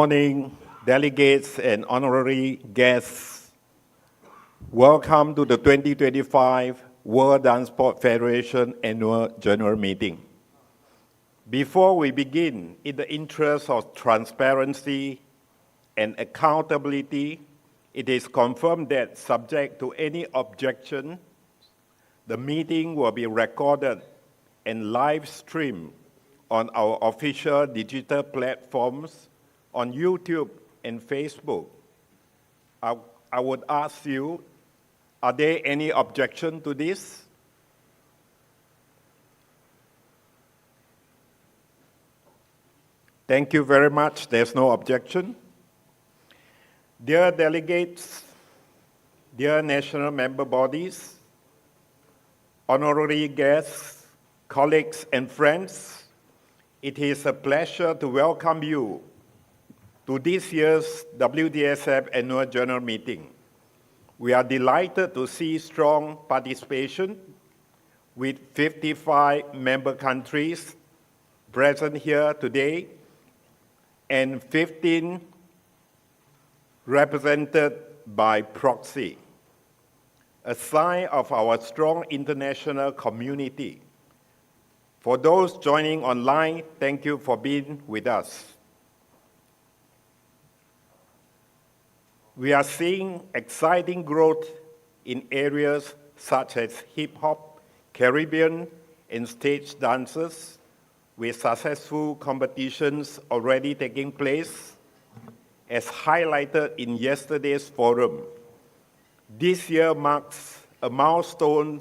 morning, delegates and honorary guests. Welcome to the 2025 World DanceSport Federation Annual General Meeting. Before we begin, in the interest of transparency and accountability, it is confirmed that, subject to any objection, the meeting will be recorded and live streamed on our official digital platforms on YouTube and Facebook. I would ask you, are there any objection to this? Thank you very much. There's no objection. Dear delegates, dear national member bodies, honorary guests, colleagues and friends, it is a pleasure to welcome you to this year's WDSF Annual General Meeting. We are delighted to see strong participation with 55 member countries present here today and 15 represented by proxy, a sign of our strong international community. For those joining online, thank you for being with us. We are seeing exciting growth in areas such as hip-hop, Caribbean, and stage dances, with successful competitions already taking place, as highlighted in yesterday's forum. This year marks a milestone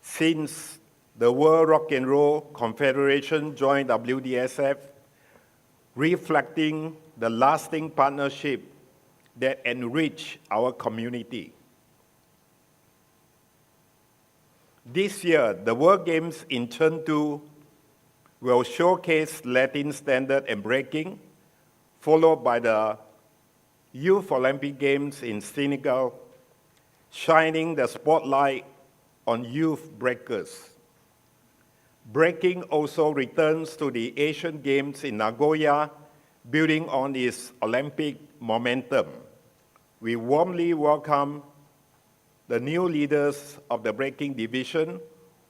since the World Rock and Roll Confederation joined WDSF, reflecting the lasting partnership that enrich our community. This year, the World Games in Chengdu will showcase Latin standard and breaking, followed by the Youth Olympic Games in Senegal, shining the spotlight on youth breakers. Breaking also returns to the Asian Games in Nagoya, building on its Olympic momentum. We warmly welcome the new leaders of the breaking division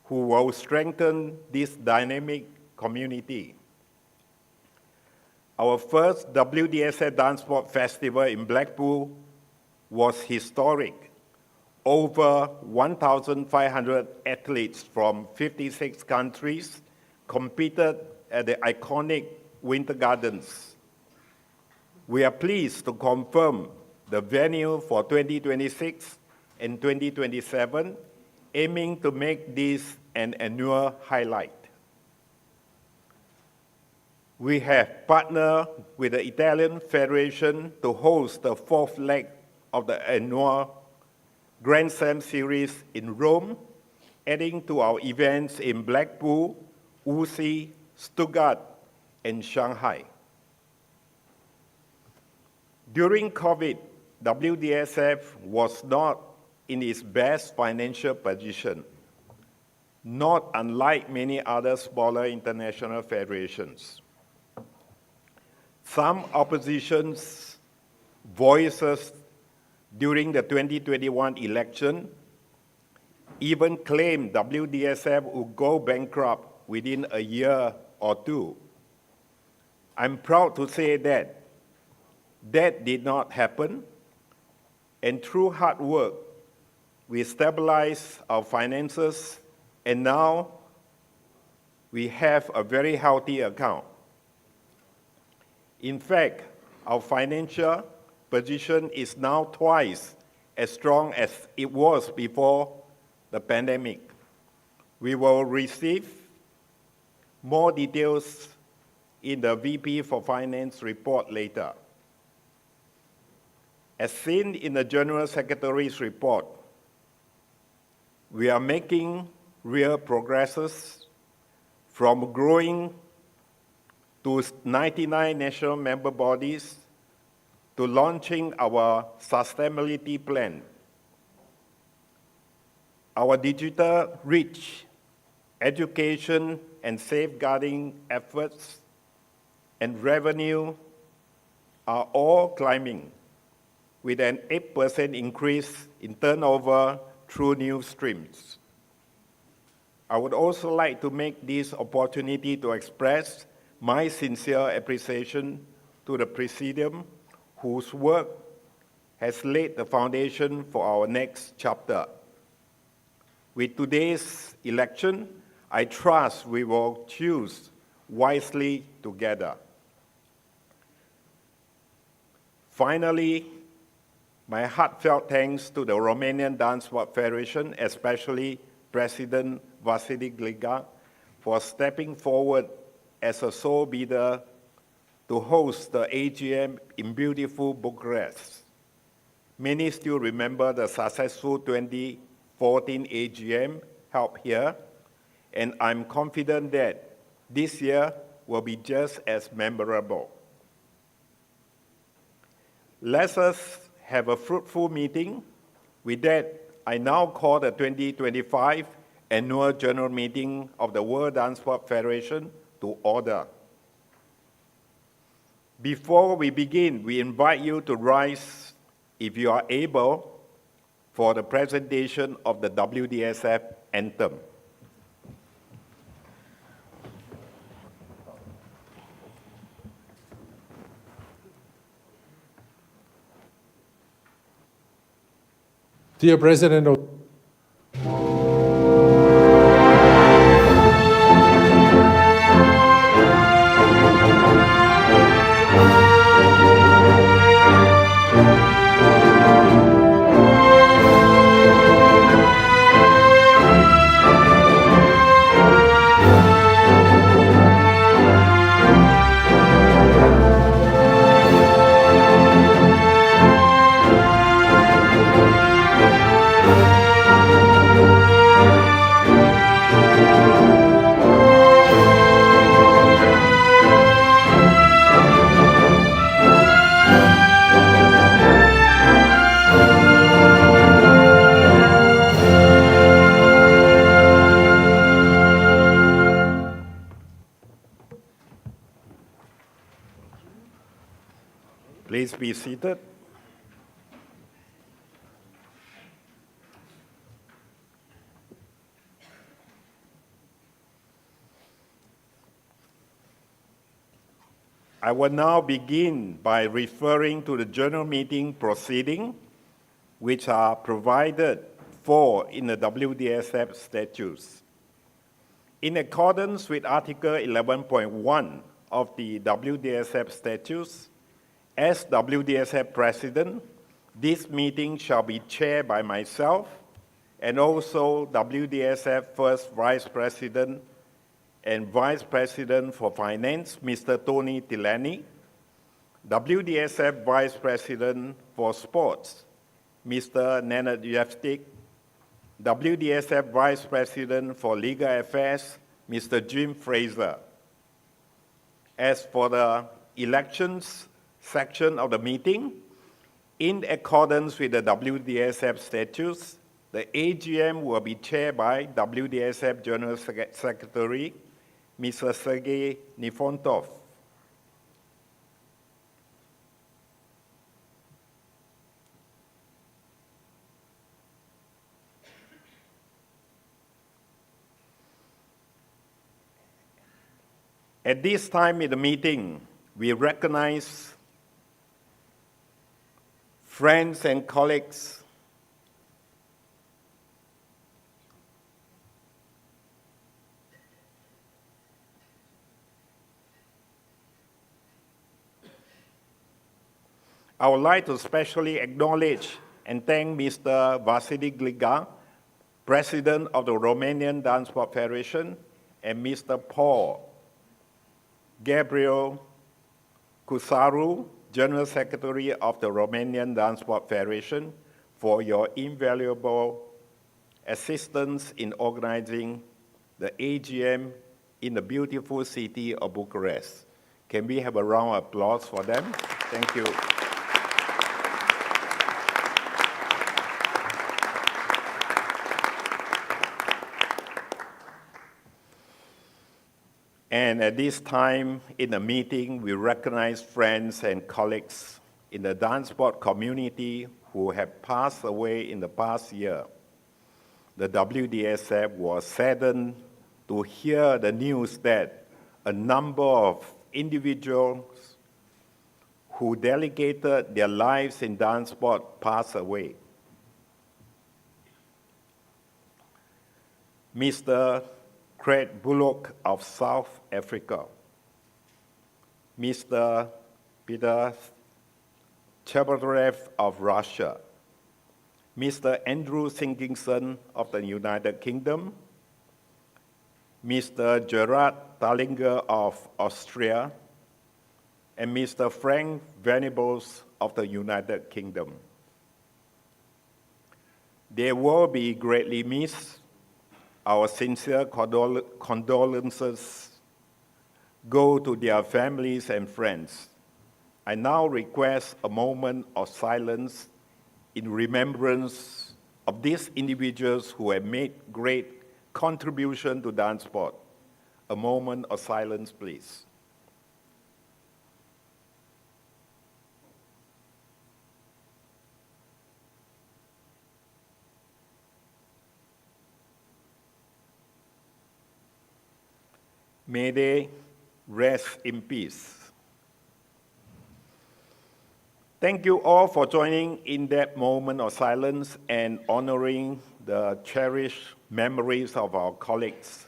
who will strengthen this dynamic community. Our first WDSF DanceSport Festival in Blackpool was historic. Over 1,500 athletes from 56 countries competed at the iconic Winter Gardens. We are pleased to confirm the venue for 2026 and 2027, aiming to make this an annual highlight. We have partnered with the Italian Federation to host the fourth leg of the annual Grand Slam series in Rome, adding to our events in Blackpool, Wuxi, Stuttgart, and Shanghai. During COVID, WDSF was not in its best financial position, not unlike many other smaller international federations. Some opposition's voices during the 2021 election even claimed WDSF would go bankrupt within a year or two. I'm proud to say that that did not happen, and through hard work, we stabilized our finances, and now we have a very healthy account. In fact, our financial position is now twice as strong as it was before the pandemic. We will receive more details in the VP for Finance report later. As seen in the General Secretary's report, we are making real progresses from growing to 99 national member bodies to launching our sustainability plan. Our digital reach, education and safeguarding efforts, and revenue are all climbing, with an 8% increase in turnover through new streams. I would also like to make this opportunity to express my sincere appreciation to the Presidium, whose work has laid the foundation for our next chapter. With today's election, I trust we will choose wisely together. Finally, my heartfelt thanks to the Romanian DanceSport Federation, especially President Vasily Gliga, for stepping forward as a sole bidder to host the AGM in beautiful Bucharest. Many still remember the successful 2014 AGM held here, and I'm confident that this year will be just as memorable. Let us have a fruitful meeting. With that, I now call the 2025 Annual General Meeting of the World DanceSport Federation to order. Before we begin, we invite you to rise, if you are able, for the presentation of the WDSF anthem. Dear President of Please be seated. I will now begin by referring to the General Meeting proceeding, which are provided for in the WDSF statutes. In accordance with Article 11.1 of the WDSF statutes, as WDSF President, this meeting shall be chaired by myself and also WDSF First Vice President and Vice President for Finance, Mr. Tony Tilani, WDSF Vice President for Sports, Mr. Nenad Jeftik, WDSF Vice President for Legal Affairs, Mr. Jim Fraser. As for the elections section of the meeting, in accordance with the WDSF statutes, the AGM will be chaired by WDSF General Secretary, Mr. Sergei Nifontov. At this time in the meeting, we recognize friends and colleagues I would like to especially acknowledge and thank Mr. Vasily Gliga, President of the Romanian DanceSport Federation, and Mr. Paul Gabriel Cusaru, General Secretary of the Romanian DanceSport Federation, for your invaluable assistance in organizing the AGM in the beautiful city of Bucharest. Can we have a round of applause for them? Thank you. And at this time in the meeting, we recognize friends and colleagues in the dance sport community who have passed away in the past year. The WDSF was saddened to hear the news that a number of individuals who dedicated their lives in dance sport passed away. Mr. Craig Bullock of South Africa, Mr. Peter Chebarev of Russia, Mr. Andrew Sinkinson of the United Kingdom, Mr. Gerard Tallinger of Austria, and Mr. Frank Venables of the United Kingdom. They will be greatly missed. Our sincere condolences go to their families and friends. I now request a moment of silence in remembrance of these individuals who have made great contribution to dance sport. A moment of silence, please. May they rest in peace. Thank you all for joining in that moment of silence and honoring the cherished memories of our colleagues.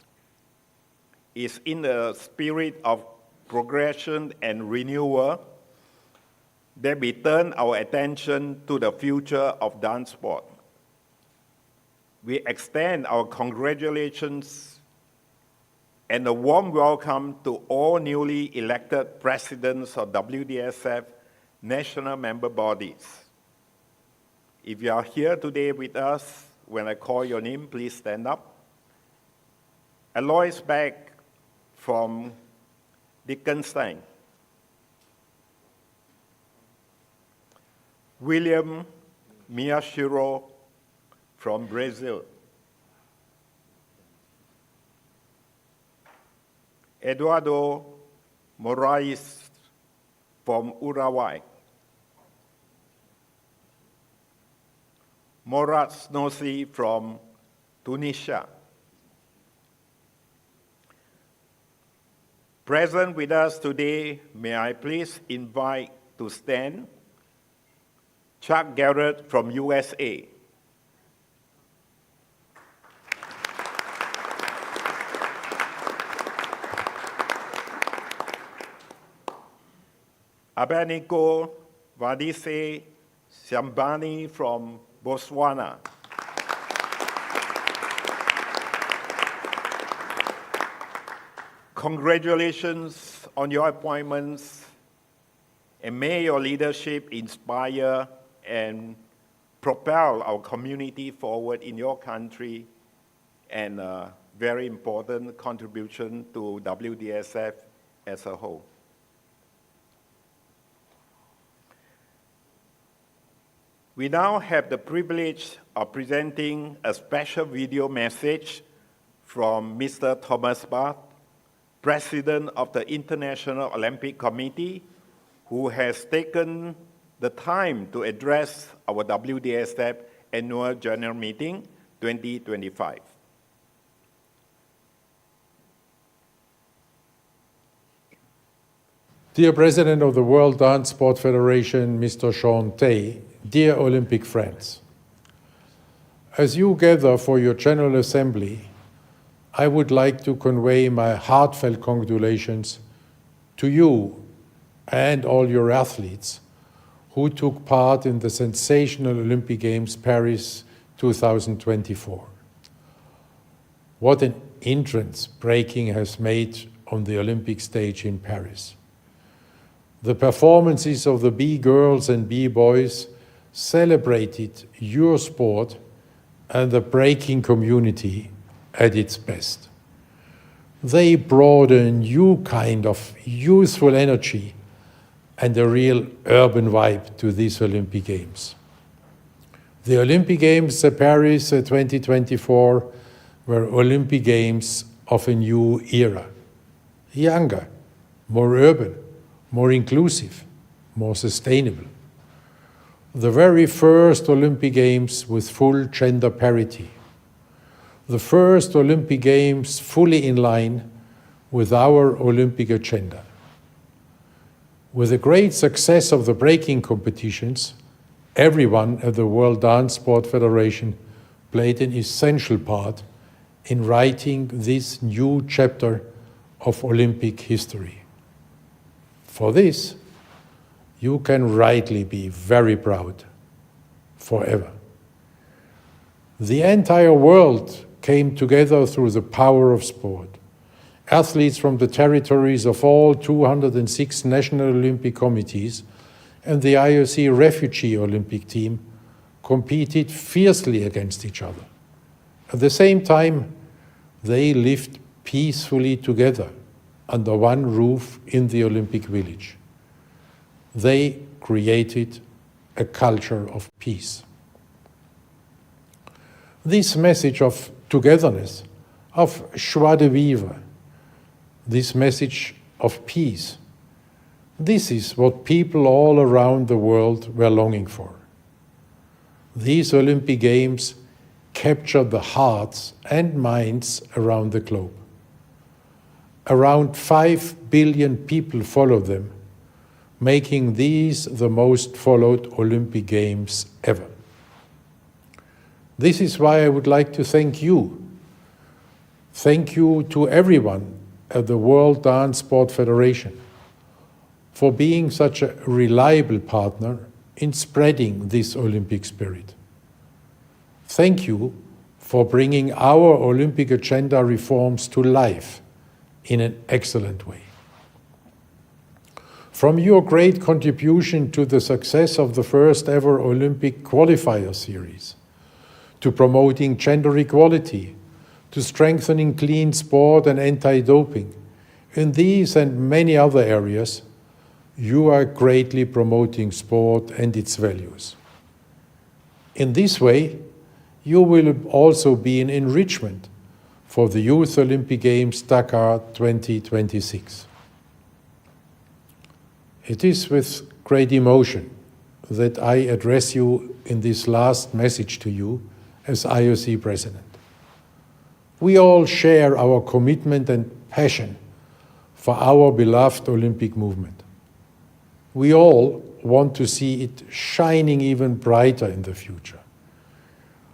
It's in the spirit of progression and renewal that we turn our attention to the future of dance sport. We extend our congratulations and a warm welcome to all newly elected presidents of WDSF national member bodies. If you are here today with us, when I call your name, please stand up. Alois Beck from Liechtenstein. William Miyashiro from Brazil. Eduardo Moraes from Uruguay. Morat Snossi from Tunisia. Present with us today, may I please invite to stand Chuck Garrett from USA. Abednego Vadise Shambani from Botswana. Congratulations on your appointments, and may your leadership inspire and propel our community forward in your country, and a very important contribution to WDSF as a whole. We now have the privilege of presenting a special video message from Mr. Thomas Bach, President of the International Olympic Committee, who has taken the time to address our WDSF Annual General Meeting 2025. Dear President of the World Dance Sport Federation, Mr. Sean Tay, dear Olympic friends, as you gather for your General Assembly, I would like to convey my heartfelt congratulations to you and all your athletes who took part in the sensational Olympic Games Paris 2024. What an entrance breaking has made on the Olympic stage in Paris. The performances of the B-girls and B-boys celebrated your sport and the breaking community at its best. They brought a new kind of youthful energy and a real urban vibe to these Olympic Games. The Olympic Games Paris 2024 were Olympic Games of a new era. younger, more urban, more inclusive, more sustainable. The very first Olympic Games with full gender parity. The first Olympic Games fully in line with our Olympic agenda. With the great success of the breaking competitions, everyone at the World Dance Sport Federation played an essential part in writing this new chapter of Olympic history. For this, you can rightly be very proud, forever. The entire world came together through the power of sport. Athletes from the territories of all 206 national Olympic committees and the IOC refugee Olympic team competed fiercely against each other. At the same time, they lived peacefully together under one roof in the Olympic Village. They created a culture of peace. This message of togetherness, of joie de vivre, this message of peace, this is what people all around the world were longing for. These Olympic Games captured the hearts and minds around the globe. Around 5 billion people followed them, making these the most followed Olympic Games ever. This is why I would like to thank you. Thank you to everyone at the World Dance Sport Federation for being such a reliable partner in spreading this Olympic spirit. Thank you for bringing our Olympic agenda reforms to life in an excellent way. From your great contribution to the success of the first ever Olympic qualifier series, to promoting gender equality, to strengthening clean sport and anti-doping, in these and many other areas, you are greatly promoting sport and its values. In this way, you will also be an enrichment for the Youth Olympic Games Dakar 2026. It is with great emotion that I address you in this last message to you as IOC President. We all share our commitment and passion for our beloved Olympic movement. We all want to see it shining even brighter in the future.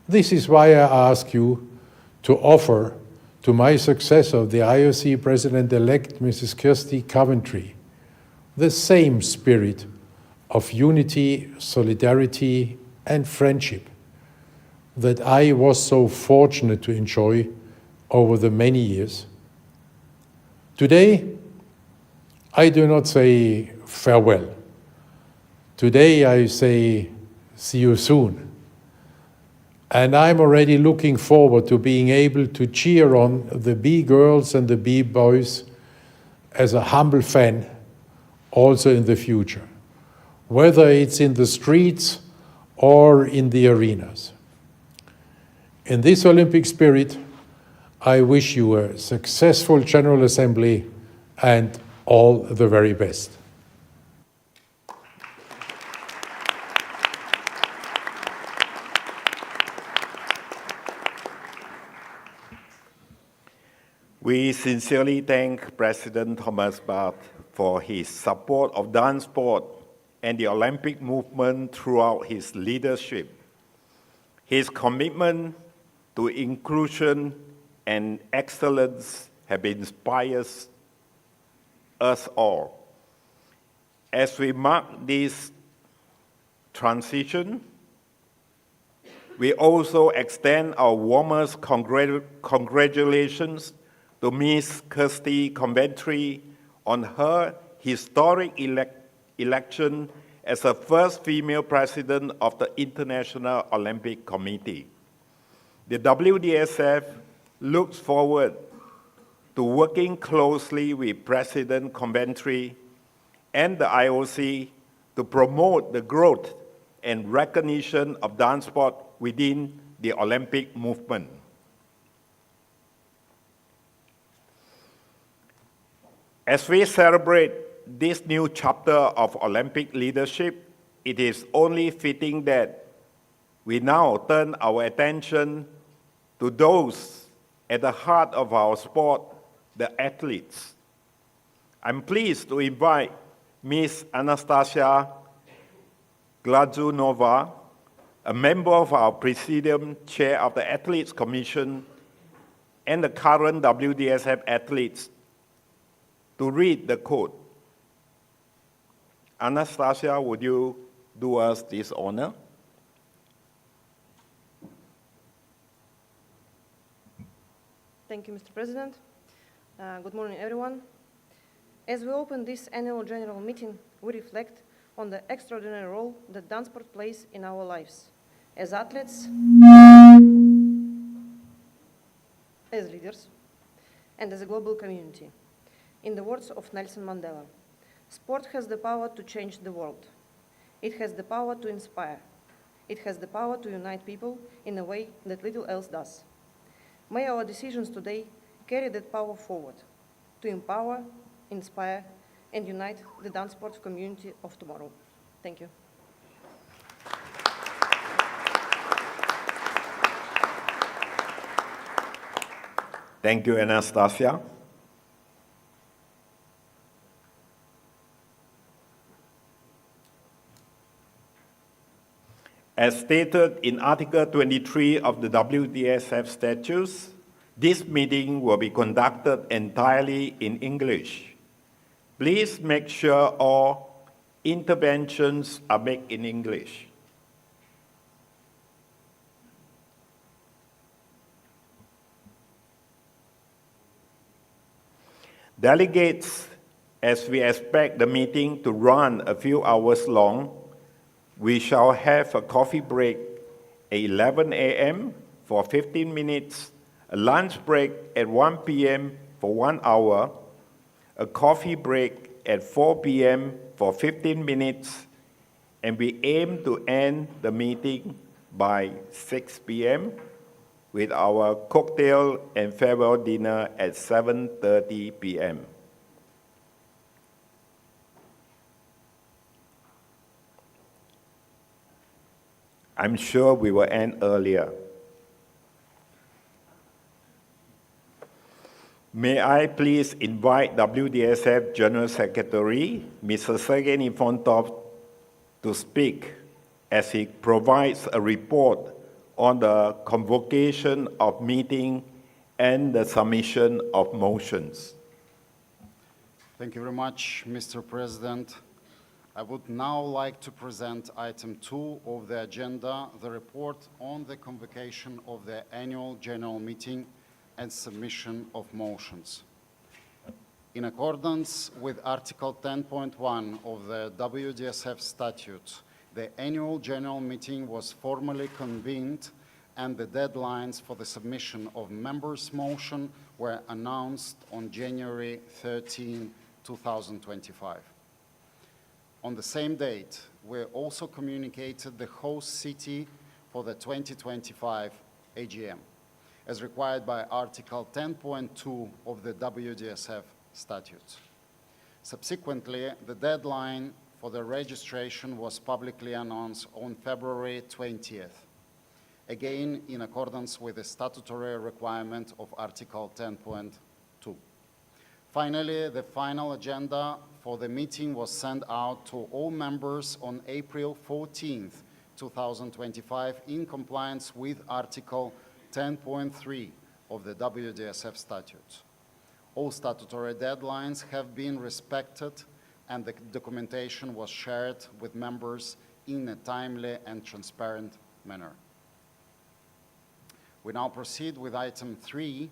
This is why I ask you to offer to my successor, the IOC President-elect, Mrs. Kirsty Coventry, the same spirit of unity, solidarity, and friendship that I was so fortunate to enjoy over the many years. Today, I do not say farewell. Today I say see you soon. And I'm already looking forward to being able to cheer on the B-girls and the B-boys as a humble fan also in the future, whether it's in the streets or in the arenas. In this Olympic spirit, I wish you a successful General Assembly and all the very best. We sincerely thank President Thomas Bach for his support of dance sport and the Olympic movement throughout his leadership. His commitment to inclusion and excellence have inspired us all. As we mark this transition, we also extend our warmest congratulations to Ms. Kirsty Coventry on her historic election as the first female president of the International Olympic Committee. The WDSF looks forward to working closely with President Coventry and the IOC to promote the growth and recognition of dance sport within the Olympic movement. As we celebrate this new chapter of Olympic leadership, it is only fitting that we now turn our attention to those at the heart of our sport, the athletes. I'm pleased to invite Ms. Anastasia Glazunova, a member of our Presidium, chair of the Athletes Commission, and the current WDSF athletes, to read the quote. Anastasia, would you do us this honor? Thank you, Mr. President. Good morning, everyone. As we open this annual general meeting, we reflect on the extraordinary role that dance sport plays in our lives, as athletes, as leaders, and as a global community. In the words of Nelson Mandela, sport has the power to change the world. It has the power to inspire. It has the power to unite people in a way that little else does. May our decisions today carry that power forward, to empower, inspire, and unite the dance sport community of tomorrow. Thank you. Thank you, Anastasia. As stated in Article 23 of the WDSF statutes, this meeting will be conducted entirely in English. Please make sure all interventions are made in English. Delegates, as we expect the meeting to run a few hours long, we shall have a coffee break at 11 a.m. for 15 minutes, a lunch break at 1 p.m. for 1 hour, a coffee break at 4 p.m. for 15 minutes, and we aim to end the meeting by 6 p.m. with our cocktail and farewell dinner at 7:30 p.m. I'm sure we will end earlier. May I please invite WDSF General Secretary, Mr. Sergei Nifontov, to speak as he provides a report on the convocation of meeting and the submission of motions. Thank you very much, Mr. President. I would now like to present item 2 of the agenda, the report on the convocation of the annual general meeting and submission of motions. In accordance with Article 10.1 of the WDSF statute, the annual general meeting was formally convened and the deadlines for the submission of members' motion were announced on January 13, 2025. On the same date, we also communicated the host city for the 2025 AGM, as required by Article 10.2 of the WDSF statute. Subsequently, the deadline for the registration was publicly announced on February 20th, again in accordance with the statutory requirement of Article 10.2. Finally, the final agenda for the meeting was sent out to all members on April 14th, 2025, in compliance with Article 10.3 of the WDSF statute. All statutory deadlines have been respected and the documentation was shared with members in a timely and transparent manner. We now proceed with item 3,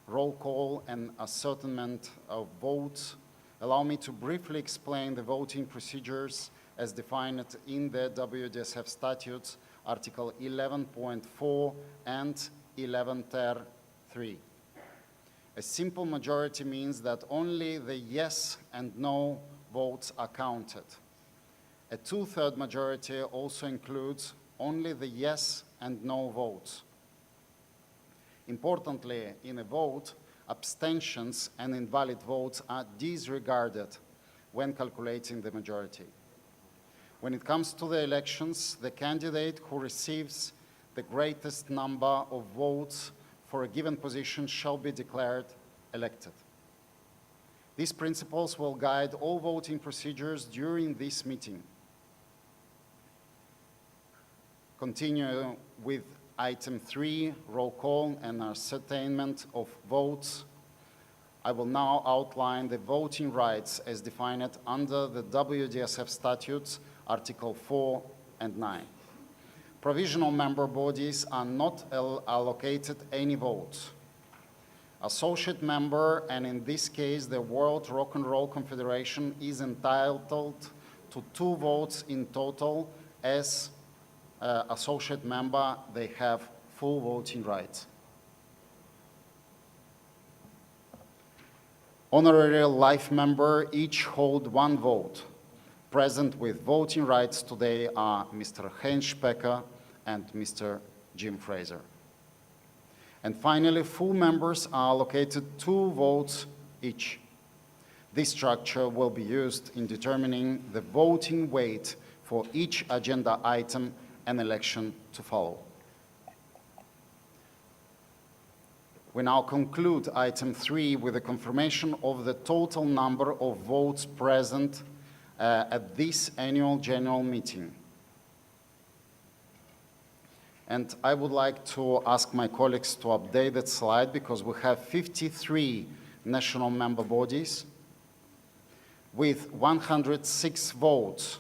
roll call and ascertainment of votes. Allow me to briefly explain the voting procedures as defined in the WDSF statutes, Article 11.4 and 11.3. A simple majority means that only the yes and no votes are counted. A two-thirds majority also includes only the yes and no votes. Importantly, in a vote, abstentions, and invalid votes are disregarded when calculating the majority. When it comes to the elections, the candidate who receives the greatest number of votes for a given position shall be declared elected. These principles will guide all voting procedures during this meeting. Continue with item 3, roll call and ascertainment of votes. I will now outline the voting rights as defined under the WDSF statutes, Article 4 and 9. Provisional member bodies are not allocated any votes. Associate member, and in this case the World Rock and Roll Confederation, is entitled to 2 votes in total. As associate member, they have full voting rights. Honorary life member each hold 1 vote. Present with voting rights today are Mr. Heinz Specker and Mr. Jim Fraser. And finally, full members are allocated 2 votes each. This structure will be used in determining the voting weight for each agenda item and election to follow. We now conclude item 3 with a confirmation of the total number of votes present at this annual general meeting. And I would like to ask my colleagues to update that slide because we have 53 national member bodies with 106 votes.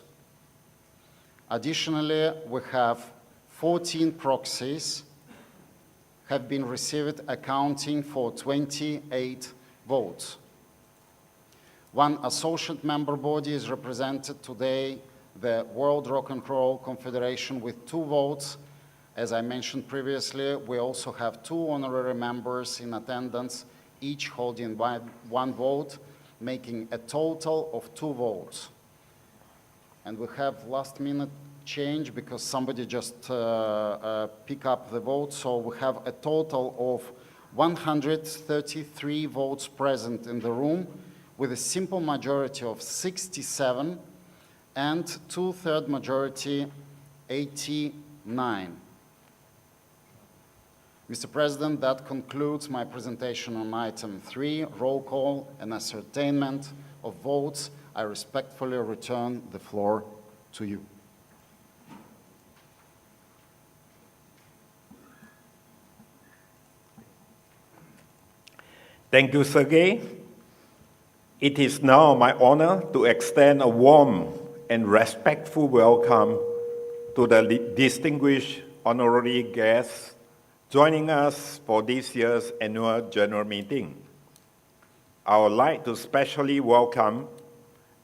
Additionally, we have 14 proxies have been received, accounting for 28 votes. 1 associate member body is represented today, the World Rock and Roll Confederation, with 2 votes. As I mentioned previously, we also have 2 honorary members in attendance, each holding 1 vote, making a total of 2 votes. And we have last-minute change because somebody just picked up the vote, so we have a total of 133 votes present in the room with a simple majority of 67 and 2/3 majority 89. Mr. President, that concludes my presentation on item 3, roll call and ascertainment of votes. I respectfully return the floor to you. Thank you, Sergey. It is now my honor to extend a warm and respectful welcome to the distinguished honorary guests joining us for this year's annual general meeting. I would like to specially welcome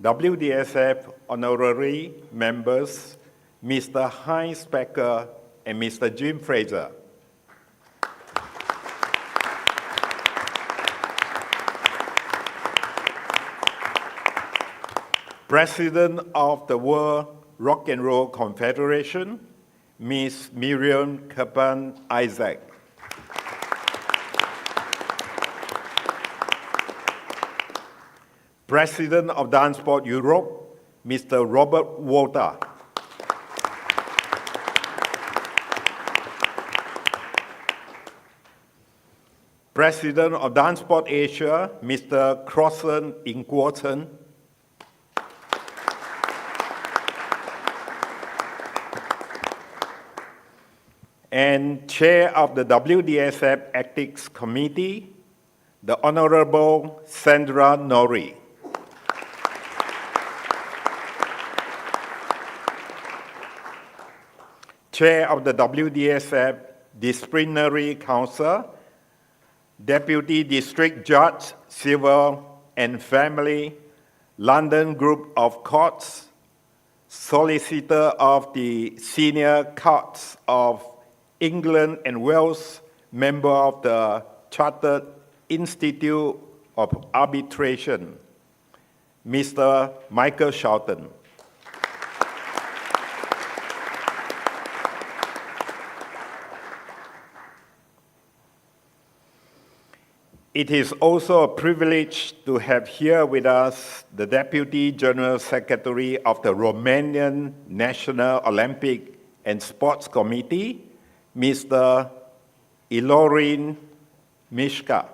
WDSF honorary members, Mr. Heinz Specker and Mr. Jim Fraser. President of the World Rock and Roll Confederation, Ms. Miriam Kapan Isaac. President of DanceSport Europe, Mr. Robert Walter. President of DanceSport Asia, Mr. Crossan Ingwarten. And Chair of the WDSF Ethics Committee, the Honorable Sandra Nori. Chair of the WDSF Disciplinary Council, Deputy District Judge, Civil and Family, London Group of Courts, Solicitor of the Senior Courts of England and Wales, member of the Chartered Institute of Arbitration, Mr. Michael Shelton. It is also a privilege to have here with us the Deputy General Secretary of the Romanian National Olympic and Sports Committee, Mr. Ilorin Mishka.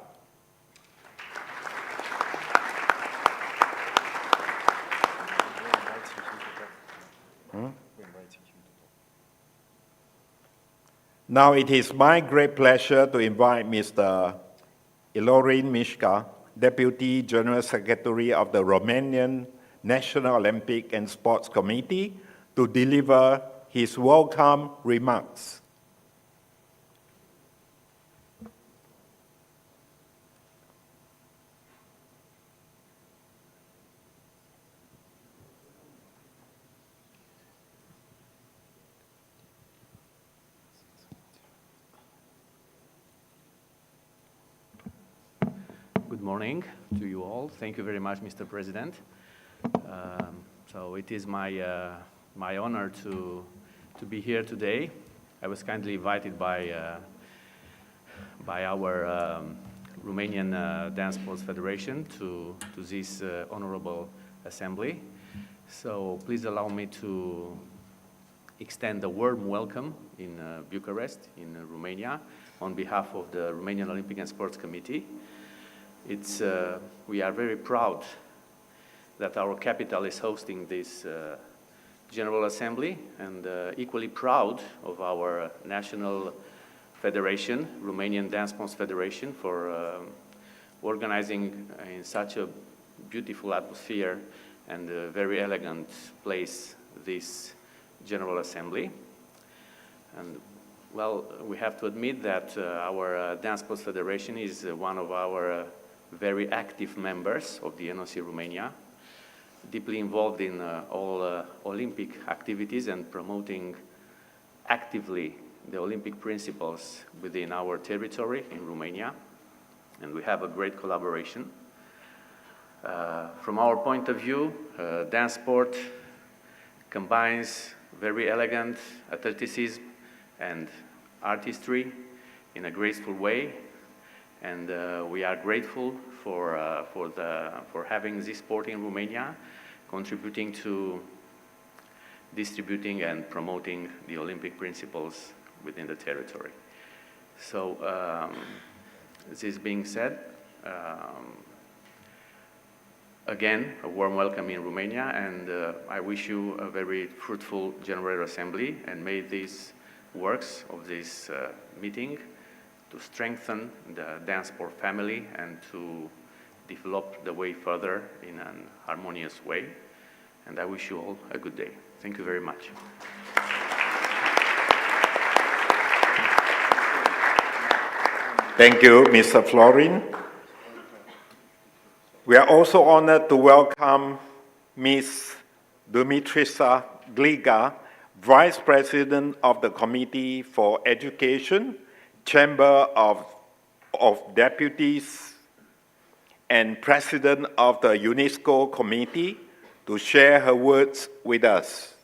Now it is my great pleasure to invite Mr. Ilorin Mishka, Deputy General Secretary of the Romanian National Olympic and Sports Committee, to deliver his welcome remarks. Good morning to you all. Thank you very much, Mr. President. So it is my honor to be here today. I was kindly invited by our Romanian Dance Sports Federation to this honorable assembly. So please allow me to extend a warm welcome in Bucharest, in Romania, on behalf of the Romanian Olympic and Sports Committee. We are very proud that our capital is hosting this General Assembly, and equally proud of our national federation, Romanian Dance Sports Federation, for organizing in such a beautiful atmosphere and a very elegant place this General Assembly. And well, we have to admit that our Dance Sports Federation is one of our very active members of the NOC Romania, deeply involved in all Olympic activities and promoting actively the Olympic principles within our territory in Romania, and we have a great collaboration. From our point of view, dance sport combines very elegant athleticism and artistry in a graceful way, and we are grateful for having this sport in Romania, contributing to distributing and promoting the Olympic principles within the territory. So, this being said, again, a warm welcome in Romania, and I wish you a very fruitful General Assembly, and may these works of this meeting to strengthen the dance sport family and to develop the way further in an harmonious way. And I wish you all a good day. Thank you very much. Thank you, Mr. Florin. We are also honored to welcome Ms. Dumitrisa Gliga, Vice President of the Committee for Education, Chamber of Deputies, and President of the UNESCO Committee, to share her words with us.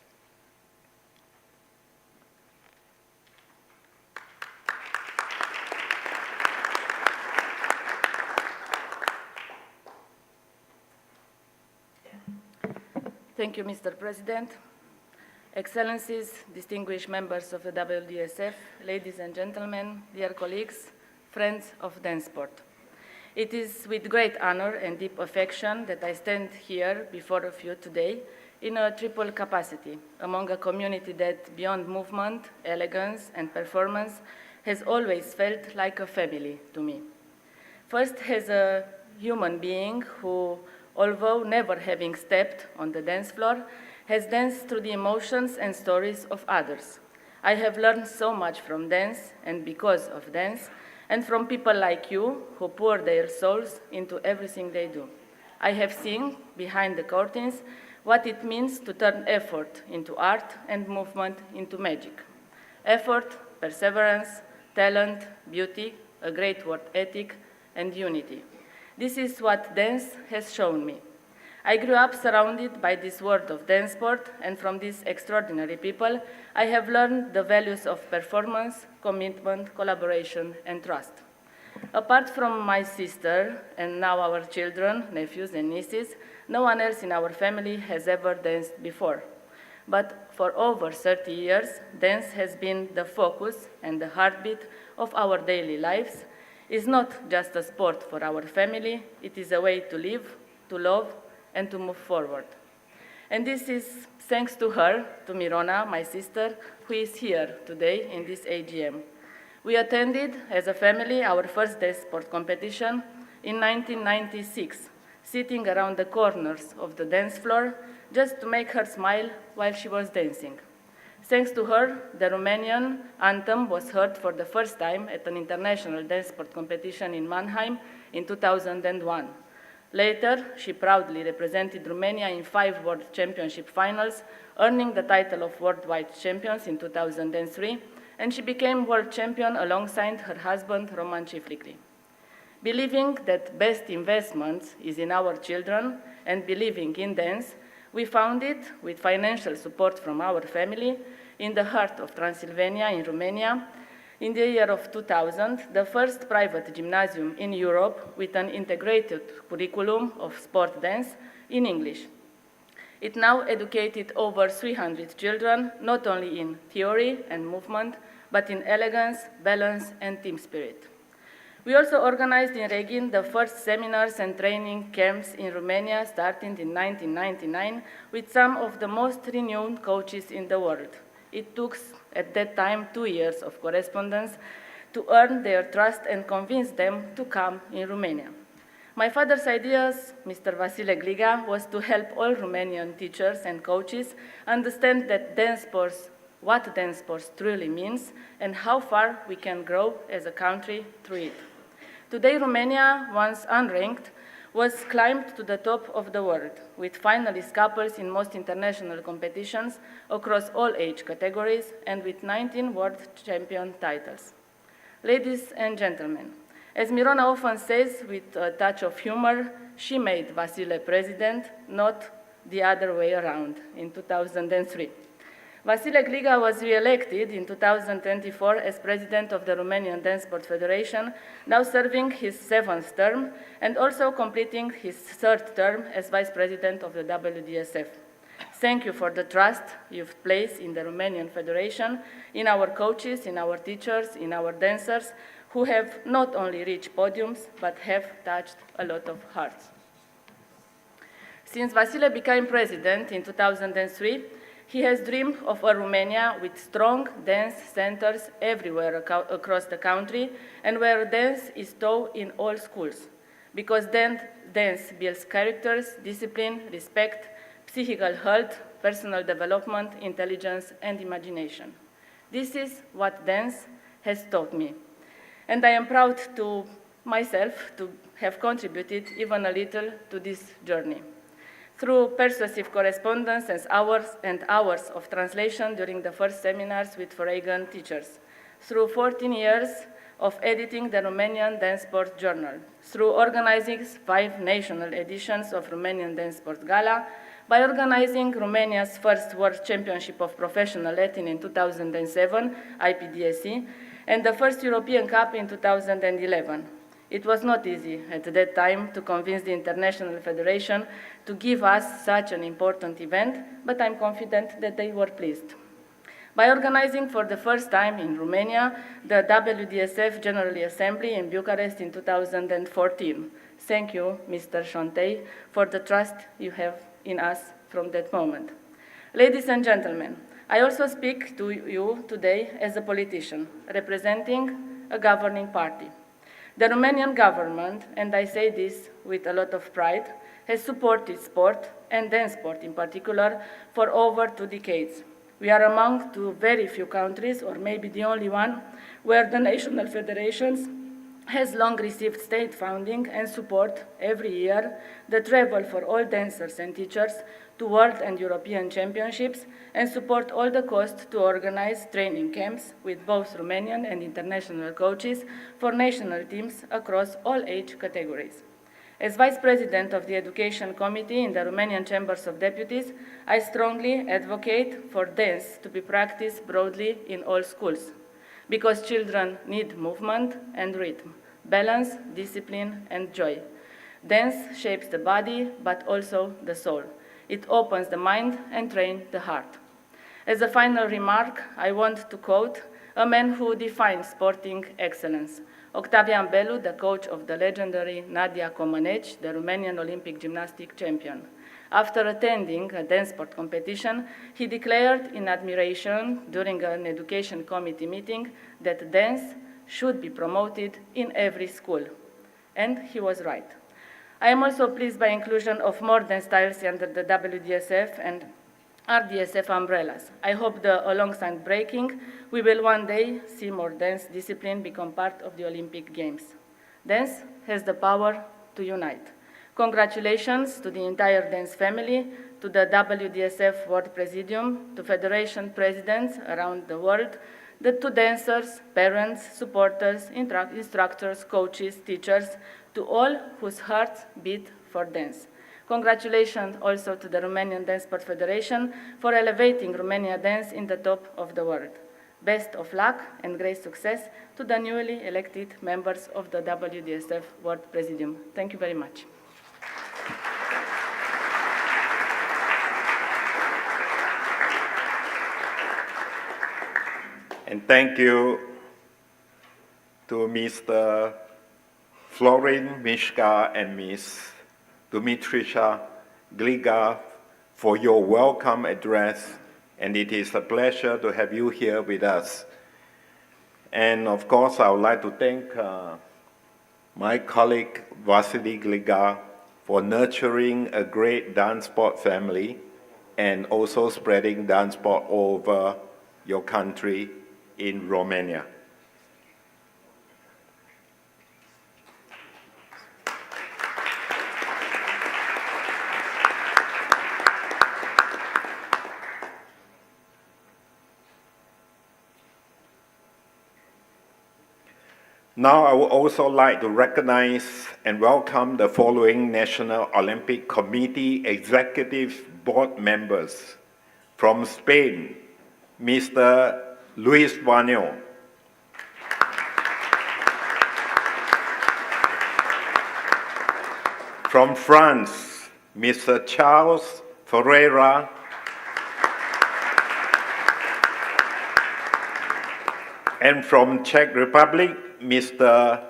Thank you, Mr. President. Excellencies, distinguished members of the WDSF, ladies and gentlemen, dear colleagues, friends of dance sport. It is with great honor and deep affection that I stand here before you today in a triple capacity, among a community that, beyond movement, elegance, and performance, has always felt like a family to me. First, as a human being who, although never having stepped on the dance floor, has danced through the emotions and stories of others. I have learned so much from dance and because of dance, and from people like you who pour their souls into everything they do. I have seen, behind the curtains, what it means to turn effort into art and movement into magic. Effort, perseverance, talent, beauty, a great work ethic, and unity. This is what dance has shown me. I grew up surrounded by this world of dance sport, and from these extraordinary people, I have learned the values of performance, commitment, collaboration, and trust. Apart from my sister and now our children, nephews and nieces, no one else in our family has ever danced before. But for over 30 years, dance has been the focus and the heartbeat of our daily lives. It's not just a sport for our family, it is a way to live, to love, and to move forward. And this is thanks to her, to Mirona, my sister, who is here today in this AGM. We attended, as a family, our first DanceSport competition in 1996, sitting around the corners of the dance floor just to make her smile while she was dancing. Thanks to her, the Romanian anthem was heard for the first time at an international DanceSport competition in Mannheim in 2001. Later, she proudly represented Romania in 5 World Championship finals, earning the title of Worldwide Champions in 2003, and she became world champion alongside her husband, Roman Ciflicli. Believing that best investment is in our children and believing in dance, we founded, with financial support from our family, in the heart of Transylvania in Romania, in the year of 2000, the first private gymnasium in Europe with an integrated curriculum of sport dance in English. It now educated over 300 children, not only in theory and movement, but in elegance, balance, and team spirit. We also organized in Reghin the first seminars and training camps in Romania, starting in 1999, with some of the most renowned coaches in the world. It took, at that time, 2 years of correspondence to earn their trust and convince them to come in Romania. My father's ideas, Mr. Vasile Gliga, was to help all Romanian teachers and coaches understand that what dance sports truly means and how far we can grow as a country through it. Today, Romania, once unranked, was climbed to the top of the world, with finalist couples in most international competitions across all age categories and with 19 world champion titles. Ladies and gentlemen, as Mirona often says with a touch of humor, she made Vasile president, not the other way around, in 2003. Vasile Gliga was re-elected in 2024 as president of the Romanian Dance Sport Federation, now serving his 7th term and also completing his 3rd term as vice president of the WDSF. Thank you for the trust you've placed in the Romanian Federation, in our coaches, in our teachers, in our dancers, who have not only reached podiums, but have touched a lot of hearts. Since Vasile became president in 2003, he has dreamed of a Romania with strong dance centers everywhere across the country and where dance is taught in all schools. Because then dance builds characters, discipline, respect, psychical health, personal development, intelligence, and imagination. This is what dance has taught me. And I am proud to myself to have contributed even a little to this journey. Through persuasive correspondence and hours of translation during the first seminars with foreign teachers, through 14 years of editing the Romanian Dance Sport Journal, through organizing 5 national editions of Romanian Dance Sport Gala, by organizing Romania's first World Championship of Professional Latin in 2007, IPDSC, and the first European Cup in 2011. It was not easy at that time to convince the International Federation to give us such an important event, but I'm confident that they were pleased. By organizing for the first time in Romania the WDSF General Assembly in Bucharest in 2014. Thank you, Mr. Chontei, for the trust you have in us from that moment. Ladies and gentlemen, I also speak to you today as a politician, representing a governing party. The Romanian government, and I say this with a lot of pride, has supported sport, and dance sport in particular, for over 2 decades. We are among the very few countries, or maybe the only one, where the national federations has long received state funding and support every year, the travel for all dancers and teachers to world and European championships, and support all the cost to organize training camps with both Romanian and international coaches for national teams across all age categories. As Vice President of the Education Committee in the Romanian Chambers of Deputies, I strongly advocate for dance to be practiced broadly in all schools, because children need movement and rhythm. balance, discipline, and joy. Dance shapes the body, but also the soul. It opens the mind and trains the heart. As a final remark, I want to quote a man who defined sporting excellence, Octavian Belu, the coach of the legendary Nadia Comaneci, the Romanian Olympic gymnastic champion. After attending a dance sport competition, he declared in admiration during an education committee meeting that dance should be promoted in every school. And he was right. I am also pleased by inclusion of more dance styles under the WDSF and RDSF umbrellas. I hope that alongside breaking, we will one day see more dance discipline become part of the Olympic Games. Dance has the power to unite. Congratulations to the entire dance family, to the WDSF World Presidium, to federation presidents around the world, to dancers, parents, supporters, instructors, coaches, teachers, to all whose hearts beat for dance. Congratulations also to the Romanian Dance Sport Federation for elevating Romania dance in the top of the world. Best of luck and great success to the newly elected members of the WDSF World Presidium. Thank you very much. And thank you to Mr. Florin Mishka and Ms. Dumitrisha Gliga for your welcome address, and it is a pleasure to have you here with us. And of course, I would like to thank my colleague Vasily Gliga for nurturing a great dance sport family and also spreading dance sport all over your country in Romania. Now I would also like to recognize and welcome the following National Olympic Committee Executive Board members. From Spain, Mr. Luis Vanio. From France, Mr. Charles Ferreira. And from Czech Republic, Mr.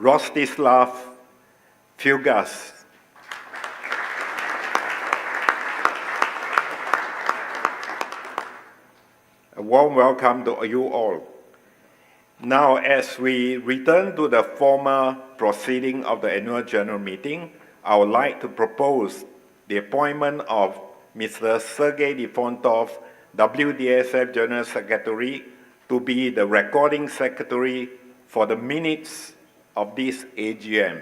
Rostislav Fugas. A warm welcome to you all. Now, as we return to the formal proceeding of the annual general meeting, I would like to propose the appointment of Mr. Sergei Defontov, WDSF General Secretary, to be the recording secretary for the minutes of this AGM.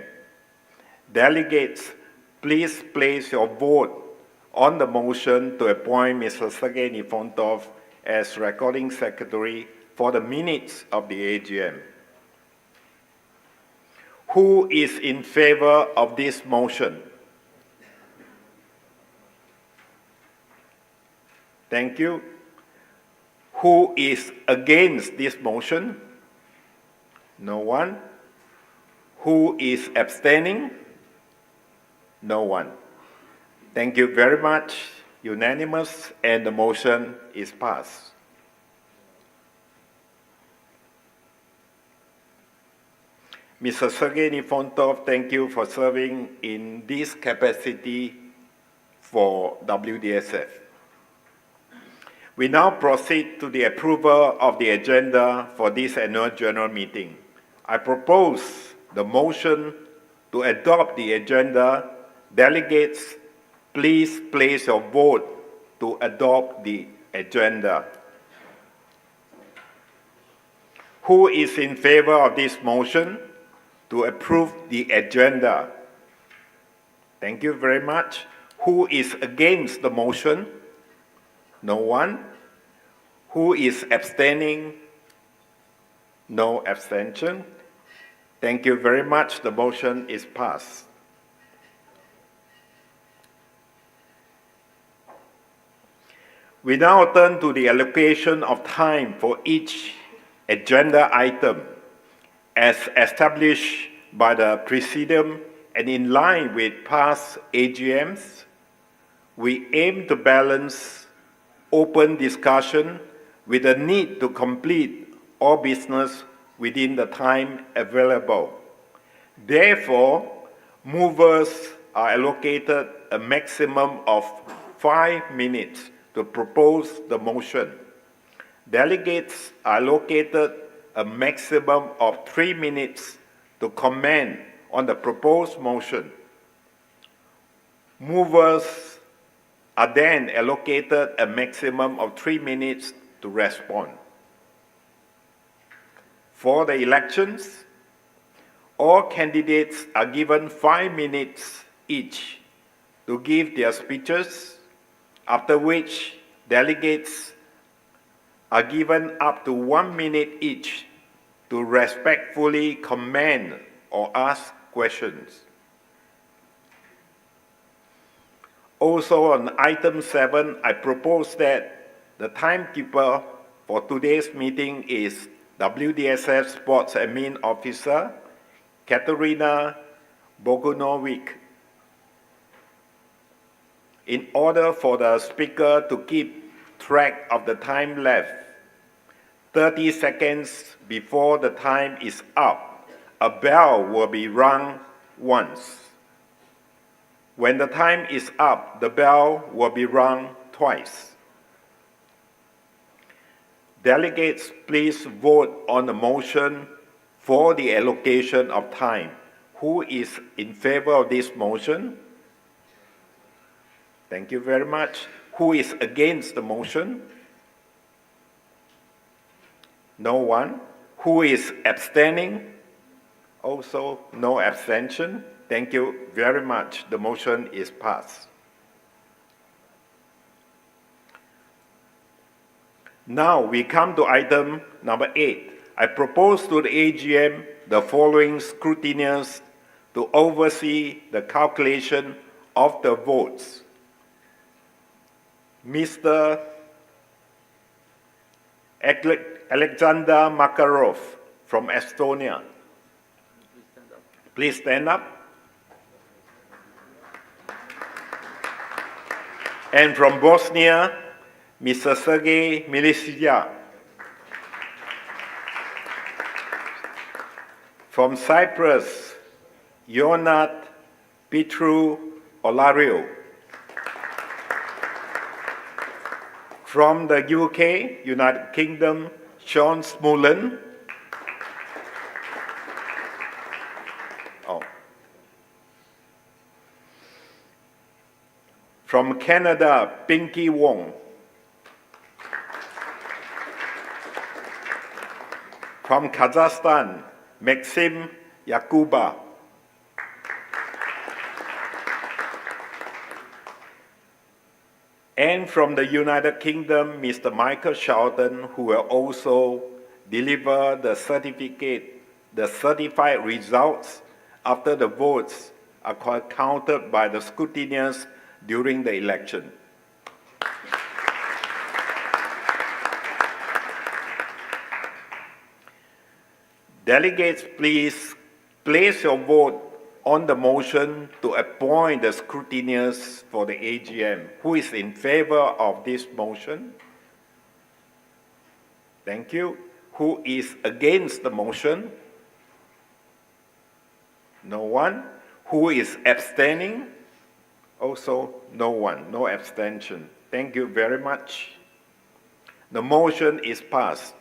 Delegates, please place your vote on the motion to appoint Mr. Sergei Defontov as recording secretary for the minutes of the AGM. Who is in favor of this motion? Thank you. Who is against this motion? No one. Who is abstaining? No one. Thank you very much. Unanimous, and the motion is passed. Mr. Sergei Defontov, thank you for serving in this capacity for WDSF. We now proceed to the approval of the agenda for this annual general meeting. I propose the motion to adopt the agenda. Delegates, please place your vote to adopt the agenda. Who is in favor of this motion to approve the agenda? Thank you very much. Who is against the motion? No one. Who is abstaining? No abstention. Thank you very much. The motion is passed. We now turn to the allocation of time for each agenda item as established by the Presidium and in line with past AGMs, we aim to balance open discussion with the need to complete all business within the time available. Therefore, movers are allocated a maximum of 5 minutes to propose the motion. Delegates are allocated a maximum of 3 minutes to comment on the proposed motion. Movers are then allocated a maximum of 3 minutes to respond. For the elections, all candidates are given 5 minutes each to give their speeches, after which delegates are given up to 1 minute each to respectfully comment or ask questions. Also on item 7, I propose that the timekeeper for today's meeting is WDSF Sports Admin Officer Katerina Bogunovic. In order for the speaker to keep track of the time left, 30 seconds before the time is up, a bell will be rung once. When the time is up, the bell will be rung twice. Delegates, please vote on the motion for the allocation of time. Who is in favor of this motion? Thank you very much. Who is against the motion? No one. Who is abstaining? Also, no abstention. Thank you very much. The motion is passed. Now we come to item number 8. I propose to the AGM the following scrutineers to oversee the calculation of the votes. Mr. Alexander Makarov from Estonia. Please stand up. And from Bosnia, Mr. Sergei Milisic. From Cyprus, Ionat Petru Olario. From the UK, United Kingdom, Sean Smullen. From Canada, Pinky Wong. From Kazakhstan, Maxim Yakuba. And from the United Kingdom, Mr. Michael Charlton, who will also deliver the certified results after the votes are counted by the scrutineers during the election. Delegates, please place your vote on the motion to appoint the scrutineers for the AGM. Who is in favor of this motion? Thank you. Who is against the motion? No one. Who is abstaining? Also, no one. No abstention. Thank you very much. The motion is passed.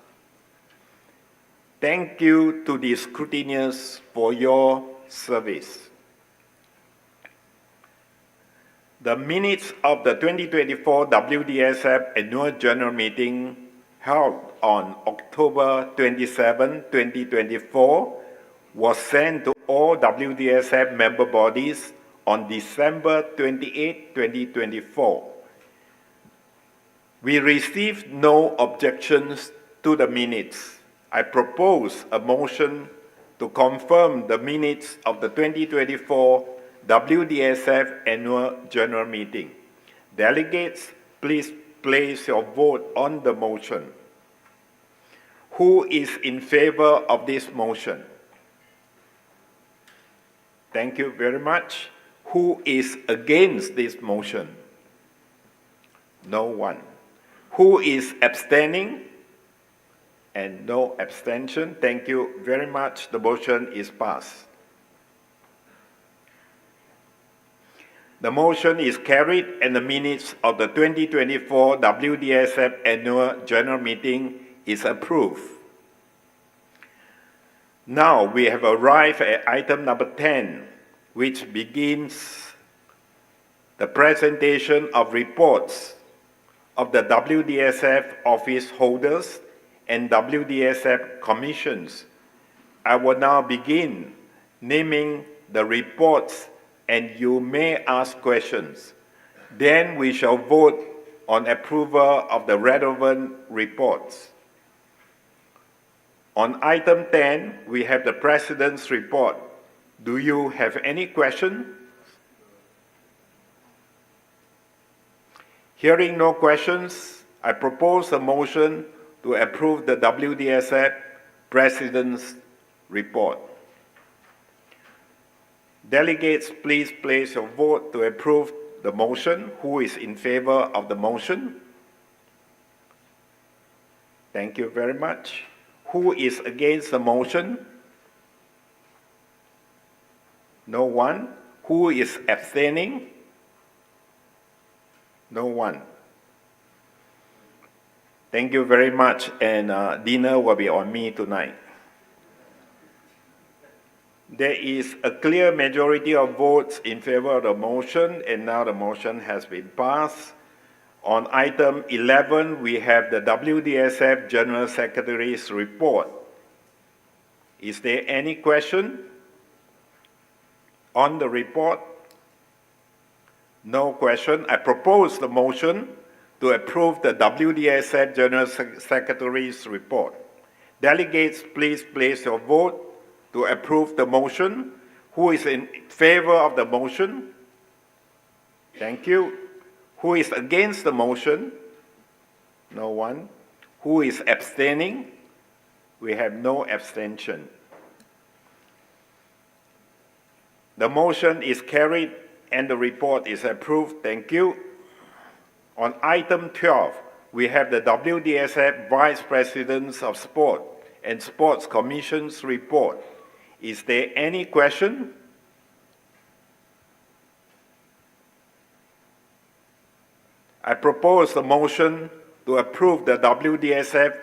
Thank you to the scrutineers for your service. The minutes of the 2024 WDSF Annual General Meeting held on October 27, 2024 was sent to all WDSF member bodies on December 28, 2024. We received no objections to the minutes. I propose a motion to confirm the minutes of the 2024 WDSF Annual General Meeting. Delegates, please place your vote on the motion. Who is in favor of this motion? Thank you very much. Who is against this motion? No one. Who is abstaining? And no abstention. Thank you very much. The motion is passed. The motion is carried and the minutes of the 2024 WDSF Annual General Meeting is approved. Now we have arrived at item number 10, which begins the presentation of reports of the WDSF office holders and WDSF commissions. I will now begin naming the reports and you may ask questions. Then we shall vote on approval of the relevant reports. On item 10, we have the President's report. Do you have any questions? Hearing no questions, I propose a motion to approve the WDSF President's report. Delegates, please place your vote to approve the motion. Who is in favor of the motion? Thank you very much. Who is against the motion? No one. Who is abstaining? No one. Thank you very much, and dinner will be on me tonight. There is a clear majority of votes in favor of the motion, and now the motion has been passed. On item 11, we have the WDSF General Secretary's report. Is there any question on the report? No question. I propose the motion to approve the WDSF General Secretary's report. Delegates, please place your vote to approve the motion. Who is in favor of the motion? Thank you. Who is against the motion? No one. Who is abstaining? We have no abstention. The motion is carried and the report is approved. Thank you. On item 12, we have the WDSF Vice Presidents of Sport and Sports Commission's report. Is there any question? I propose the motion to approve the WDSF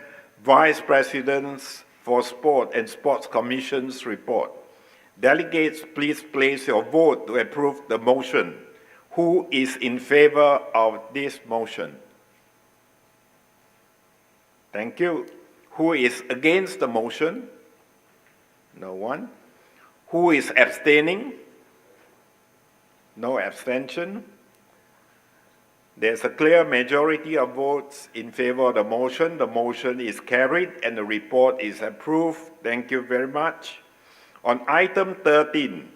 Vice Presidents for Sport and Sports Commission's report. Delegates, please place your vote to approve the motion. Who is in favor of this motion? Thank you. Who is against the motion? No one. Who is abstaining? No abstention. There's a clear majority of votes in favor of the motion. The motion is carried and the report is approved. Thank you very much. On item 13,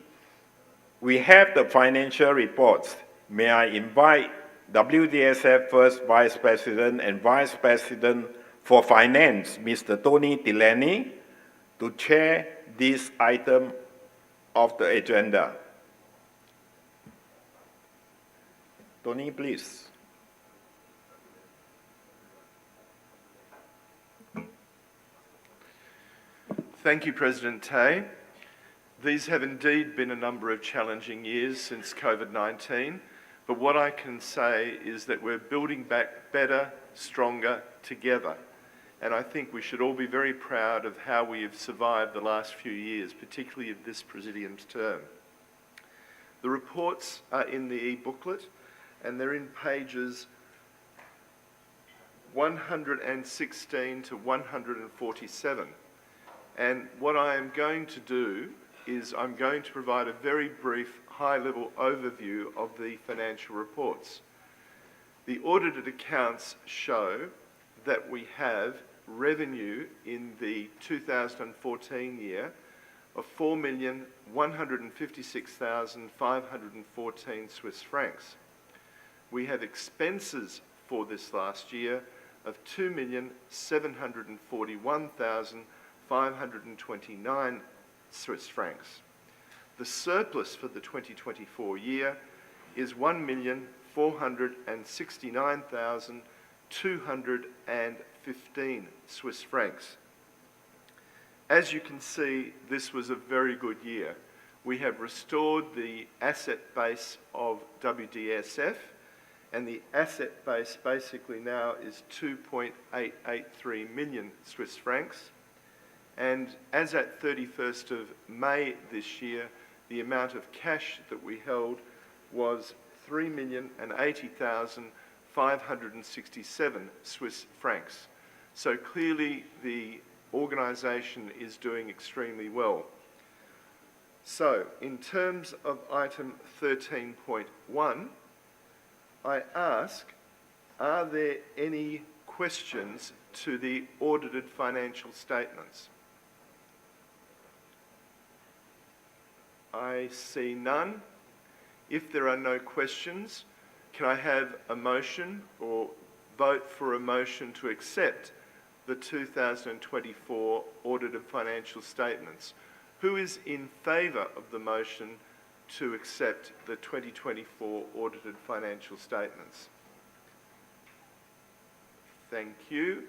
we have the financial reports. May I invite WDSF First Vice President and Vice President for Finance, Mr. Tony Delaney, to chair this item of the agenda. Tony, please. Thank you, President Tay. These have indeed been a number of challenging years since COVID-19, but what I can say is that we're building back better, stronger, together. And I think we should all be very proud of how we have survived the last few years, particularly of this Presidium's term. The reports are in the e-booklet, and they're in pages 116 to 147. And what I am going to do is I'm going to provide a very brief high-level overview of the financial reports. The audited accounts show that we have revenue in the 2014 year of 4,156,514 Swiss francs. We have expenses for this last year of 2,741,529 Swiss francs. The surplus for the 2024 year is 1,469,215 Swiss francs. As you can see, this was a very good year. We have restored the asset base of WDSF, and the asset base basically now is 2.883 million Swiss francs. And as at 31st of May this year, the amount of cash that we held was 3,080,567 Swiss francs. So clearly the organisation is doing extremely well. So in terms of item 13.1, I ask, are there any questions to the audited financial statements? I see none. If there are no questions, can I have a motion or vote for a motion to accept the 2024 audited financial statements? Who is in favour of the motion to accept the 2024 audited financial statements? Thank you.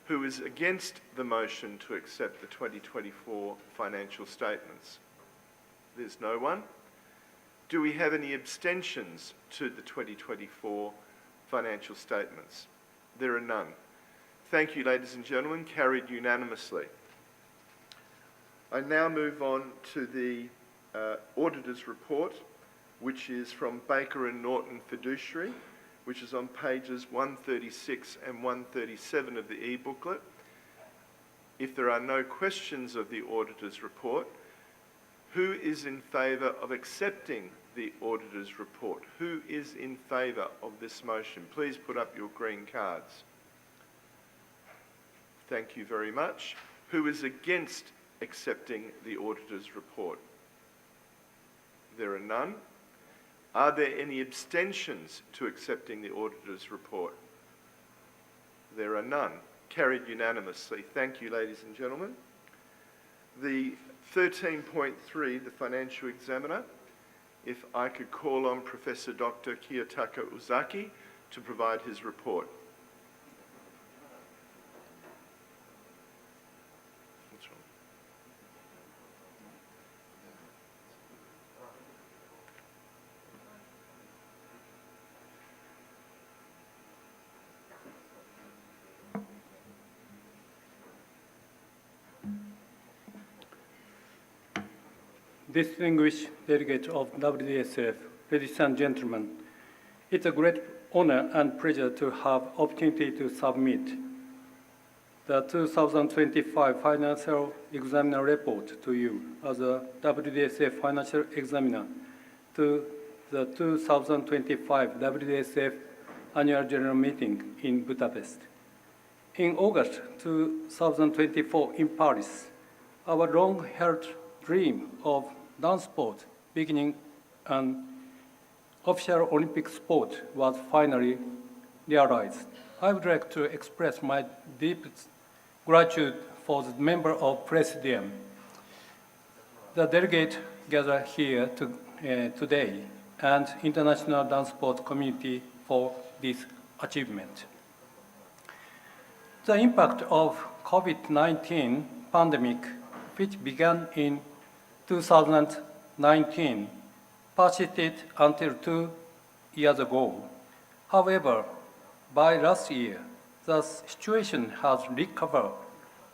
Who is against the motion to accept the 2024 financial statements? There's no one. Do we have any abstentions to the 2024 financial statements? There are none. Thank you, ladies and gentlemen. Carried unanimously. I now move on to the auditor's report, which is from Baker and Norton Fiduciary, which is on pages 136 and 137 of the e-booklet. If there are no questions of the auditor's report, who is in favour of accepting the auditor's report? Who is in favour of this motion? Please put up your green cards. Thank you very much. Who is against accepting the auditor's report? There are none. Are there any abstentions to accepting the auditor's report? There are none. Carried unanimously. Thank you, ladies and gentlemen. The 13.3, the financial examiner, if I could call on Professor Dr. Kiyotaka Uzaki to provide his report. What's wrong? Distinguished delegates of WDSF, ladies and gentlemen, it's a great honor and pleasure to have opportunity to submit the 2025 Financial Examiner Report to you as a WDSF Financial Examiner to the 2025 WDSF Annual General Meeting in Budapest. In August 2024 in Paris, our long-held dream of dance sport beginning an official Olympic sport was finally realized. I would like to express my deepest gratitude for the member of Presidium, the delegate gathered here today, and international dance sport community for this achievement. The impact of COVID-19 pandemic, which began in 2019, persisted until 2 years ago. However, by last year, the situation has recovered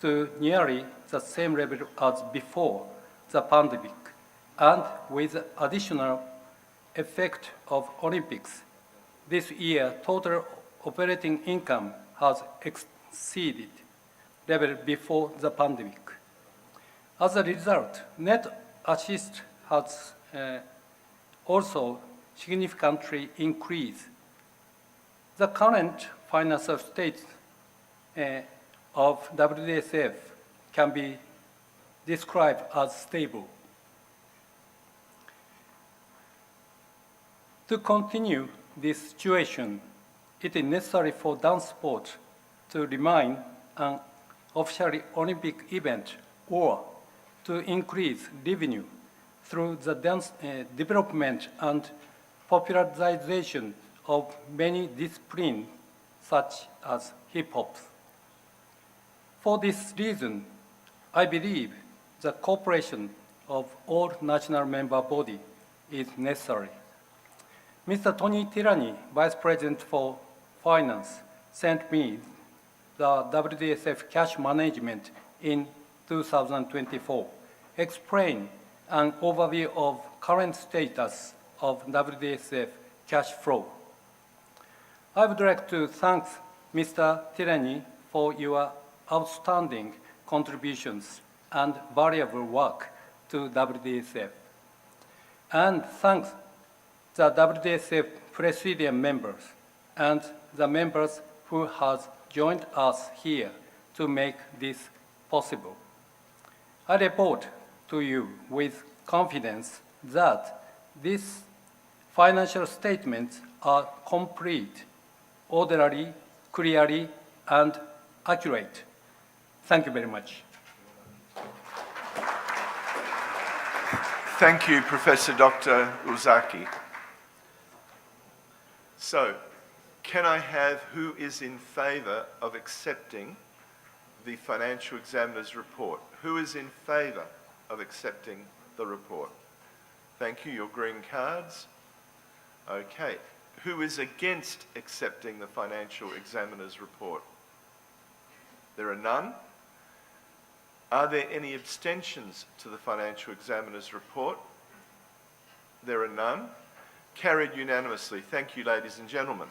to nearly the same level as before the pandemic, and with the additional effect of Olympics, this year total operating income has exceeded level before the pandemic. As a result, net assist has also significantly increased. The current financial state of WDSF can be described as stable. To continue this situation, it is necessary for dance sport to remain an officially Olympic event or to increase revenue through the development and popularization of many disciplines such as hip-hop. For this reason, I believe the cooperation of all national member bodies is necessary. Mr. Tony Tirani, Vice President for Finance, sent me the WDSF cash management in 2024, explain an overview of current status of WDSF cash flow. I would like to thank Mr. Tirani for your outstanding contributions and valuable work to WDSF, and thank the WDSF Presidium members and the members who have joined us here to make this possible. I report to you with confidence that these financial statements are complete, orderly, clearly, and accurate. Thank you very much. Thank you, Professor Dr. Ozaki. So, can I have who is in favour of accepting the Financial Examiner's report? Who is in favour of accepting the report? Thank you. Your green cards. Okay. Who is against accepting the Financial Examiner's report? There are none. Are there any abstentions to the Financial Examiner's report? There are none. Carried unanimously. Thank you, ladies and gentlemen.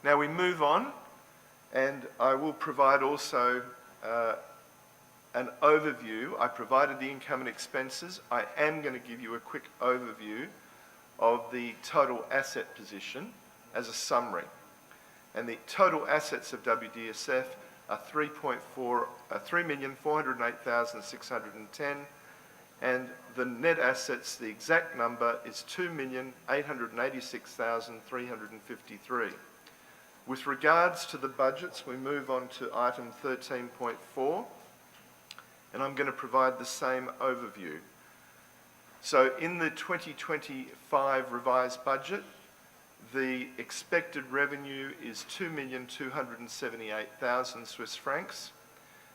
Now we move on, and I will provide also an overview. I provided the income and expenses. I am going to give you a quick overview of the total asset position as a summary. And the total assets of WDSF are 3,408,610, and the net assets, the exact number is 2,886,353. With regards to the budgets, we move on to item 13.4, and I'm going to provide the same overview. So in the 2025 revised budget, the expected revenue is 2,278,000 Swiss francs.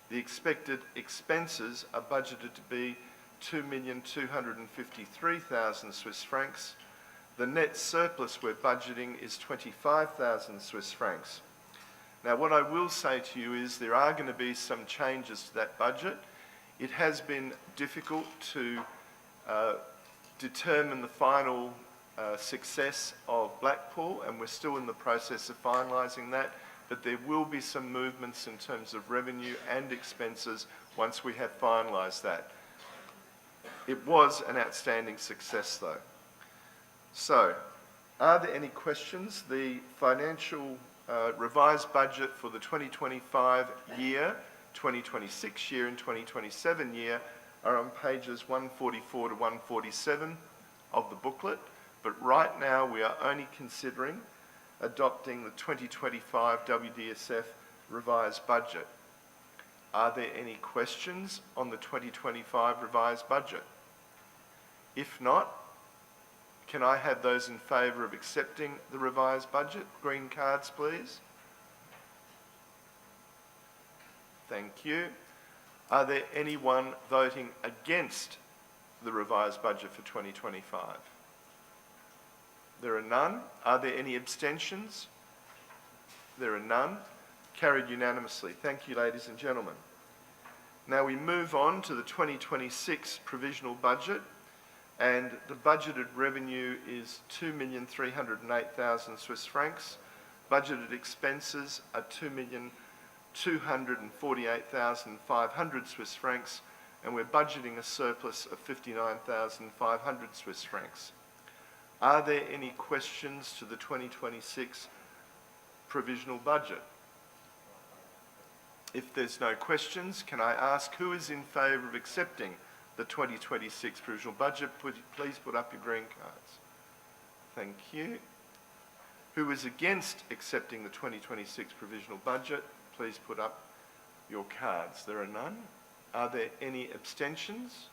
The expected expenses are budgeted to be 2,253,000 Swiss francs. The net surplus we're budgeting is 25,000 Swiss francs. Now, what I will say to you is there are going to be some changes to that budget. It has been difficult to determine the final success of Blackpool, and we're still in the process of finalising that, but there will be some movements in terms of revenue and expenses once we have finalised that. It was an outstanding success, though. So, are there any questions? The financial revised budget for the 2025 year, 2026 year and 2027 year are on pages 144 to 147 of the booklet, but right now we are only considering adopting the 2025 WDSF revised budget. Are there any questions on the 2025 revised budget? If not, can I have those in favour of accepting the revised budget? Green cards, please. Thank you. Are there anyone voting against the revised budget for 2025? There are none. Are there any abstentions? There are none. Carried unanimously. Thank you, ladies and gentlemen. Now we move on to the 2026 provisional budget, and the budgeted revenue is 2,308,000 Swiss francs. Budgeted expenses are 2,248,500 Swiss francs, and we're budgeting a surplus of 59,500 Swiss francs. Are there any questions to the 2026 provisional budget? If there's no questions, can I ask who is in favour of accepting the 2026 provisional budget? Please put up your green cards. Thank you. Who is against accepting the 2026 provisional budget? Please put up your cards. There are none. Are there any abstentions?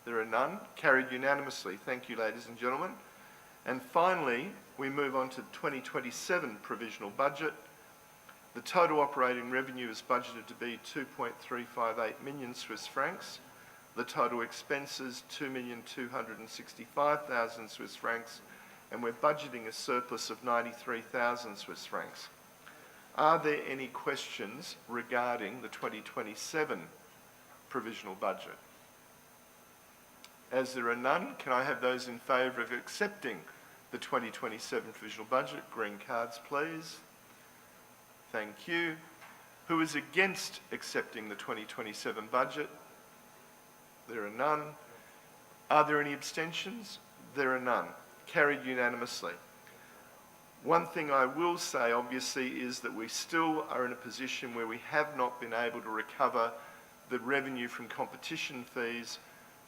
There are none. Carried unanimously. Thank you, ladies and gentlemen. And finally, we move on to the 2027 provisional budget. The total operating revenue is budgeted to be 2.358 million Swiss francs. The total expenses, 2,265,000 Swiss francs, and we're budgeting a surplus of 93,000 Swiss francs. Are there any questions regarding the 2027 provisional budget? As there are none, can I have those in favour of accepting the 2027 provisional budget? Green cards, please. Thank you. Who is against accepting the 2027 budget? There are none. Are there any abstentions? There are none. Carried unanimously. One thing I will say, obviously, is that we still are in a position where we have not been able to recover the revenue from competition fees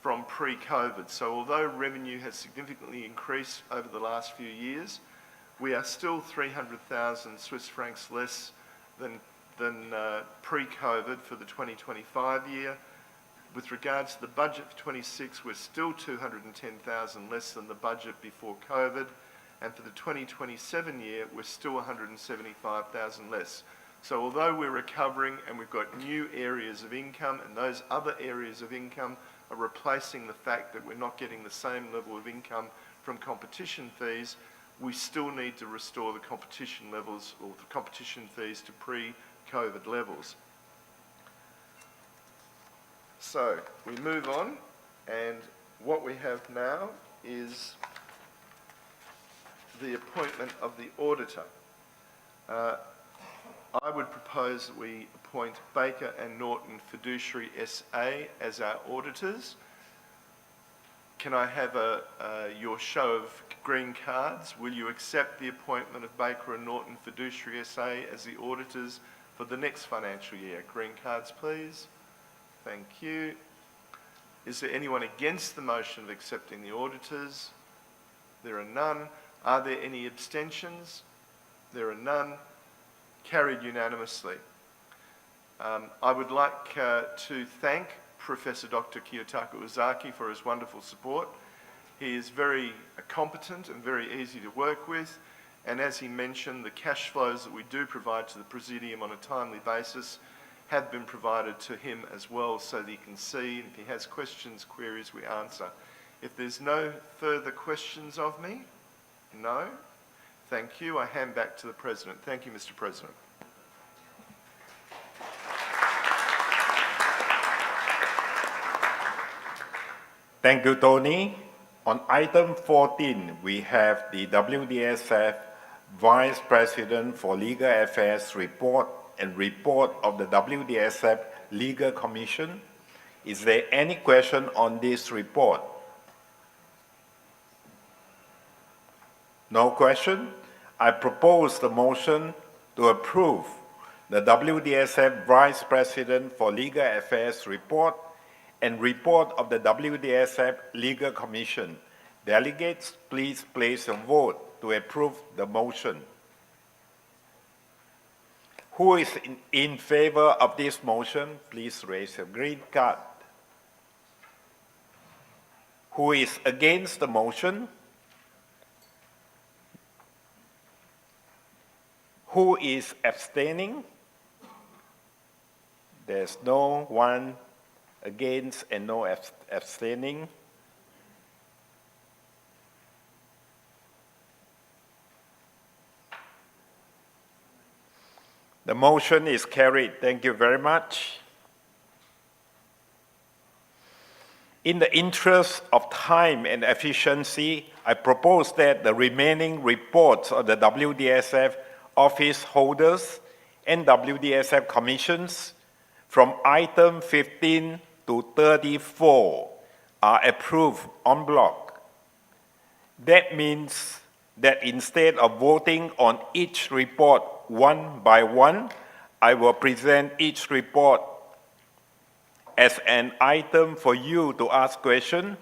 from pre-COVID. So although revenue has significantly increased over the last few years, we are still 300,000 Swiss francs less than pre-COVID for the 2025 year. With regards to the budget for 26, we're still 210,000 less than the budget before COVID. And for the 2027 year, we're still 175,000 less. So although we're recovering and we've got new areas of income, and those other areas of income are replacing the fact that we're not getting the same level of income from competition fees, we still need to restore the competition levels or the competition fees to pre-COVID levels. So we move on, and what we have now is the appointment of the auditor. I would propose that we appoint Baker and Norton Fiduciary SA as our auditors. Can I have your show of green cards? Will you accept the appointment of Baker and Norton Fiduciary SA as the auditors for the next financial year? Green cards, please. Thank you. Is there anyone against the motion of accepting the auditors? There are none. Are there any abstentions? There are none. Carried unanimously. I would like to thank Professor Dr. Kiyotaka Ozaki for his wonderful support. He is very competent and very easy to work with, and as he mentioned, the cash flows that we do provide to the Presidium on a timely basis have been provided to him as well, so that he can see, and if he has questions, queries, we answer. If there's no further questions of me? No? Thank you. I hand back to the President. Thank you, Mr. President. Thank you, Tony. On item 14, we have the WDSF Vice President for Legal Affairs report and report of the WDSF Legal Commission. Is there any question on this report? No question? I propose the motion to approve the WDSF Vice President for Legal Affairs report and report of the WDSF Legal Commission. Delegates, please place a vote to approve the motion. Who is in favor of this motion? Please raise your green card. Who is against the motion? Who is abstaining? There's no one against and no abstaining. The motion is carried. Thank you very much. In the interest of time and efficiency, I propose that the remaining reports of the WDSF office holders and WDSF commissions from item 15 to 34 are approved en bloc. That means that instead of voting on each report one by one, I will present each report as an item for you to ask questions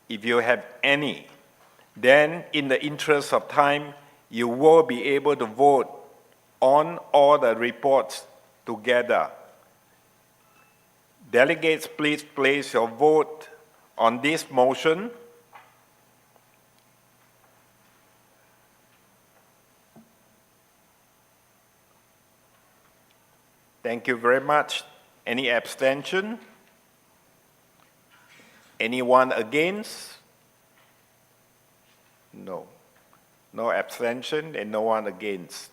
if you have any. Then, in the interest of time, you will be able to vote on all the reports together. Delegates, please place your vote on this motion? Thank you very much. Any abstention? Anyone against? No. No abstention and no one against.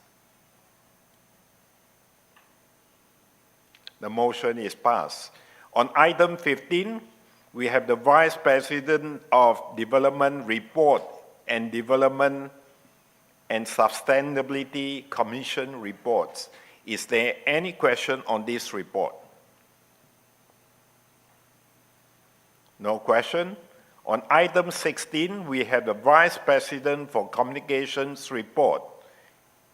The motion is passed. On item 15, we have the Vice President of Development Report and Development and Sustainability Commission reports. Is there any question on this report? No question. On item 16, we have the Vice President for Communications report.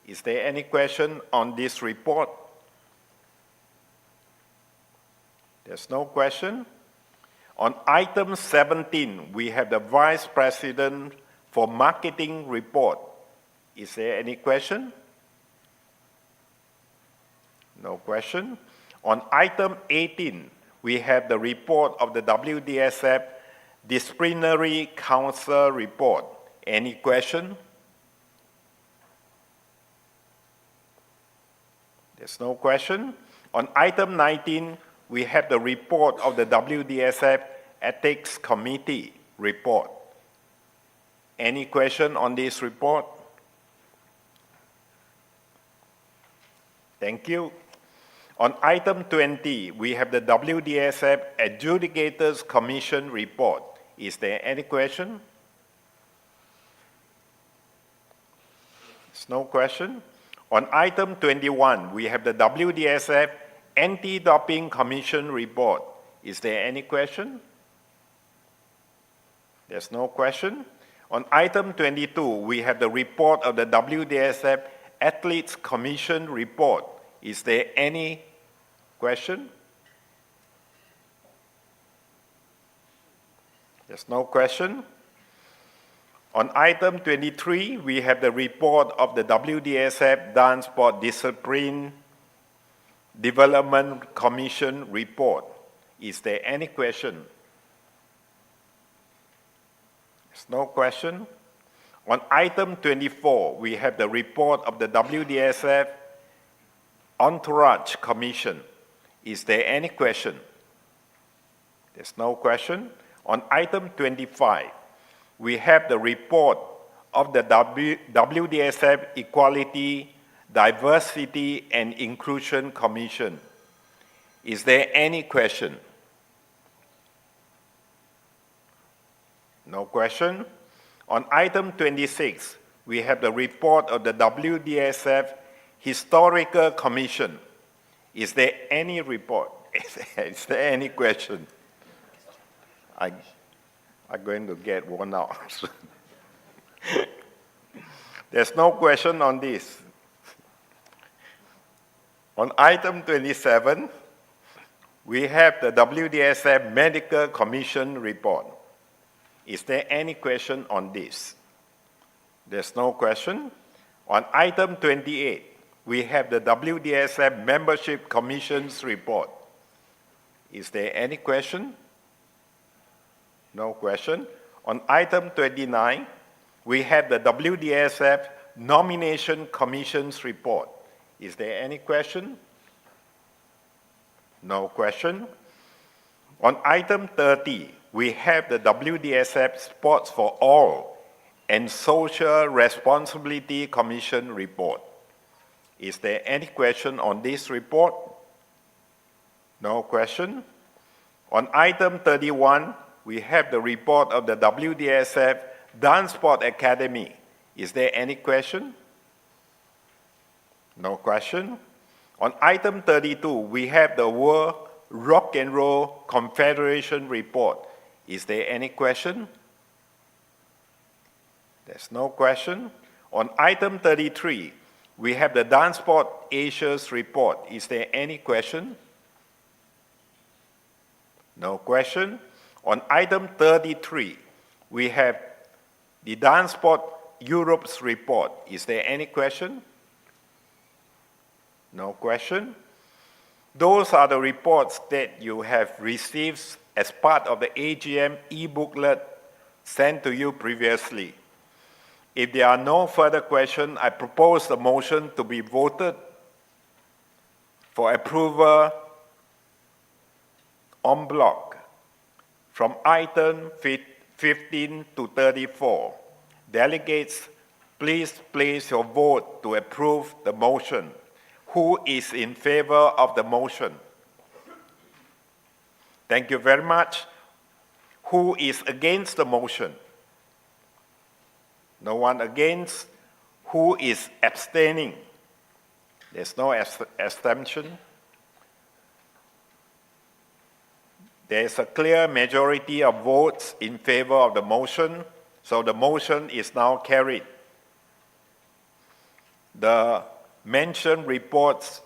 Is there any question on this report? There's no question. On item 17, we have the Vice President for Marketing report. Is there any question? No question. On item 18, we have the report of the WDSF Disciplinary Council report. Any question? There's no question. On item 19, we have the report of the WDSF Ethics Committee report. Any question on this report? Thank you. On item 20, we have the WDSF Adjudicators Commission report. Is there any question? There's no question. On item 21, we have the WDSF Anti-Doping Commission report. Is there any question? There's no question. On item 22, we have the report of the WDSF Athletes Commission report. Is there any question? There's no question. On item 23, we have the report of the WDSF DanceSport Discipline Development Commission report. Is there any question? There's no question. On item 24, we have the report of the WDSF Entourage Commission. Is there any question? There's no question. On item 25, we have the report of the WDSF Equality, Diversity and Inclusion Commission. Is there any question? No question. On item 26, we have the report of the WDSF Historical Commission. Is there any report? Is there any question? I'm going to get one out. There's no question on this. On item 27, we have the WDSF Medical Commission report. Is there any question on this? There's no question. On item 28, we have the WDSF Membership Commission's report. Is there any question? No question. On item 29, we have the WDSF Nomination Commission's report. Is there any question? No question. On item 30, we have the WDSF Sports for All and Social Responsibility Commission report. Is there any question on this report? No question. On item 31, we have the report of the WDSF DanceSport Academy. Is there any question? No question. On item 32, we have the World Rock and Roll Confederation report. Is there any question? There's no question. On item 33, we have the DanceSport Asia's report. Is there any question? No question. On item 33, we have the DanceSport Europe's report. Is there any question? No question. Those are the reports that you have received as part of the AGM e-booklet sent to you previously. If there are no further questions, I propose the motion to be voted for approval en bloc from item 15 to 34. Delegates, please place your vote to approve the motion. Who is in favor of the motion? Thank you very much. Who is against the motion? No one against. Who is abstaining? There's no abstention. There's a clear majority of votes in favor of the motion, so the motion is now carried. The mentioned reports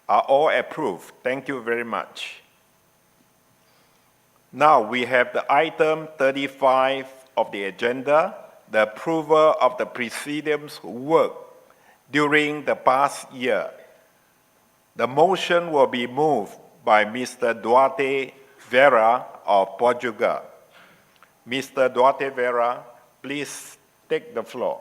are all approved. Thank you very much. Now we have the item 35 of the agenda, the approval of the Presidium's work during the past year. The motion will be moved by Mr. Duarte Vera of Portugal. Mr. Duarte Vera, please take the floor.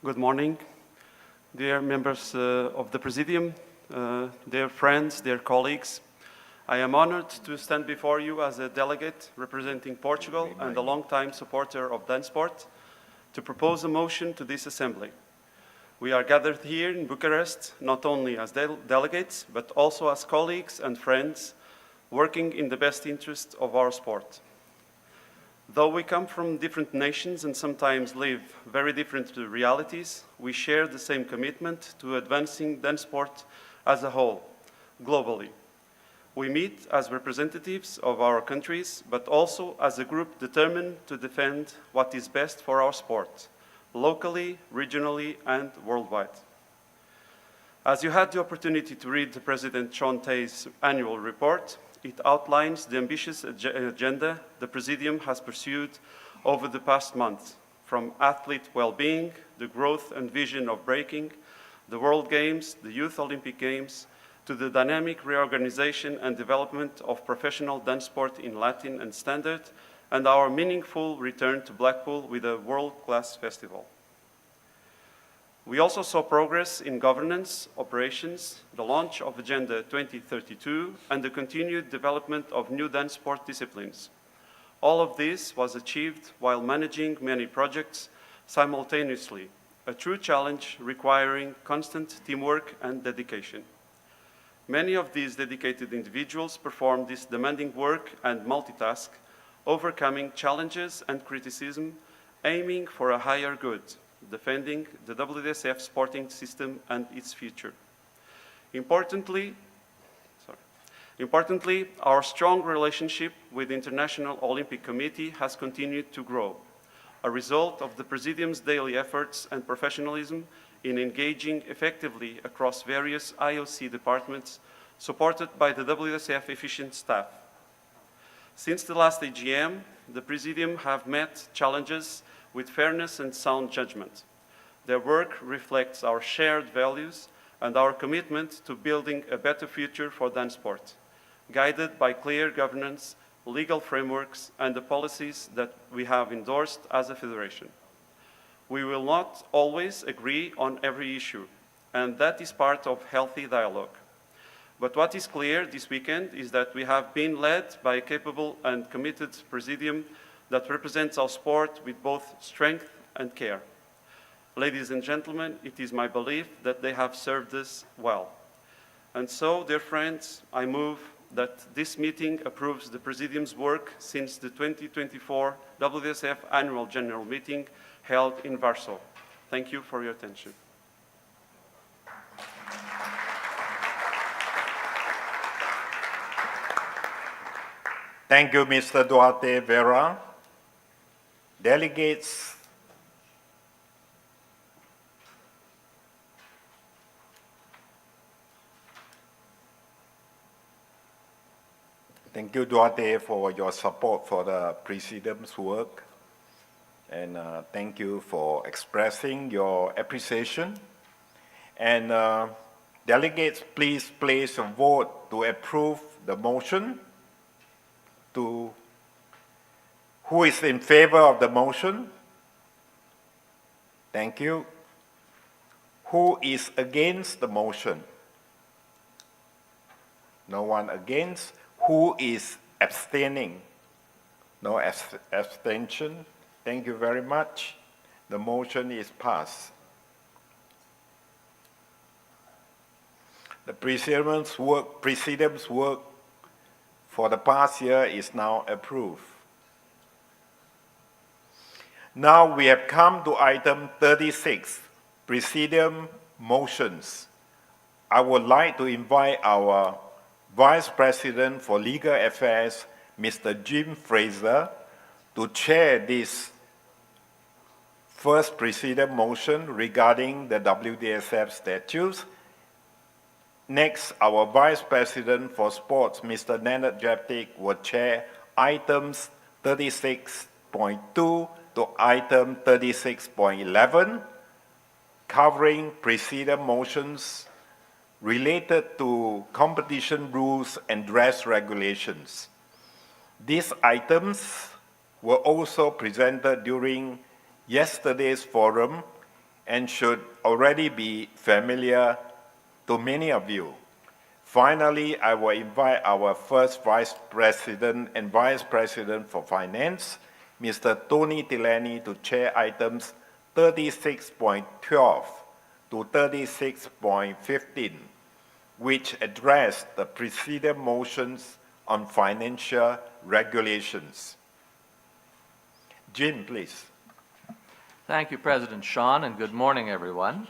Good morning, dear members of the Presidium, dear friends, dear colleagues. I am honored to stand before you as a delegate representing Portugal and a long-time supporter of DanceSport to propose a motion to this Assembly. We are gathered here in Bucharest not only as delegates, but also as colleagues and friends working in the best interest of our sport. Though we come from different nations and sometimes live very different realities, we share the same commitment to advancing dance sport as a whole, globally. We meet as representatives of our countries, but also as a group determined to defend what is best for our sport, locally, regionally, and worldwide. As you had the opportunity to read President Sean Tay's annual report, it outlines the ambitious agenda the Presidium has pursued over the past month, from athlete well-being, the growth and vision of breaking, the World Games, the Youth Olympic Games, to the dynamic reorganization and development of professional dance sport in Latin and Standard, and our meaningful return to Blackpool with a world-class festival. We also saw progress in governance, operations, the launch of Agenda 2032, and the continued development of new dance sport disciplines. All of this was achieved while managing many projects simultaneously, a true challenge requiring constant teamwork and dedication. Many of these dedicated individuals perform this demanding work and multitask, overcoming challenges and criticism, aiming for a higher good, defending the WDSF sporting system and its future. Importantly, our strong relationship with the International Olympic Committee has continued to grow, a result of the Presidium's daily efforts and professionalism in engaging effectively across various IOC departments, supported by the WSF efficient staff. Since the last AGM, the Presidium have met challenges with fairness and sound judgment. Their work reflects our shared values and our commitment to building a better future for dance sport, guided by clear governance, legal frameworks, and the policies that we have endorsed as a federation. We will not always agree on every issue, and that is part of healthy dialogue. But what is clear this weekend is that we have been led by a capable and committed Presidium that represents our sport with both strength and care. Ladies and gentlemen, it is my belief that they have served us well. And so, dear friends, I move that this meeting approves the Presidium's work since the 2024 WSF Annual General Meeting held in Warsaw. Thank you for your attention. Thank you, Mr. Duarte Vera. Delegates, thank you, Duarte, for your support for the Presidium's work. And thank you for expressing your appreciation. And delegates, please place a vote to approve the motion. Who is in favor of the motion? Thank you. Who is against the motion? No one against. Who is abstaining? No abstention. Thank you very much. The motion is passed. The Presidium's work for the past year is now approved. Now we have come to item 36, Presidium motions. I would like to invite our Vice President for Legal Affairs, Mr. Jim Fraser, to chair this first Presidium motion regarding the WDSF statutes. Next, our Vice President for Sports, Mr. Nenad Japtic, will chair items 36.2 to item 36.11, covering Presidium motions related to competition rules and dress regulations. These items were also presented during yesterday's forum and should already be familiar to many of you. Finally, I will invite our first Vice President and Vice President for Finance, Mr. Tony Tilani, to chair items 36.12 to 36.15, which address the Presidium motions on financial regulations. Jim, please. Thank you, President Sean, and good morning, everyone.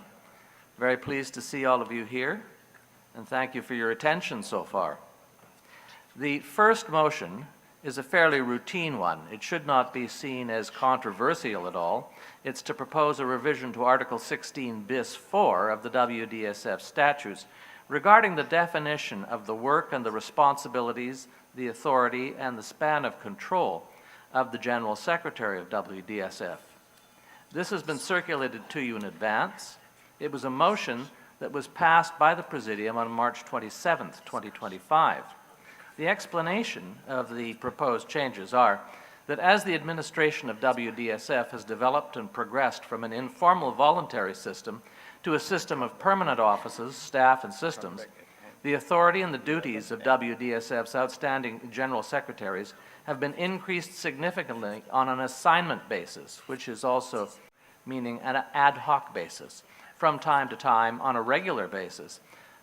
Very pleased to see all of you here, and thank you for your attention so far. The first motion is a fairly routine one. It should not be seen as controversial at all. It's to propose a revision to Article 16 bis 4 of the WDSF statutes regarding the definition of the work and the responsibilities, the authority, and the span of control of the General Secretary of WDSF. This has been circulated to you in advance. It was a motion that was passed by the Presidium on March 27th, 2025. The explanation of the proposed changes are that as the administration of WDSF has developed and progressed from an informal voluntary system to a system of permanent offices, staff, and systems, the authority and the duties of WDSF's outstanding General Secretaries have been increased significantly on an assignment basis, which is also meaning an ad hoc basis, from time to time on a regular basis,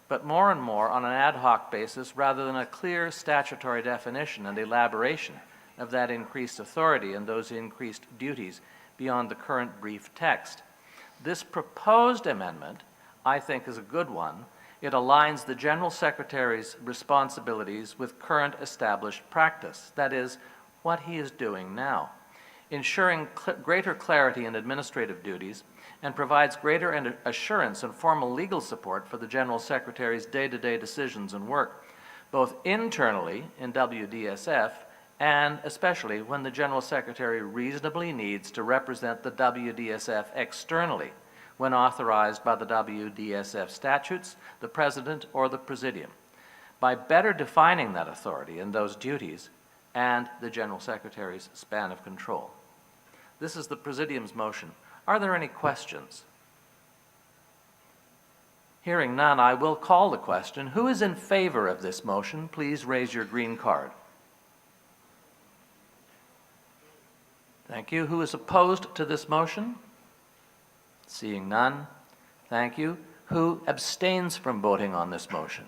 but more and more on an ad hoc basis rather than a clear statutory definition and elaboration of that increased authority and those increased duties beyond the current brief text. This proposed amendment, I think, is a good one. It aligns the General Secretary's responsibilities with current established practice, that is, what he is doing now, ensuring greater clarity in administrative duties, and provides greater assurance and formal legal support for the General Secretary's day-to-day decisions and work, both internally in WDSF and especially when the General Secretary reasonably needs to represent the WDSF externally when authorized by the WDSF statutes, the President, or the Presidium. By better defining that authority and those duties and the General Secretary's span of control. This is the Presidium's motion. Are there any questions? Hearing none, I will call the question. Who is in favor of this motion? Please raise your green card. Thank you. Who is opposed to this motion? Seeing none, thank you. Who abstains from voting on this motion?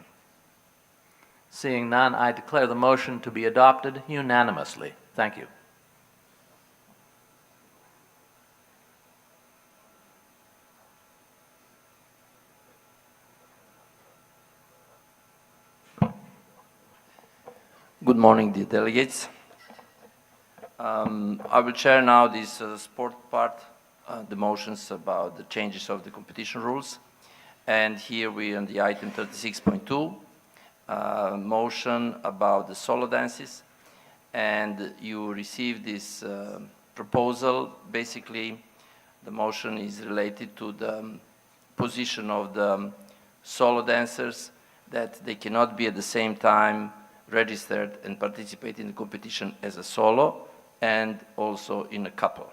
Seeing none, I declare the motion to be adopted unanimously. Thank you. Good morning, dear delegates. I will share now this sport part, the motions about the changes of the competition rules. And here we on the item 36.2, motion about the solo dances. And you received this proposal. Basically, the motion is related to the position of the solo dancers, that they cannot be at the same time registered and participate in the competition as a solo and also in a couple.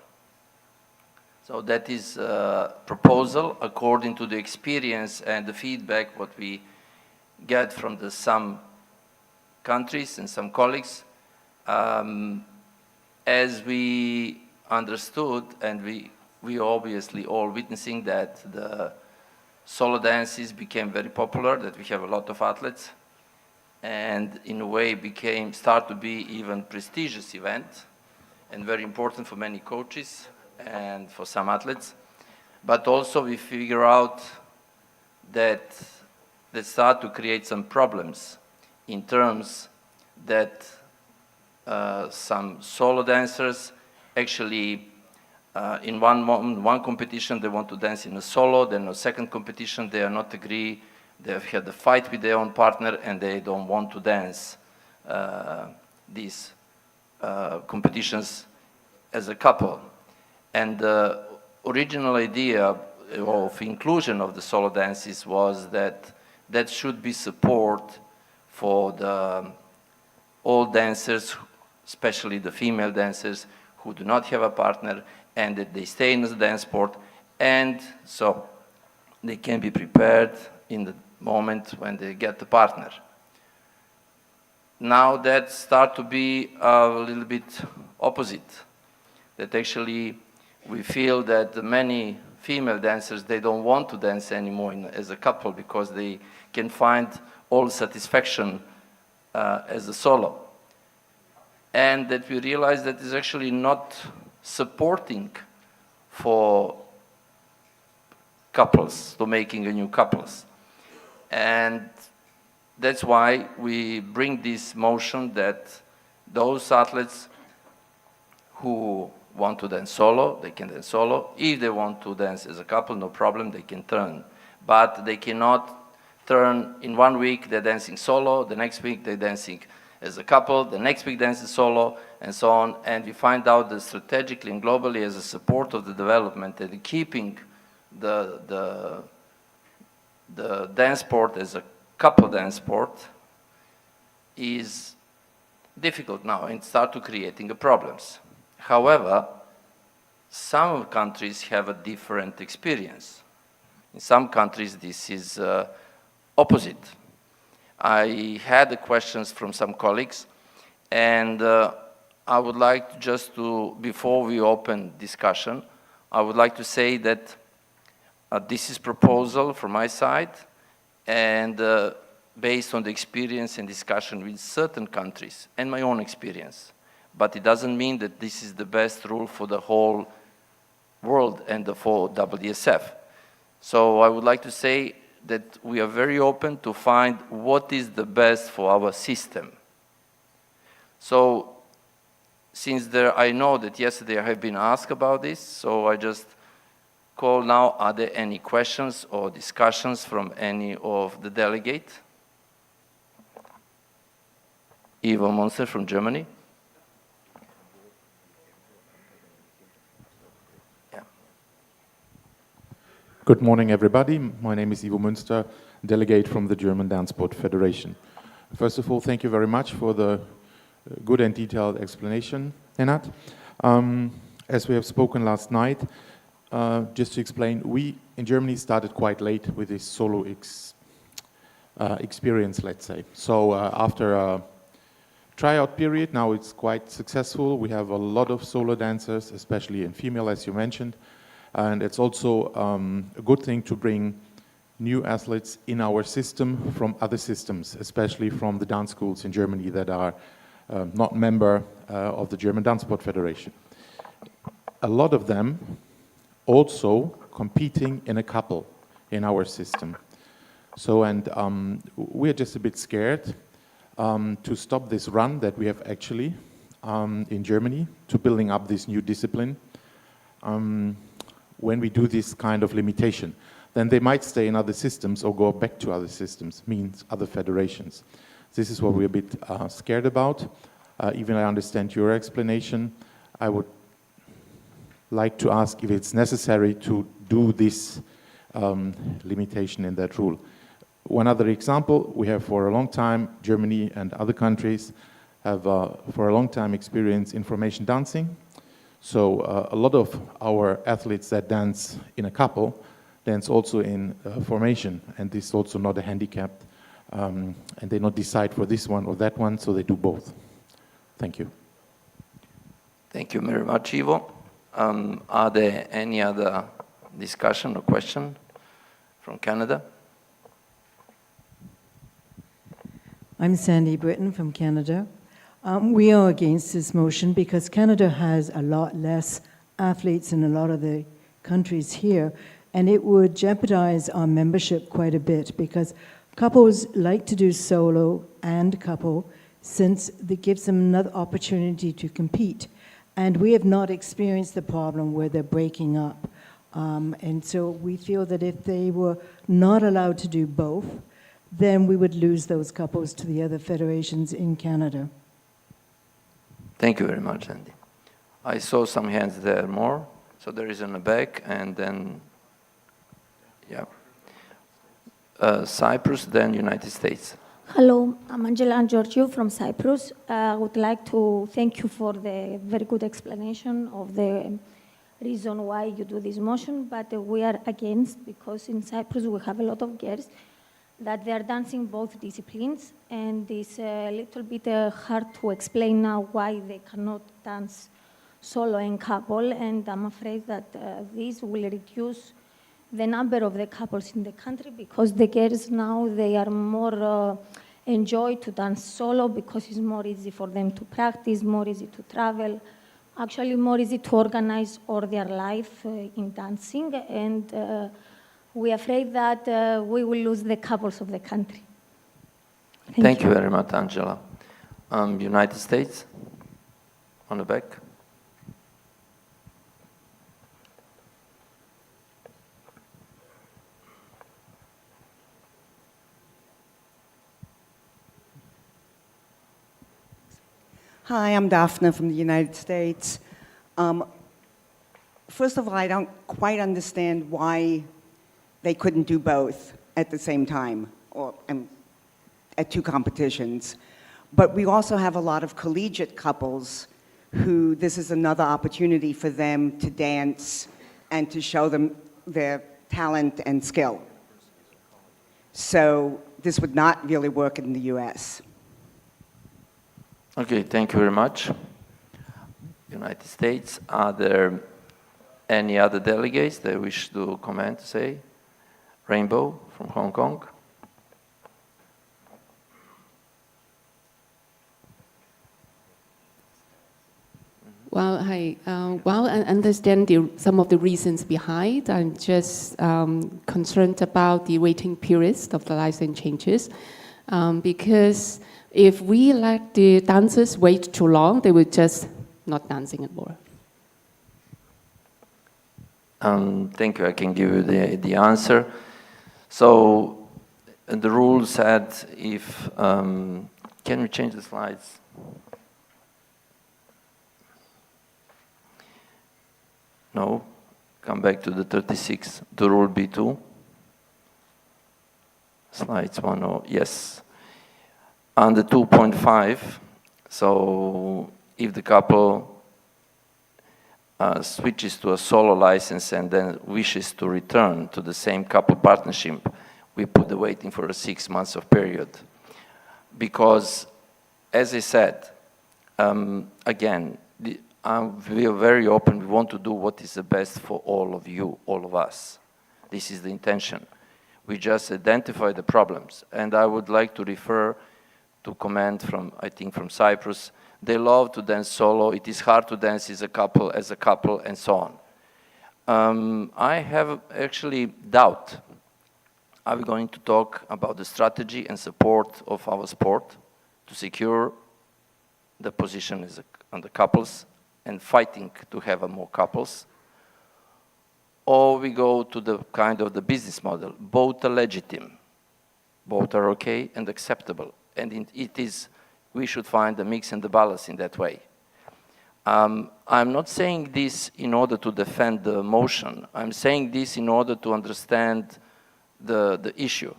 So that is a proposal according to the experience and the feedback what we get from some countries and some colleagues. As we understood, and we obviously all witnessing that the solo dances became very popular, that we have a lot of athletes, and in a way start to be even prestigious event and very important for many coaches and for some athletes. But also we figure out that they start to create some problems in terms that some solo dancers actually in one competition they want to dance in a solo, then a second competition they are not agree, they have had a fight with their own partner and they don't want to dance these competitions as a couple. And the original idea of inclusion of the solo dances was that that should be support for all dancers, especially the female dancers who do not have a partner, and that they stay in the dance sport, and so they can be prepared in the moment when they get the partner. Now that start to be a little bit opposite, that actually we feel that many female dancers, they don't want to dance anymore as a couple because they can find all satisfaction as a solo. And that we realize that is actually not supporting for couples, to making a new couples. And that's why we bring this motion that those athletes who want to dance solo, they can dance solo. If they want to dance as a couple, no problem, they can turn. But they cannot turn in 1 week, they're dancing solo, the next week they're dancing as a couple, the next week dancing solo, and so on. And we find out that strategically and globally as a support of the development and keeping the dance sport as a couple dance sport is difficult now and start to creating problems. However, some countries have a different experience. In some countries, this is opposite. I had the questions from some colleagues, and I would like just to, before we open discussion, I would like to say that this is proposal from my side, and based on the experience and discussion with certain countries and my own experience. But it doesn't mean that this is the best rule for the whole world and for WSF. So I would like to say that we are very open to find what is the best for our system. So since I know that yesterday I have been asked about this, so I just call now, are there any questions or discussions from any of the delegates? Ivo Monster from Germany. Good morning, everybody. My name is Ivo Münster, delegate from the German DanceSport Federation. First of all, thank you very much for the good and detailed explanation, Nenad. As we have spoken last night, just to explain, we in Germany started quite late with this solo experience, let's say. So after a tryout period, now it's quite successful. We have a lot of solo dancers, especially in female, as you mentioned. And it's also a good thing to bring new athletes in our system from other systems, especially from the dance schools in Germany that are not member of the German DanceSport Federation. A lot of them also competing in a couple in our system. So, and we're just a bit scared to stop this run that we have actually in Germany to building up this new discipline. When we do this kind of limitation, then they might stay in other systems or go back to other systems, means other federations. This is what we're a bit scared about. Even I understand your explanation. I would like to ask if it's necessary to do this limitation in that rule. One other example, we have for a long time, Germany and other countries have for a long time experienced information dancing. So a lot of our athletes that dance in a couple dance also in formation, and this is also not a handicap, and they not decide for this one or that one, so they do both. Thank you. Thank you very much, Ivo. Are there any other discussion or question from Canada? I'm Sandy Britton from Canada. We are against this motion because Canada has a lot less athletes in a lot of the countries here, and it would jeopardize our membership quite a bit because couples like to do solo and couple since it gives them another opportunity to compete. And we have not experienced the problem where they're breaking up. And so we feel that if they were not allowed to do both, then we would lose those couples to the other federations in Canada. Thank you very much, Andy. I saw some hands there more. So there is in the back, and then, yeah. Cyprus, then United States. Hello, I'm Angela Georgiou from Cyprus. I would like to thank you for the very good explanation of the reason why you do this motion, but we are against because in Cyprus we have a lot of girls that they are dancing both disciplines, and it's a little bit hard to explain now why they cannot dance solo and couple, and I'm afraid that this will reduce the number of the couples in the country because the girls now, they are more enjoy to dance solo because it's more easy for them to practice, more easy to travel, actually more easy to organize all their life in dancing, and we're afraid that we will lose the couples of the country. Thank you very much, Angela. United States, on the back. Hi, I'm Daphne from the United States. First of all, I don't quite understand why they couldn't do both at the same time or at two competitions. But we also have a lot of collegiate couples who this is another opportunity for them to dance and to show them their talent and skill. So this would not really work in the US. Okay, thank you very much. United States, are there any other delegates that wish to comment, say? Rainbow from Hong Kong. Well, hi. Well, I understand some of the reasons behind. I'm just concerned about the waiting periods of the license changes because if we let the dancers wait too long, they will just not dancing anymore. Thank you. I can give you the answer. So the rule said if, can we change the slides? No, come back to the 36, the rule B2. Slides 10, yes. Under 2.5, so if the couple switches to a solo license and then wishes to return to the same couple partnership, we put the waiting for a 6 months of period. Because, as I said, again, we are very open. We want to do what is the best for all of you, all of us. This is the intention. We just identify the problems. And I would like to refer to comment from, I think, from Cyprus. They love to dance solo. It is hard to dance as a couple, and so on. I have actually doubt. Are we going to talk about the strategy and support of our sport to secure the position on the couples and fighting to have more couples, or we go to the kind of the business model. Both are legitimate, both are okay and acceptable, and we should find the mix and the balance in that way. I'm not saying this in order to defend the motion. I'm saying this in order to understand the issue.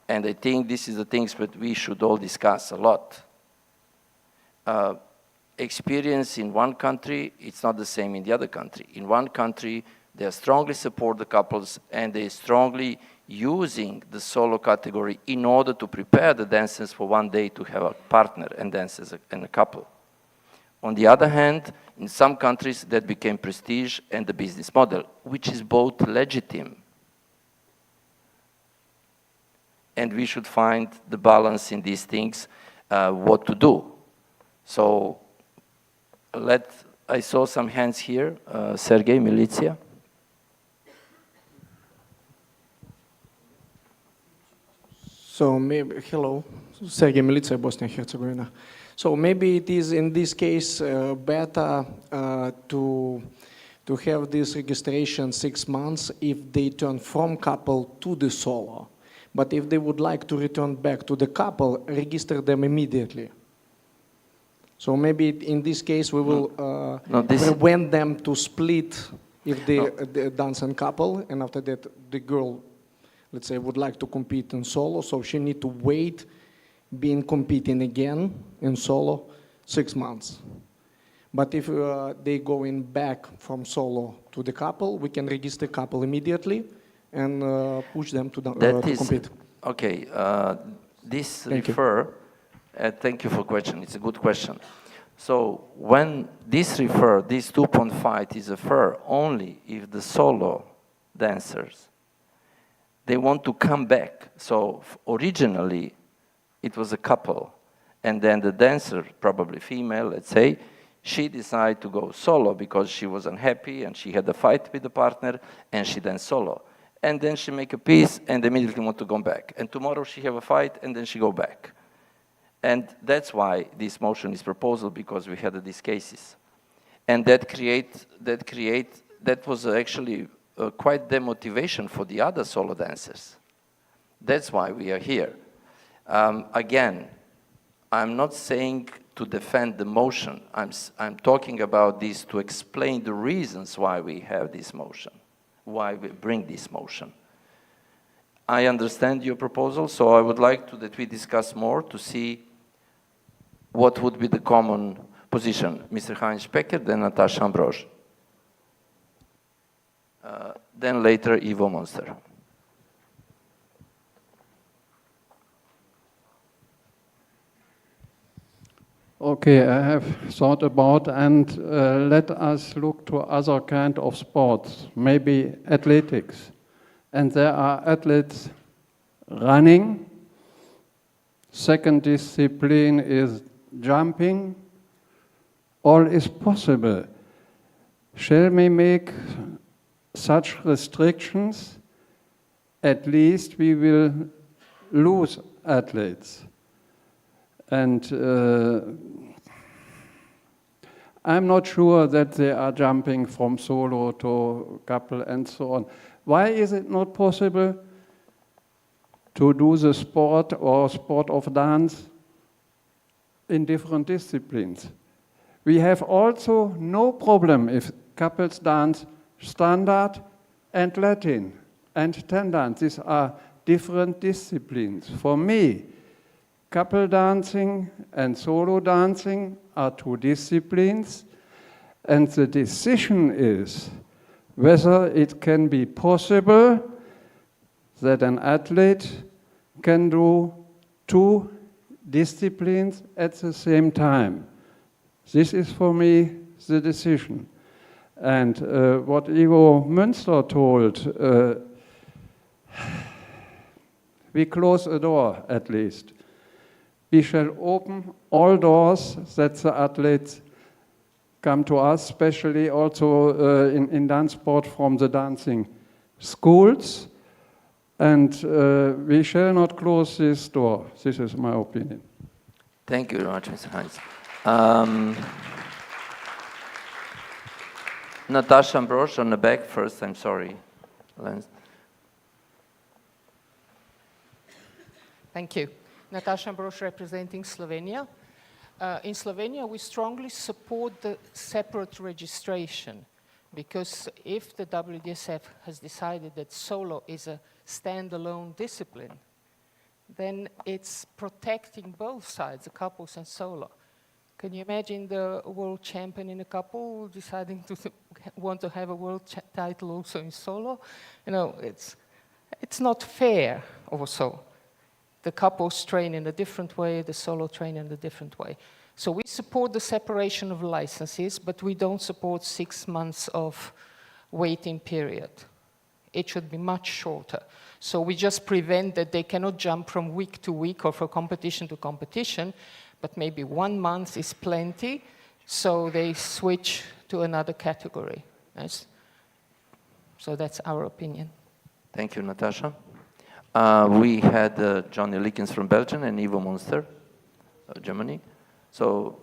And I think this is the things that we should all discuss a lot. Experience in one country, it's not the same in the other country. In one country, they strongly support the couples and they strongly using the solo category in order to prepare the dancers for one day to have a partner and dance as a couple. On the other hand, in some countries that became prestige and the business model, which is both legitimate. And we should find the balance in these things, what to do. So I saw some hands here. Sergei, Militia. So maybe, hello, Sergei Militia, Bosnia and Herzegovina. So maybe it is in this case better to have this registration 6 months if they turn from couple to the solo. But if they would like to return back to the couple, register them immediately. So maybe in this case we will prevent them to split if they dance in couple, and after that the girl, let's say, would like to compete in solo, so she need to wait being competing again in solo 6 months. But if they going back from solo to the couple, we can register couple immediately and push them to compete. Okay, thank you for the question, it's a good question. So when this 2.5 is refer only if the solo dancers, they want to come back. So originally it was a couple, and then the dancer, probably female, let's say, she decided to go solo because she was unhappy and she had a fight with the partner, and she danced solo. And then she make a peace and immediately want to go back. And tomorrow she have a fight and then she go back. And that's why this motion is proposed, because we had these cases. And that was actually quite demotivation for the other solo dancers. That's why we are here. Again, I'm not saying to defend the motion. I'm talking about this to explain the reasons why we have this motion, why we bring this motion. I understand your proposal, so I would like that we discuss more to see what would be the common position. Mr. Heinz Specker, then Natasha Ambrosch. Then later, Ivo Monster. Okay, I have thought about, and let us look to other kind of sports, maybe athletics. And there are athletes running. Second discipline is jumping. All is possible. Shall we make such restrictions? At least we will lose athletes. And I'm not sure that they are jumping from solo to couple and so on. Why is it not possible to do the sport or sport of dance in different disciplines? We have also no problem if couples dance standard and Latin and ten dance. These are different disciplines. For me, couple dancing and solo dancing are two disciplines, and the decision is whether it can be possible that an athlete can do two disciplines at the same time. This is for me the decision. And what Ivo Münster told, we close a door at least. We shall open all doors that the athletes come to us, especially also in DanceSport from the dancing schools. And we shall not close this door. This is my opinion. Thank you very much, Mr. Heinz. Natasha Ambrosch on the back first, I'm sorry. Lance. Thank you. Natasha Ambrosch representing Slovenia. In Slovenia, we strongly support the separate registration because if the WDSF has decided that solo is a standalone discipline, then it's protecting both sides, the couples and solo. Can you imagine the world champion in a couple deciding to want to have a world title also in solo? You know, it's not fair also. The couples train in a different way, the solo train in a different way. So we support the separation of licenses, but we don't support 6 months of waiting period. It should be much shorter. So we just prevent that they cannot jump from week to week or from competition to competition, but maybe 1 month is plenty, so they switch to another category. Yes? So that's our opinion. Thank you, Natasha. We had Johnny Lickens from Belgium and Ivo Monster, Germany. So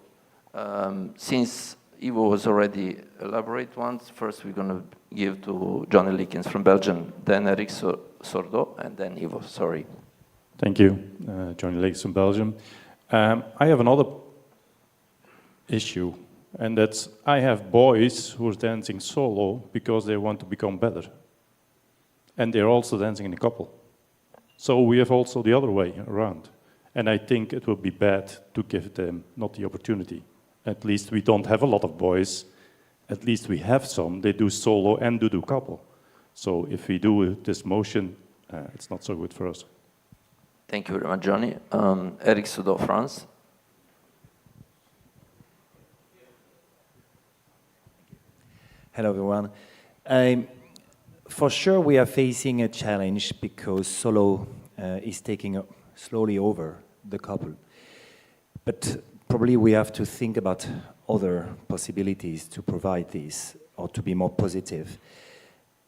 since Ivo was already elaborate once, first we're going to give to Johnny Lickens from Belgium, then Eric Sordo, and then Ivo, sorry. Thank you, Johnny Lickens from Belgium. I have another issue, and that's I have boys who are dancing solo because they want to become better. And they're also dancing in a couple. So we have also the other way around. And I think it would be bad to give them not the opportunity. At least we don't have a lot of boys. At least we have some. They do solo and do couple. So if we do this motion, it's not so good for us. Thank you very much, Johnny. Eric Soudot, France. Hello, everyone. For sure, we are facing a challenge because solo is taking slowly over the couple. But probably we have to think about other possibilities to provide this or to be more positive.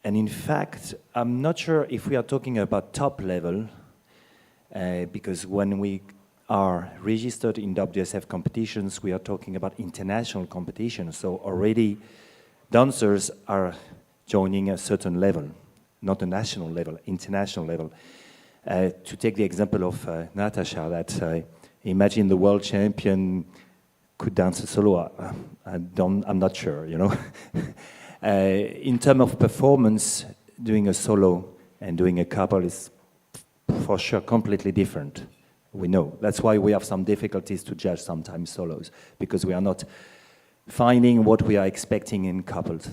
And in fact, I'm not sure if we are talking about top level, because when we are registered in WSF competitions, we are talking about international competitions. So already dancers are joining a certain level, not a national level, international level. To take the example of Natasha, that imagine the world champion could dance a solo. I'm not sure, you know. In terms of performance, doing a solo and doing a couple is for sure completely different. We know. That's why we have some difficulties to judge sometimes solos, because we are not finding what we are expecting in couples.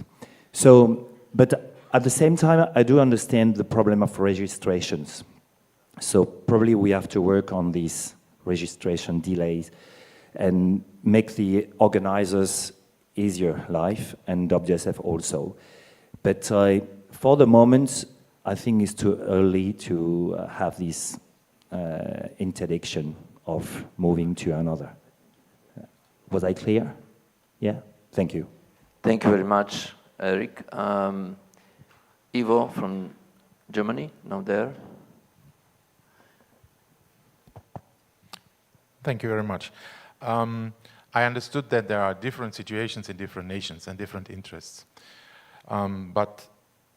So, but at the same time, I do understand the problem of registrations. So probably we have to work on these registration delays and make the organizers easier life, and WSF also. But for the moment, I think it's too early to have this interdiction of moving to another. Was I clear? Yeah? Thank you. Thank you very much, Eric. Ivo from Germany, now there. Thank you very much. I understood that there are different situations in different nations and different interests. But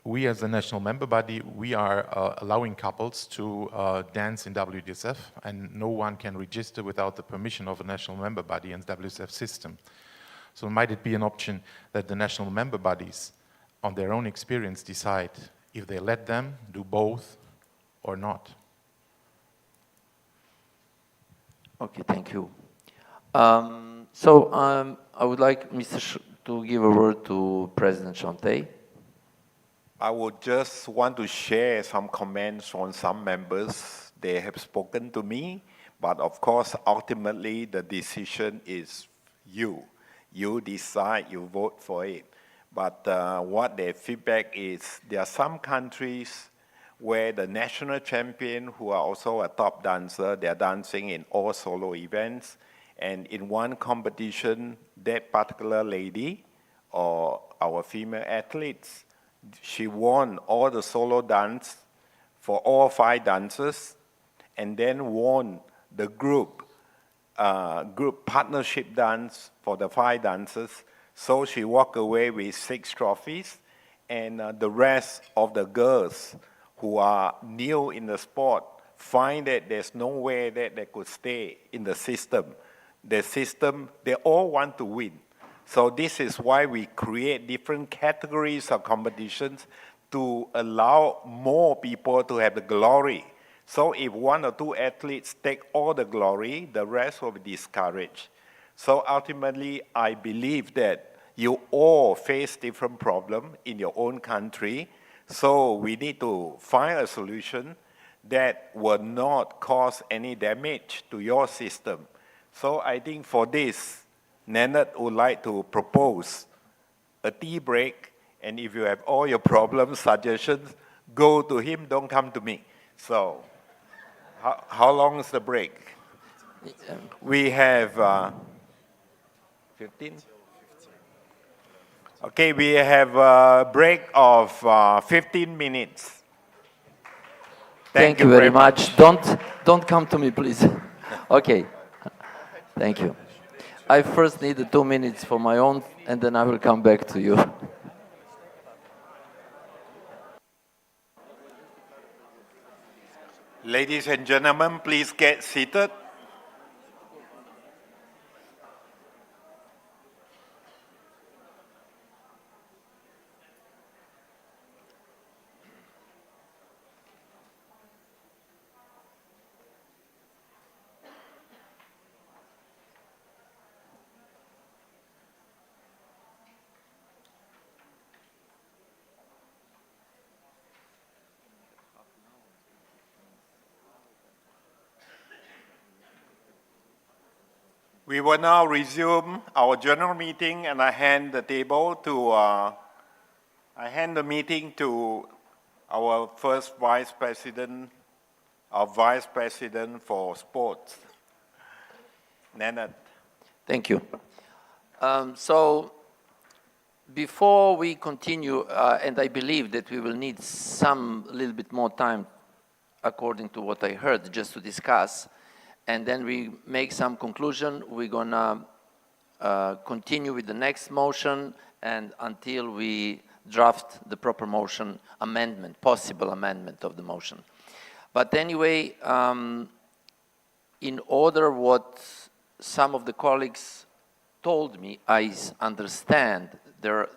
we as the national member body, we are allowing couples to dance in WDSF, and no one can register without the permission of a national member body and WSF system. So might it be an option that the national member bodies, on their own experience, decide if they let them do both or not? Okay, thank you. I would like to give a word to President Chanté. I would just want to share some comments on some members. They have spoken to me, but of course, ultimately, the decision is you. You decide, you vote for it. But what their feedback is, there are some countries where the national champion, who are also a top dancer, they're dancing in all solo events. And in one competition, that particular lady, or our female athletes, she won all the solo dance for all 5 dancers, and then won the group group partnership dance for the 5 dancers. So she walked away with 6 trophies, and the rest of the girls who are new in the sport find that there's no way that they could stay in the system. The system, they all want to win. So this is why we create different categories of competitions to allow more people to have the glory. So if 1 or 2 athletes take all the glory, the rest will be discouraged. So ultimately, I believe that you all face different problems in your own country. So we need to find a solution that will not cause any damage to your system. So I think for this, Nanette would like to propose a tea break, and if you have all your problems, suggestions, go to him, don't come to me. So how long is the break? We have 15? Okay, we have a break of 15 minutes. Thank you very much. Don't come to me, please. Okay. Thank you. I first need 2 minutes for my own, and then I will come back to you. Ladies and gentlemen, please get seated. We will now resume our general meeting, and I hand the meeting to our first vice president, our vice president for sports, Nanette. Thank you. So before we continue, and I believe that we will need a little bit more time, according to what I heard, just to discuss, and then we make some conclusion. We're gonna continue with the next motion, and until we draft the proper motion amendment, possible amendment of the motion. But anyway, in order what some of the colleagues told me, I understand there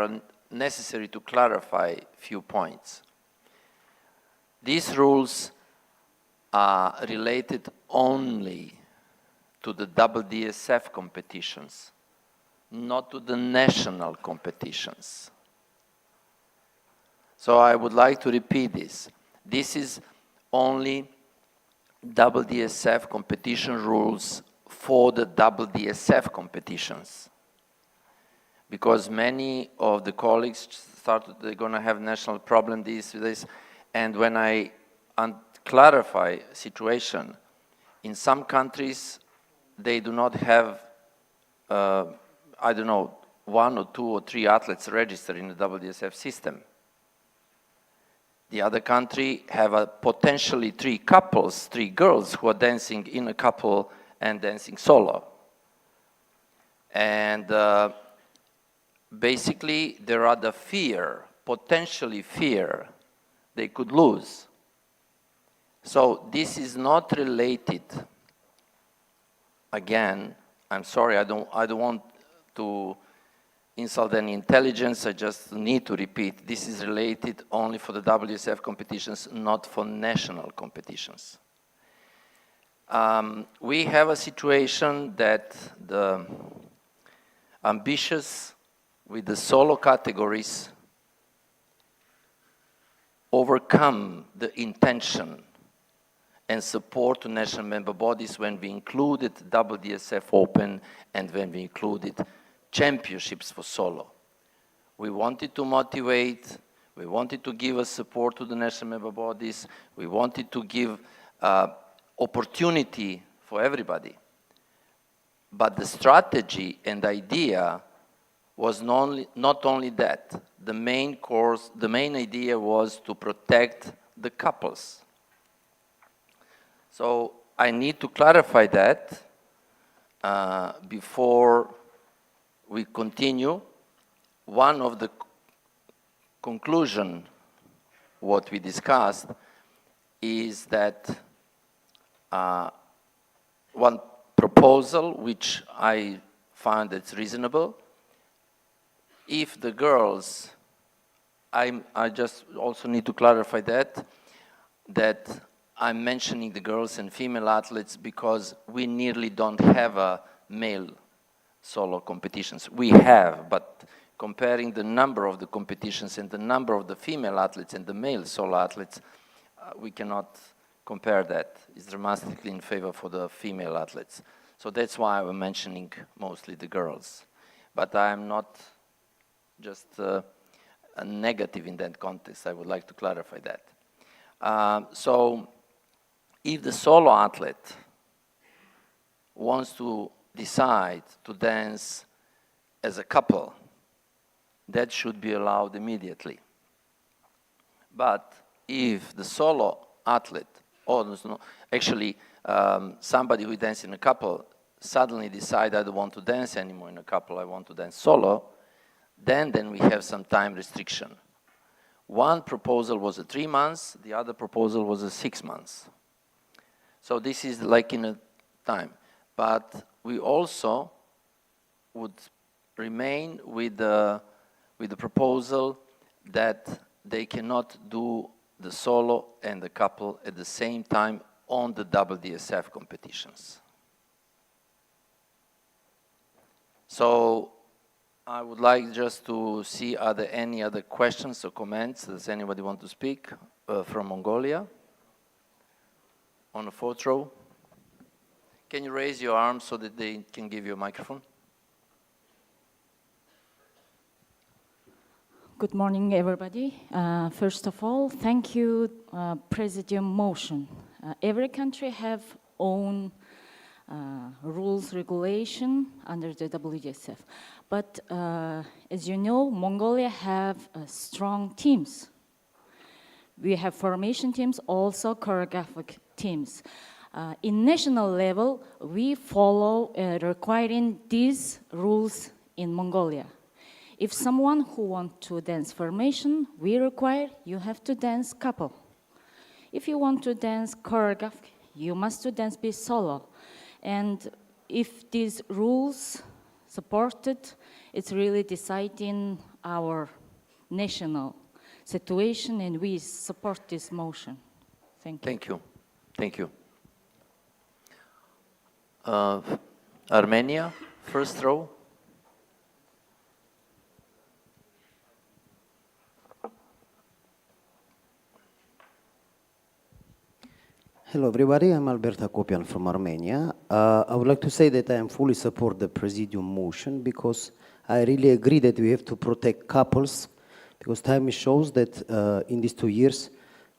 are necessary to clarify a few points. These rules are related only to the WDSF competitions, not to the national competitions. So I would like to repeat this. This is only WDSF competition rules for the WDSF competitions. Because many of the colleagues started, they're gonna have national problem, this, and when I clarify situation, in some countries, they do not have, I don't know, 1 or 2 or 3 athletes registered in the WDSF system. The other country have potentially 3 couples, 3 girls who are dancing in a couple and dancing solo. And basically, there are the potentially fear they could lose. So this is not related. Again, I'm sorry, I don't want to insult any intelligence, I just need to repeat, this is related only for the WSF competitions, not for national competitions. We have a situation that the ambitious with the solo categories overcome the intention and support to national member bodies when we included WDSF Open and when we included championships for solo. We wanted to motivate, we wanted to give a support to the national member bodies, we wanted to give opportunity for everybody. But the strategy and idea was not only that. The main idea was to protect the couples. So I need to clarify that before we continue, one of the conclusion what we discussed is that one proposal which I find it's reasonable, if the girls, I just also need to clarify that I'm mentioning the girls and female athletes because we nearly don't have a male solo competitions. We have, but comparing the number of the competitions and the number of the female athletes and the male solo athletes, we cannot compare that. It's dramatically in favor for the female athletes. So that's why I'm mentioning mostly the girls. But I'm not just a negative in that context. I would like to clarify that. So if the solo athlete wants to decide to dance as a couple, that should be allowed immediately. But if the solo athlete, or actually somebody who dances in a couple suddenly decide I don't want to dance anymore in a couple, I want to dance solo, then we have some time restriction. One proposal was 3 months, the other proposal was 6 months. So this is like in a time. But we also would remain with the proposal that they cannot do the solo and the couple at the same time on the WDSF competitions. So I would like just to see, are there any other questions or comments? Does anybody want to speak from Mongolia? On the 4th row. Can you raise your arm so that they can give you a microphone? Good morning, everybody. First of all, thank you, Presidium motion. Every country have own rules, regulation under the WDSF. But as you know, Mongolia have strong teams. We have formation teams, also choreographic teams. In national level, we follow requiring these rules in Mongolia. If someone who wants to dance formation, we require you have to dance couple. If you want to dance choreographic, you must to dance be solo. And if these rules supported, it's really deciding our national situation, and we support this motion. Thank you. Thank you. Thank you. Armenia, first row. Hello everybody, I'm Albert Hakopian from Armenia. I would like to say that I fully support the Presidium motion because I really agree that we have to protect couples, because time shows that in these 2 years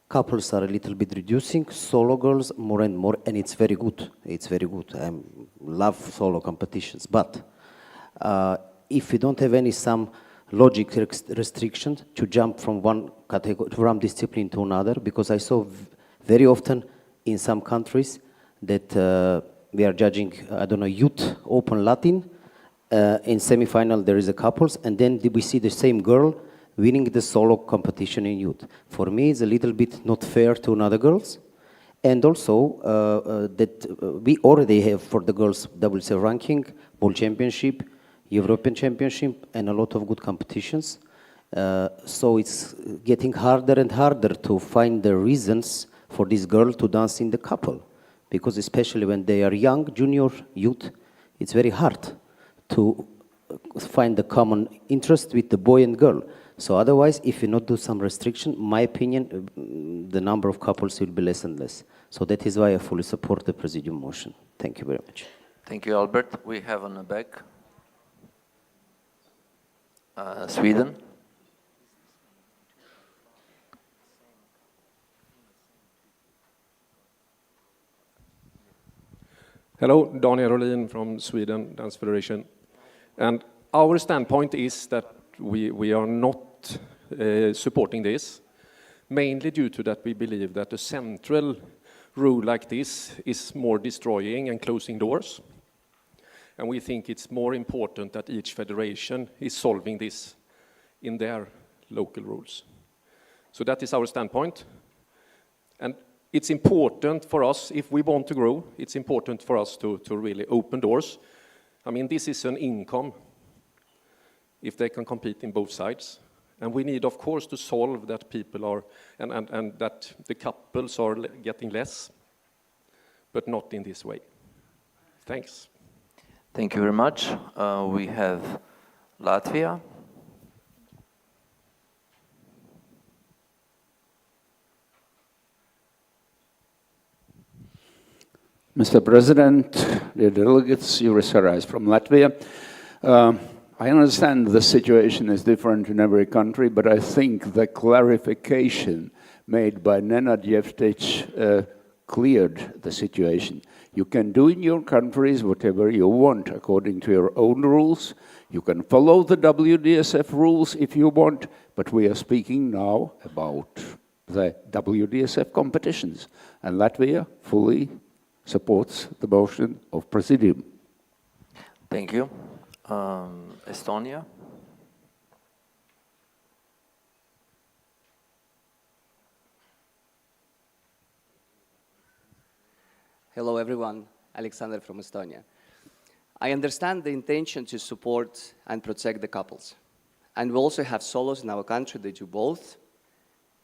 couples are a little bit reducing, solo girls more and more, and it's very good. It's very good. I love solo competitions, but if we don't have some logic restrictions to jump from one category, from discipline to another, because I saw very often in some countries that we are judging, I don't know, youth open Latin. In semi-final there is a couples, and then we see the same girl winning the solo competition in youth. For me, it's a little bit not fair to other girls. And also that we already have for the girls WCF ranking, World Championship, European Championship, and a lot of good competitions. So it's getting harder and harder to find the reasons for this girl to dance in the couple, because especially when they are young, junior, youth, it's very hard to find the common interest with the boy and girl. So otherwise, if you not do some restriction, my opinion, the number of couples will be less and less. So that is why I fully support the Presidium motion. Thank you very much. Thank you, Albert. We have on the back Sweden. Hello, Daniel Rolin from Sweden Dance Federation. And our standpoint is that we are not supporting this, mainly due to that we believe that a central rule like this is more destroying and closing doors. And we think it's more important that each federation is solving this in their local rules. So that is our standpoint. And it's important for us, if we want to grow, it's important for us to really open doors. I mean, this is an income, if they can compete in both sides. And we need, of course, to solve that people are, and that the couples are getting less, but not in this way. Thanks. Thank you very much. We have Latvia. Mr. President, dear delegates, Juris Harais from Latvia. I understand the situation is different in every country, but I think the clarification made by Nenad Jeftic cleared the situation. You can do in your countries whatever you want according to your own rules. You can follow the WDSF rules if you want, but we are speaking now about the WDSF competitions. And Latvia fully supports the motion of Presidium. Thank you. Estonia. Hello everyone, Alexander from Estonia. I understand the intention to support and protect the couples. And we also have solos in our country, they do both.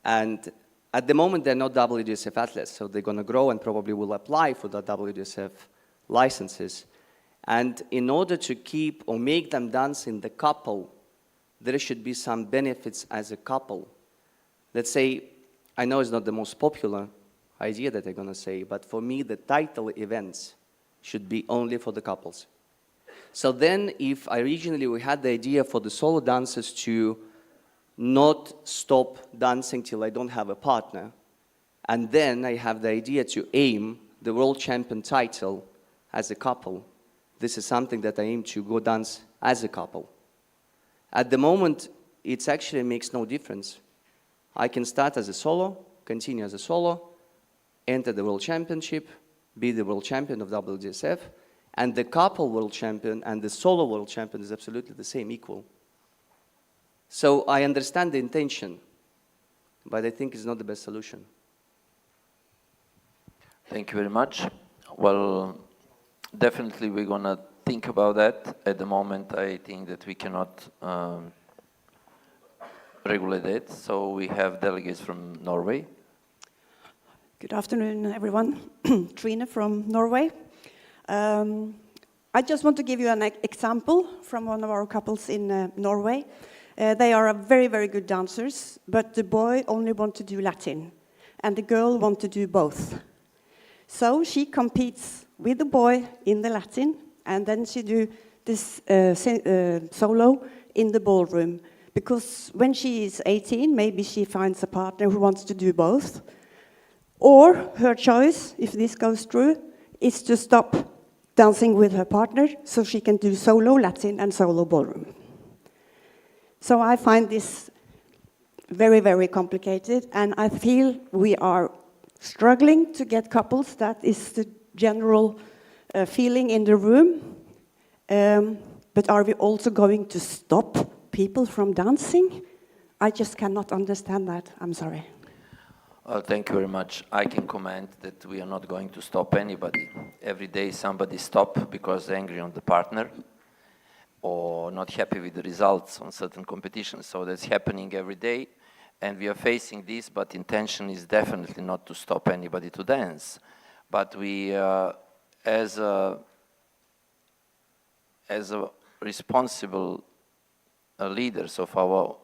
And at the moment they're not WDSF athletes, so they're going to grow and probably will apply for the WDSF licenses. And in order to keep or make them dance in the couple, there should be some benefits as a couple. Let's say, I know it's not the most popular idea that I'm going to say, but for me, the title events should be only for the couples. So then, if originally we had the idea for the solo dancers to not stop dancing till I don't have a partner, and then I have the idea to aim the world champion title as a couple, this is something that I aim to go dance as a couple. At the moment, it actually makes no difference. I can start as a solo, continue as a solo, enter the world championship, be the world champion of WDSF, and the couple world champion and the solo world champion is absolutely the same, equal. So I understand the intention, but I think it's not the best solution. Thank you very much. Well, definitely we're going to think about that. At the moment, I think that we cannot regulate it. So we have delegates from Norway. Good afternoon, everyone. Trine from Norway. I just want to give you an example from one of our couples in Norway. They are very, very good dancers, but the boy only wants to do Latin, and the girl wants to do both. So she competes with the boy in the Latin, and then she do this solo in the ballroom. Because when she is 18, maybe she finds a partner who wants to do both. Or her choice, if this goes through, is to stop dancing with her partner so she can do solo Latin and solo ballroom. So I find this very, very complicated, and I feel we are struggling to get couples. That is the general feeling in the room. But are we also going to stop people from dancing? I just cannot understand that. I'm sorry. Thank you very much. I can comment that we are not going to stop anybody. Every day somebody stops because they're angry on the partner or not happy with the results on certain competitions. So that's happening every day, and we are facing this, but intention is definitely not to stop anybody to dance. But we, as a responsible leaders of our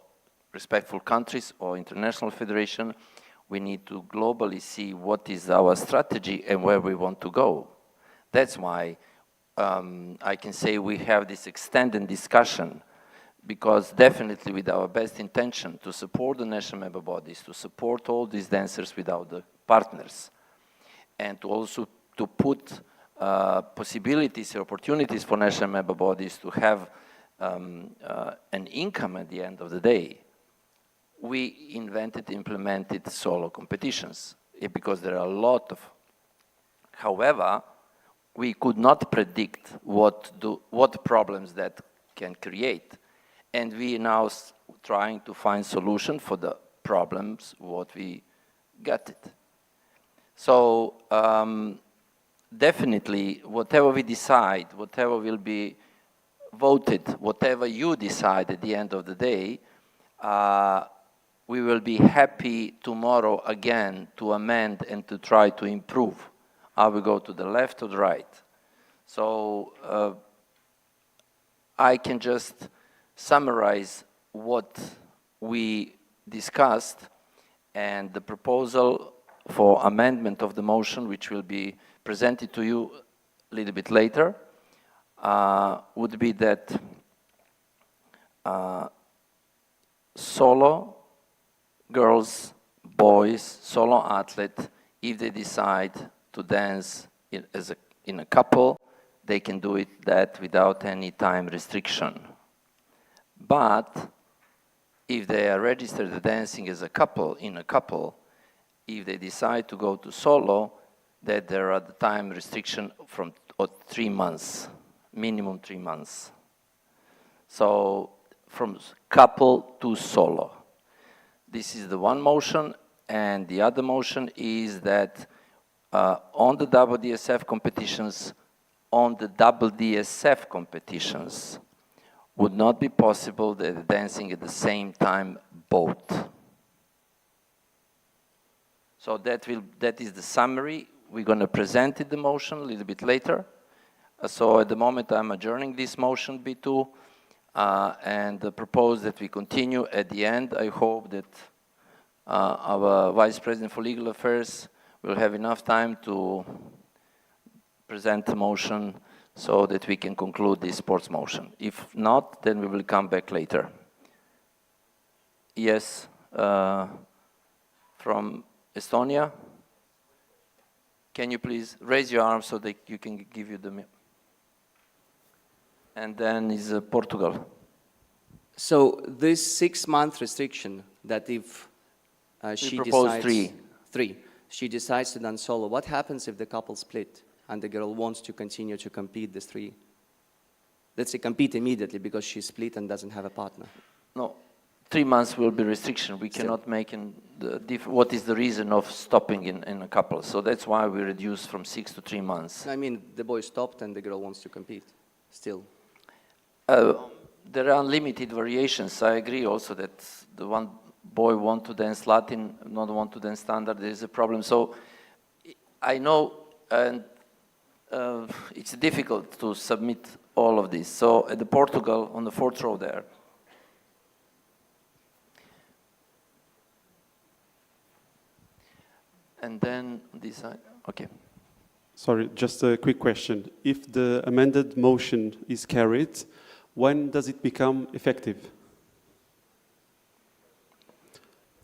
respectful countries or international federation, we need to globally see what is our strategy and where we want to go. That's why I can say we have this extended discussion, because definitely with our best intention to support the national member bodies, to support all these dancers without the partners, and to also to put possibilities or opportunities for national member bodies to have an income at the end of the day, we implemented solo competitions, because there are a lot of. However, we could not predict what problems that can create. And we now trying to find solution for the problems what we got it. So definitely, whatever we decide, whatever will be voted, whatever you decide at the end of the day, we will be happy tomorrow again to amend and to try to improve. I will go to the left or the right. So I can just summarize what we discussed, and the proposal for amendment of the motion, which will be presented to you a little bit later, would be that solo girls, boys, solo athlete, if they decide to dance in a couple, they can do that without any time restriction. But if they are registered dancing as a couple, if they decide to go to solo, that there are the time restriction from 3 months, minimum 3 months. So from couple to solo. This is the one motion, and the other motion is that on the WDSF competitions, would not be possible that dancing at the same time both. So that is the summary. We're going to present the motion a little bit later. So at the moment I'm adjourning this motion B2 and propose that we continue at the end. I hope that our Vice President for Legal Affairs will have enough time to present the motion so that we can conclude this sports motion. If not, then we will come back later. Yes, from Estonia. Can you please raise your arm so that you can give you the... And then is Portugal. So this 6-month restriction that if she decides... Three. She decides to dance solo. What happens if the couple split and the girl wants to continue to compete this 3? Let's say compete immediately because she split and doesn't have a partner. No, 3 months will be restriction. We cannot make what is the reason of stopping in a couple. So that's why we reduce from 6 to 3 months. I mean, the boy stopped and the girl wants to compete still. There are unlimited variations. I agree also that the one boy want to dance Latin, not want to dance standard, there is a problem. So I know, and it's difficult to submit all of this. So at the Portugal, on the 4th row there. And then this side, okay. Sorry, just a quick question. If the amended motion is carried, when does it become effective?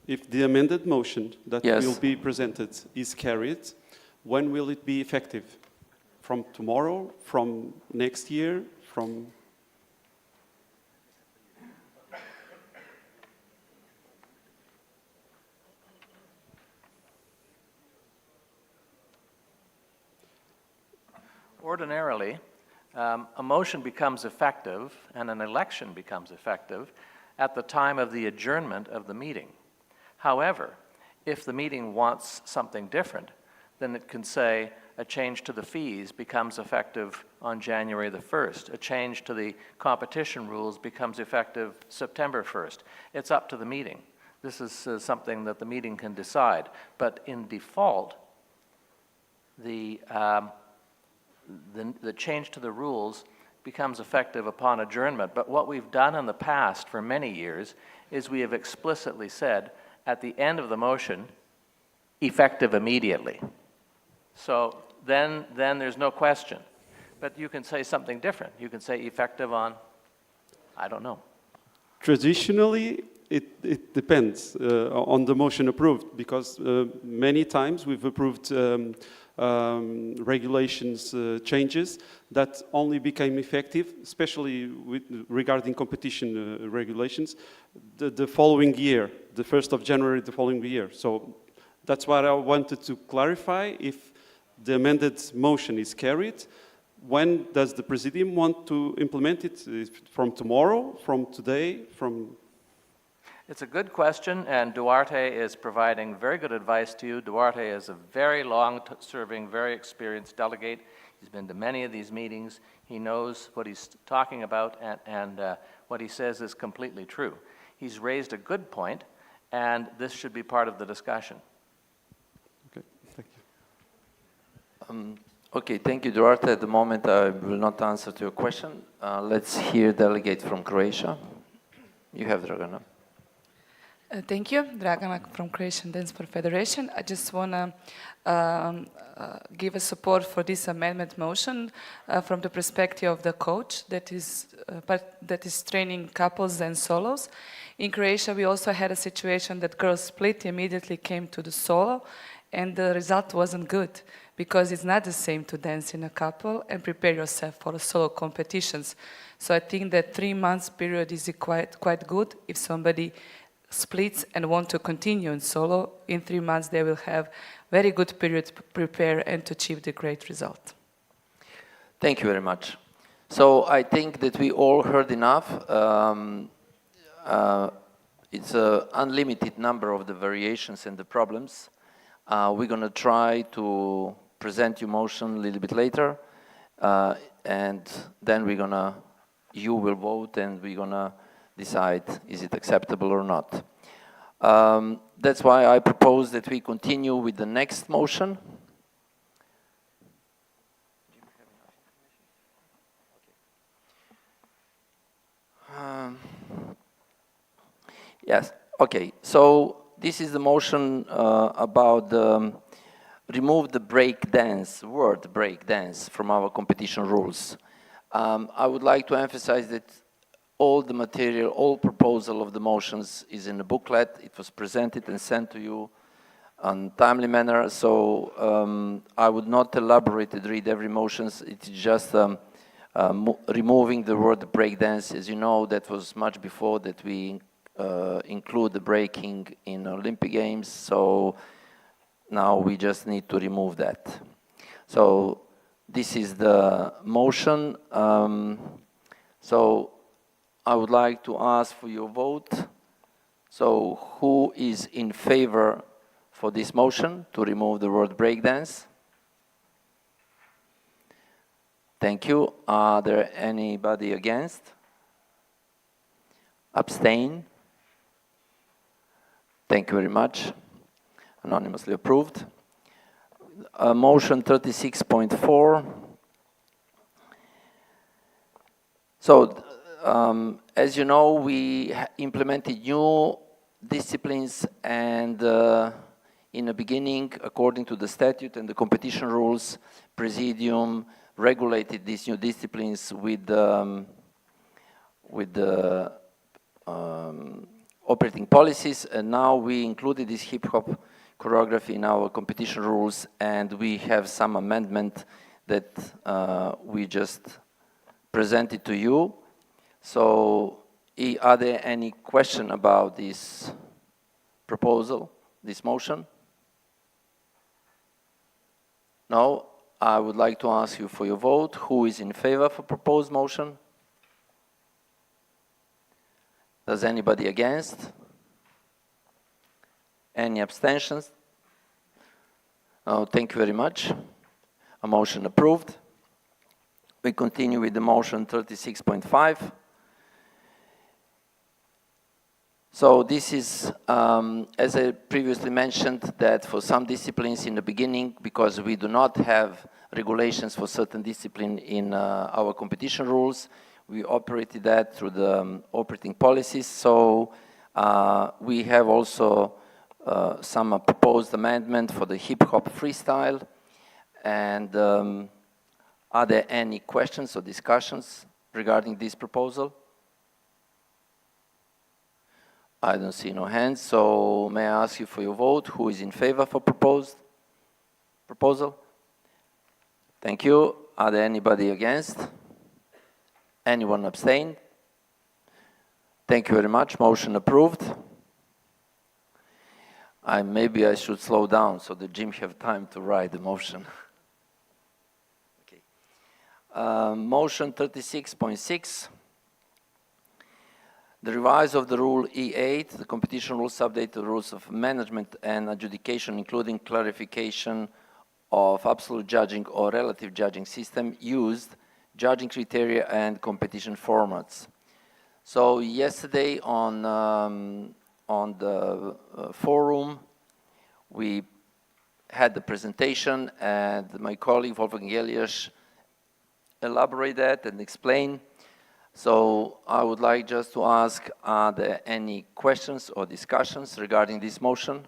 If the amended motion that will be presented is carried, when will it be effective? From tomorrow? From next year? From... Ordinarily, a motion becomes effective and an election becomes effective at the time of the adjournment of the meeting. However, if the meeting wants something different, then it can say a change to the fees becomes effective on January the 1st. A change to the competition rules becomes effective September 1st. It's up to the meeting. This is something that the meeting can decide. But in default, the change to the rules becomes effective upon adjournment. But what we've done in the past for many years is we have explicitly said at the end of the motion, effective immediately. So then there's no question. But you can say something different. You can say effective on, I don't know. Traditionally, it depends on the motion approved, because many times we've approved regulations changes that only became effective, especially regarding competition regulations, the following year, the 1st of January the following year. So that's what I wanted to clarify, if the amended motion is carried, when does the Presidium want to implement it? From tomorrow, from today, from... It's a good question, and Duarte is providing very good advice to you. Duarte is a very long-serving, very experienced delegate. He's been to many of these meetings. He knows what he's talking about, and what he says is completely true. He's raised a good point, and this should be part of the discussion. Okay, thank you. Okay, thank you, Duarte. At the moment, I will not answer to your question. Let's hear delegate from Croatia. You have Dragana. Thank you, Dragana from Croatian DanceSport Federation. I just want to give a support for this amendment motion from the perspective of the coach that is training couples and solos. In Croatia, we also had a situation that girls split immediately came to the solo, and the result wasn't good because it's not the same to dance in a couple and prepare yourself for the solo competitions. So I think that 3 months period is quite good. If somebody splits and want to continue in solo, in 3 months they will have very good period to prepare and to achieve the great result. Thank you very much. So I think that we all heard enough. It's an unlimited number of the variations and the problems. We're going to try to present your motion a little bit later, and then you will vote, and we're going to decide is it acceptable or not. That's why I propose that we continue with the next motion. Yes, okay, so this is the motion about remove the break dance, word break dance from our competition rules. I would like to emphasize that all the material, all proposal of the motions is in the booklet. It was presented and sent to you on timely manner, so I would not elaborate and read every motion. It's just removing the word break dance. As you know, that was much before that we include the breaking in Olympic Games, so now we just need to remove that. So this is the motion. So I would like to ask for your vote. So who is in favor for this motion to remove the word breakdance? Thank you. Are there anybody against? Abstain? Thank you very much. Anonymously approved. Motion 36.4. So, as you know, we implemented new disciplines, and in the beginning, according to the statute and the competition rules, Presidium regulated these new disciplines with the operating policies, and now we included this hip-hop choreography in our competition rules, and we have some amendment that we just presented to you. So, are there any question about this proposal, this motion? No? I would like to ask you for your vote. Who is in favor for proposed motion? Does anybody against? Any abstentions? No, thank you very much. A motion approved. We continue with the motion 36.5. So this is, as I previously mentioned, that for some disciplines in the beginning, because we do not have regulations for certain discipline in our competition rules, we operated that through the operating policies. So we have also some proposed amendment for the hip-hop freestyle. And are there any questions or discussions regarding this proposal? I don't see no hands, so may I ask you for your vote? Who is in favor for proposal? Thank you. Are there anybody against? Anyone abstain? Thank you very much. Motion approved. Maybe I should slow down so the Jim have time to write the motion. Motion 36.6. The revise of the rule E8, the competition rules update the rules of management and adjudication, including clarification of absolute judging or relative judging system used, judging criteria and competition formats. So yesterday on the forum, we had the presentation, and my colleague Wolfgang Elias elaborated that and explain. So I would like just to ask, are there any questions or discussions regarding this motion?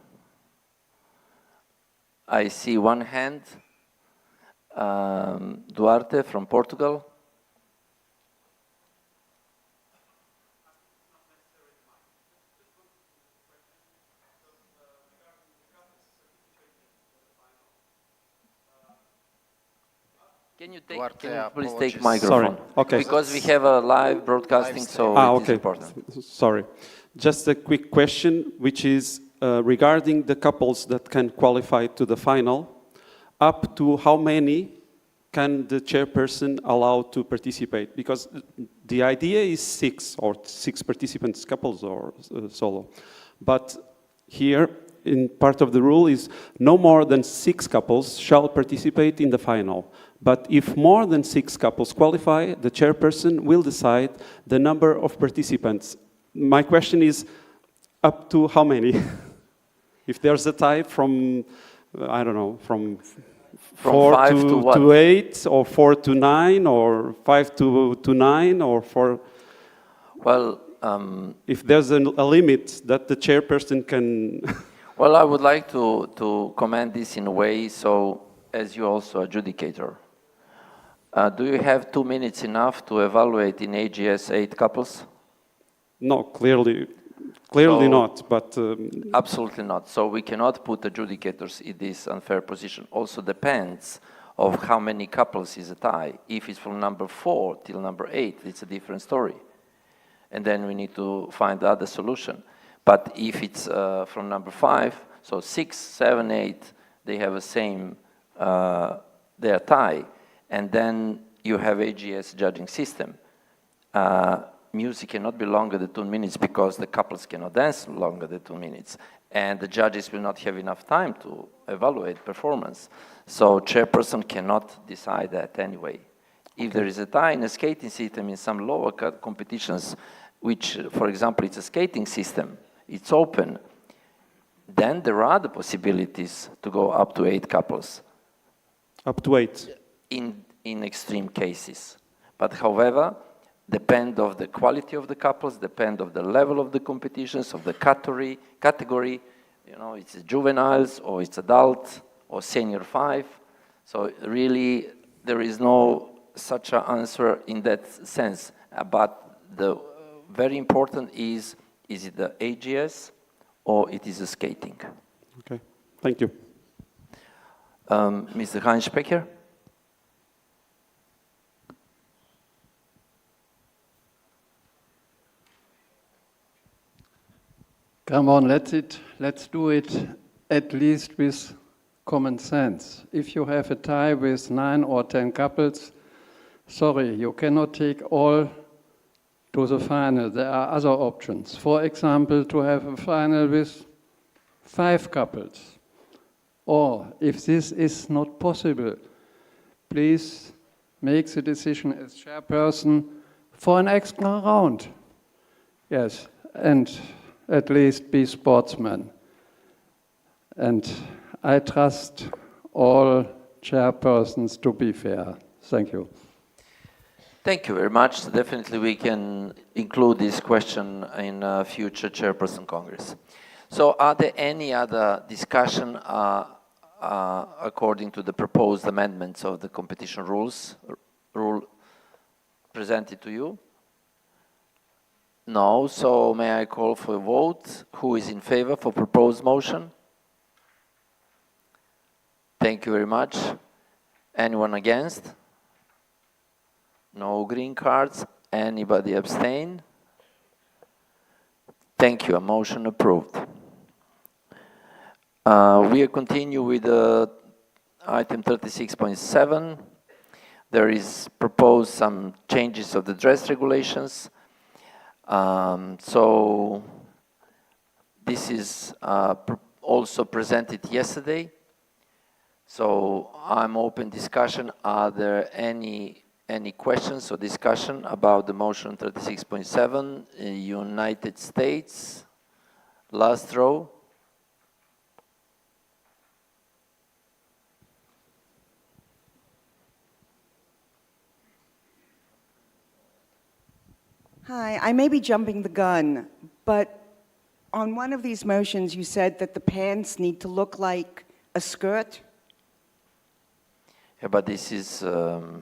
I see one hand. Duarte from Portugal. Can you please take microphone? Sorry. Okay. Because we have a live broadcasting, so it is important. Sorry. Just a quick question, which is regarding the couples that can qualify to the final. Up to how many can the chairperson allow to participate? Because the idea is six participants, couples or solo. But here, in part of the rule is no more than 6 couples shall participate in the final. But if more than 6 couples qualify, the chairperson will decide the number of participants. My question is, up to how many? If there's a tie from, I don't know, from 4 to 8, or 4 to 9, or 5 to 9, or 4... Well, if there's a limit that the chairperson can... Well, I would like to comment this in a way, so as you also adjudicator, do you have 2 minutes enough to evaluate in AGS 8 couples? No, clearly not, but... Absolutely not. So we cannot put adjudicators in this unfair position. Also depends of how many couples is a tie. If it's from number 4 till number 8, it's a different story. And then we need to find the other solution. But if it's from number 5, so 6, 7, 8, they have the same, their tie, and then you have AGS judging system. Music cannot be longer than 2 minutes because the couples cannot dance longer than 2 minutes, and the judges will not have enough time to evaluate performance. So chairperson cannot decide that anyway. If there is a tie in a skating system in some lower competitions, which, for example, it's a skating system, it's open, then there are the possibilities to go up to 8 couples. Up to 8? In extreme cases. But however, depend of the quality of the couples, depend of the level of the competitions, of the category, you know, it's juveniles, or it's adult, or senior 5. So really, there is no such an answer in that sense. But the very important is it the AGS or it is a skating? Okay, thank you. Mr. Heinz Specker? Come on, let's do it at least with common sense. If you have a tie with 9 or 10 couples, sorry, you cannot take all to the final. There are other options. For example, to have a final with 5 couples. Or if this is not possible, please make the decision as chairperson for an extra round. Yes, and at least be sportsman. And I trust all chairpersons to be fair. Thank you. Thank you very much. Definitely we can include this question in a future chairperson congress. So are there any other discussion according to the proposed amendments of the competition rule presented to you? No, so may I call for a vote? Who is in favor for proposed motion? Thank you very much. Anyone against? No green cards. Anybody abstain? Thank you. A motion approved. We continue with item 36.7. There is proposed some changes of the dress regulations. So this is also presented yesterday. So I'm open discussion. Are there any questions or discussion about the motion 36.7, United States? Last row. Hi, I may be jumping the gun, but on one of these motions you said that the pants need to look like a skirt. Yeah, but this is... Not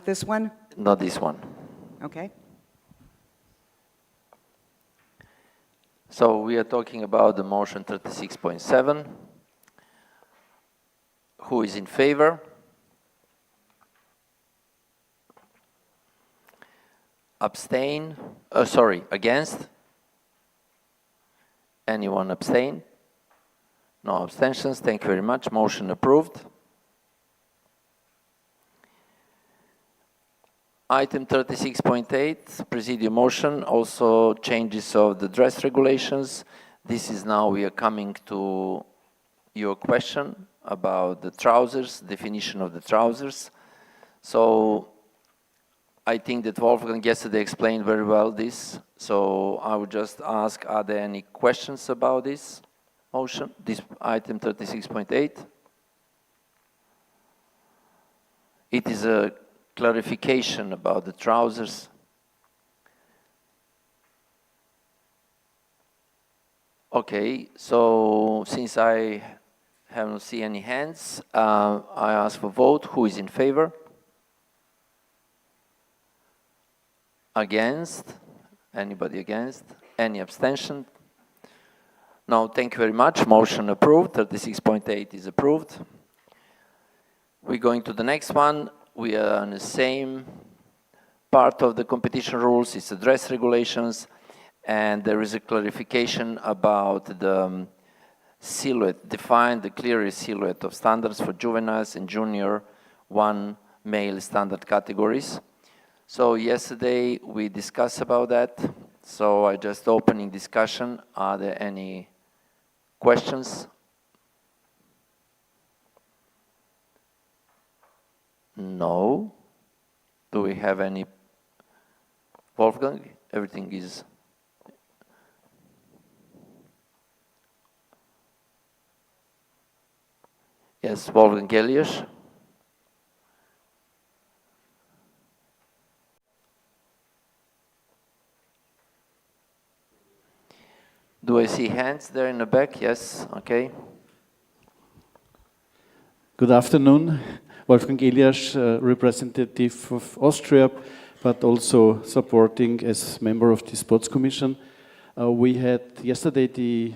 this one? Not this one. Okay. So we are talking about the motion 36.7. Who is in favor? Abstain? Against? Anyone abstain? No abstentions. Thank you very much. Motion approved. Item 36.8, Presidium motion, also changes of the dress regulations. This is now we are coming to your question about the trousers, definition of the trousers. So I think that Wolfgang yesterday explained very well this. So I would just ask, are there any questions about this motion, this item 36.8? It is a clarification about the trousers. Okay, so since I haven't seen any hands, I ask for vote. Who is in favor? Against? Anybody against? Any abstention? No, thank you very much. Motion approved. 36.8 is approved. We're going to the next one. We are on the same part of the competition rules. It's the dress regulations, and there is a clarification about the silhouette, define the clear silhouette of standards for juveniles and junior 1 male standard categories. So yesterday we discussed about that. So I just opening discussion. Are there any questions? No. Do we have any? Wolfgang, everything is... Yes, Wolfgang Elias. Do I see hands there in the back? Yes, okay. Good afternoon. Wolfgang Elias, representative of Austria, but also supporting as member of the Sports Commission. We had yesterday the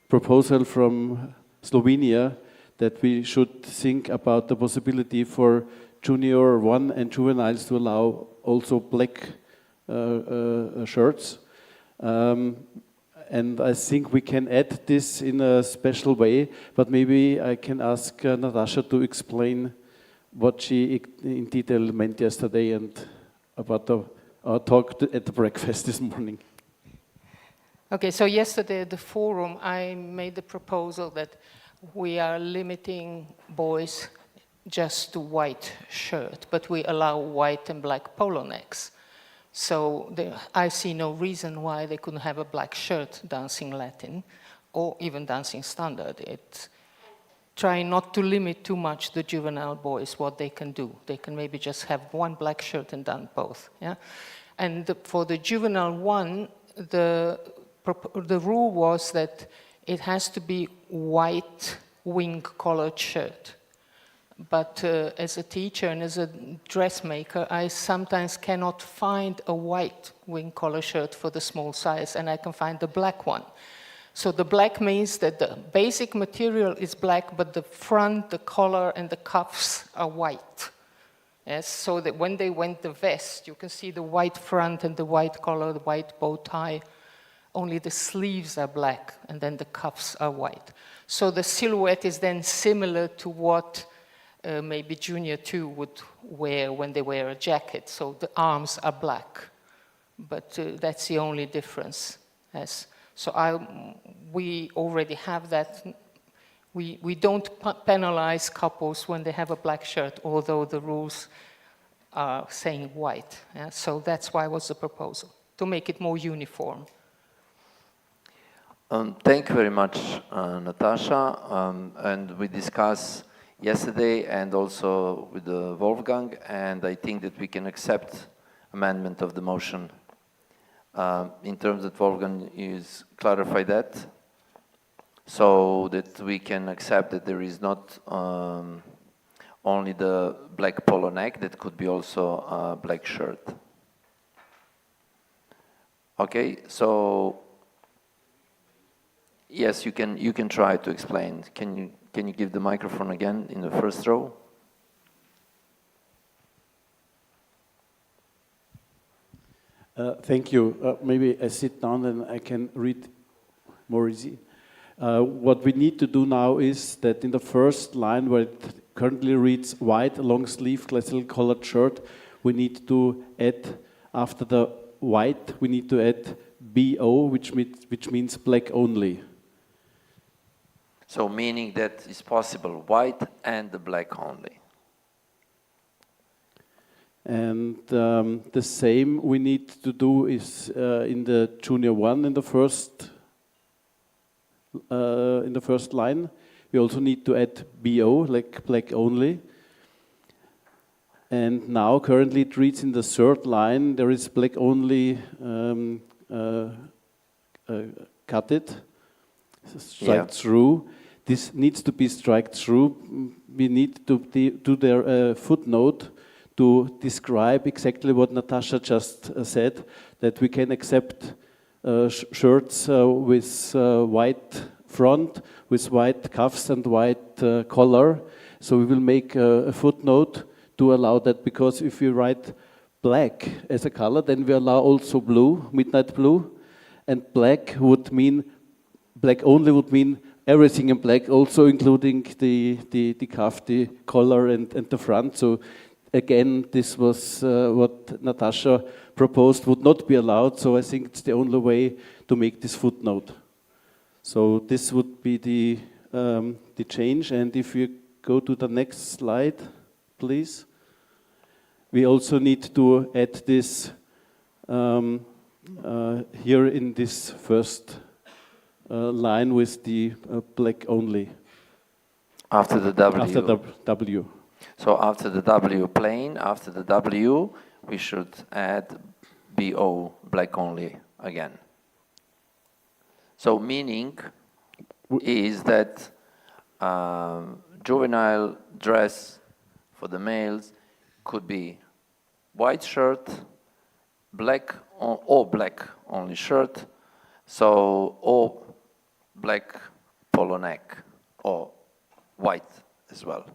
proposal from Slovenia that we should think about the possibility for junior 1 and juveniles to allow also black shirts. And I think we can add this in a special way, but maybe I can ask Natasha to explain what she in detail meant yesterday and about our talk at the breakfast this morning. Okay, so yesterday at the forum, I made the proposal that we are limiting boys just to white shirt, but we allow white and black polo necks. So I see no reason why they couldn't have a black shirt dancing Latin or even dancing standard. It's trying not to limit too much the juvenile boys, what they can do. They can maybe just have one black shirt and done both. Yeah? And for the juvenile one, the rule was that it has to be white wing-collared shirt. But as a teacher and as a dressmaker, I sometimes cannot find a white wing collar shirt for the small size, and I can find the black one. So the black means that the basic material is black, but the front, the collar, and the cuffs are white. Yes, so that when they went the vest, you can see the white front and the white collar, the white bow tie. Only the sleeves are black, and then the cuffs are white. So the silhouette is then similar to what maybe junior 2 would wear when they wear a jacket, so the arms are black. But that's the only difference. We already have that. We don't penalize couples when they have a black shirt, although the rules are saying white. Yeah? So that's why was the proposal, to make it more uniform. Thank you very much, Natasha. And we discussed yesterday and also with Wolfgang, and I think that we can accept amendment of the motion in terms that Wolfgang is clarify that, so that we can accept that there is not only the black polo neck, that could be also a black shirt. Okay, so yes, you can try to explain. Can you give the microphone again in the first row? Thank you. Maybe I sit down and I can read more easy. What we need to do now is that in the first line where it currently reads white long sleeve classical colored shirt, we need to add, after the white, we need to add BO, which means black only. So meaning that it's possible white and the black only. And the same we need to do is in the junior 1 in the first line. We also need to add BO, like black only. And now currently it reads in the third line, there is black only cut it, strike through. This needs to be strike through. We need to do their footnote to describe exactly what Natasha just said, that we can accept shirts with white front, with white cuffs and white collar. So we will make a footnote to allow that, because if we write black as a color, then we allow also blue, midnight blue, and black would mean, black only would mean everything in black, also including the cuff, the collar and the front. So again, this was what Natasha proposed would not be allowed, so I think it's the only way to make this footnote. So this would be the change, and if you go to the next slide, please. We also need to add this here in this first line with the black only. After the W. After the W. So after the W plain, after the W, we should add BO, black only, again. So meaning is that juvenile dress for the males could be white shirt, black or black only shirt, so or black polo neck or white as well.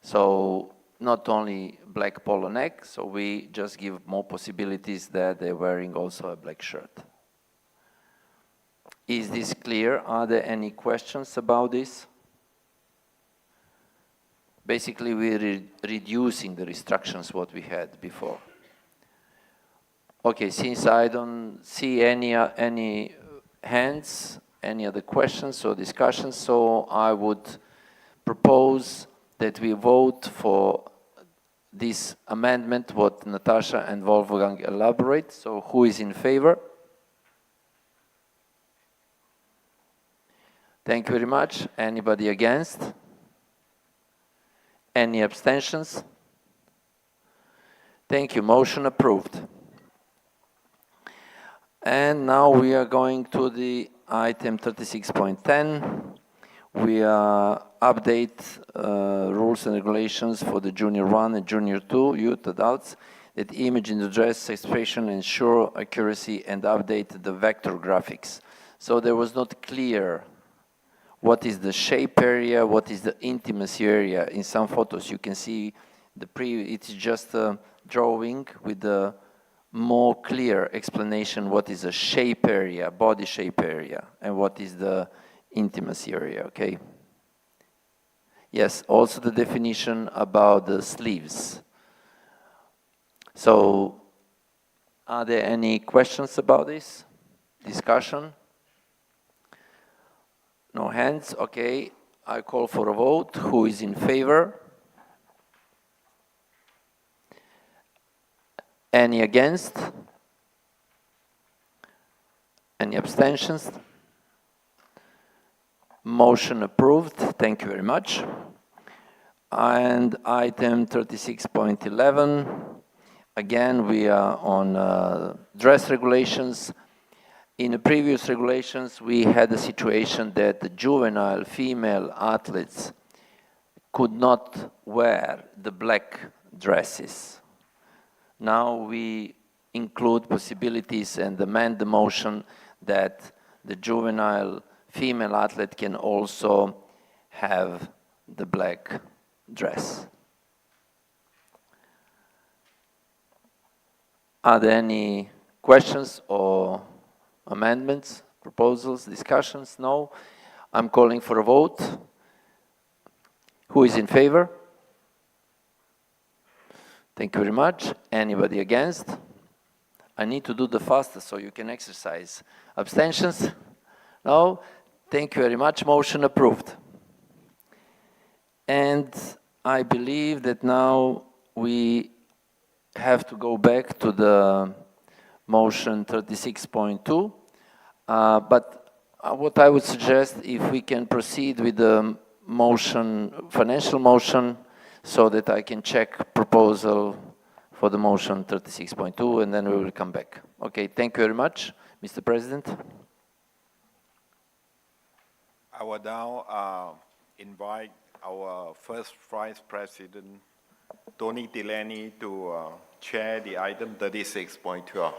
So not only black polo neck, so we just give more possibilities that they're wearing also a black shirt. Is this clear? Are there any questions about this? Basically, we're reducing the restrictions what we had before. Okay, since I don't see any hands, any other questions or discussions, so I would propose that we vote for this amendment, what Natasha and Wolfgang elaborate. So who is in favor? Thank you very much. Anybody against? Any abstentions? Thank you. Motion approved. And now we are going to the item 36.10. We update rules and regulations for the junior 1 and junior 2 youth adults that image in the dress expression, ensure accuracy and update the vector graphics. So there was not clear what is the shape area, what is the intimacy area. In some photos you can see it's just a drawing with a more clear explanation what is a shape area, body shape area, and what is the intimacy area, okay? Yes, also the definition about the sleeves. So, are there any questions about this? Discussion? No hands? Okay. I call for a vote. Who is in favor? Any against? Any abstentions? Motion approved. Thank you very much. And item 36.11, again, we are on dress regulations. In the previous regulations, we had a situation that the juvenile female athletes could not wear the black dresses. Now we include possibilities and amend the motion that the juvenile female athlete can also have the black dress. Are there any questions or amendments, proposals, discussions? No. I'm calling for a vote. Who is in favor? Thank you very much. Anybody against? I need to do the fastest so you can exercise. Abstentions? No? Thank you very much. Motion approved. And I believe that now we have to go back to the motion 36.2. But what I would suggest, if we can proceed with the motion, financial motion, so that I can check proposal for the motion 36.2, and then we will come back. Okay, thank you very much, Mr. President. I will now invite our first Vice President, Tony Delaney, to chair the item 36.12.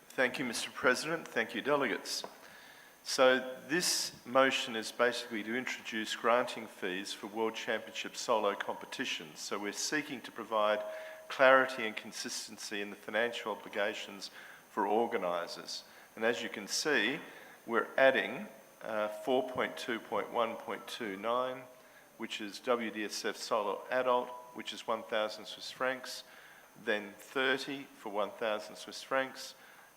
Thank you, Mr. President. Thank you, delegates. So this motion is basically to introduce granting fees for World Championship solo competitions. So we're seeking to provide clarity and consistency in the financial obligations for organisers. And as you can see, we're adding 4.2.1.29, which is WDSF solo adult, which is 1,000 Swiss francs, then 30 for 1,000 Swiss francs,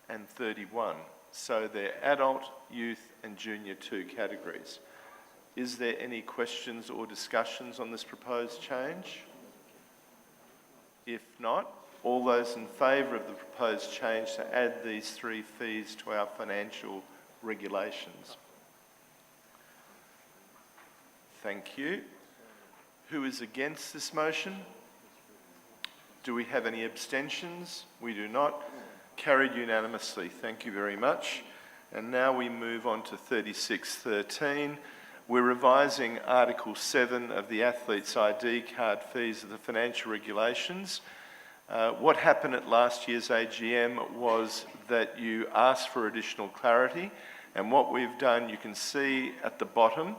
and 31. So they're adult, youth, and junior 2 categories. Is there any questions or discussions on this proposed change? If not, all those in favour of the proposed change to add these 3 fees to our financial regulations? Thank you. Who is against this motion? Do we have any abstentions? We do not. Carried unanimously. Thank you very much. And now we move on to 36.13. We're revising Article 7 of the Athlete's ID card fees of the financial regulations. What happened at last year's AGM was that you asked for additional clarity, and what we've done, you can see at the bottom,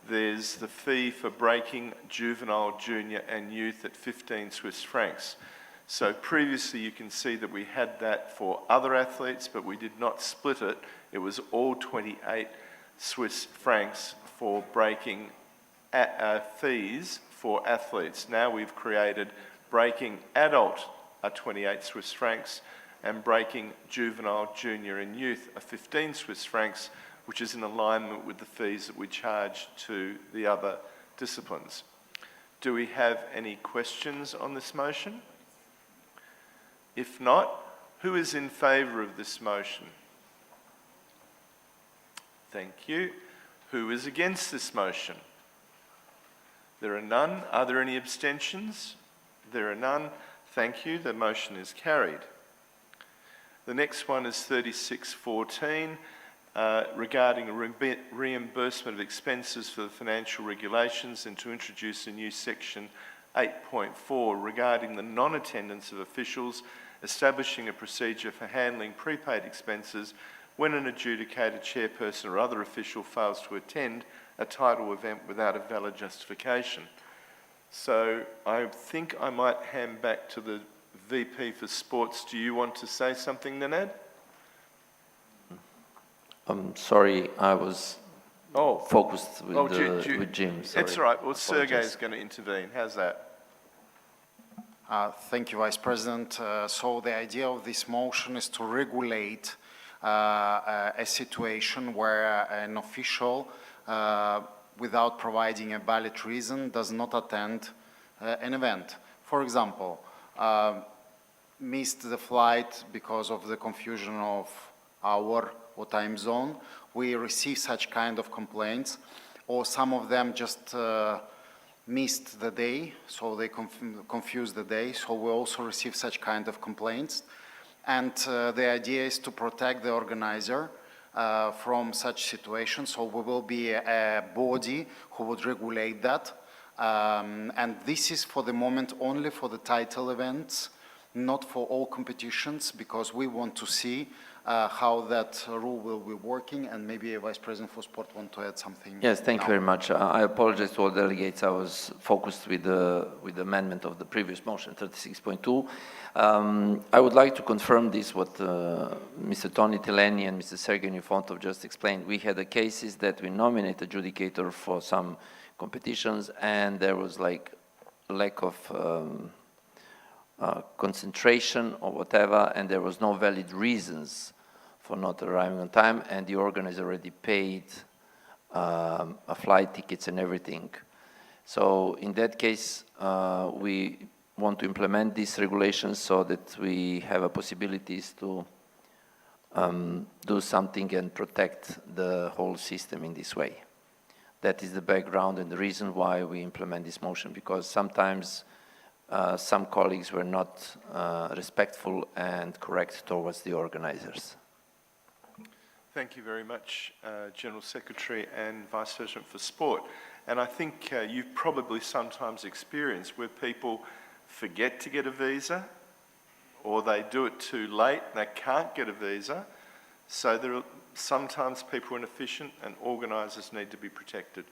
there's the fee for breaking juvenile, junior and youth at 15 Swiss francs. So previously you can see that we had that for other athletes, but we did not split it. It was all 28 Swiss francs for breaking fees for athletes. Now we've created breaking adult are 28 Swiss francs and breaking juvenile, junior and youth are 15 Swiss francs, which is in alignment with the fees that we charge to the other disciplines. Do we have any questions on this motion? If not, who is in favour of this motion? Thank you. Who is against this motion? There are none. Are there any abstentions? There are none. Thank you. The motion is carried. The next one is 36.14 regarding a reimbursement of expenses for the financial regulations and to introduce a new section 8.4 regarding the non-attendance of officials, establishing a procedure for handling prepaid expenses when an adjudicator, chairperson or other official fails to attend a title event without a valid justification. So I think I might hand back to the VP for Sports. Do you want to say something, Nanad? I'm sorry, I was focused with, with Jim. Sorry. It's all right. Well, Sergey is going to intervene. How's that? Thank you, Vice President. So the idea of this motion is to regulate a situation where an official, without providing a valid reason, does not attend an event. For example, missed the flight because of the confusion of hour or time zone. We receive such kind of complaints, or some of them just missed the day, so they confused the day, so we also receive such kind of complaints. And the idea is to protect the organizer from such situations, so we will be a body who would regulate that. And this is for the moment only for the title events, not for all competitions, because we want to see how that rule will be working, and maybe a Vice President for Sport want to add something. Yes, thank you very much. I apologize to all delegates. I was focused with the amendment of the previous motion, 36.2. I would like to confirm this, what Mr. Tony Teleni and Mr. Sergei Nifontov just explained. We had the cases that we nominate adjudicator for some competitions, and there was like lack of concentration or whatever, and there was no valid reasons for not arriving on time, and the organizer already paid flight tickets and everything. So in that case, we want to implement these regulations so that we have possibilities to do something and protect the whole system in this way. That is the background and the reason why we implement this motion, because sometimes some colleagues were not respectful and correct towards the organizers. Thank you very much, General Secretary and Vice President for Sport. And I think you've probably sometimes experienced where people forget to get a visa, or they do it too late, they can't get a visa. So there are sometimes people are inefficient and organisers need to be protected.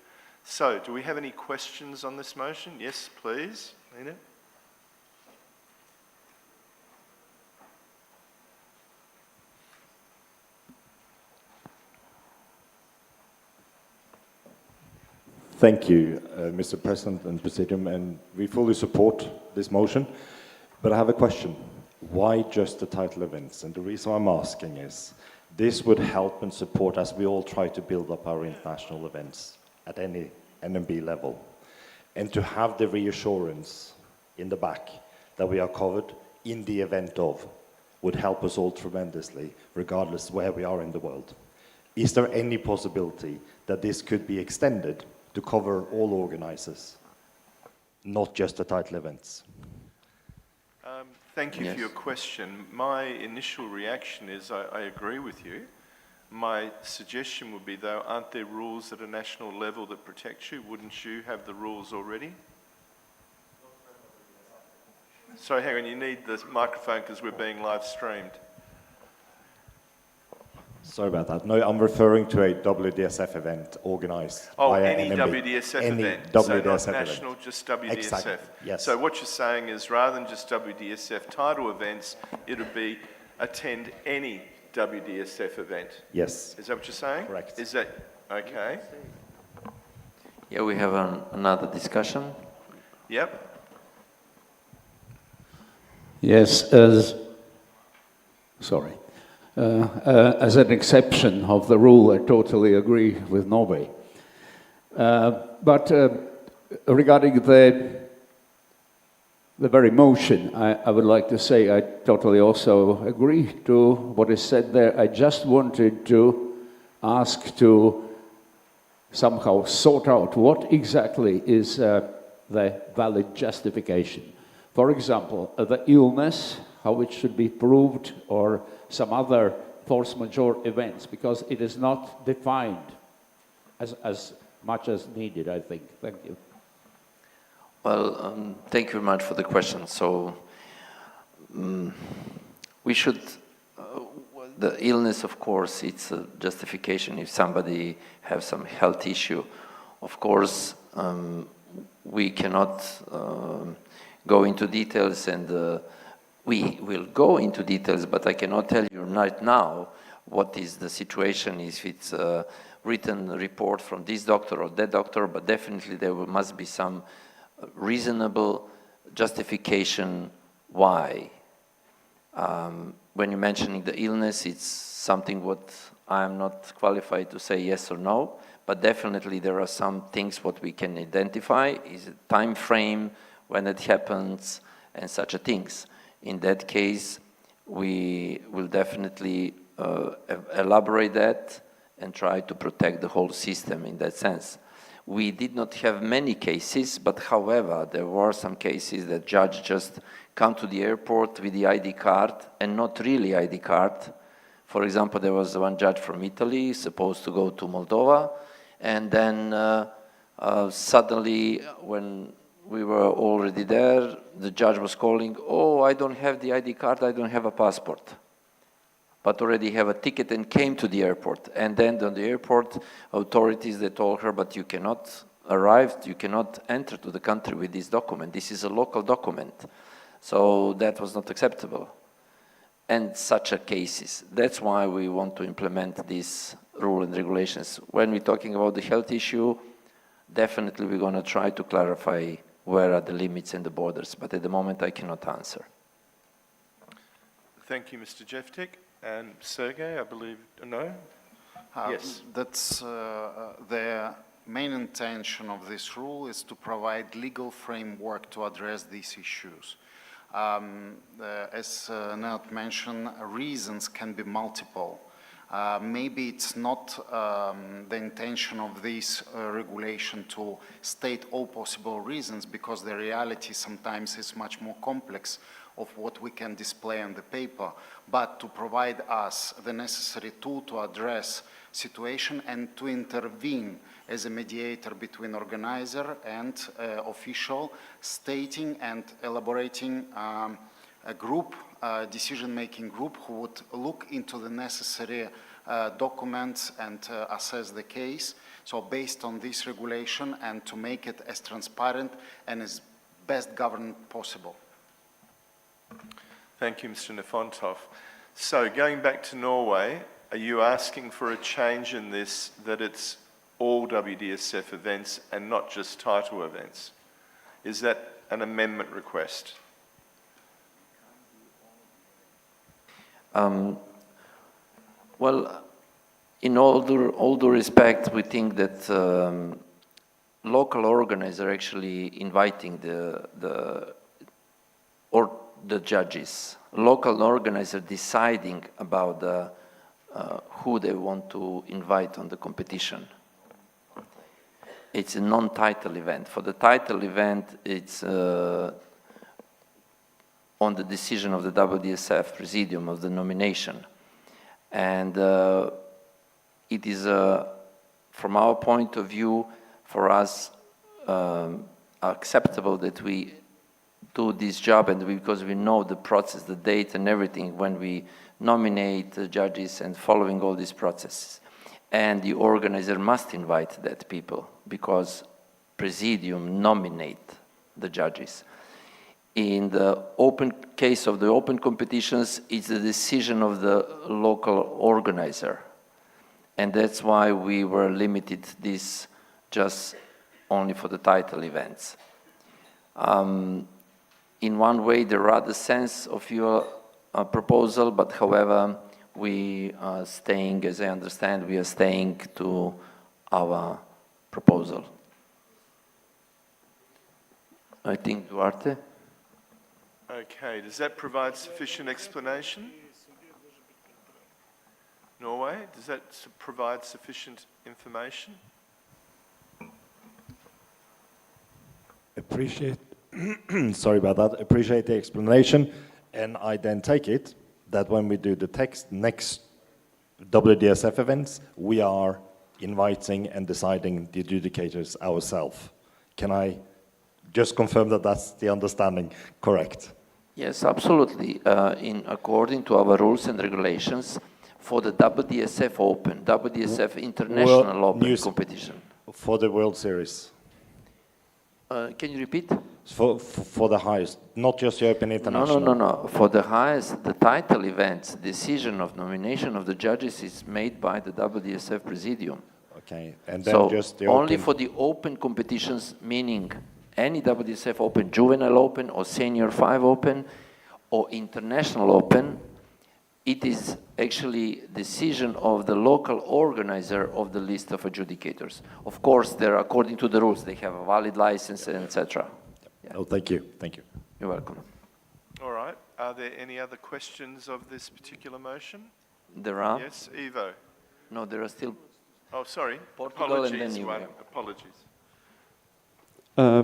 So do we have any questions on this motion? Yes, please, Nina. Thank you, Mr. President and Presidium, and we fully support this motion. But I have a question. Why just the title events? And the reason I'm asking is, this would help and support as we all try to build up our international events at any NMB level. And to have the reassurance in the back that we are covered in the event of would help us all tremendously, regardless where we are in the world. Is there any possibility that this could be extended to cover all organizers, not just the title events? Thank you for your question. My initial reaction is I agree with you. My suggestion would be, though, aren't there rules at a national level that protect you? Wouldn't you have the rules already? Sorry, hang on, you need the microphone because we're being live streamed. Sorry about that. No, I'm referring to a WDSF event organized by any NMB. WDSF Any event. WDSF So not event. national, just WDSF. Exactly. Yes. So what you're saying is, rather than just WDSF title events, it would be attend any WDSF event. Yes. Is that what you're saying? Correct. Is that okay? Yeah, we have another discussion. Yep. Yes, sorry. As an exception of the rule, I totally agree with Norway. But regarding the very motion, I would like to say I totally also agree to what is said there. I just wanted to ask to somehow sort out what exactly is the valid justification. For example, the illness, how it should be proved, or some other force majeure events, because it is not defined as much as needed, I think. Thank you. Well, thank you very much for the question. So we should, the illness, of course, it's a justification if somebody has some health issue. Of course, we cannot go into details, and we will go into details, but I cannot tell you right now what is the situation, if it's written report from this doctor or that doctor, but definitely there must be some reasonable justification why. When you're mentioning the illness, it's something what I'm not qualified to say yes or no, but definitely there are some things what we can identify, is a time frame when it happens and such a things. In that case, we will definitely elaborate that and try to protect the whole system in that sense. We did not have many cases, but however, there were some cases that judge just come to the airport with the ID card and not really ID card. For example, there was one judge from Italy supposed to go to Moldova, and then suddenly when we were already there, the judge was calling, oh, I don't have the ID card, I don't have a passport, but already have a ticket and came to the airport. And then on the airport, authorities, they told her, but you cannot arrive, you cannot enter to the country with this document. This is a local document. So that was not acceptable. And such a cases. That's why we want to implement this rule and regulations. When we're talking about the health issue, definitely we're going to try to clarify where are the limits and the borders, but at the moment I cannot answer. Thank you, Mr. Jeftek. And Sergey, I believe, no? Yes. That's the main intention of this rule is to provide legal framework to address these issues. As Nat mentioned, reasons can be multiple. Maybe it's not the intention of this regulation to state all possible reasons, because the reality sometimes is much more complex of what we can display on the paper, but to provide us the necessary tool to address situation and to intervene as a mediator between organizer and official, stating and elaborating a group, decision-making group who would look into the necessary documents and assess the case. So based on this regulation, and to make it as transparent and as best governed possible. Thank you, Mr. Nefontov. So going back to Norway, are you asking for a change in this, that it's all WDSF events and not just title events? Is that an amendment request? Well, in all due respect, we think that local organizers are actually inviting the judges. Local organizers deciding about who they want to invite on the competition. It's a non-title event. For the title event, it's on the decision of the WDSF Presidium of the nomination. And it is, from our point of view, for us, acceptable that we do this job, and because we know the process, the date and everything, when we nominate the judges and following all these processes. And the organizer must invite that people, because Presidium nominate the judges. In the open case of the open competitions, it's the decision of the local organizer. And that's why we were limited this just only for the title events. In one way, there are the sense of your proposal, but however, we are staying, as I understand, we are staying to our proposal. I think Duarte? Okay, does that provide sufficient explanation? Norway, does that provide sufficient information? Appreciate, sorry about that, appreciate the explanation, and I then take it that when we do the next WDSF events, we are inviting and deciding the adjudicators ourselves. Can I just confirm that that's the understanding correct? Yes, absolutely. According to our rules and regulations, for the WDSF Open, WDSF International Open competition. For the World Series. Can you repeat? For the highest, not just the Open International. No. For the highest, the title events, decision of nomination of the judges is made by the WDSF Presidium. Okay, and then So just the only open... for the open competitions, meaning any WSF Open, Juvenile Open, or Senior 5 Open, or International Open, it is actually decision of the local organizer of the list of adjudicators. Of course, they're according to the rules. They have a valid license, etc. Yeah. Oh, thank you. Thank you. You're welcome. All right. Are there any other questions of this particular motion? There are? Yes, Ivo. No, there are still... Oh, sorry. Portugal and Apologies, then you, one. yeah. Apologies.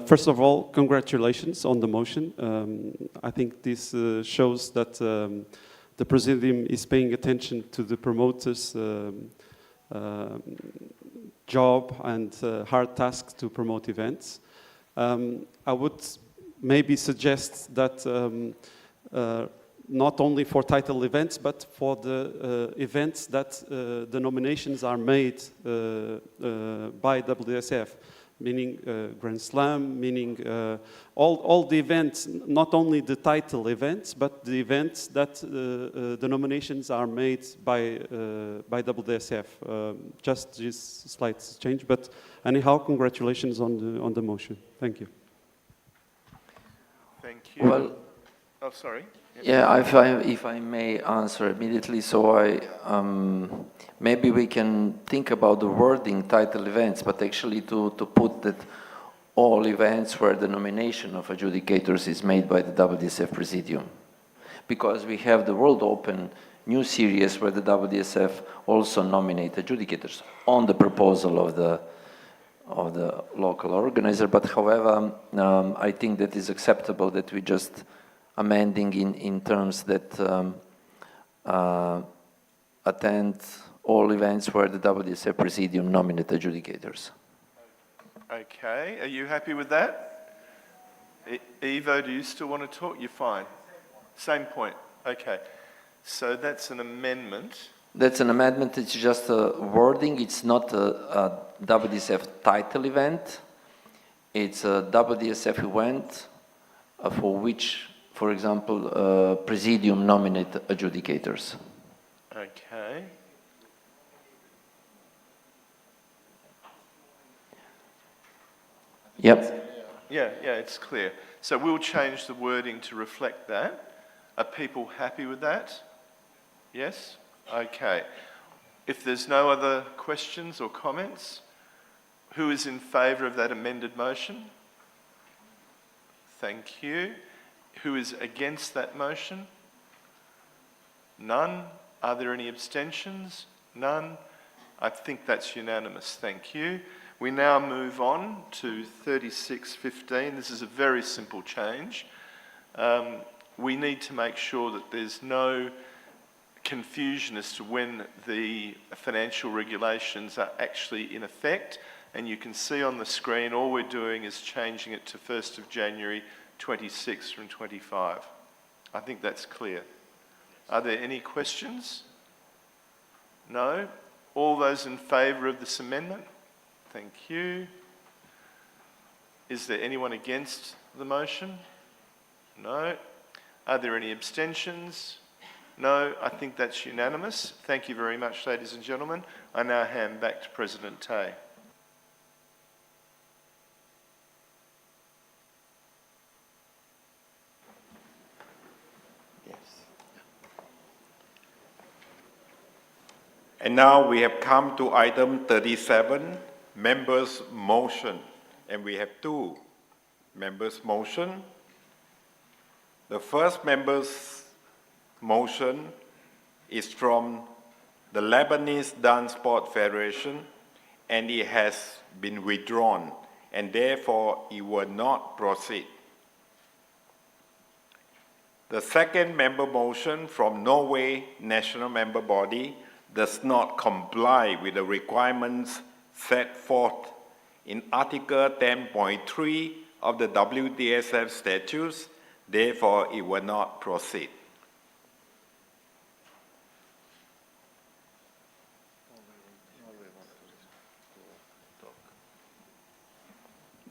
First of all, congratulations on the motion. I think this shows that the Presidium is paying attention to the promoters' job and hard task to promote events. I would maybe suggest that not only for title events, but for the events that the nominations are made by WSF, meaning Grand Slam, meaning all the events, not only the title events, but the events that the nominations are made by WSF. Just this slight change, but anyhow, congratulations on the motion. Thank you. Thank you. Well, oh, sorry. Yeah, if I may answer immediately, so maybe we can think about the wording title events, but actually to put that all events where the nomination of adjudicators is made by the WSF Presidium. Because we have the World Open new series where the WSF also nominate adjudicators on the proposal of the local organizer, but however, I think that is acceptable that we just amending in terms that attend all events where the WSF Presidium nominate adjudicators. Okay, are you happy with that? Ivo, do you still want to talk? You're fine. Same point. Okay, so that's an amendment. That's an amendment, it's just a wording, it's not a WSF title event, it's a WSF event for which, for example, Presidium nominate adjudicators. Okay. Yep. Yeah, it's clear. So we'll change the wording to reflect that. Are people happy with that? Yes? Okay. If there's no other questions or comments, who is in favour of that amended motion? Thank you. Who is against that motion? None. Are there any abstentions? None. I think that's unanimous. Thank you. We now move on to 3615. This is a very simple change. We need to make sure that there's no confusion as to when the financial regulations are actually in effect. And you can see on the screen, all we're doing is changing it to 1st of January 26 from 25. I think that's clear. Are there any questions? No? All those in favour of this amendment? Thank you. Is there anyone against the motion? No. Are there any abstentions? No. I think that's unanimous. Thank you very much, ladies and gentlemen. I now hand back to President Tay. And now we have come to item 37, members' motion. And we have two members' motion. The first members' motion is from the Lebanese DanceSport Federation, and it has been withdrawn, and therefore it will not proceed. The second member motion from Norway National Member Body does not comply with the requirements set forth in Article 10.3 of the WDSF statutes, therefore it will not proceed.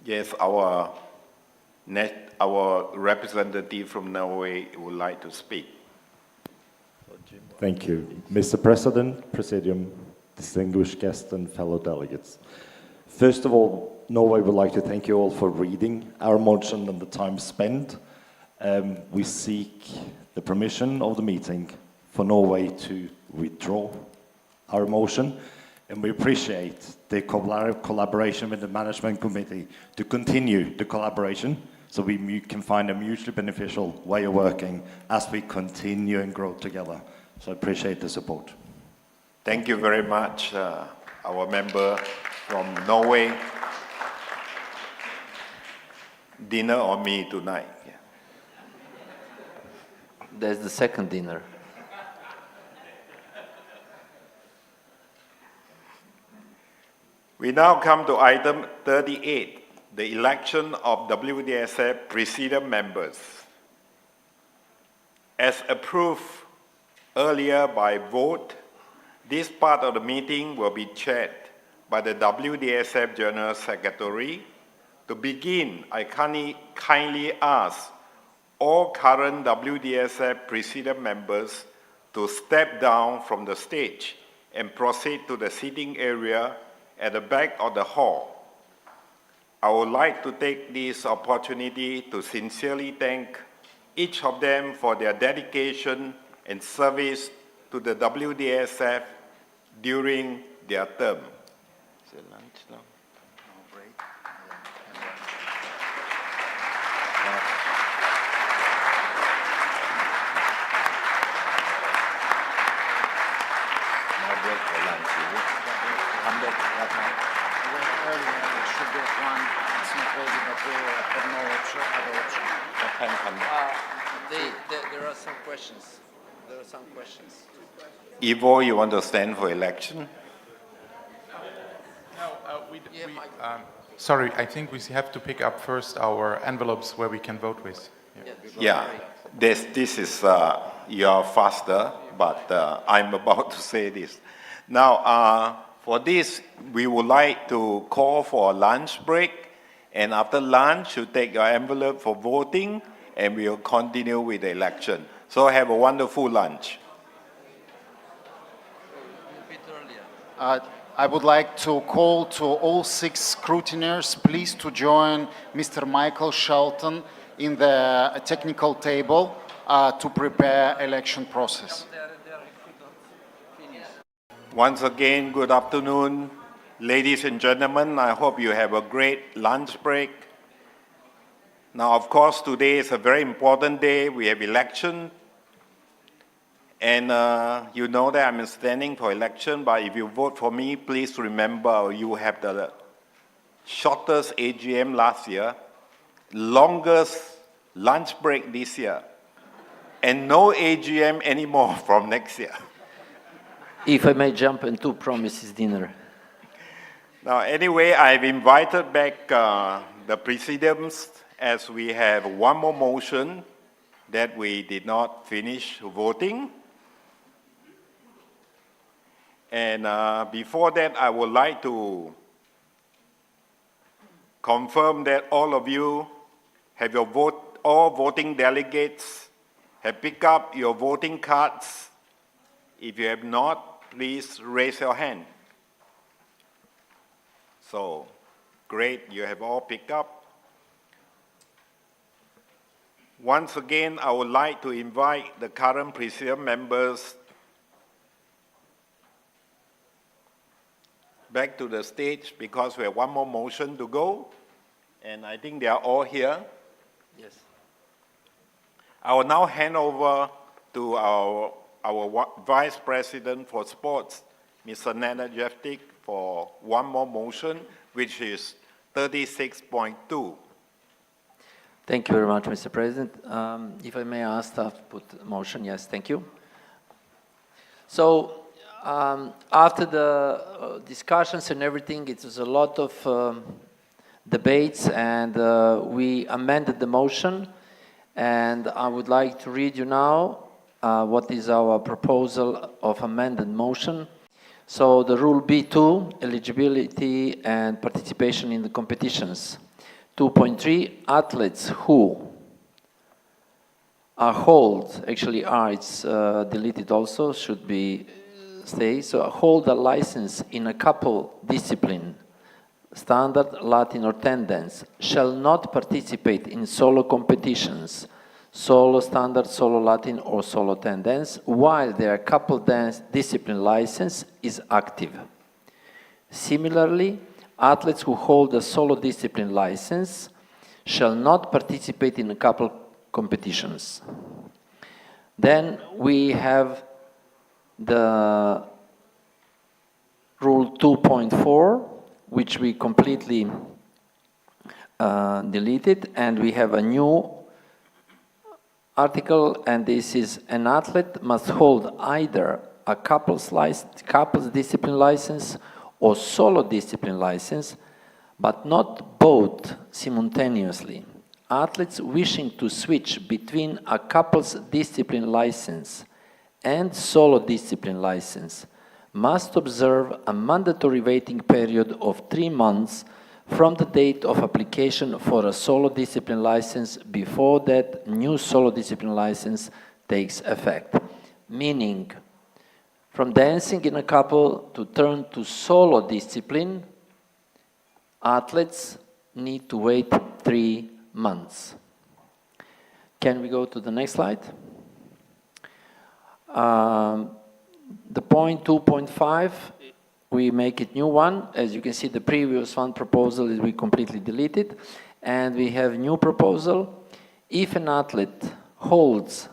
Yes, our representative from Norway would like to speak. Thank you. Mr. President, Presidium, distinguished guests and fellow delegates. First of all, Norway would like to thank you all for reading our motion and the time spent. We seek the permission of the meeting for Norway to withdraw our motion, and we appreciate the collaboration with the management committee to continue the collaboration so we can find a mutually beneficial way of working as we continue and grow together. So I appreciate the support. Thank you very much, our member from Norway. Dinner on me tonight. Yeah. There's the second dinner. We now come to item 38, the election of WDSF Presidium members. As approved earlier by vote, this part of the meeting will be chaired by the WDSF General Secretary. To begin, I kindly ask all current WDSF Presidium members to step down from the stage and proceed to the seating area at the back of the hall. I would like to take this opportunity to sincerely thank each of them for their dedication and service to the WDSF during their term. There are some questions. Ivo, you want to stand for election? Sorry, I think we have to pick up first our envelopes where we can vote with. Yeah, this is, you are faster, but I'm about to say this. Now, for this, we would like to call for a lunch break, and after lunch, you take your envelope for voting, and we will continue with the election. So have a wonderful lunch. I would like to call to all 6 scrutineers, please, to join Mr. Michael Shelton in the technical table to prepare election process. Once again, good afternoon, ladies and gentlemen. I hope you have a great lunch break. Now, of course, today is a very important day. We have election. And you know that I'm standing for election, but if you vote for me, please remember you have the shortest AGM last year, longest lunch break this year, and no AGM anymore from next year. If I may jump into promises dinner. Now, anyway, I've invited back the presidiums as we have one more motion that we did not finish voting. And before that, I would like to confirm that all of you have your vote, all voting delegates have picked up your voting cards. If you have not, please raise your hand. So, great, you have all picked up. Once again, I would like to invite the current Presidium members back to the stage because we have one more motion to go, and I think they are all here. Yes. I will now hand over to our Vice President for Sports, Mr. Nenad Jeftik, for one more motion, which is 36.2. Thank you very much, Mr. President. If I may ask staff to put the motion, yes, thank you. So, after the discussions and everything, it was a lot of debates, and we amended the motion, and I would like to read you now what is our proposal of amended motion. So the rule B2, eligibility and participation in the competitions. 2.3, athletes who hold, actually it's deleted also, should be states, so hold a license in a couple discipline, standard, Latin, or ten dance, shall not participate in solo competitions, solo standard, solo Latin, or solo ten dance, while their couple dance discipline license is active. Similarly, athletes who hold a solo discipline license shall not participate in couple competitions. Then we have the rule 2.4, which we completely deleted, and we have a new article, and this is: an athlete must hold either a couples discipline license or solo discipline license, but not both simultaneously. Athletes wishing to switch between a couples discipline license and solo discipline license must observe a mandatory waiting period of 3 months from the date of application for a solo discipline license before that new solo discipline license takes effect. Meaning, from dancing in a couple to turn to solo discipline, athletes need to wait 3 months. Can we go to the next slide? The point 2.5, we make it new one. As you can see, the previous one proposal is we completely deleted, and we have new proposal. If an athlete holds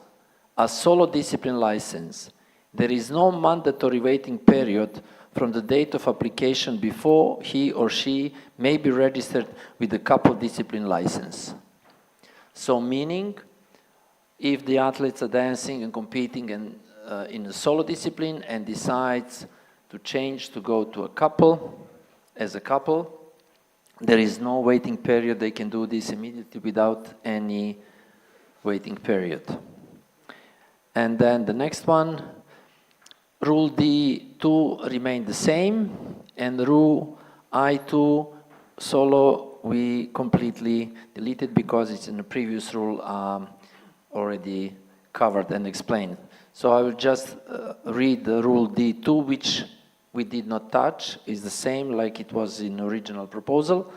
a solo discipline license, there is no mandatory waiting period from the date of application before he or she may be registered with the couple discipline license. So meaning, if the athletes are dancing and competing in a solo discipline and decides to change to go to a couple, as a couple, there is no waiting period. They can do this immediately without any waiting period. And then the next one, Rule D2 remained the same, and Rule I2 solo we completely deleted because it's in the previous rule already covered and explained. So I will just read the Rule D2, which we did not touch. It's the same like it was in the original proposal.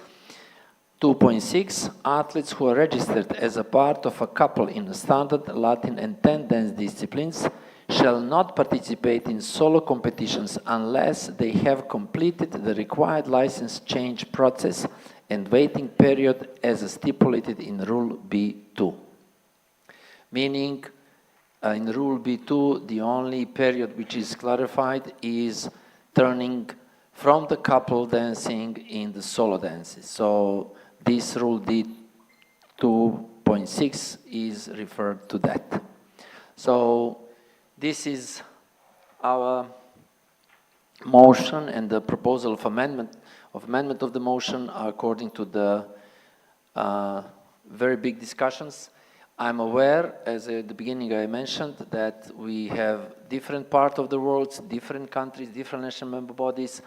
2.6, athletes who are registered as a part of a couple in the standard, Latin, and 10 dance disciplines shall not participate in solo competitions unless they have completed the required license change process and waiting period as stipulated in Rule B2. Meaning, in Rule B2, the only period which is clarified is turning from the couple dancing in the solo dances. So this Rule D2.6 is referred to that. So this is our motion and the proposal of amendment of the motion according to the very big discussions. I'm aware, as at the beginning I mentioned, that we have different parts of the world, different countries, different national member bodies,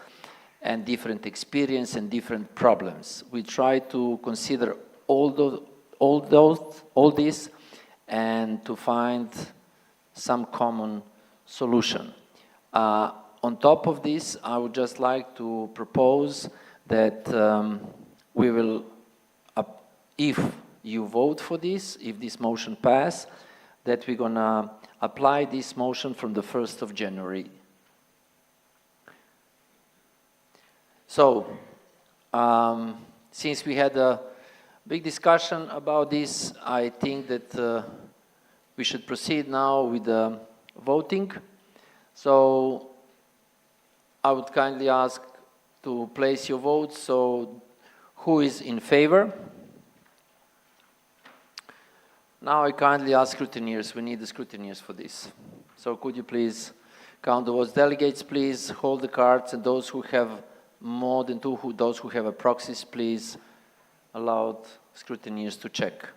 and different experience and different problems. We try to consider all this and to find some common solution. On top of this, I would just like to propose that we will, if you vote for this, if this motion passes, that we're going to apply this motion from the 1st of January. So, since we had a big discussion about this, I think that we should proceed now with the voting. So, I would kindly ask to place your votes. So, who is in favor? Now I kindly ask scrutineers, we need the scrutineers for this. So could you please count the votes? Delegates, please hold the cards, and those who have more than two, those who have a proxies, please allow scrutineers to check.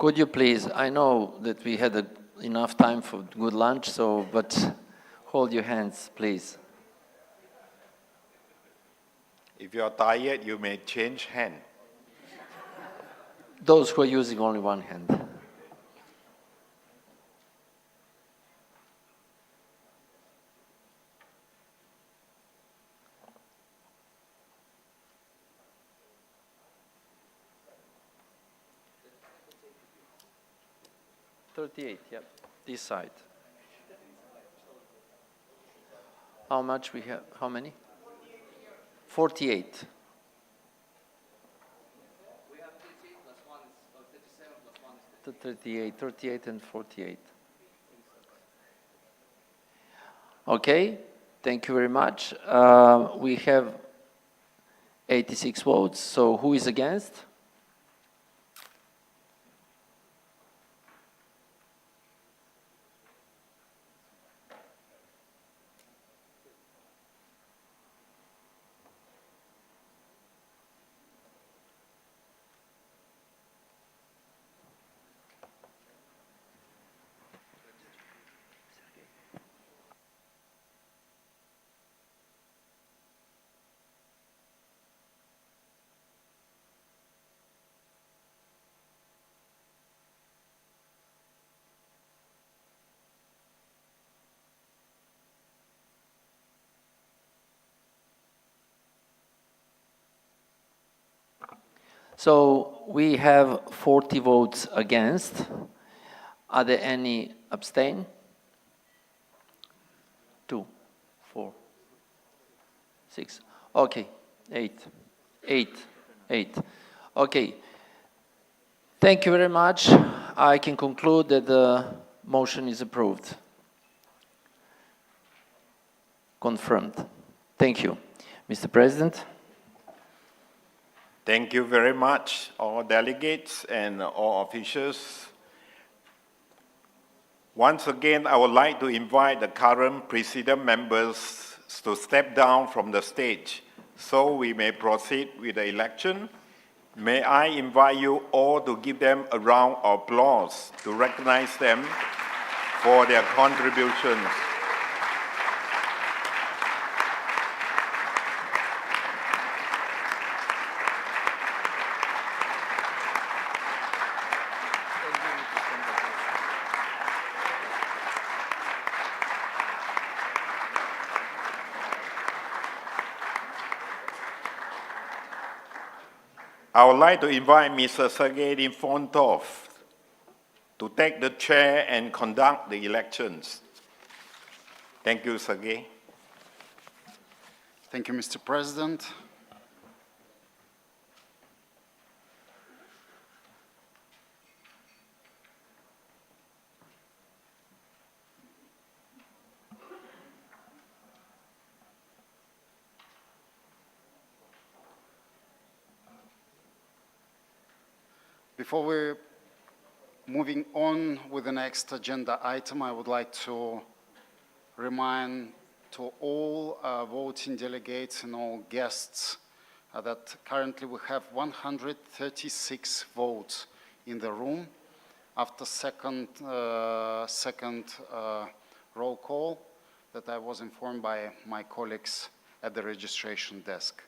Could you please, I know that we had enough time for good lunch, but hold your hands, please. If you are tired, you may change hand. Those who are using only one hand. Yep. This side. How much we have? How many? 48. We have 38 plus 1 is 37 plus 1 is 38 and 48. Okay, thank you very much. We have 86 votes, so who is against? So we have 40 votes against. Are there any abstain? 2, 4, 6. Okay, 8. Okay. Thank you very much. I can conclude that the motion is approved. Confirmed. Thank you. Mr. President. Thank you very much, all delegates and all officials. Once again, I would like to invite the current Presidium members to step down from the stage so we may proceed with the election. May I invite you all to give them a round of applause to recognize them for their contributions. I would like to invite Mr. Sergei Infontov to take the chair and conduct the elections. Thank you, Sergei. Thank you, Mr. President. Before we're moving on with the next agenda item, I would like to remind to all voting delegates and all guests that currently we have 136 votes in the room after second roll call that I was informed by my colleagues at the registration desk.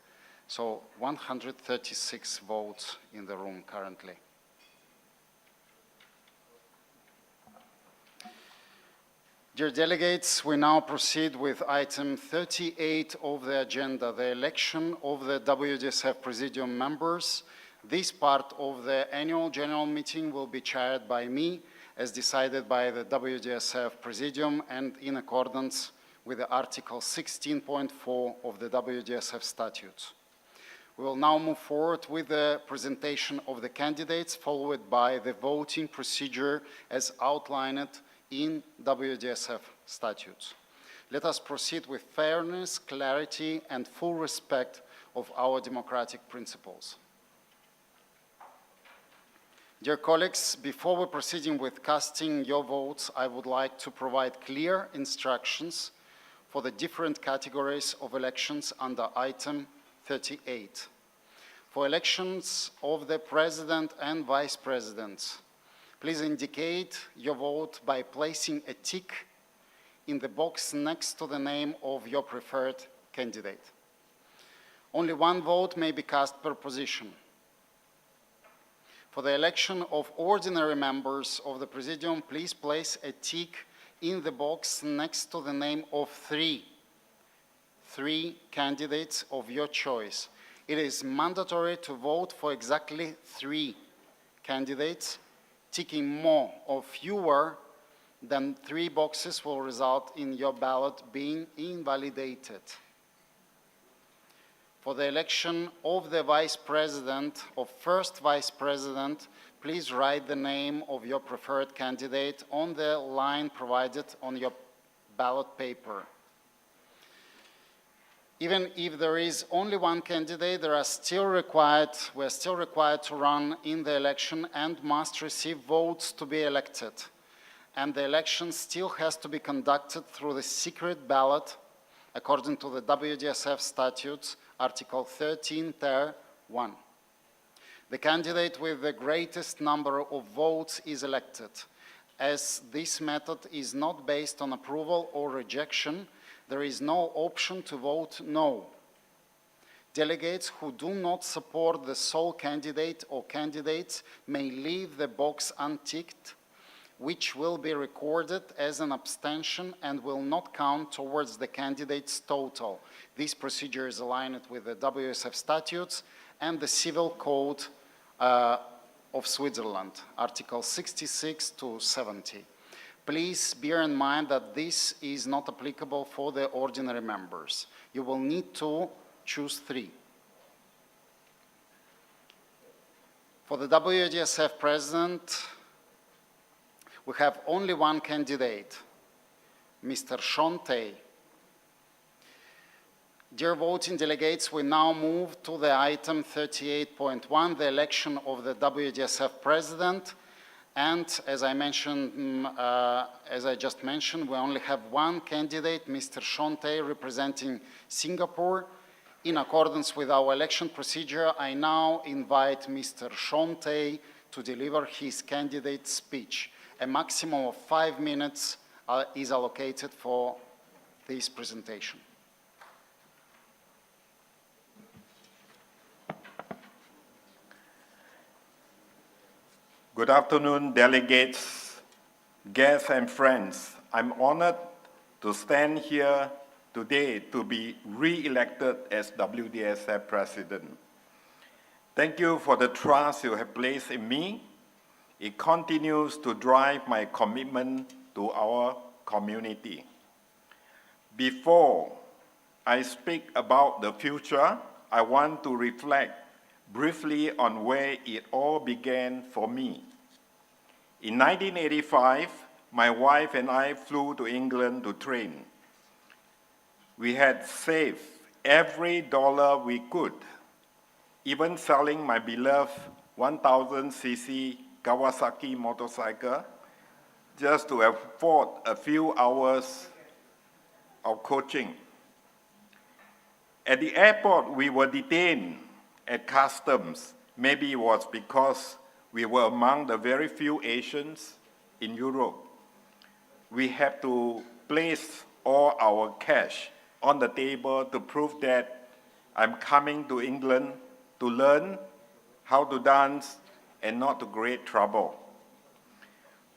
So 136 votes in the room currently. Dear delegates, we now proceed with item 38 of the agenda, the election of the WDSF Presidium members. This part of the annual general meeting will be chaired by me, as decided by the WDSF Presidium and in accordance with the Article 16.4 of the WDSF statutes. We will now move forward with the presentation of the candidates, followed by the voting procedure as outlined in WDSF statutes. Let us proceed with fairness, clarity, and full respect of our democratic principles. Dear colleagues, before we're proceeding with casting your votes, I would like to provide clear instructions for the different categories of elections under item 38. For elections of the President and Vice Presidents, Please indicate your vote by placing a tick in the box next to the name of your preferred candidate. Only one vote may be cast per position. For the election of ordinary members of the Presidium, please place a tick in the box next to the name of three candidates of your choice. It is mandatory to vote for exactly 3 candidates. Ticking more or fewer than 3 boxes will result in your ballot being invalidated. For the election of the Vice President or first Vice President, please write the name of your preferred candidate on the line provided on your ballot paper. Even if there is only one candidate, we're still required to run in the election and must receive votes to be elected. And the election still has to be conducted through the secret ballot according to the WDSF statutes, Article 13, Ter 1. The candidate with the greatest number of votes is elected. As this method is not based on approval or rejection, there is no option to vote no. Delegates who do not support the sole candidate or candidates may leave the box unticked, which will be recorded as an abstention and will not count towards the candidate's total. This procedure is aligned with the WSF statutes and the Civil Code of Switzerland, Article 66 to 70. Please bear in mind that this is not applicable for the ordinary members. You will need to choose 3. For the WDSF president, we have only one candidate, Mr. Sean Tay. Dear voting delegates, we now move to the item 38.1, the election of the WDSF president. And as I just mentioned, we only have one candidate, Mr. Sean Tay, representing Singapore. In accordance with our election procedure, I now invite Mr. Sean Tay to deliver his candidate speech. A maximum of 5 minutes is allocated for this presentation. Good afternoon, delegates, guests, and friends. I'm honored to stand here today to be re-elected as WDSF President. Thank you for the trust you have placed in me. It continues to drive my commitment to our community. Before I speak about the future, I want to reflect briefly on where it all began for me. In 1985, my wife and I flew to England to train. We had saved every dollar we could, even selling my beloved 1000cc Kawasaki motorcycle just to afford a few hours of coaching. At the airport, we were detained at customs. Maybe it was because we were among the very few Asians in Europe. We had to place all our cash on the table to prove that I'm coming to England to learn how to dance and not to create trouble.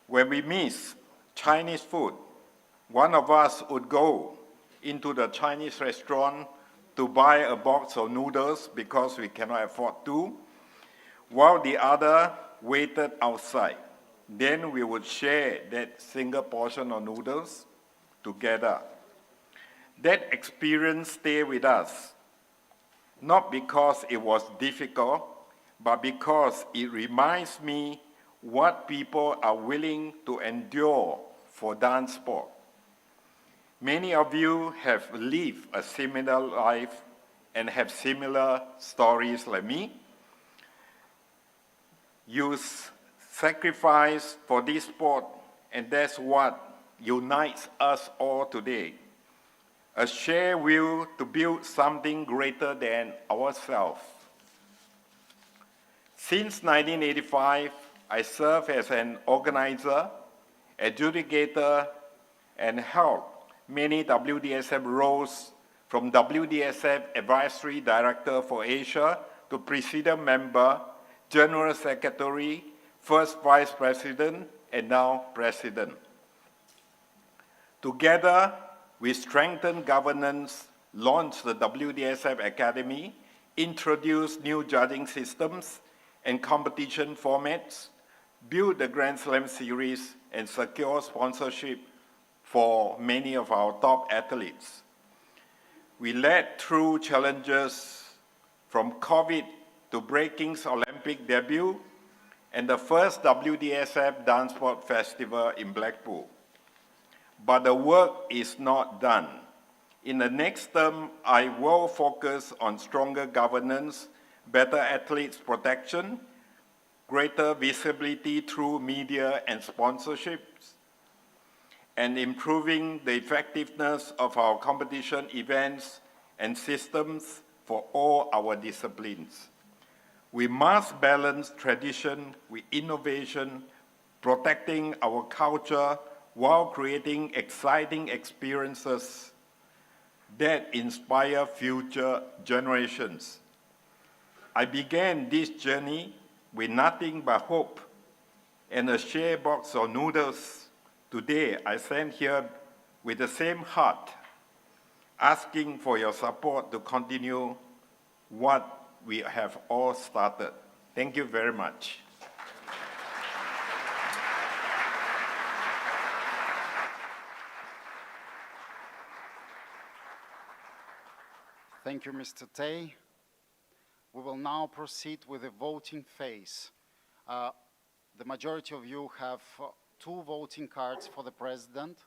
When we miss Chinese food, one of us would go into the Chinese restaurant to buy a box of noodles because we cannot afford to, while the other waited outside. Then we would share that single portion of noodles together. That experience stayed with us, not because it was difficult, but because it reminds me what people are willing to endure for dance sport. Many of you have lived a similar life and have similar stories like me. You sacrifice for this sport, and that's what unites us all today. A shared will to build something greater than ourselves. Since 1985, I serve as an organizer, adjudicator, and held many WDSF roles from WDSF Advisory Director for Asia to Presidium member, General Secretary, First Vice President, and now President. Together, we strengthened governance, launched the WDSF Academy, introduced new judging systems and competition formats, built the Grand Slam series, and secured sponsorship for many of our top athletes. We led through challenges from COVID to Breaking's Olympic debut and the first WDSF DanceSport Festival in Blackpool. But the work is not done. In the next term, I will focus on stronger governance, better athletes protection, greater visibility through media and sponsorships, and improving the effectiveness of our competition events and systems for all our disciplines. We must balance tradition with innovation, protecting our culture while creating exciting experiences that inspire future generations. I began this journey with nothing but hope and a share box of noodles. Today, I stand here with the same heart, asking for your support to continue what we have all started. Thank you very much. Thank you, Mr. Tay. We will now proceed with the voting phase. The majority of you have 2 voting cards for the president.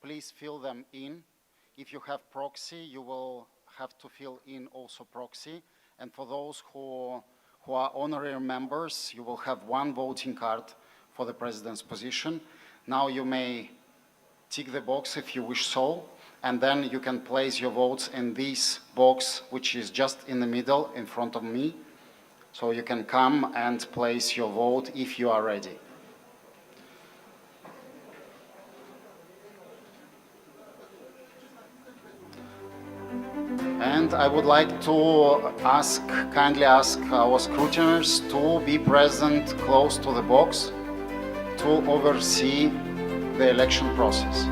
Please fill them in. If you have proxy, you will have to fill in also proxy. And for those who are honorary members, you will have 1 voting card for the president's position. Now you may tick the box if you wish so, and then you can place your votes in this box, which is just in the middle in front of me. So you can come and place your vote if you are ready. And I would like to kindly ask our scrutineers to be present close to the box to oversee the election process.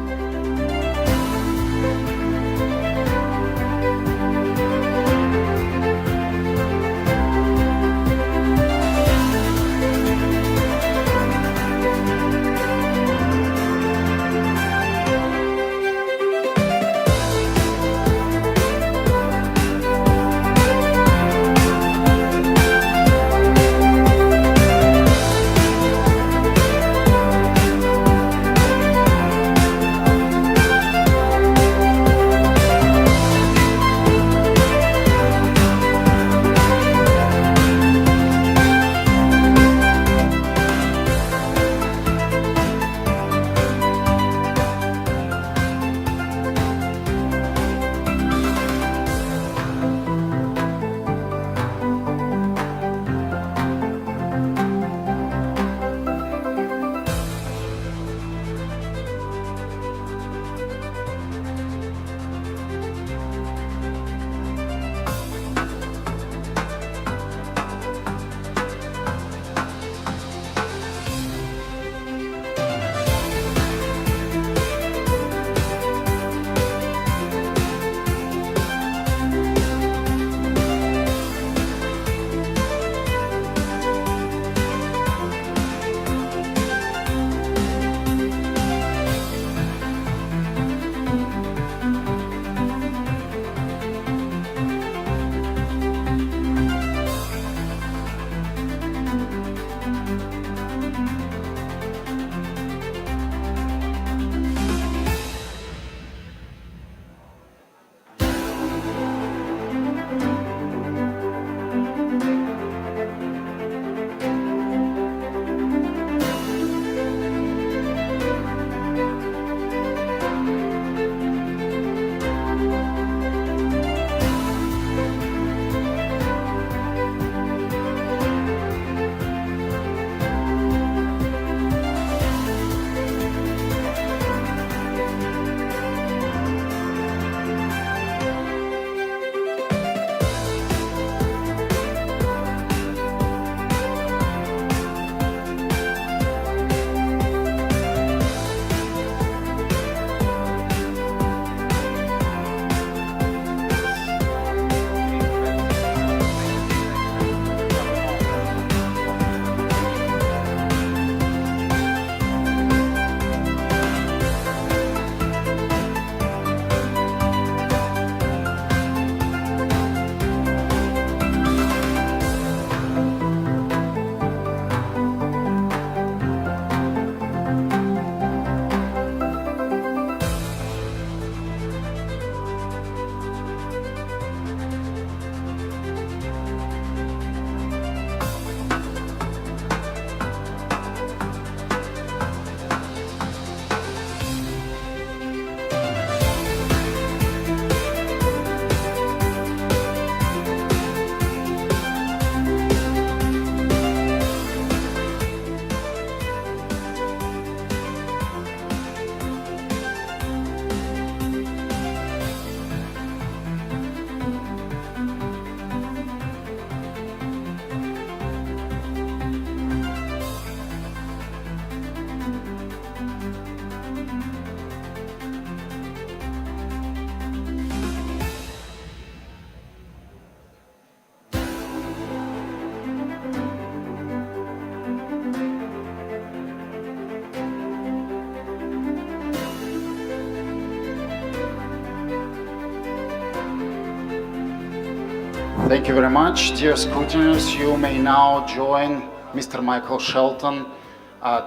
Thank you very much. Dear scrutineers, you may now join Mr. Michael Shelton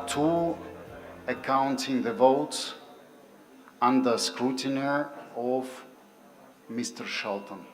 to accounting the votes under scrutiny of Mr. Shelton.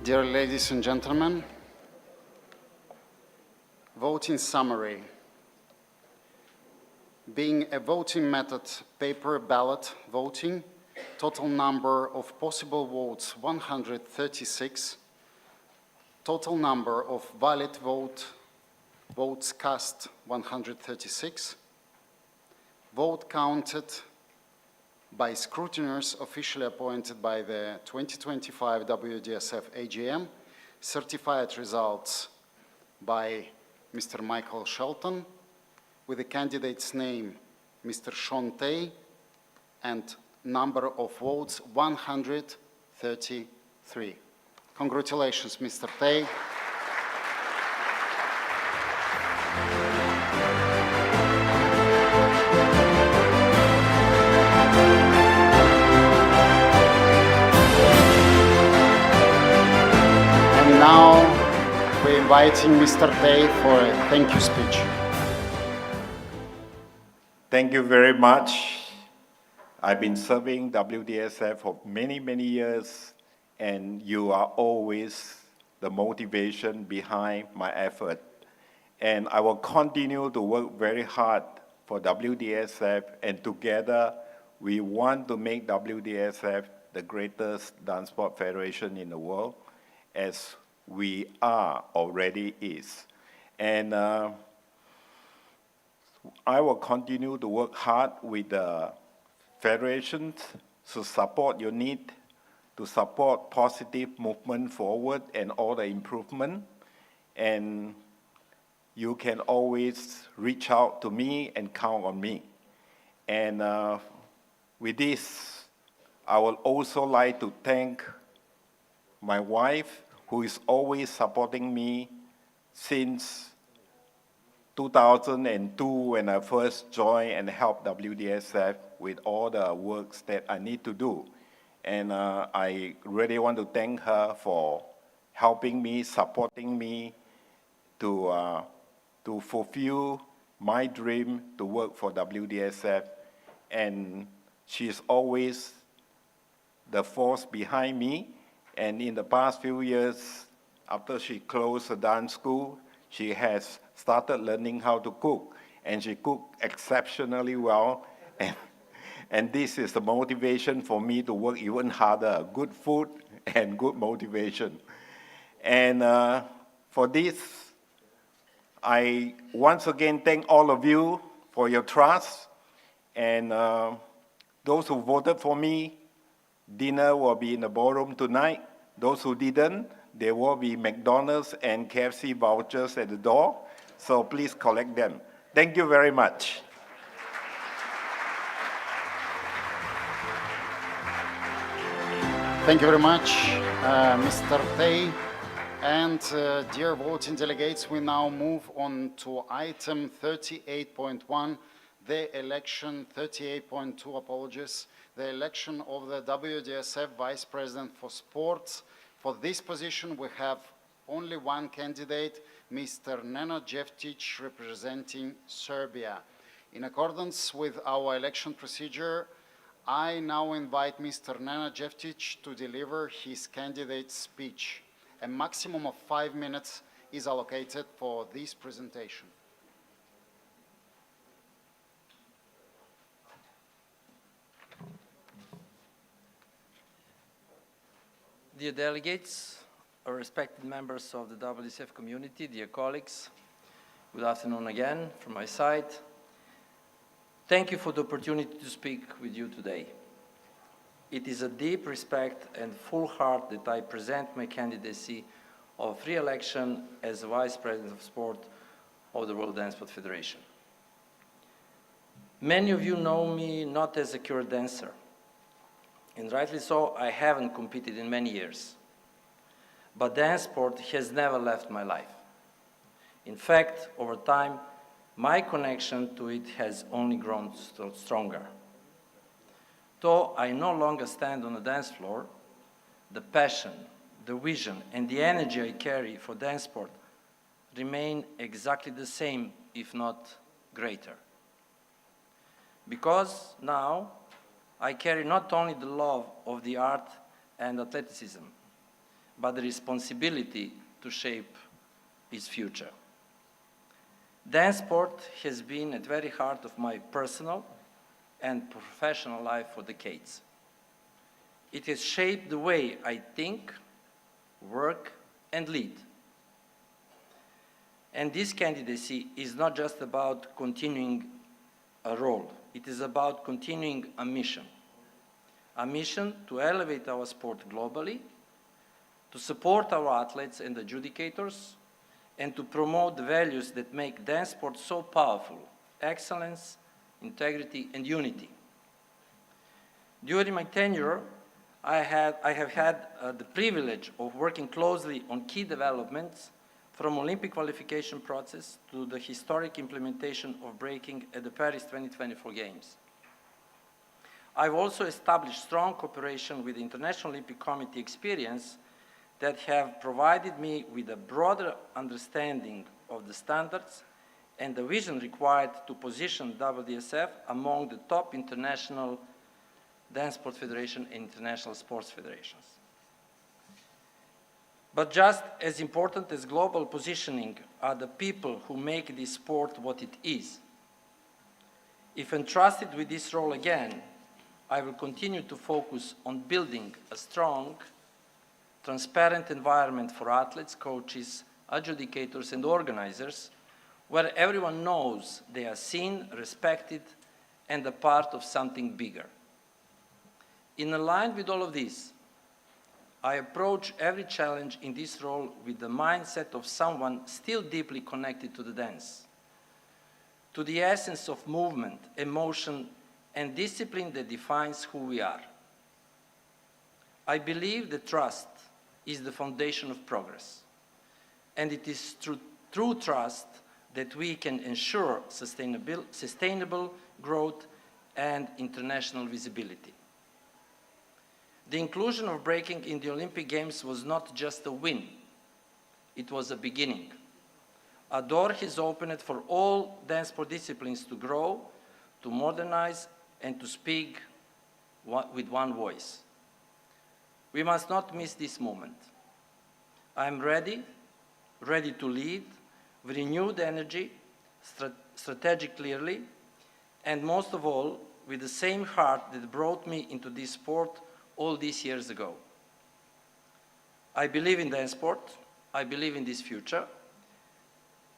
Dear ladies and gentlemen, voting summary. Being a voting method, paper ballot voting, total number of possible votes 136, total number of valid votes cast 136, vote counted by scrutineers officially appointed by the 2025 WDSF AGM, certified results by Mr. Michael Shelton, with the candidate's name, Mr. Sean Tay, and number of votes 133. Congratulations, Mr. Tay. And now we're inviting Mr. Tay for a thank you speech. Thank you very much. I've been serving WDSF for many, many years, and you are always the motivation behind my effort. And I will continue to work very hard for WDSF, and together we want to make WDSF the greatest dance sport federation in the world, as we are already is. And I will continue to work hard with the federations to support your need, to support positive movement forward and all the improvement. And you can always reach out to me and count on me. And with this, I would also like to thank my wife, who is always supporting me since 2002, when I first joined and helped WDSF with all the works that I need to do. And I really want to thank her for helping me, supporting me to fulfill my dream to work for WDSF. And she's always the force behind me. And in the past few years, after she closed the dance school, she has started learning how to cook, and she cooked exceptionally well. And this is the motivation for me to work even harder, good food and good motivation. And for this, I once again thank all of you for your trust. And those who voted for me, dinner will be in the ballroom tonight. Those who didn't, there will be McDonald's and KFC vouchers at the door, so please collect them. Thank you very much. Thank you very much, Mr. Tay. And dear voting delegates, we now move on to item 38.1, the election, 38.2, apologies, the election of the WDSF Vice President for Sports. For this position, we have only one candidate, Mr. Nenad Jeftic, representing Serbia. In accordance with our election procedure, I now invite Mr. Nenad Jeftic to deliver his candidate speech. A maximum of 5 minutes is allocated for this presentation. Dear delegates, or respected members of the WDSF community, dear colleagues, good afternoon again from my side. Thank you for the opportunity to speak with you today. It is a deep respect and full heart that I present my candidacy of re-election as Vice President of Sport of the World Dance Sport Federation. Many of you know me not as a pure dancer, and rightly so, I haven't competed in many years. But dance sport has never left my life. In fact, over time, my connection to it has only grown stronger. Though I no longer stand on the dance floor, the passion, the vision, and the energy I carry for dance sport remain exactly the same, if not greater. Because now, I carry not only the love of the art and athleticism, but the responsibility to shape its future. Dance sport has been at the very heart of my personal and professional life for decades. It has shaped the way I think, work, and lead. And this candidacy is not just about continuing a role. It is about continuing a mission to elevate our sport globally, to support our athletes and adjudicators, and to promote the values that make dance sport so powerful: excellence, integrity, and unity. During my tenure, I have had the privilege of working closely on key developments, from Olympic qualification process to the historic implementation of breaking at the Paris 2024 Games. I've also established strong cooperation with the International Olympic Committee experience that have provided me with a broader understanding of the standards and the vision required to position WDSF among the top international dance sport federation and international sports federations. But just as important as global positioning are the people who make this sport what it is. If entrusted with this role again, I will continue to focus on building a strong, transparent environment for athletes, coaches, adjudicators, and organizers, where everyone knows they are seen, respected, and a part of something bigger. In line with all of this, I approach every challenge in this role with the mindset of someone still deeply connected to the dance, to the essence of movement, emotion, and discipline that defines who we are. I believe that trust is the foundation of progress, and it is through trust that we can ensure sustainable growth and international visibility. The inclusion of breaking in the Olympic Games was not just a win, it was a beginning. A door has opened for all dance sport disciplines to grow, to modernize, and to speak with one voice. We must not miss this moment. I am ready to lead with renewed energy, strategic clearly, and most of all, with the same heart that brought me into this sport all these years ago. I believe in dance sport, I believe in this future,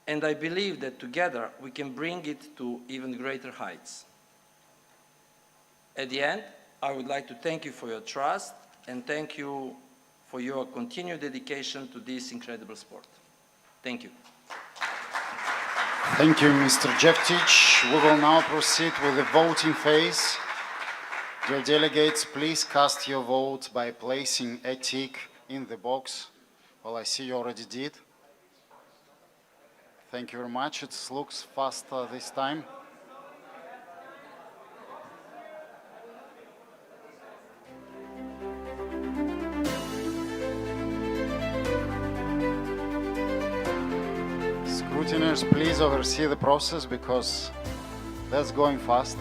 and I believe that together we can bring it to even greater heights. At the end, I would like to thank you for your trust and thank you for your continued dedication to this incredible sport. Thank you. Thank you, Mr. Jeftic. We will now proceed with the voting phase. Dear delegates, please cast your vote by placing a tick in the box. Well, I see you already did. Thank you very much. It looks faster this time. Scrutineers, please oversee the process because that's going fast.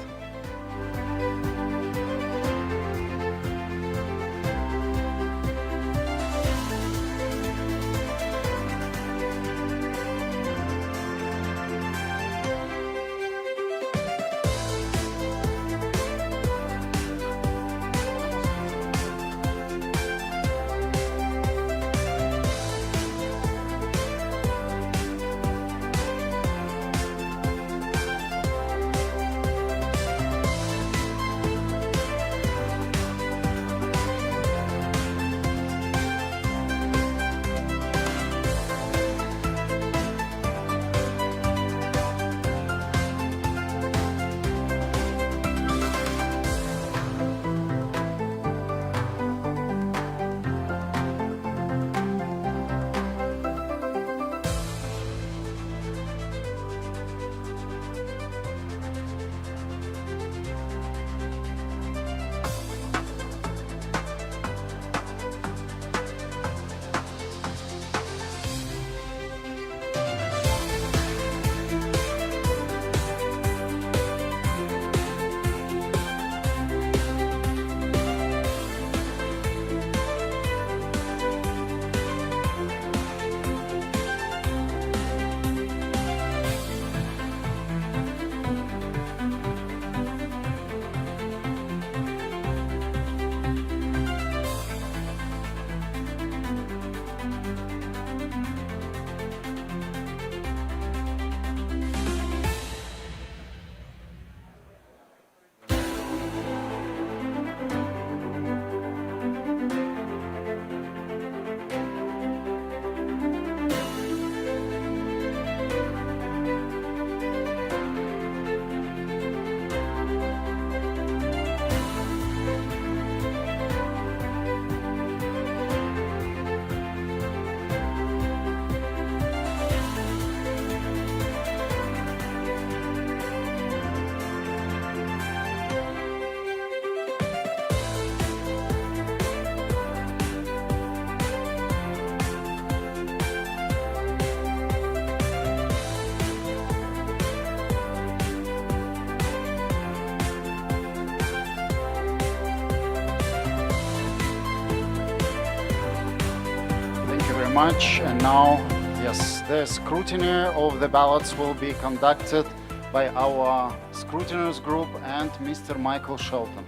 very much. And now, yes, the scrutiny of the ballots will be conducted by our scrutineers group and Mr. Michael Shelton.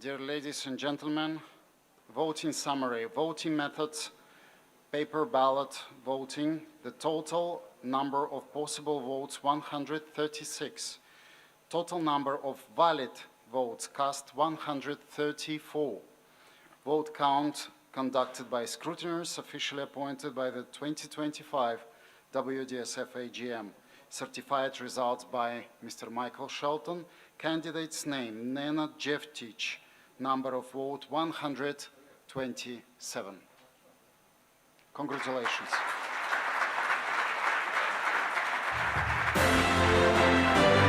Dear ladies and gentlemen, voting summary, voting methods, paper ballot voting, the total number of possible votes 136, total number of valid votes cast 134, vote count conducted by scrutineers officially appointed by the 2025 WDSF AGM, certified results by Mr. Michael Shelton, candidate's name Nena Jevtic, number of vote 127. Congratulations.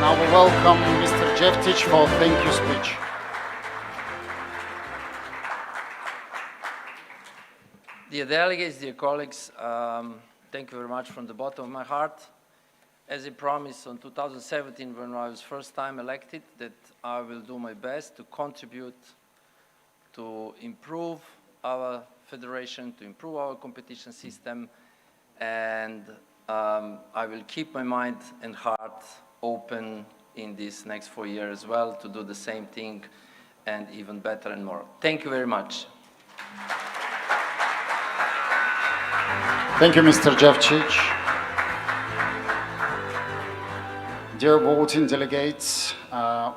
Now we welcome Mr. Jevtic for thank you speech. Dear delegates, dear colleagues, thank you very much from the bottom of my heart. As I promised on 2017 when I was first time elected, that I will do my best to contribute to improve our federation, to improve our competition system, and I will keep my mind and heart open in these next 4 years as well to do the same thing and even better and more. Thank you very much. Thank you, Mr. Jevtic. Dear voting delegates,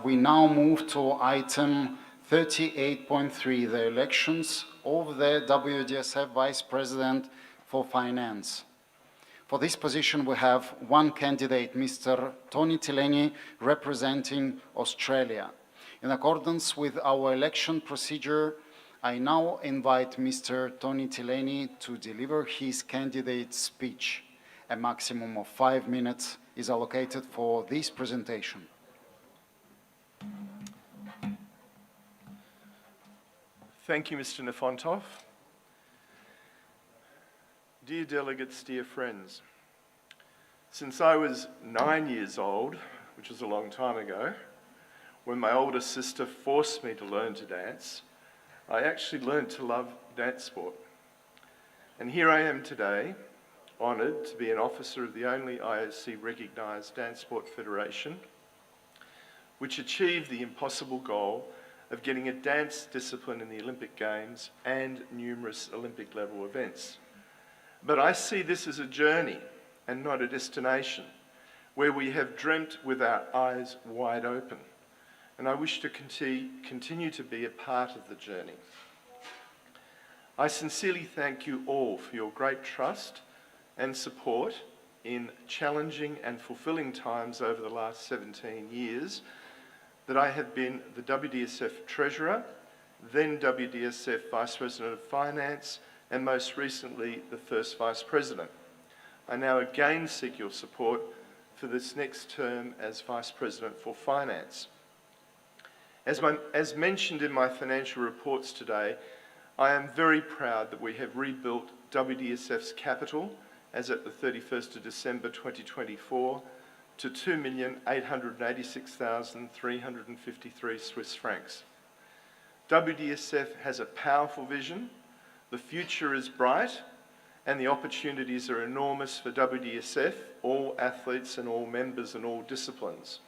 we now move to item 38.3, the elections of the WDSF Vice President for Finance. For this position, we have one candidate, Mr. Tony Tileni, representing Australia. In accordance with our election procedure, I now invite Mr. Tony Tileni to deliver his candidate speech. A maximum of 5 minutes is allocated for this presentation. Thank you, Mr. Nefontov. Dear delegates, dear friends, since I was 9 years old, which was a long time ago, when my older sister forced me to learn to dance, I actually learned to love dance sport. And here I am today, honoured to be an officer of the only IOC-recognised Dance Sport Federation, which achieved the impossible goal of getting a dance discipline in the Olympic Games and numerous Olympic-level events. But I see this as a journey and not a destination, where we have dreamt with our eyes wide open. And I wish to continue to be a part of the journey. I sincerely thank you all for your great trust and support in challenging and fulfilling times over the last 17 years that I have been the WDSF Treasurer, then WDSF Vice President of Finance, and most recently the first Vice President. I now again seek your support for this next term as Vice President for Finance. As mentioned in my financial reports today, I am very proud that we have rebuilt WDSF's capital as at the 31st of December 2024 to 2,886,353 Swiss francs. WDSF has a powerful vision, the future is bright, and the opportunities are enormous for WDSF, all athletes and all members and all disciplines.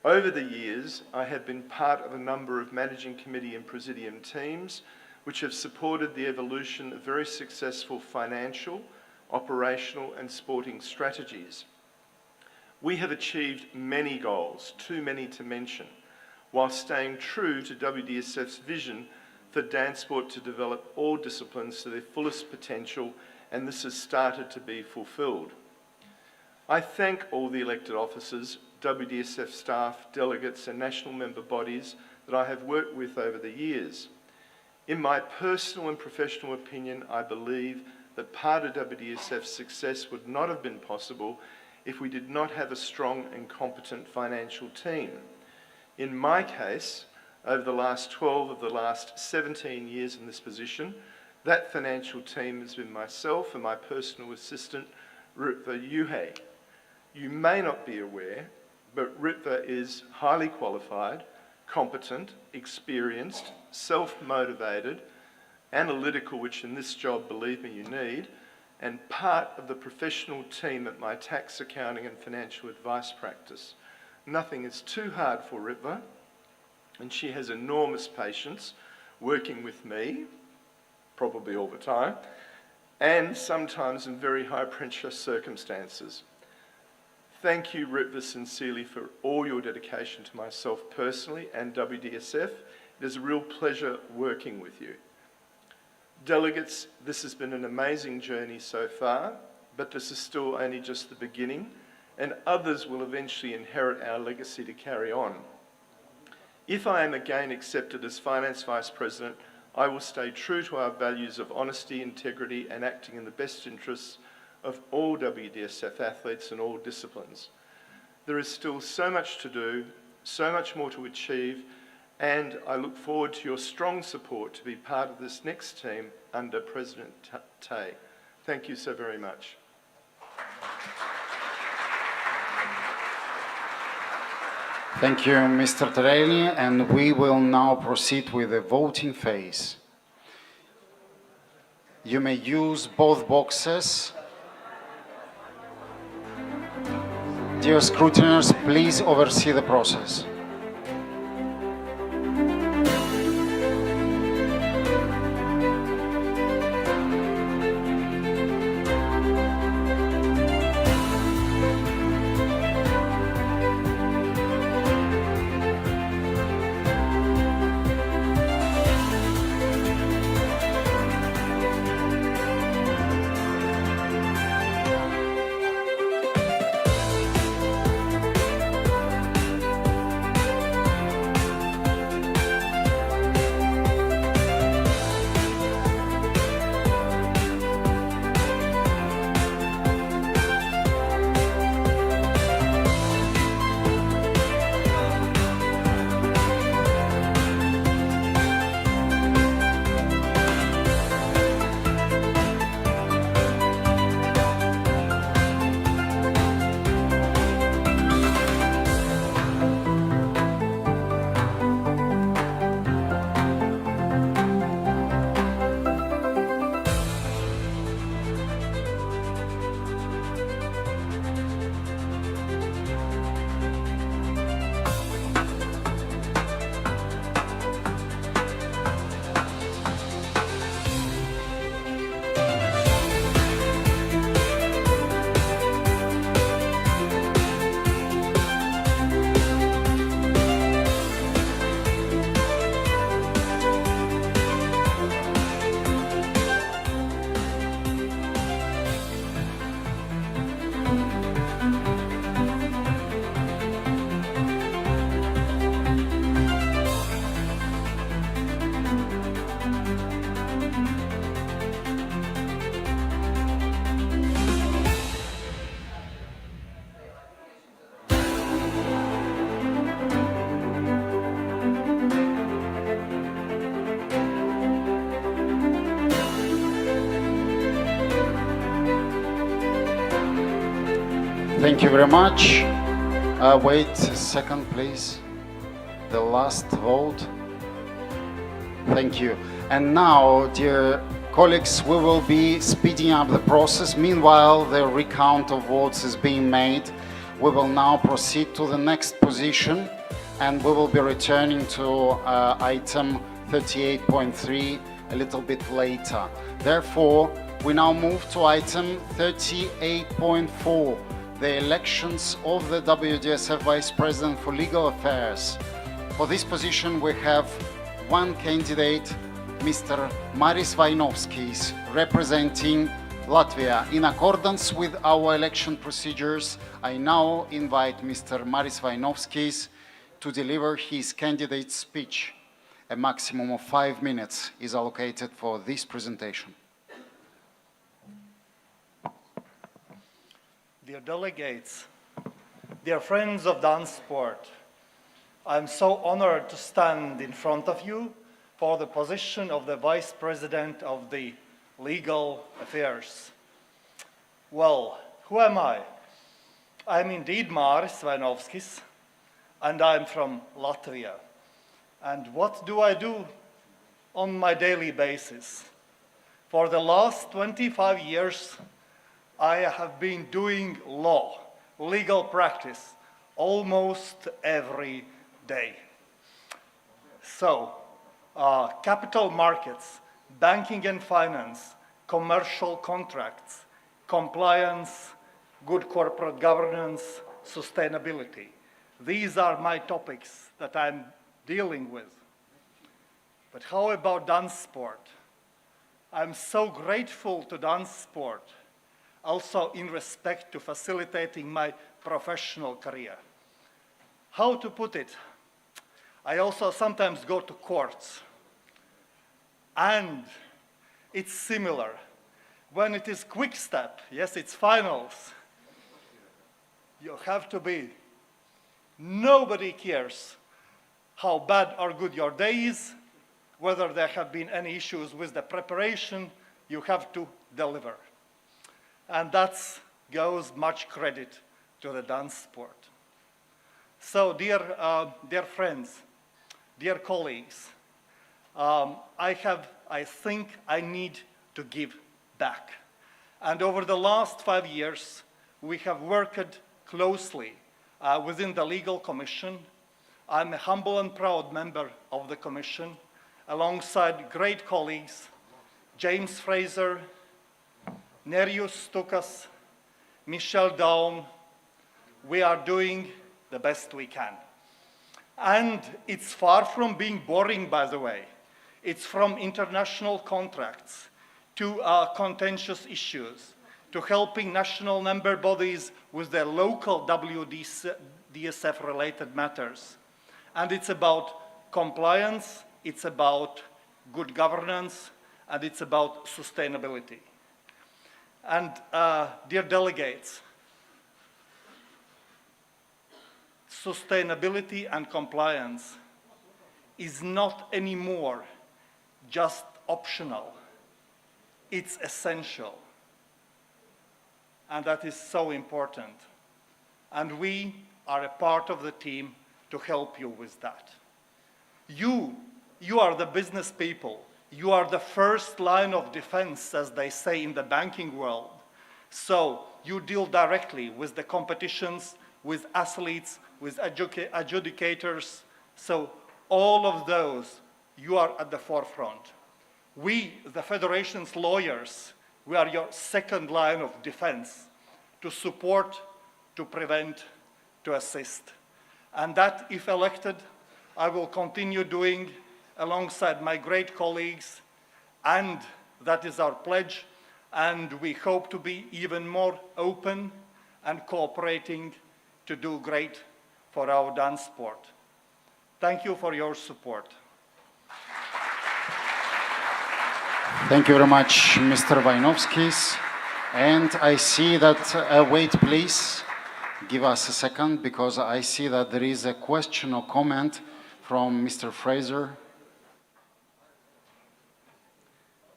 Over the years, I have been part of a number of managing committee and Presidium teams which have supported the evolution of very successful financial, operational and sporting strategies. We have achieved many goals, too many to mention, while staying true to WDSF's vision for dance sport to develop all disciplines to their fullest potential, and this has started to be fulfilled. I thank all the elected officers, WDSF staff, delegates and national member bodies that I have worked with over the years. In my personal and professional opinion, I believe that part of WDSF's success would not have been possible if we did not have a strong and competent financial team. In my case, over the last 12 of the last 17 years in this position, that financial team has been myself and my personal assistant, Ritva Yuhe. You may not be aware, but Ritva is highly qualified, competent, experienced, self-motivated, analytical, which in this job, believe me, you need, and part of the professional team at my tax, accounting and financial advice practice. Nothing is too hard for Ritva, and she has enormous patience working with me, probably all the time, and sometimes in very high-pressure circumstances. Thank you, Ritva, sincerely for all your dedication to myself personally and WDSF. It is a real pleasure working with you. Delegates, this has been an amazing journey so far, but this is still only just the beginning, and others will eventually inherit our legacy to carry on. If I am again accepted as Finance Vice President, I will stay true to our values of honesty, integrity, and acting in the best interests of all WDSF athletes in all disciplines. There is still so much to do, so much more to achieve, and I look forward to your strong support to be part of this next team under President Tay. Thank you so very much. Thank you, Mr. Terelli, and we will now proceed with the voting phase. You may use both boxes. Dear scrutineers, please oversee the process. Thank you very much. Wait a second, please. The last vote. Thank you. And now, dear colleagues, we will be speeding up the process. Meanwhile, the recount of votes is being made. We will now proceed to the next position, and we will be returning to item 38.3 a little bit later. Therefore, we now move to item 38.4, the elections of the WDSF Vice President for Legal Affairs. For this position, we have one candidate, Mr. Maris Vainovskis, representing Latvia. In accordance with our election procedures, I now invite Mr. Maris Vainovskis to deliver his candidate speech. A maximum of 5 minutes is allocated for this presentation. Dear delegates, dear friends of DanceSport, I'm so honored to stand in front of you for the position of the Vice President of the Legal Affairs. Well, who am I? I'm indeed Maris Vainovskis, and I'm from Latvia. And what do I do on my daily basis? For the last 25 years, I have been doing law, legal practice, almost every day. So, capital markets, banking and finance, commercial contracts, compliance, good corporate governance, sustainability. These are my topics that I'm dealing with. But how about DanceSport? I'm so grateful to DanceSport, also in respect to facilitating my professional career. How to put it? I also sometimes go to courts, and it's similar. When it is quick step, yes, it's finals, you have to be, nobody cares how bad or good your day is, whether there have been any issues with the preparation, you have to deliver. And that goes much credit to the DanceSport. So dear friends, dear colleagues, I think I need to give back. And over the last 5 years, we have worked closely within the Legal Commission. I'm a humble and proud member of the Commission, alongside great colleagues, James Fraser, Nerijus Stukas, Michel Daum. We are doing the best we can. And it's far from being boring, by the way. It's from international contracts to contentious issues, to helping national member bodies with their local WDSF-related matters. And it's about compliance, it's about good governance, and it's about sustainability. And dear delegates, sustainability and compliance is not anymore just optional. It's essential. And that is so important. And we are a part of the team to help you with that. You are the business people. You are the first line of defense, as they say in the banking world. So you deal directly with the competitions, with athletes, with adjudicators. So all of those, you are at the forefront. We, the Federation's lawyers, we are your second line of defense to support, to prevent, to assist. And that, if elected, I will continue doing alongside my great colleagues, and that is our pledge, and we hope to be even more open and cooperating to do great for our dance sport. Thank you for your support. Thank you very much, Mr. Wojnowskis. And I see that, wait please, give us a second, because I see that there is a question or comment from Mr. Fraser.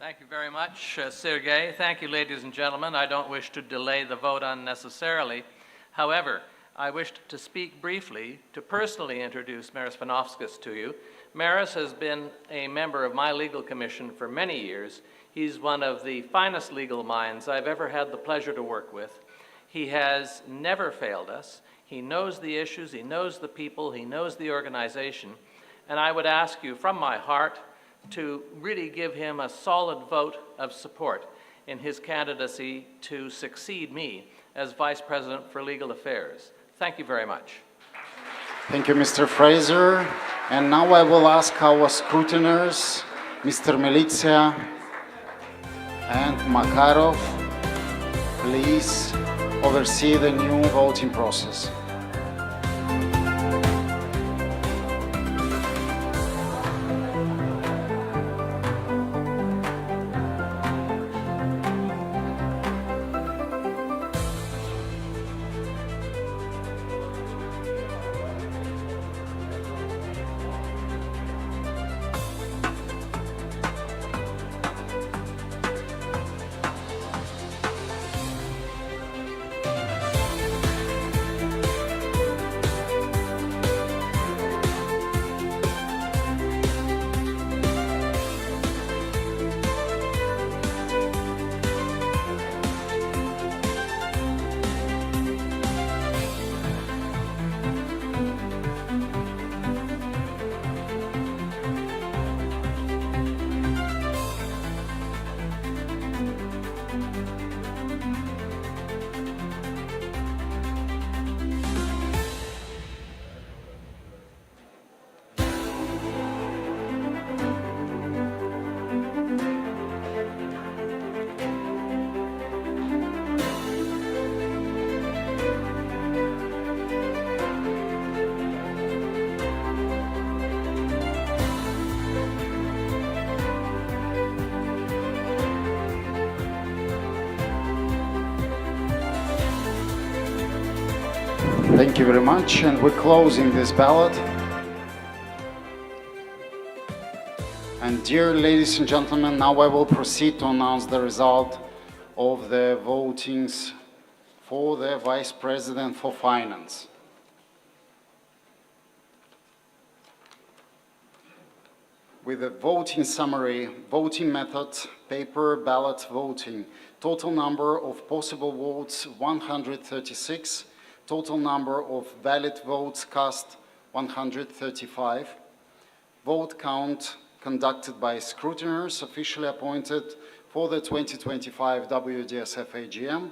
Thank you very much, Sergei. Thank you, ladies and gentlemen. I don't wish to delay the vote unnecessarily. However, I wished to speak briefly to personally introduce Maris Vanovskis to you. Maris has been a member of my legal commission for many years. He's one of the finest legal minds I've ever had the pleasure to work with. He has never failed us. He knows the issues, he knows the people, he knows the organization. And I would ask you from my heart to really give him a solid vote of support in his candidacy to succeed me as Vice President for Legal Affairs. Thank you very much. Thank you, Mr. Fraser. And now I will ask our scrutiners, Mr. Militsia and Makarov, please oversee the new voting process. Thank you very much, and we're closing this ballot. And dear ladies and gentlemen, now I will proceed to announce the result of the votings for the Vice President for Finance. With the voting summary, voting method, paper ballot voting, total number of possible votes 136, total number of valid votes cast 135, vote count conducted by scrutineers officially appointed for the 2025 WDSF AGM,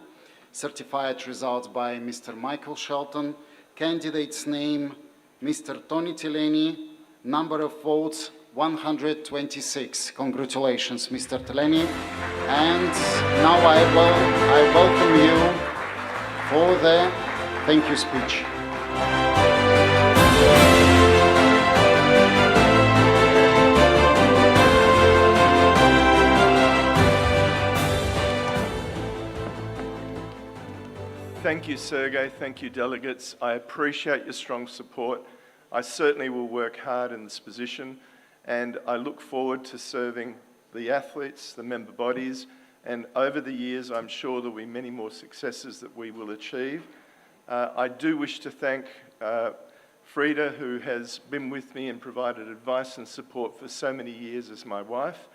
certified results by Mr. Michael Shelton, candidate's name Mr. Tony Tileni, number of votes 126. Congratulations, Mr. Tileni. And now I welcome you for the thank you speech. Thank you, Sergey. Thank you, delegates. I appreciate your strong support. I certainly will work hard in this position, and I look forward to serving the athletes, the member bodies, and over the years, I'm sure there will be many more successes that we will achieve. I do wish to thank Frida, who has been with me and provided advice and support for so many years as my wife.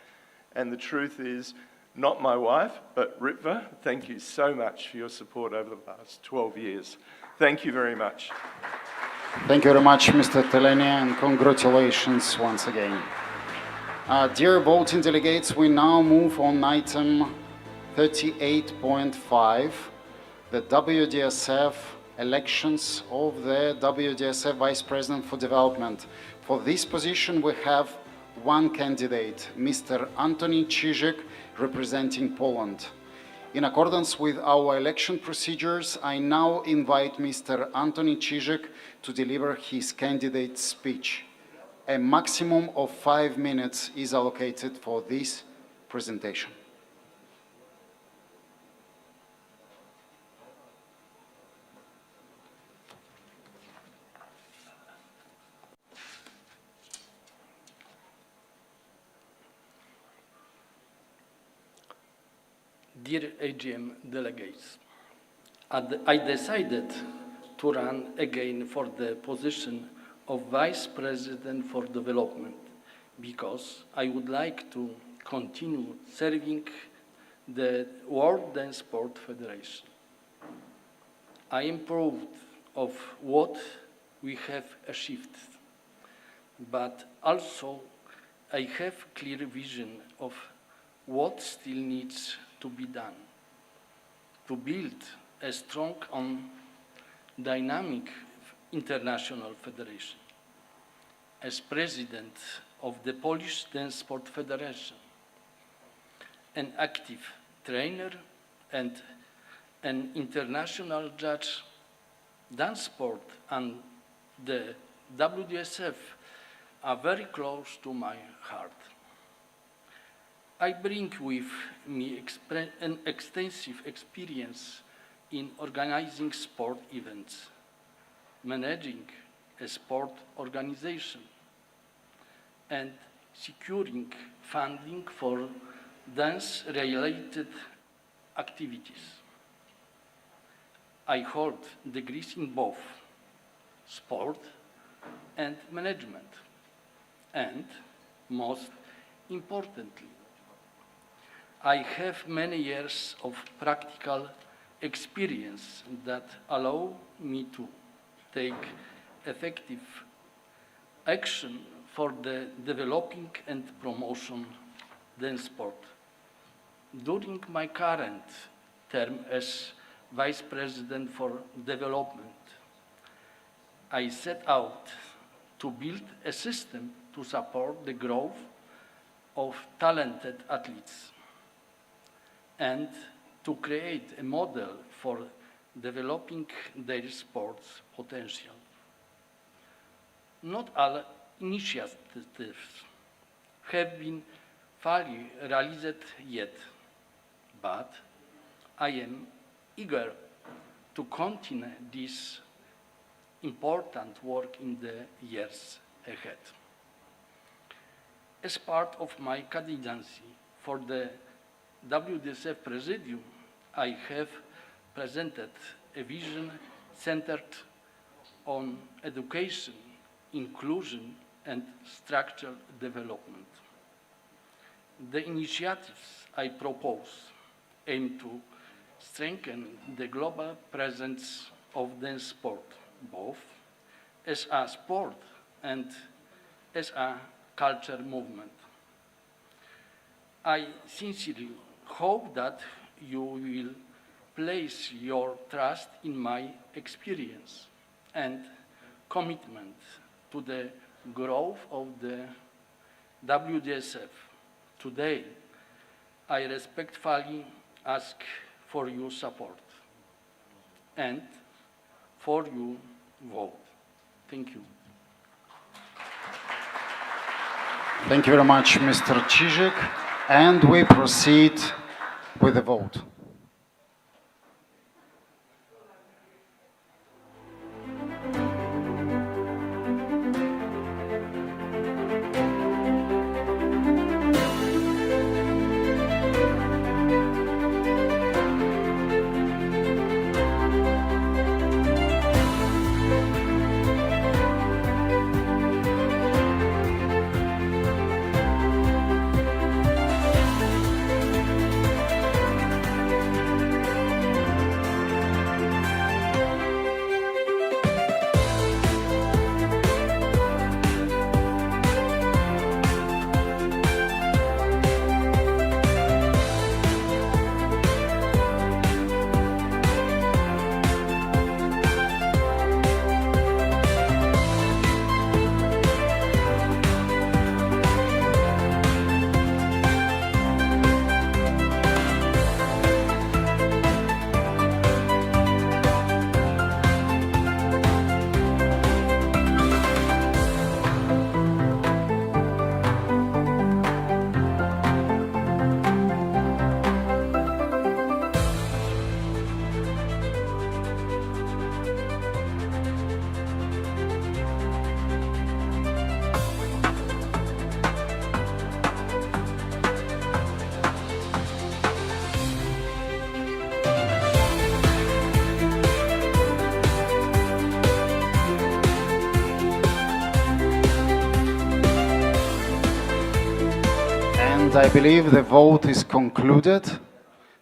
And the truth is, not my wife, but Ritva, thank you so much for your support over the last 12 years. Thank you very much. Thank you very much, Mr. Teleni, and congratulations once again. Dear voting delegates, we now move on item 38.5, the WDSF elections of the WDSF Vice President for Development. For this position, we have one candidate, Mr. Antoni Cizek, representing Poland. In accordance with our election procedures, I now invite Mr. Antoni Cizek to deliver his candidate speech. A maximum of 5 minutes is allocated for this presentation. Dear AGM delegates, I decided to run again for the position of Vice President for Development because I would like to continue serving the World DanceSport Federation. I am proud of what we have achieved, but also I have clear vision of what still needs to be done to build a strong and dynamic international federation. As president of the Polish DanceSport Federation, an active trainer and an international judge, DanceSport and the WDSF are very close to my heart. I bring with me an extensive experience in organizing sport events, managing a sport organization, and securing funding for dance-related activities. I hold degrees in both sport and management, and most importantly, I have many years of practical experience that allow me to take effective action for the developing and promotion dance sport. During my current term as Vice President for Development, I set out to build a system to support the growth of talented athletes and to create a model for developing their sports potential. Not all initiatives have been fully realized yet, but I am eager to continue this important work in the years ahead. As part of my candidacy for the WDSF Presidium, I have presented a vision centered on education, inclusion, and structural development. The initiatives I propose aim to strengthen the global presence of dance sport, both as a sport and as a culture movement. I sincerely hope that you will place your trust in my experience and commitment to the growth of the WDSF. Today, I respectfully ask for your support and for your vote. Thank you. Thank you very much, Mr. Čížek. And we proceed with the vote. And I believe the vote is concluded.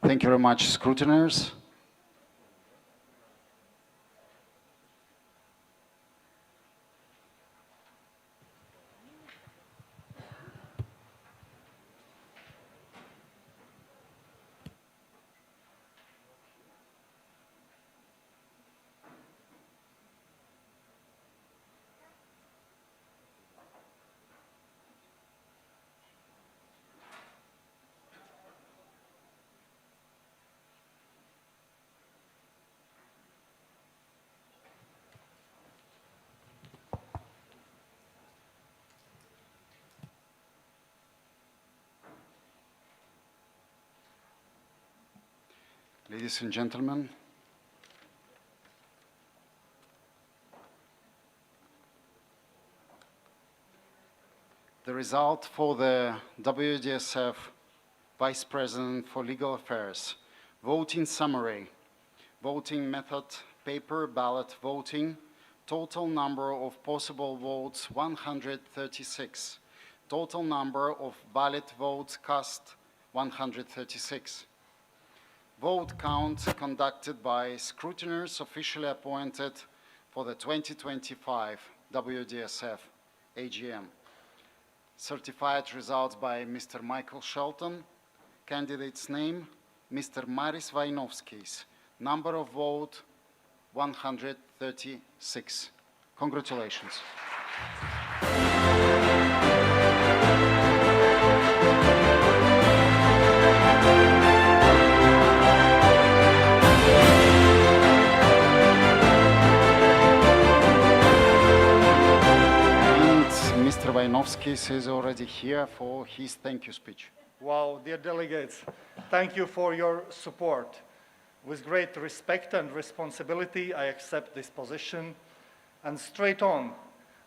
Thank you very much, scrutineers. Ladies and gentlemen, the result for the WDSF Vice President for Legal Affairs, voting summary, voting method, paper ballot voting, total number of possible votes 136, total number of valid votes cast 136. Vote count conducted by scrutineers officially appointed for the 2025 WDSF AGM. Certified results by Mr. Michael Shelton. Candidate's name, Mr. Maris Vainovskis. Number of vote, 136. Congratulations. Mr. Vainovskis is already here for his thank you speech. Wow, dear delegates, thank you for your support. With great respect and responsibility, I accept this position. And straight on,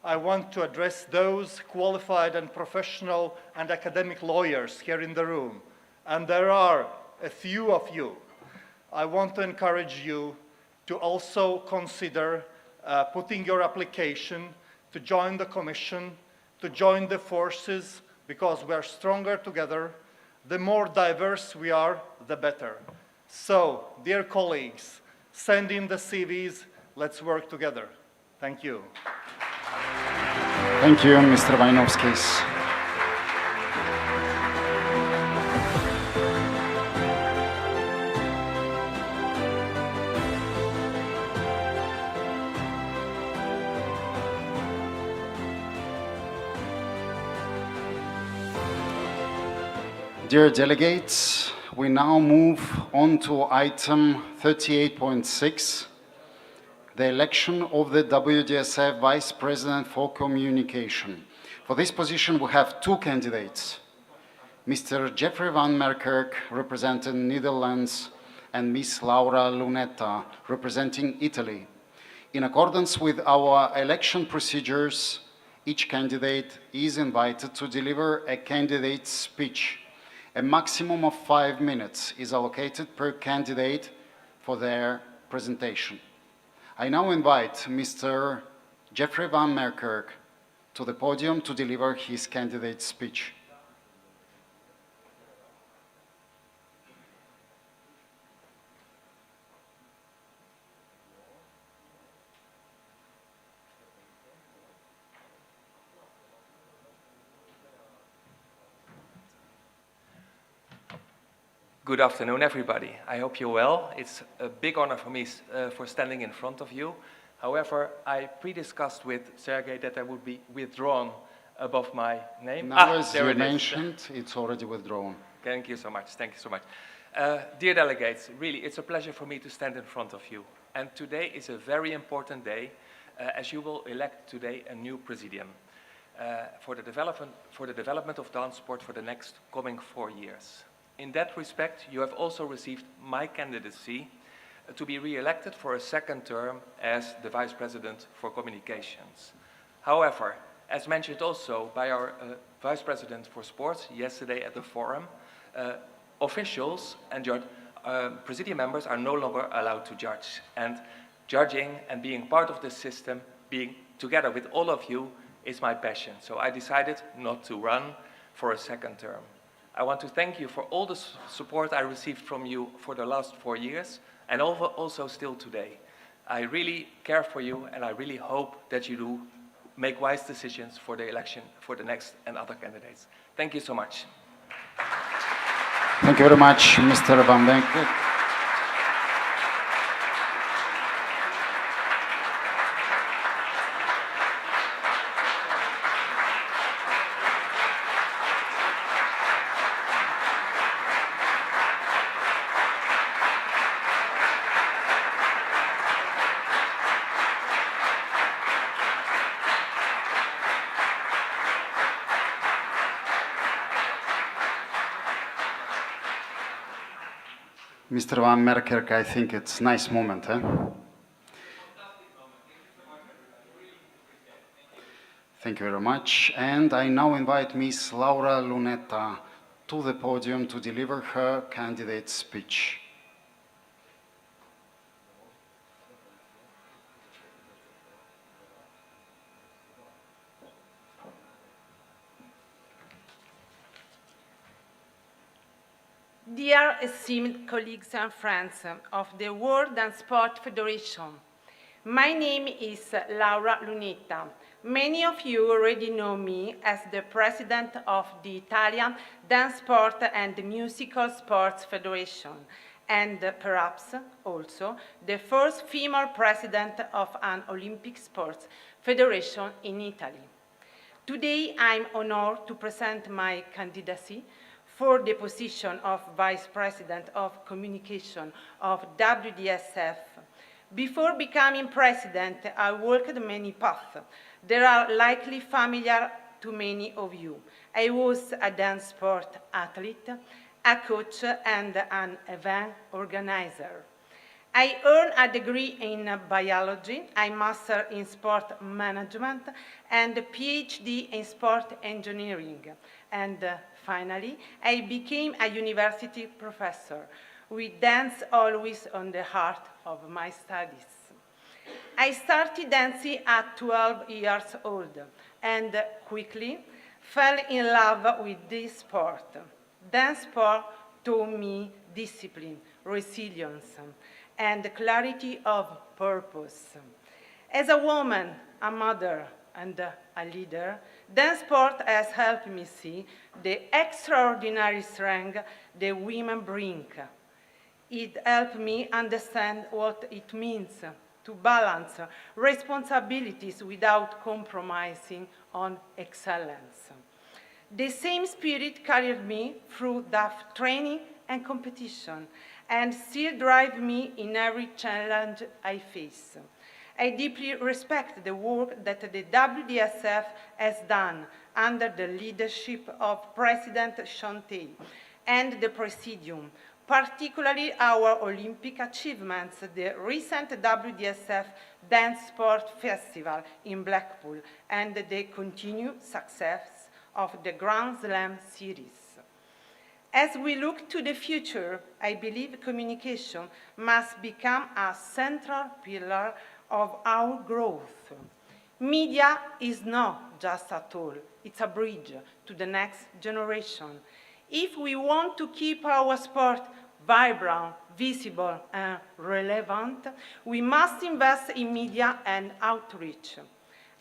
I want to address those qualified and professional and academic lawyers here in the room. And there are a few of you. I want to encourage you to also consider putting your application to join the Commission, to join the forces, because we are stronger together. The more diverse we are, the better. So, dear colleagues, send in the CVs, let's work together. Thank you. Thank you, Mr. Wojnowskis. Dear delegates, we now move on to item 38.6, the election of the WDSF Vice President for Communication. For this position, we have two candidates, Mr. Jeffrey van Merkerk, representing Netherlands, and Ms. Laura Lunetta, representing Italy. In accordance with our election procedures, each candidate is invited to deliver a candidate's speech. A maximum of 5 minutes is allocated per candidate for their presentation. I now invite Mr. Jeffrey van Merkerk to the podium to deliver his candidate's speech. Good afternoon, everybody. I hope you're well. It's a big honor for me for standing in front of you. However, I pre-discussed with Sergei that I would be withdrawn above my name. Now, as you mentioned, it's already withdrawn. Thank you so much. Thank you so much. Dear delegates, really, it's a pleasure for me to stand in front of you. And today is a very important day, as you will elect today a new Presidium for the development of dance sport for the next coming 4 years. In that respect, you have also received my candidacy to be re-elected for a second term as the Vice President for Communications. However, as mentioned also by our Vice President for Sports yesterday at the forum, officials and Presidium members are no longer allowed to judge. And judging and being part of the system, being together with all of you, is my passion. So I decided not to run for a second term. I want to thank you for all the support I received from you for the last 4 years, and also still today. I really care for you, and I really hope that you do make wise decisions for the election for the next and other candidates. Thank you so much. Thank you very much, Mr. Van Merkerk. Mr. Van Merkerk, I think it's a nice moment, eh? Thank you very much. And I now invite Ms. Laura Lunetta to the podium to deliver her candidate's speech. Dear esteemed colleagues and friends of the World Dance Sport Federation, my name is Laura Lunetta. Many of you already know me as the president of the Italian Dance Sport and Musical Sports Federation, and perhaps also the first female president of an Olympic sports federation in Italy. Today, I'm honored to present my candidacy for the position of Vice President of Communication of WDSF. Before becoming President, I walked many paths that are likely familiar to many of you. I was a dance sport athlete, a coach, and an event organizer. I earned a degree in biology, a master in sport management, and a PhD in sport engineering. And finally, I became a university professor, with dance always on the heart of my studies. I started dancing at 12 years old and quickly fell in love with this sport. Dance sport taught me discipline, resilience, and clarity of purpose. As a woman, a mother, and a leader, dance sport has helped me see the extraordinary strength the women bring. It helped me understand what it means to balance responsibilities without compromising on excellence. The same spirit carried me through tough training and competition, and still drives me in every challenge I face. I deeply respect the work that the WDSF has done under the leadership of President Chanté and the Presidium, particularly our Olympic achievements, the recent WDSF Dance Sport Festival in Blackpool, and the continued success of the Grand Slam series. As we look to the future, I believe communication must become a central pillar of our growth. Media is not just a tool, it's a bridge to the next generation. If we want to keep our sport vibrant, visible, and relevant, we must invest in media and outreach.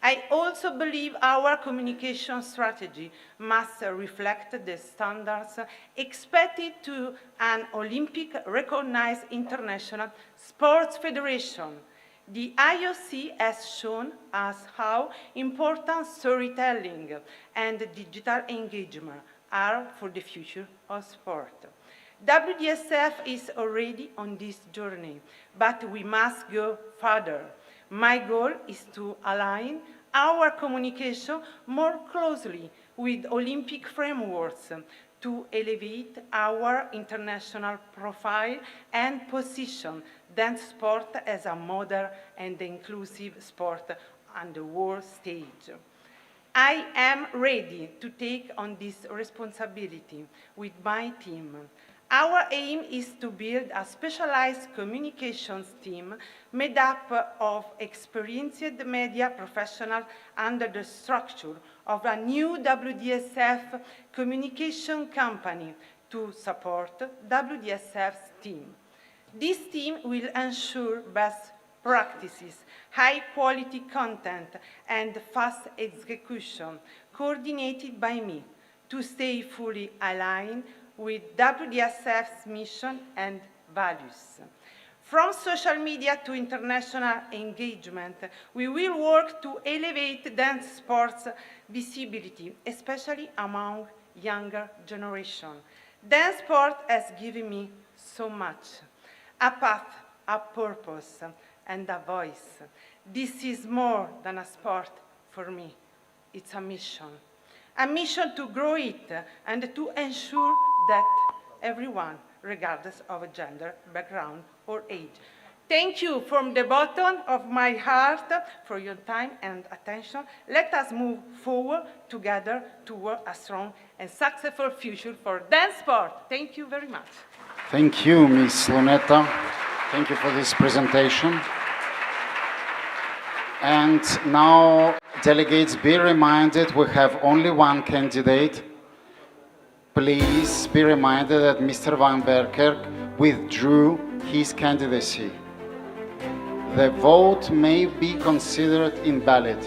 I also believe our communication strategy must reflect the standards expected to an Olympic-recognized international sports federation. The IOC has shown us how important storytelling and digital engagement are for the future of sport. WDSF is already on this journey, but we must go further. My goal is to align our communication more closely with Olympic frameworks to elevate our international profile and position dance sport as a modern and inclusive sport on the world stage. I am ready to take on this responsibility with my team. Our aim is to build a specialized communications team made up of experienced media professionals under the structure of a new WDSF communication company to support WDSF's team. This team will ensure best practices, high-quality content, and fast execution, coordinated by me, to stay fully aligned with WDSF's mission and values. From social media to international engagement, we will work to elevate dance sports visibility, especially among younger generation. Dance sport has given me so much: a path, a purpose, and a voice. This is more than a sport for me. It's a mission to grow it and to ensure that everyone, regardless of gender, background, or age. Thank you from the bottom of my heart for your time and attention. Let us move forward together toward a strong and successful future for dance sport. Thank you very much. Thank you, Ms. Lunetta. Thank you for this presentation. And now, delegates, be reminded we have only one candidate. Please be reminded that Mr. Van Berkerk withdrew his candidacy. The vote may be considered invalid.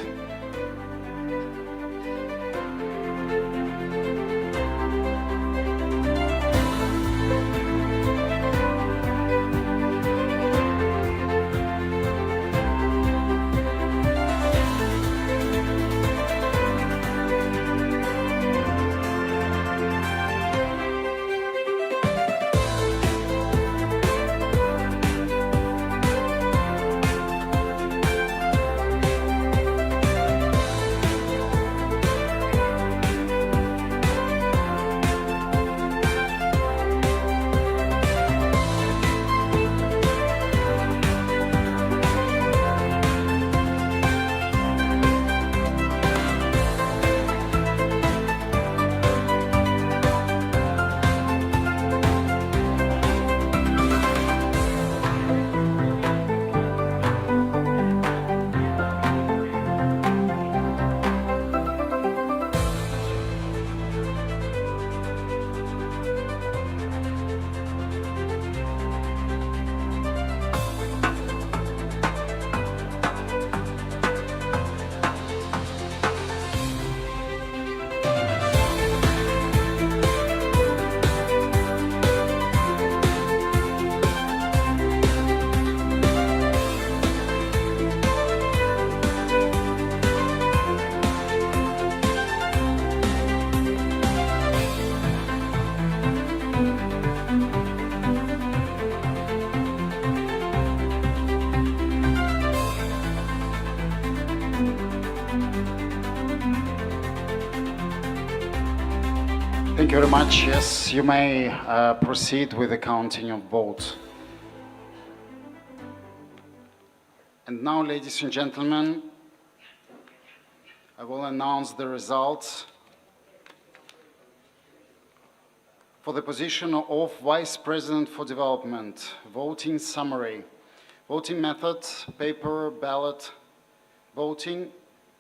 Thank you very much. Yes, you may proceed with the counting of votes. And now, ladies and gentlemen, I will announce the results for the position of Vice President for Development. Voting summary. Voting method, paper, ballot, voting.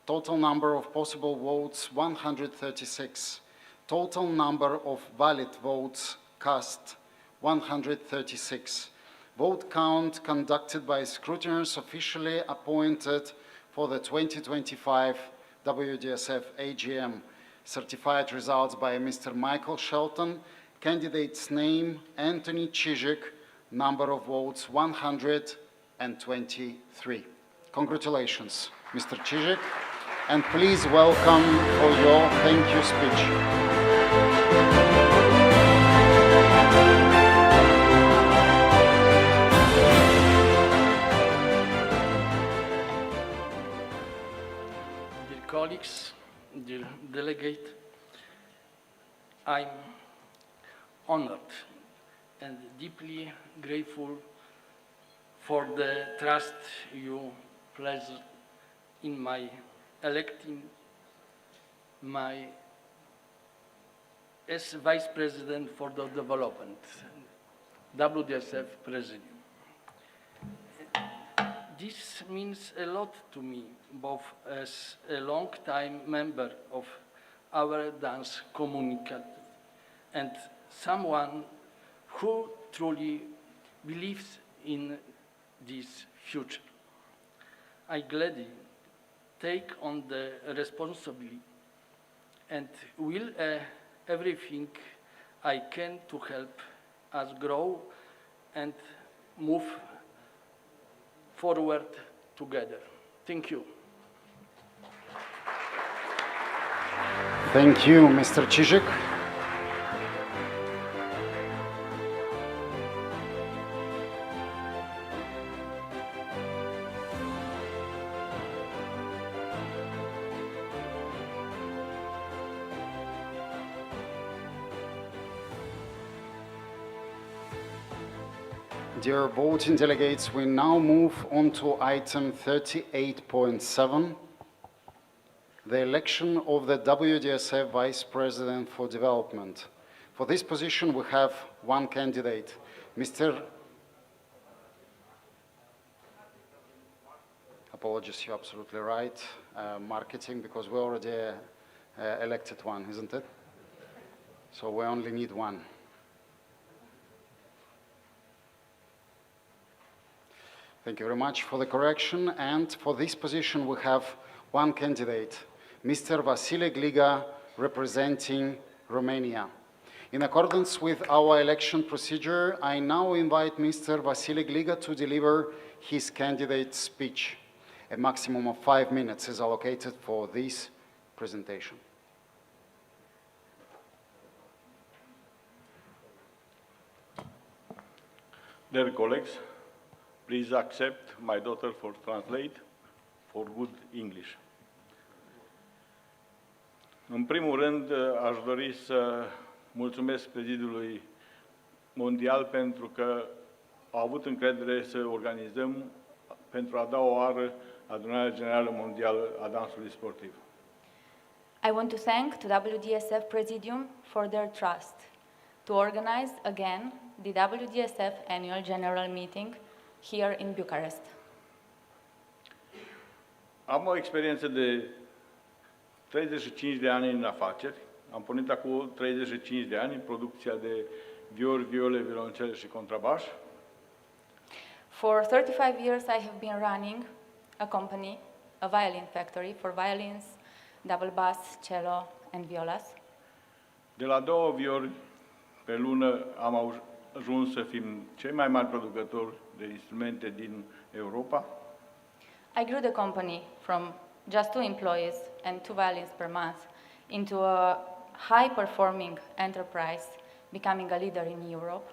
Total number of possible votes, 136. Total number of valid votes cast, 136. Vote count conducted by scrutineers officially appointed for the 2025 WDSF AGM. Certified results by Mr. Michael Shelton. Candidate's name, Anthony Chizek. Number of votes, 123. Congratulations, Mr. Chizek. And please welcome for your thank you speech. Dear colleagues, dear delegate, I'm honored and deeply grateful for the trust you place in my electing my as Vice President for the Development, WDSF Presidium. This means a lot to me, both as a long-time member of our dance community and someone who truly believes in this future. I gladly take on the responsibility and will everything I can to help us grow and move forward together. Thank you. Thank you, Mr. Chizek. Dear voting delegates, we now move on to item 38.7, the election of the WDSF Vice President for Development. For this position, we have one candidate, Mr. Apologies, you're absolutely right. Marketing, because we already elected one, isn't it? So we only need one. Thank you very much for the correction. And for this position, we have one candidate, Mr. Vasile Gliga, representing Romania. In accordance with our election procedure, I now invite Mr. Vasile Gliga to deliver his candidate speech. A maximum of 5 minutes is allocated for this presentation. Dear colleagues, please accept my daughter for translate for good English. În primul rând, aș dori să mulțumesc Prezidiului Mondial pentru că au avut încredere să organizăm pentru a da o oară Adunarea Generală Mondială a Dansului Sportiv. I want to thank the WDSF Presidium for their trust to organize again the WDSF Annual General Meeting here in Bucharest. Am o experiență de 35 de ani în afaceri. Am pornit acum 35 de ani în producția de viori, viole, violoncele și contrabaș. For 35 years I have been running a company, a violin factory for violins, double bass, cello and violas. De la 2 viori pe lună am ajuns să fim cei mai mari producători de instrumente din Europa. I grew the company from just 2 employees and 2 violins per month into a high-performing enterprise, becoming a leader in Europe.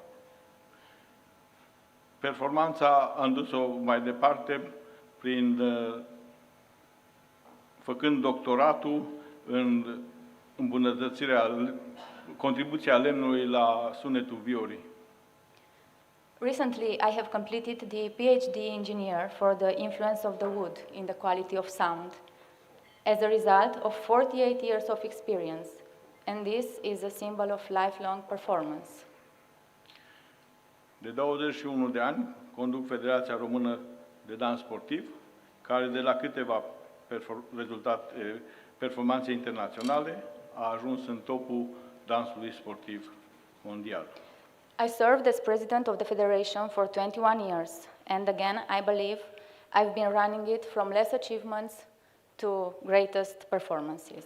Performanța am dus-o mai departe făcând doctoratul în îmbunătățirea contribuția lemnului la sunetul viorii. Recently, I have completed the PhD engineer for the influence of the wood in the quality of sound, as a result of 48 years of experience, and this is a symbol of lifelong performance. De 21 de ani conduc Federația Română de Dans Sportiv, care de la câteva performanțe internaționale a ajuns în topul dansului sportiv mondial. I served as president of the federation for 21 years, and again, I believe I've been running it from less achievements to greatest performances.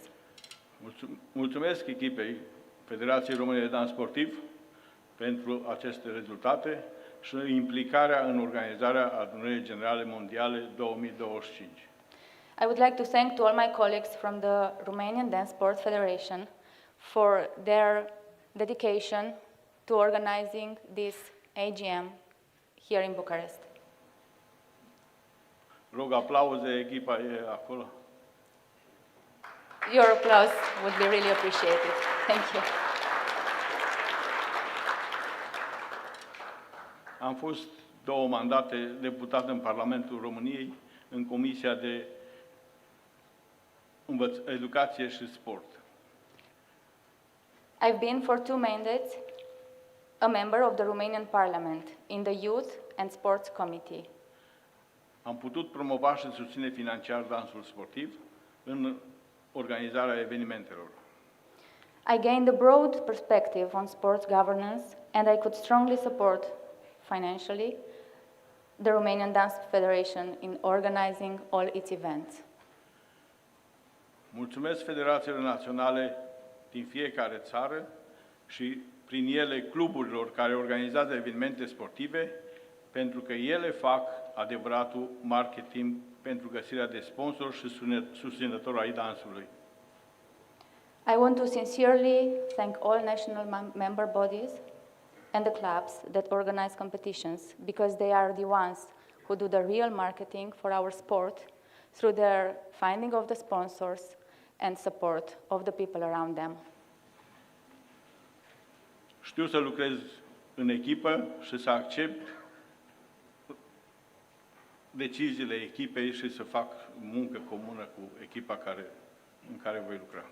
Mulțumesc echipei Federației Române de Dans Sportiv pentru aceste rezultate și implicarea în organizarea Adunării Generale Mondiale 2025. I would like to thank to all my colleagues from the Romanian Dance Sport Federation for their dedication to organizing this AGM here in Bucharest. Rog aplauze, echipa e acolo. Your applause would be really appreciated. Thank you. Am fost 2 mandate deputat în Parlamentul României în Comisia de Educație și Sport. I've been for 2 mandates a member of the Romanian Parliament in the Youth and Sports Committee. Am putut promova și susține financiar dansul sportiv în organizarea evenimentelor. I gained a broad perspective on sports governance, and I could strongly support financially the Romanian Dance Federation in organizing all its events. Mulțumesc federațiilor naționale din fiecare țară și prin ele cluburilor care organizează evenimente sportive, pentru că ele fac adevăratul marketing pentru găsirea de sponsori și susținători ai dansului. I want to sincerely thank all national member bodies and the clubs that organize competitions, because they are the ones who do the real marketing for our sport through their finding of the sponsors and support of the people around them. Știu să lucrez în echipă și să accept deciziile echipei și să fac muncă comună cu echipa în care voi lucra.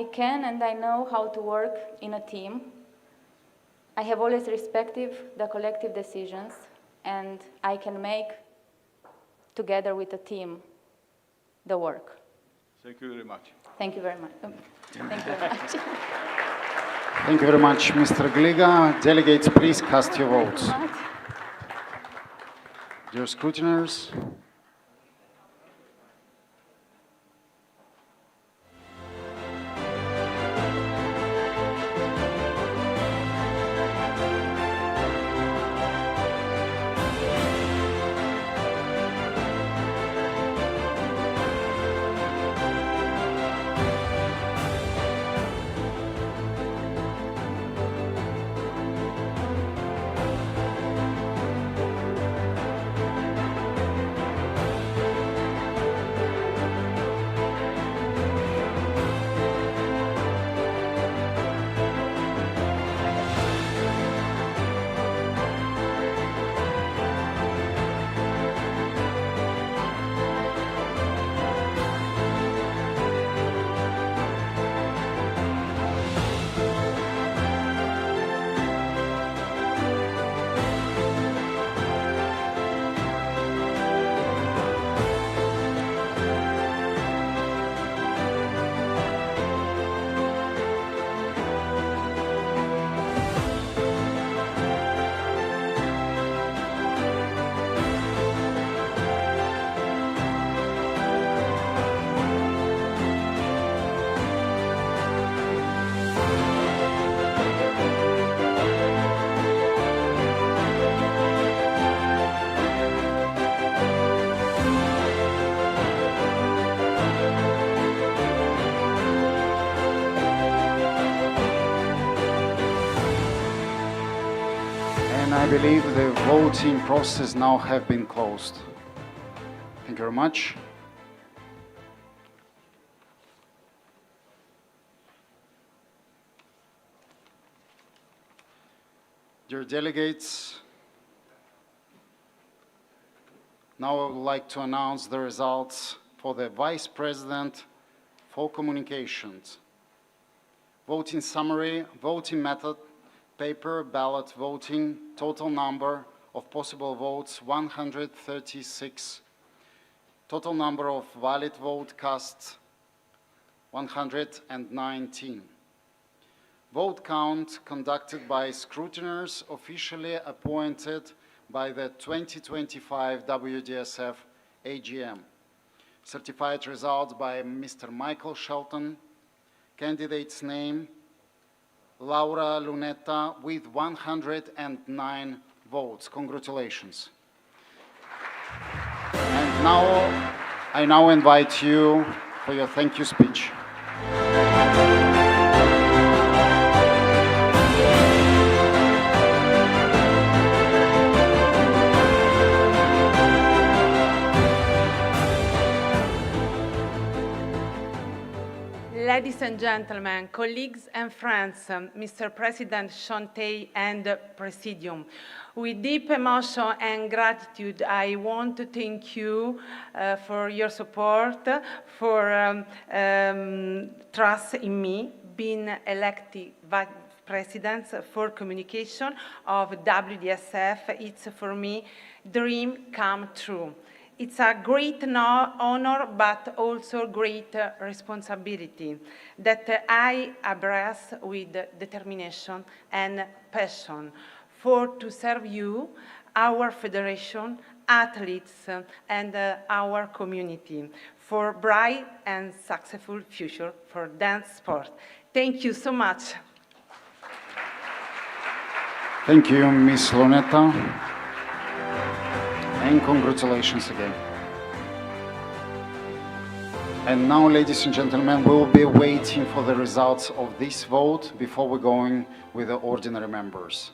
I can and I know how to work in a team. I have always respected the collective decisions, and I can make, together with the team, the work. Thank you very much. Thank you very much. Thank you very much. Thank you very much, Mr. Gliga. Delegates, please cast your votes. Dear scrutineers, I believe the voting process now have been closed. Thank you very much. Dear delegates, now I would like to announce the results for the Vice President for Communications. Voting summary, voting method, paper ballot voting, total number of possible votes 136. Total number of valid vote cast 119. Vote count conducted by scrutineers officially appointed by the 2025 WDSF AGM. Certified results by Mr. Michael Shelton. Candidate's name, Laura Lunetta, with 109 votes. Congratulations. And now, I now invite you for your thank you speech. Ladies and gentlemen, colleagues and friends, Mr. President Shantay and Presidium, with deep emotion and gratitude, I want to thank you for your support, for trust in me, being elected Vice President for Communication of WDSF. It's for me dream come true. It's a great honor, but also great responsibility that I embrace with determination and passion to serve you, our federation, athletes, and our community for bright and successful future for dance sport. Thank you so much. Thank you, Ms. Lunetta. And congratulations again. And now, ladies and gentlemen, we will be waiting for the results of this vote before we're going with the ordinary members.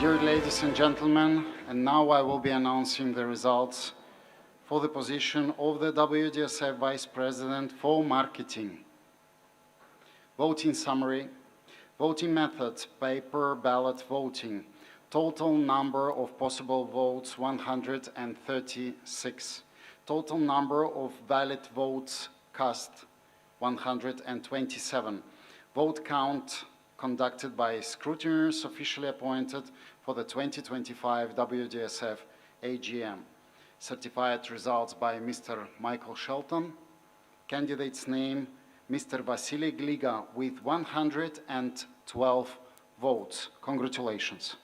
Dear ladies and gentlemen, and now I will be announcing the results for the position of the WDSF Vice President for Marketing. Voting summary, voting method, paper ballot voting. Total number of possible votes, 136. Total number of valid votes cast, 127. Vote count conducted by scrutineers officially appointed for the 2025 WDSF AGM. Certified results by Mr. Michael Shelton. Candidate's name, Mr. Vasily Gliga, with 112 votes. Congratulations.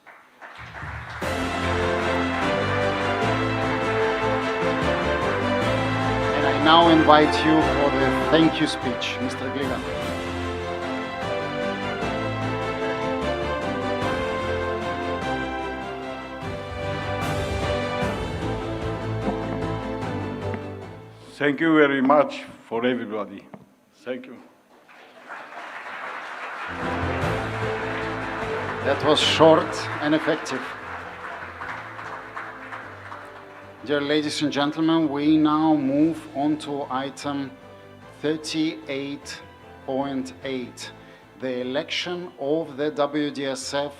And I now invite you for the thank you speech, Mr. Gliga. Thank you very much for everybody. Thank you. That was short and effective. Dear ladies and gentlemen, we now move on to item 38.8, the election of the WDSF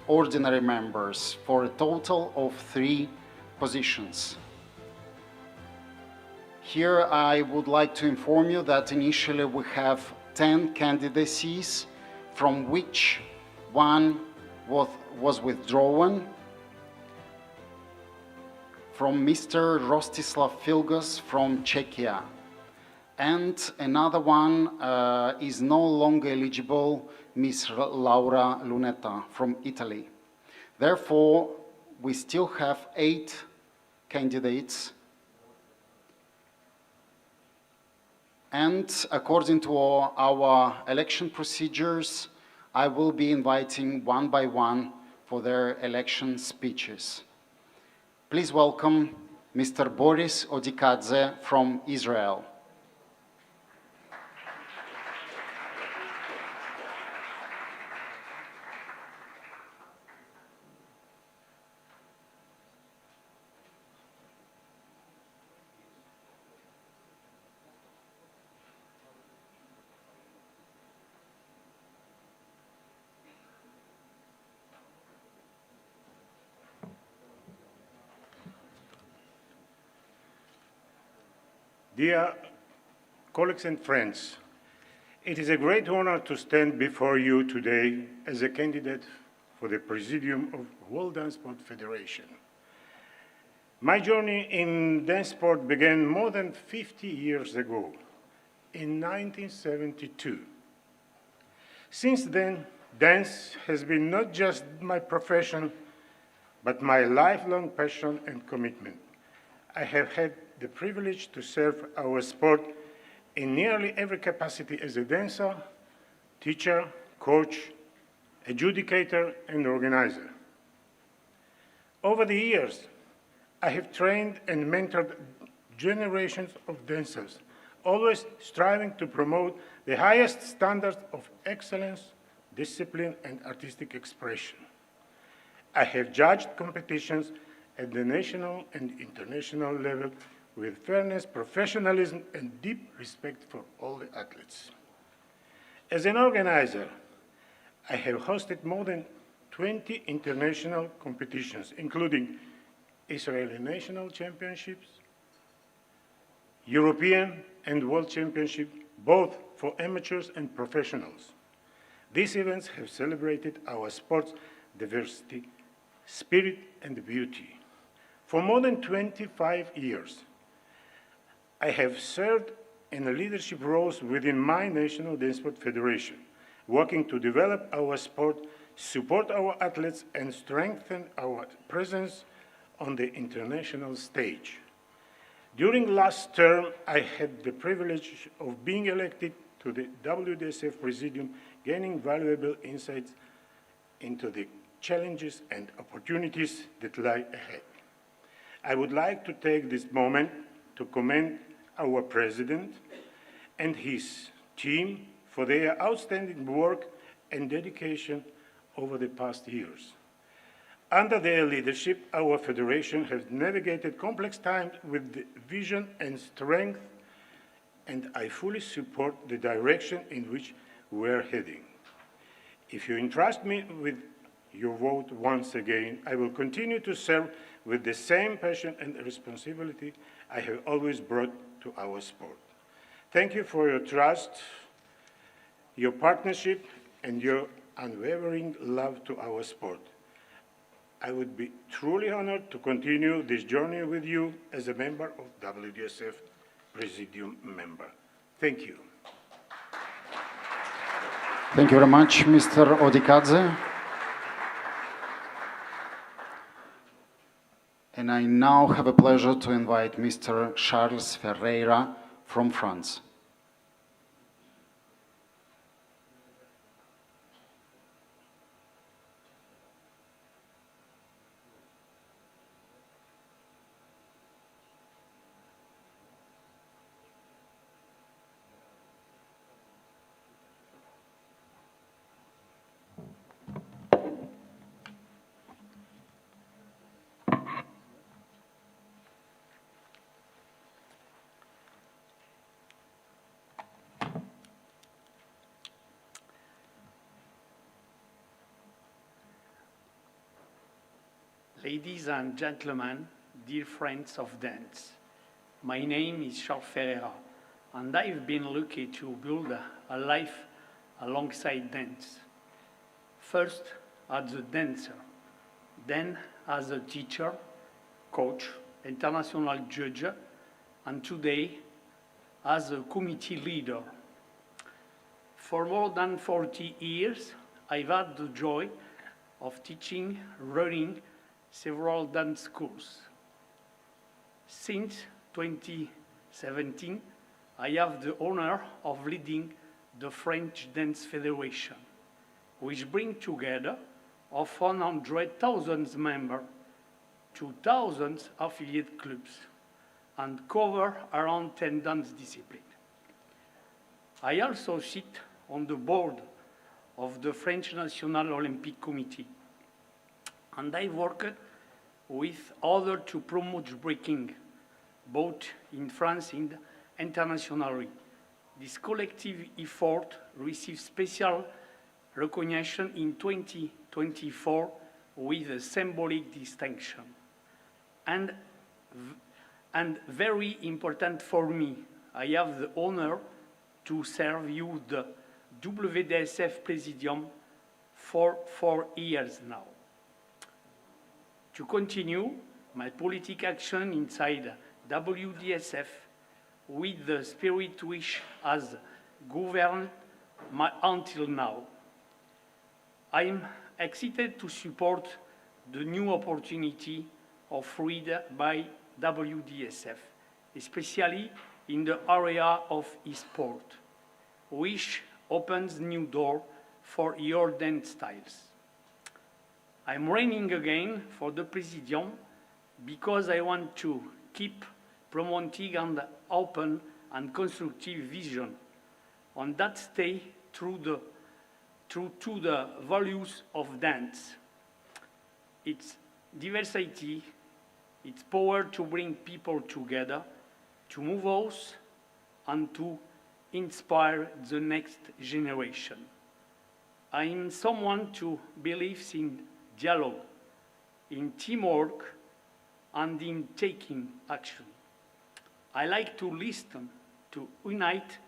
ordinary members for a total of 3 positions. Here I would like to inform you that initially we have 10 candidacies, from which one was withdrawn, from Mr. Rostislav Filgas from Czechia, and another one is no longer eligible, Ms. Laura Lunetta from Italy. Therefore, we still have 8 candidates. And according to our election procedures, I will be inviting one by one for their election speeches. Please welcome Mr. Boris Odikadze from Israel. Dear colleagues and friends, it is a great honor to stand before you today as a candidate for the Presidium of World DanceSport Federation. My journey in dance sport began more than 50 years ago, in 1972. Since then, dance has been not just my profession, but my lifelong passion and commitment. I have had the privilege to serve our sport in nearly every capacity as a dancer, teacher, coach, adjudicator, and organizer. Over the years, I have trained and mentored generations of dancers, always striving to promote the highest standards of excellence, discipline, and artistic expression. I have judged competitions at the national and international level with fairness, professionalism, and deep respect for all the athletes. As an organizer, I have hosted more than 20 international competitions, including Israeli national championships, European and world championships, both for amateurs and professionals. These events have celebrated our sport's diversity, spirit, and beauty. For more than 25 years, I have served in leadership roles within my national dance sport federation, working to develop our sport, support our athletes, and strengthen our presence on the international stage. During last term, I had the privilege of being elected to the WDSF Presidium, gaining valuable insights into the challenges and opportunities that lie ahead. I would like to take this moment to commend our President and his team for their outstanding work and dedication over the past years. Under their leadership, our federation has navigated complex times with vision and strength, and I fully support the direction in which we're heading. If you entrust me with your vote once again, I will continue to serve with the same passion and responsibility I have always brought to our sport. Thank you for your trust, your partnership, and your unwavering love to our sport. I would be truly honored to continue this journey with you as a member of WDSF Presidium member. Thank you. Thank you very much, Mr. Odikadze. And I now have a pleasure to invite Mr. Charles Ferreira from France. Ladies and gentlemen, dear friends of dance, my name is Charles Ferreira, and I've been lucky to build a life alongside dance. First as a dancer, then as a teacher, coach, international judge, and today as a committee leader. For more than 40 years, I've had the joy of teaching, running several dance schools. Since 2017, I have the honor of leading the French Dance Federation, which brings together of 100,000 members, 2,000 affiliate clubs, and cover around 10 dance disciplines. I also sit on the board of the French National Olympic Committee, and I worked with others to promote breaking, both in France and internationally. This collective effort received special recognition in 2024 with a symbolic distinction. And very important for me, I have the honor to serve you the WDSF Presidium for 4 years now. To continue my political action inside WDSF with the spirit which has governed until now. I am excited to support the new opportunity offered by WDSF, especially in the area of e-sport, which opens new doors for your dance styles. I'm running again for the Presidium because I want to keep promoting an open and constructive vision, and that stay true to the values of dance. Its diversity, its power to bring people together, to move us, and to inspire the next generation. I'm someone who believes in dialogue, in teamwork, and in taking action. I like to listen, to unite,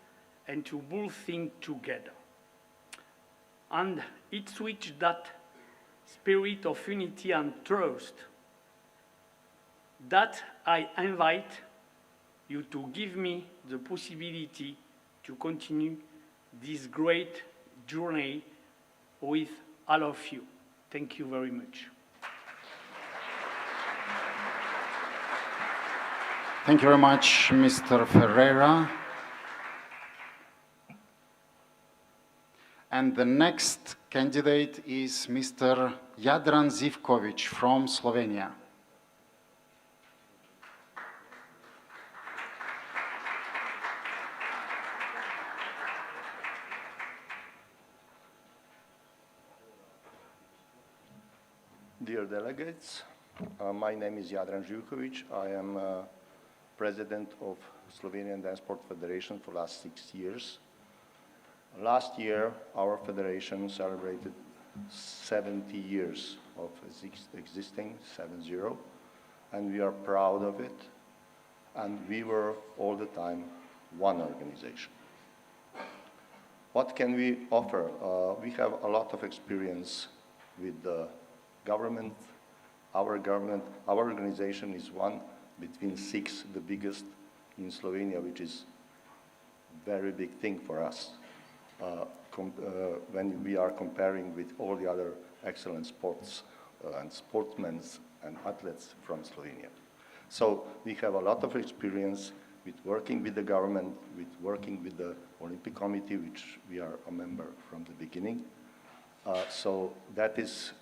and to build things together. And it's with that spirit of unity and trust that I invite you to give me the possibility to continue this great journey with all of you. Thank you very much. Thank you very much, Mr. Ferreira. And the next candidate is Mr. Jadran Zivkovic from Slovenia. Dear delegates, my name is Jadran Živković. I am president of Slovenian DanceSport Federation for the last 6 years. Last year, our federation celebrated 70 years of existing, 7-0, and we are proud of it. And we were all the time one organization. What can we offer? We have a lot of experience with the government. Our organization is one between 6, the biggest in Slovenia, which is a very big thing for us when we are comparing with all the other excellent sports and sportsmen and athletes from Slovenia. So we have a lot of experience with working with the government, with working with the Olympic Committee, which we are a member from the beginning. So that is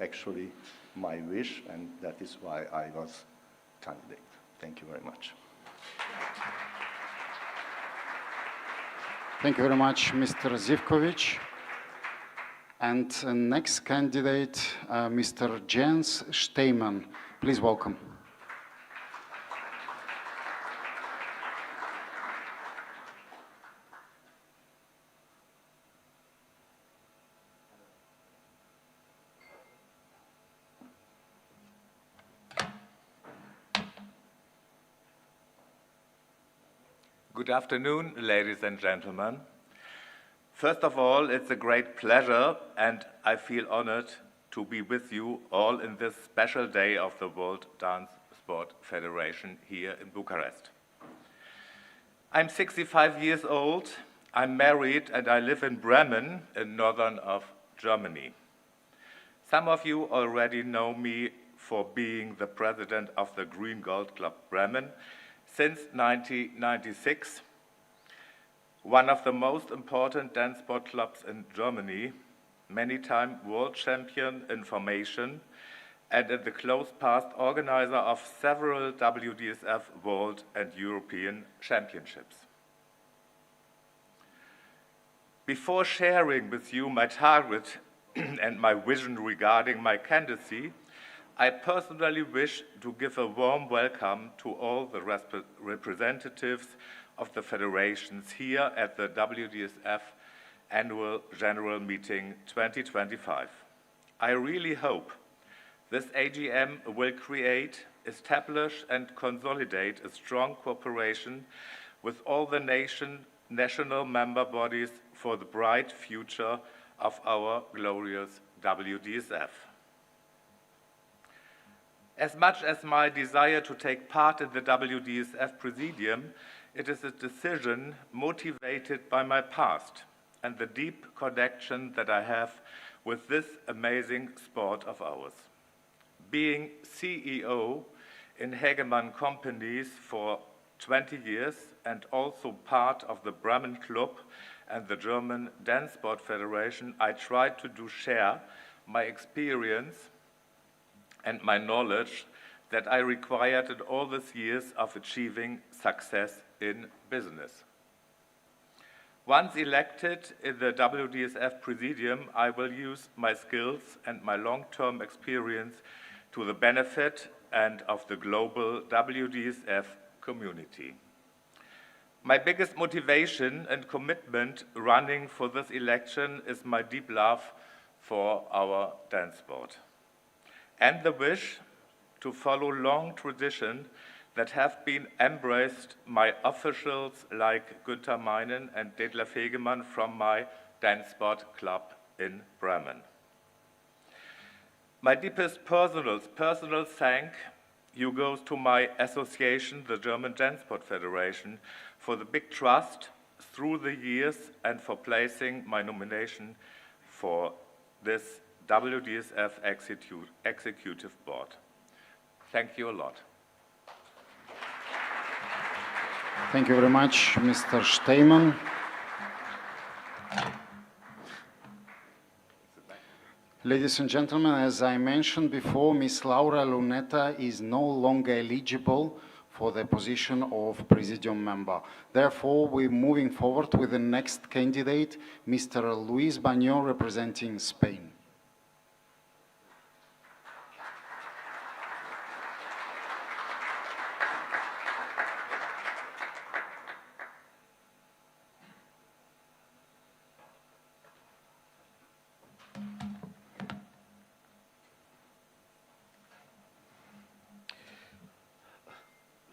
actually my wish, and that is why I was candidate. Thank you very much. Thank you very much, Mr. Živković. And next candidate, Mr. Jens Steyman. Please welcome. Good afternoon, ladies and gentlemen. First of all, it's a great pleasure, and I feel honored to be with you all in this special day of the World Dance Sport Federation here in Bucharest. I'm 65 years old, I'm married, and I live in Bremen, in northern of Germany. Some of you already know me for being the president of the Green Gold Club Bremen since 1996, one of the most important dance sport clubs in Germany, many-time world champion in formation, and in the close past organizer of several WDSF World and European Championships. Before sharing with you my target and my vision regarding my candidacy, I personally wish to give a warm welcome to all the representatives of the federations here at the WDSF Annual General Meeting 2025. I really hope this AGM will create, establish and consolidate a strong cooperation with all the national member bodies for the bright future of our glorious WDSF. As much as my desire to take part in the WDSF Presidium, it is a decision motivated by my past and the deep connection that I have with this amazing sport of ours. Being CEO in Hegemann companies for 20 years and also part of the Bremen Club and the German Dance Sport Federation, I tried to share my experience and my knowledge that I required in all these years of achieving success in business. Once elected in the WDSF Presidium, I will use my skills and my long-term experience to the benefit and of the global WDSF community. My biggest motivation and commitment running for this election is my deep love for our dance sport, and the wish to follow long tradition that have been embraced by officials like Günther Meinen and Detlef Hegemann from my dance sport club in Bremen. My deepest personal thank you goes to my association, the German Dance Sport Federation, for the big trust through the years and for placing my nomination for this WDSF Executive Board. Thank you a lot. Thank you very much, Mr. Steyman. Ladies and gentlemen, as I mentioned before, Ms. Laura Luneta is no longer eligible for the position of Presidium member. Therefore, we're moving forward with the next candidate, Mr. Luis Baño, representing Spain.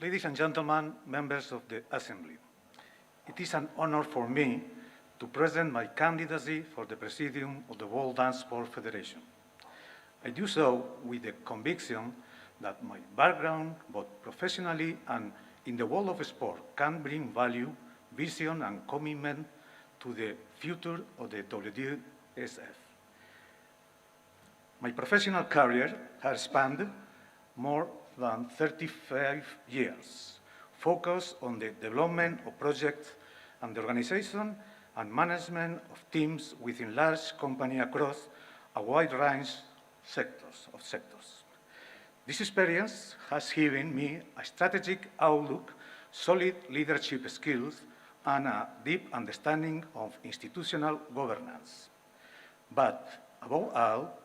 Ladies and gentlemen, members of the Assembly, it is an honor for me to present my candidacy for the Presidium of the World Dance Sport Federation. I do so with the conviction that my background, both professionally and in the world of sport, can bring value, vision, and commitment to the future of the WDSF. My professional career has spanned more than 35 years, focused on the development of projects and the organization and management of teams within large companies across a wide range of sectors. This experience has given me a strategic outlook, solid leadership skills, and a deep understanding of institutional governance. But above all,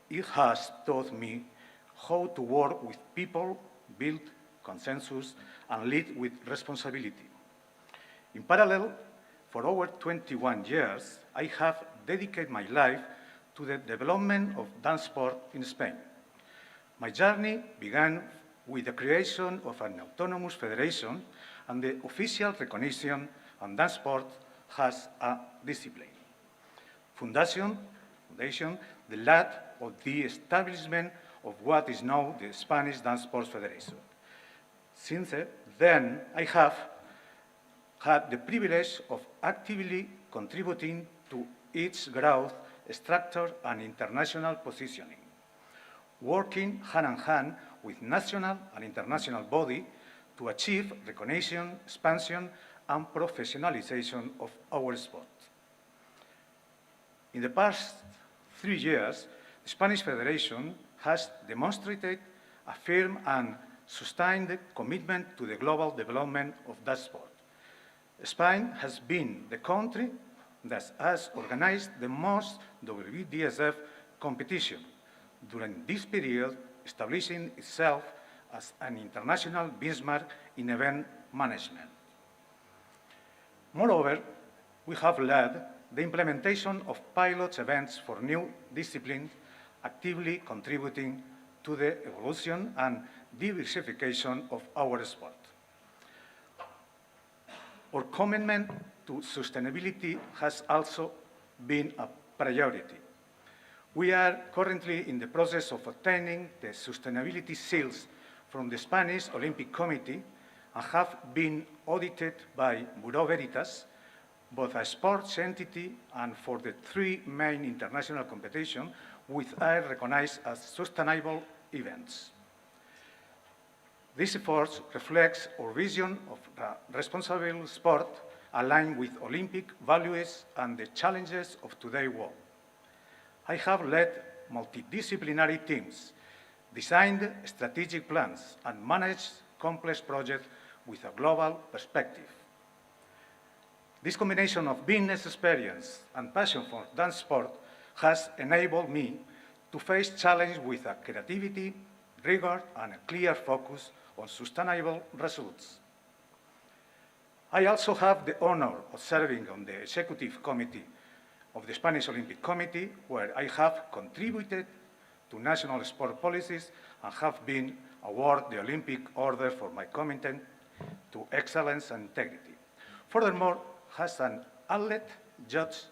it has taught me how to work with people, build consensus, and lead with responsibility. In parallel, for over 21 years, I have dedicated my life to the development of dance sport in Spain. My journey began with the creation of an autonomous federation and the official recognition of dance sport as a discipline. Foundation, the led of the establishment of what is now the Spanish Dance Sports Federation. Since then, I have had the privilege of actively contributing to its growth, structure, and international positioning, working hand in hand with national and international bodies to achieve recognition, expansion, and professionalization of our sport. In the past 3 years, the Spanish Federation has demonstrated a firm and sustained commitment to the global development of that sport. Spain has been the country that has organized the most WDSF competition during this period, establishing itself as an international benchmark in event management. Moreover, we have led the implementation of pilot events for new disciplines, actively contributing to the evolution and diversification of our sport. Our commitment to sustainability has also been a priority. We are currently in the process of obtaining the sustainability seals from the Spanish Olympic Committee and have been audited by Bureau Veritas, both a sports entity and for the 3 main international competitions which are recognized as sustainable events. This effort reflects our vision of responsible sport aligned with Olympic values and the challenges of today's world. I have led multidisciplinary teams, designed strategic plans, and managed complex projects with a global perspective. This combination of business experience and passion for dance sport has enabled me to face challenges with a creativity, rigor, and a clear focus on sustainable results. I also have the honor of serving on the Executive Committee of the Spanish Olympic Committee, where I have contributed to national sport policies and have been awarded the Olympic Order for my commitment to excellence and integrity. Furthermore, as an athlete, judge,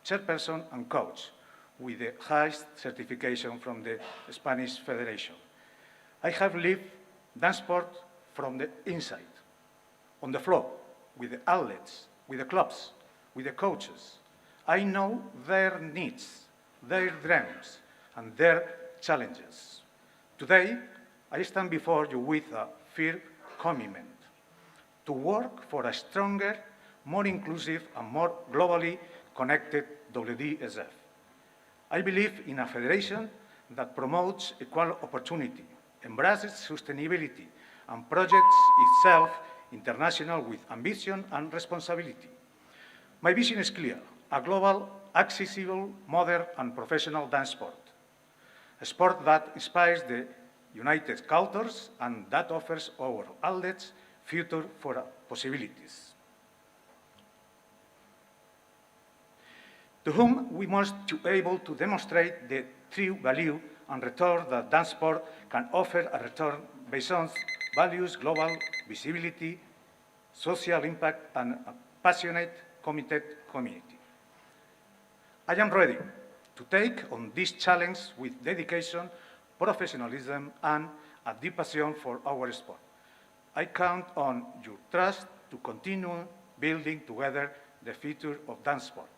chairperson, and coach with the highest certification from the Spanish Federation. I have lived dance sport from the inside, on the floor, with the athletes, with the clubs, with the coaches. I know their needs, their dreams, and their challenges. Today, I stand before you with a firm commitment to work for a stronger, more inclusive, and more globally connected WDSF. I believe in a federation that promotes equal opportunity, embraces sustainability, and projects itself international with ambition and responsibility. My vision is clear: a global, accessible, modern, and professional dance sport. A sport that inspires the united cultures and that offers our athletes future for possibilities. To whom we must be able to demonstrate the true value and return that dance sport can offer a return based on values global visibility, social impact, and a passionate, committed community. I am ready to take on this challenge with dedication, professionalism, and a deep passion for our sport. I count on your trust to continue building together the future of dance sport.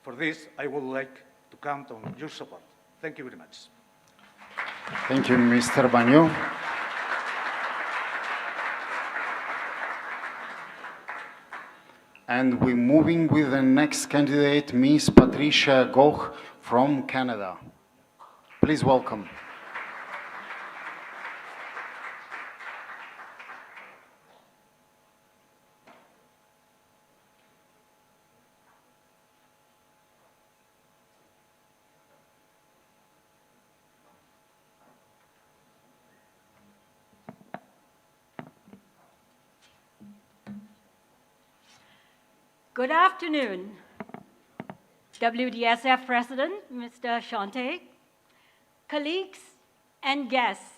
For this, I would like to count on your support. Thank you very much. Thank you, Mr. Bagno. And we're moving with the next candidate, Ms. Patricia Goch from Canada. Please welcome. Good afternoon, WDSF President, Mr. Shante, colleagues and guests.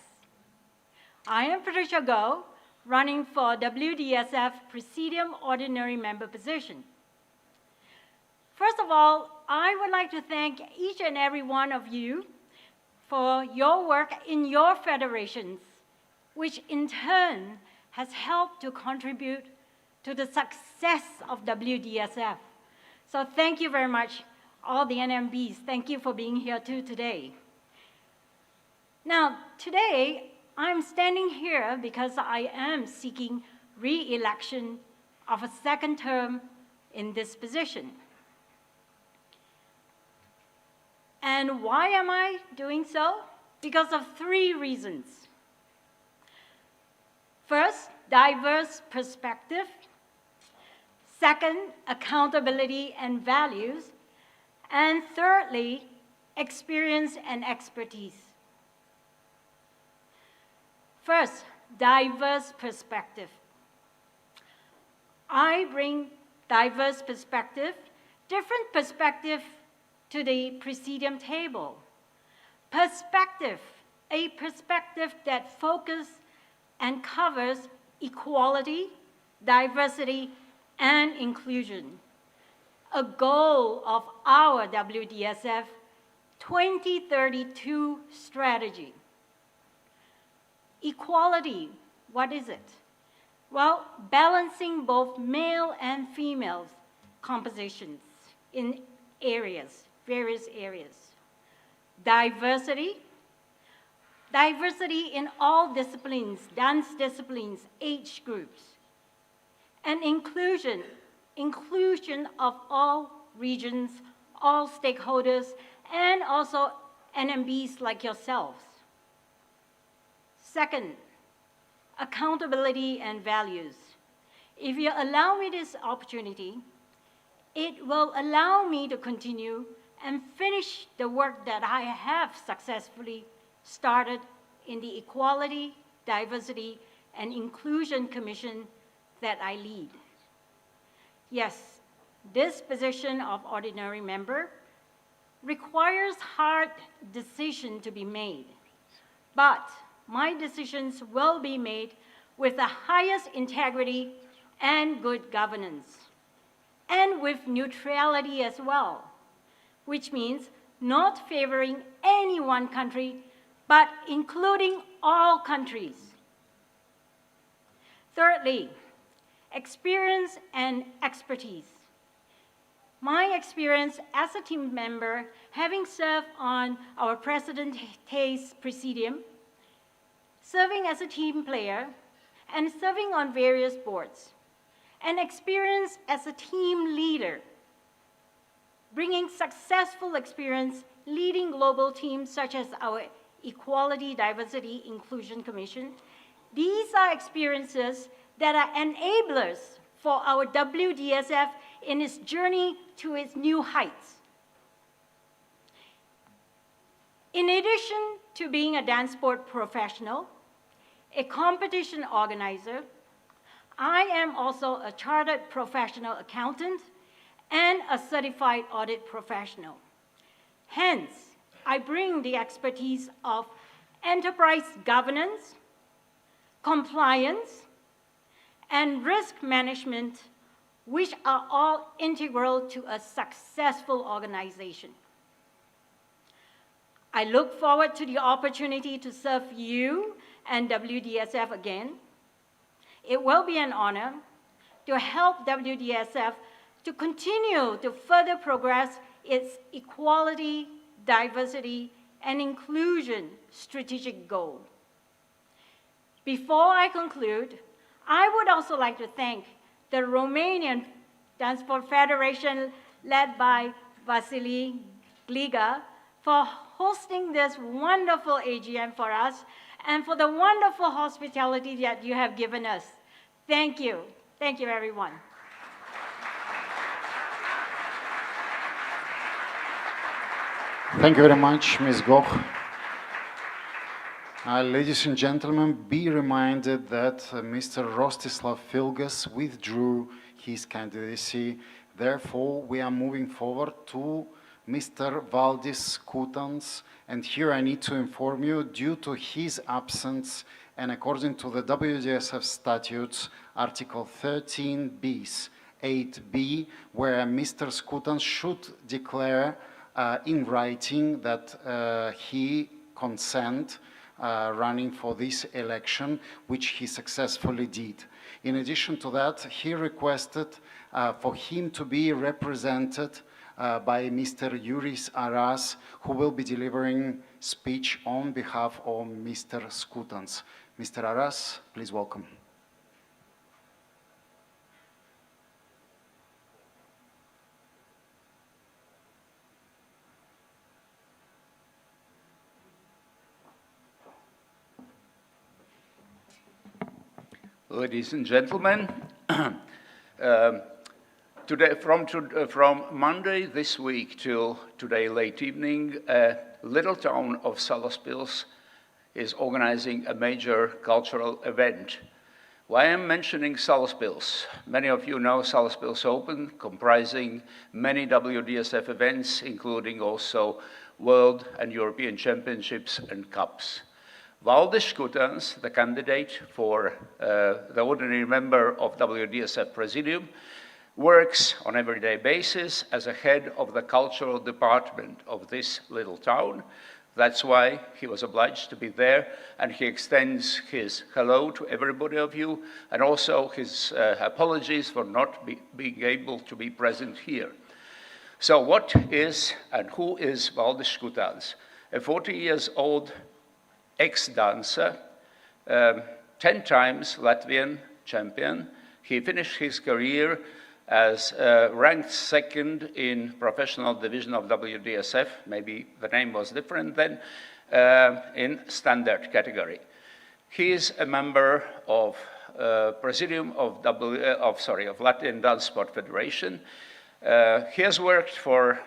I am Patricia Go, running for WDSF Presidium Ordinary Member position. First of all, I would like to thank each and every one of you for your work in your federations, which in turn has helped to contribute to the success of WDSF. So thank you very much, all the NMBs. Thank you for being here too today. Now, today, I'm standing here because I am seeking re-election of a second term in this position. And why am I doing so? Because of three reasons. First, diverse perspective. Second, accountability and values. And thirdly, experience and expertise. First, diverse perspective. I bring diverse perspective, different perspective to the Presidium table. Perspective, a perspective that focuses and covers equality, diversity, and inclusion, a goal of our WDSF 2032 strategy. Equality, what is it? Well, balancing both male and female compositions in areas, various areas. Diversity, diversity in all disciplines, dance disciplines, age groups. And inclusion, inclusion of all regions, all stakeholders, and also NMBs like yourselves. Second, accountability and values. If you allow me this opportunity, it will allow me to continue and finish the work that I have successfully started in the Equality, Diversity, and Inclusion Commission that I lead. Yes, this position of ordinary member requires hard decisions to be made, but my decisions will be made with the highest integrity and good governance, and with neutrality as well, which means not favoring any one country, but including all countries. Thirdly, experience and expertise. My experience as a team member, having served on our President's Presidium, serving as a team player, and serving on various boards, and experience as a team leader, bringing successful experience leading global teams such as our Equality, Diversity, Inclusion Commission. These are experiences that are enablers for our WDSF in its journey to its new heights. In addition to being a dance sport professional, a competition organizer, I am also a chartered professional accountant and a certified audit professional. Hence, I bring the expertise of enterprise governance, compliance, and risk management, which are all integral to a successful organization. I look forward to the opportunity to serve you and WDSF again. It will be an honor to help WDSF to continue to further progress its equality, diversity, and inclusion strategic goal. Before I conclude, I would also like to thank the Romanian DanceSport Federation, led by Vasily Gliga, for hosting this wonderful AGM for us and for the wonderful hospitality that you have given us. Thank you. Thank you, everyone. Thank you very much, Ms. Goch. Ladies and gentlemen, be reminded that Mr. Rostislav Filgas withdrew his candidacy. Therefore, we are moving forward to Mr. Valdis Skutans. And here I need to inform you, due to his absence and according to the WDSF statutes, Article 13 bis 8b, where Mr. Skutans should declare in writing that he consent running for this election, which he successfully did. In addition to that, he requested for him to be represented by Mr. Yuris Aras, who will be delivering speech on behalf of Mr. Skutans. Mr. Aras, please welcome. Ladies and gentlemen, today, from Monday this week till today late evening, little town of Salaspils is organizing a major cultural event. Why am I mentioning Salaspils? Many of you know Salaspils Open, comprising many WDSF events, including also World and European Championships and Cups. Valdis Skutans, the candidate for the ordinary member of WDSF Presidium, works on an everyday basis as a head of the cultural department of this little town. That's why he was obliged to be there, and he extends his hello to everybody of you, and also his apologies for not being able to be present here. So what is and who is Valdis Skutans? A 40-year-old ex-dancer, 10 times Latvian champion. He finished his career as ranked second in professional division of WDSF, maybe the name was different then, in standard category. He is a member of Presidium of Latvian DanceSport Federation. He has worked for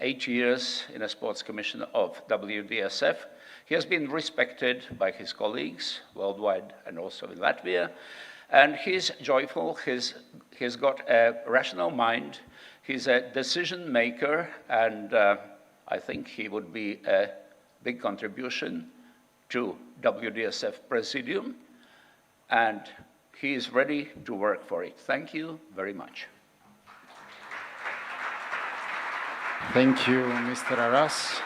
8 years in a sports commission of WDSF. He has been respected by his colleagues worldwide and also in Latvia. And he's joyful, he's got a rational mind, he's a decision maker, and I think he would be a big contribution to WDSF Presidium, and he is ready to work for it. Thank you very much. Thank you, Mr. Aras.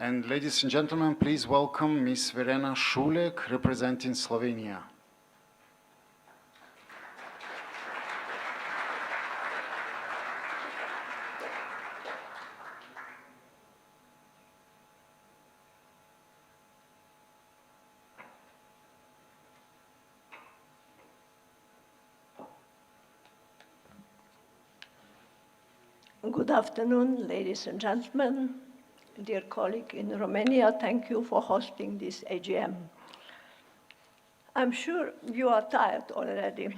And ladies and gentlemen, please welcome Ms. Verena Šulek, representing Slovenia. Good afternoon, ladies and gentlemen. Dear colleague in Romania, thank you for hosting this AGM. I'm sure you are tired already,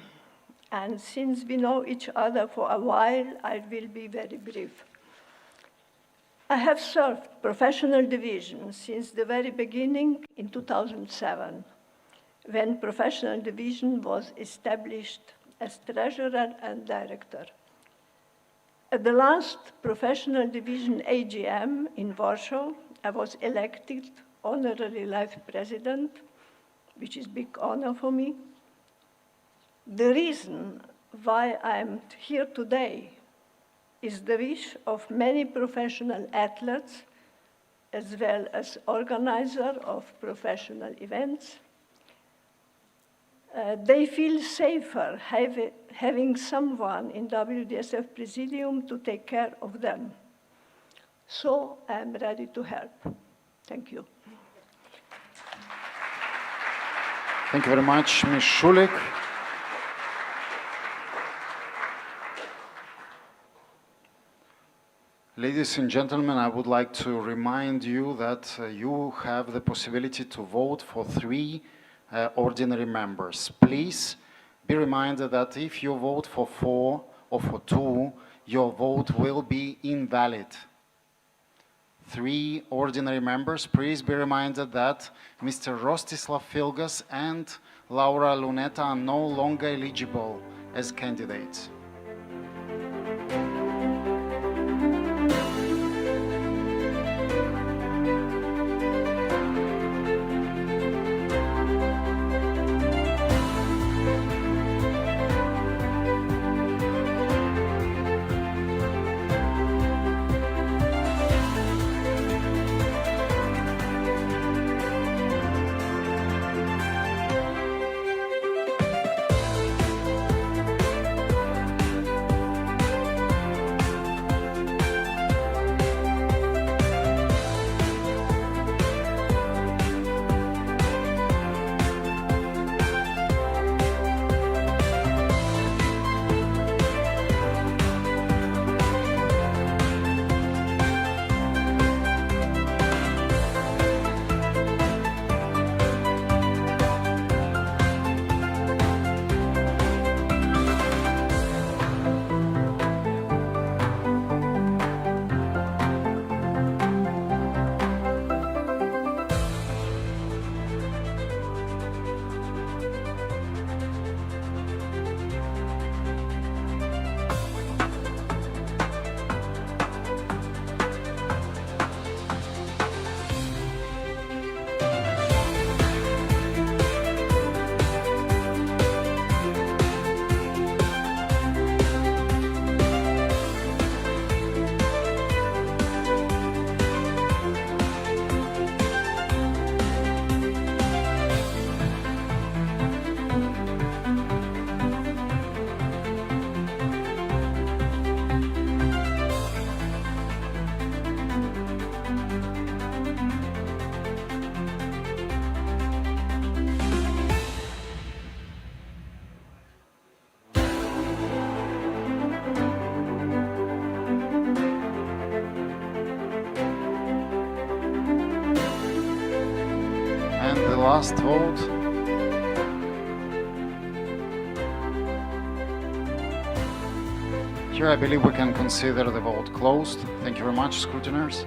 and since we know each other for a while, I will be very brief. I have served professional division since the very beginning in 2007, when professional division was established as treasurer and director. At the last professional division AGM in Warsaw, I was elected honorary life president, which is a big honor for me. The reason why I'm here today is the wish of many professional athletes, as well as organizers of professional events. They feel safer having someone in WDSF Presidium to take care of them. So I'm ready to help. Thank you. Thank you very much, Ms. Schulik. Ladies and gentlemen, I would like to remind you that you have the possibility to vote for 3 ordinary members. Please be reminded that if you vote for 4 or for 2, your vote will be invalid. 3 ordinary members, please be reminded that Mr. Rostislav Filgas and Laura Luneta are no longer eligible as candidates. Last vote. Here I believe we can consider the vote closed. Thank you very much, scrutineers.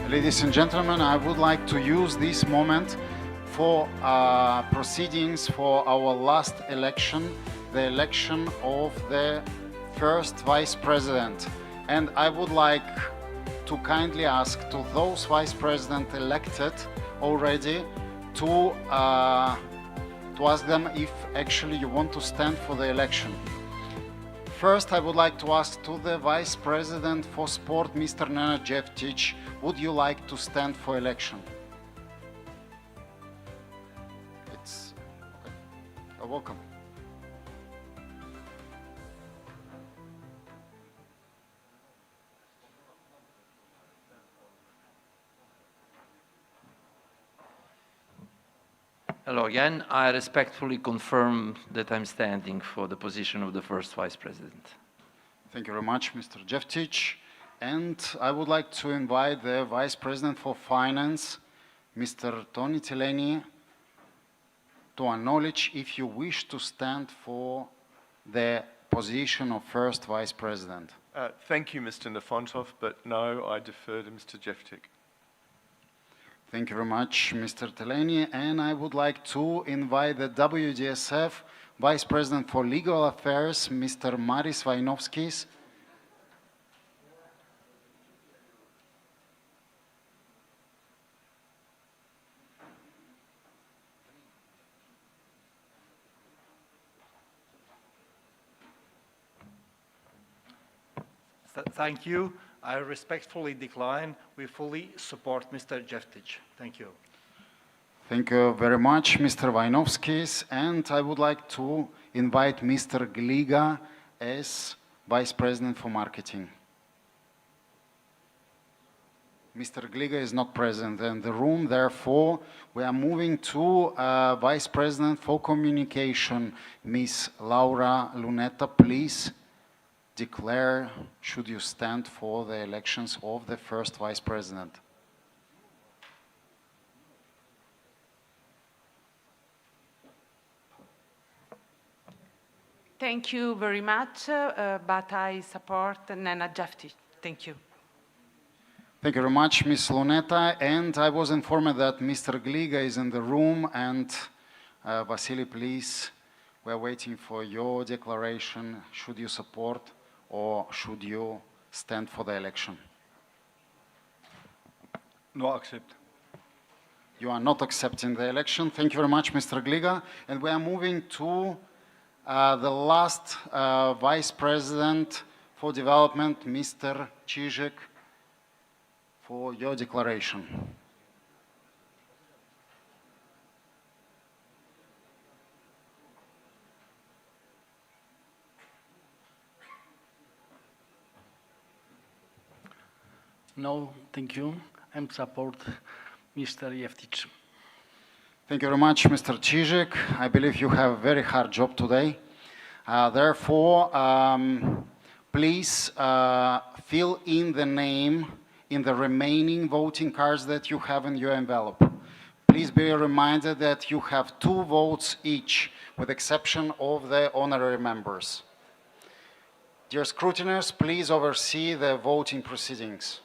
Ladies and gentlemen, I would like to use this moment for proceedings for our last election, the election of the first vice president. And I would like to kindly ask to those vice president elected already to ask them if actually you want to stand for the election. First, I would like to ask to the Vice President for Sport, Mr. Nenad Jeftic, would you like to stand for election? It's okay. You're welcome. Hello again. I respectfully confirm that I'm standing for the position of the first vice president. Thank you very much, Mr. Jeftic. And I would like to invite the Vice President for Finance, Mr. Tony Teleni, to acknowledge if you wish to stand for the position of first vice president. Thank you, Mr. Nafontov, but no, I defer to Mr. Jeftic. Thank you very much, Mr. Teleni. And I would like to invite the WDSF Vice President for Legal Affairs, Mr. Maris Vainovskis. Thank you. I respectfully decline. We fully support Mr. Jeftic. Thank you. Thank you very much, Mr. Vainovskis. And I would like to invite Mr. Gliga as Vice President for Marketing. Mr. Gliga is not present in the room, therefore we are moving to Vice President for Communication, Ms. Laura Lunetta. Please declare, should you stand for the elections of the first Vice President? Thank you very much, but I support Nenad Jeftic. Thank you. Thank you very much, Ms. Lunetta. And I was informed that Mr. Gliga is in the room. And Vasily, please, we're waiting for your declaration. Should you support or should you stand for the election? No, accept. You are not accepting the election. Thank you very much, Mr. Gliga. And we are moving to the last Vice President for Development, Mr. Čížek, for your declaration. No, thank you. I support Mr. Jeftic. Thank you very much, Mr. Čížek. I believe you have a very hard job today. Therefore, please fill in the name in the remaining voting cards that you have in your envelope. Please be reminded that you have 2 votes each, with exception of the honorary members. Dear scrutineers, please oversee the voting proceedings.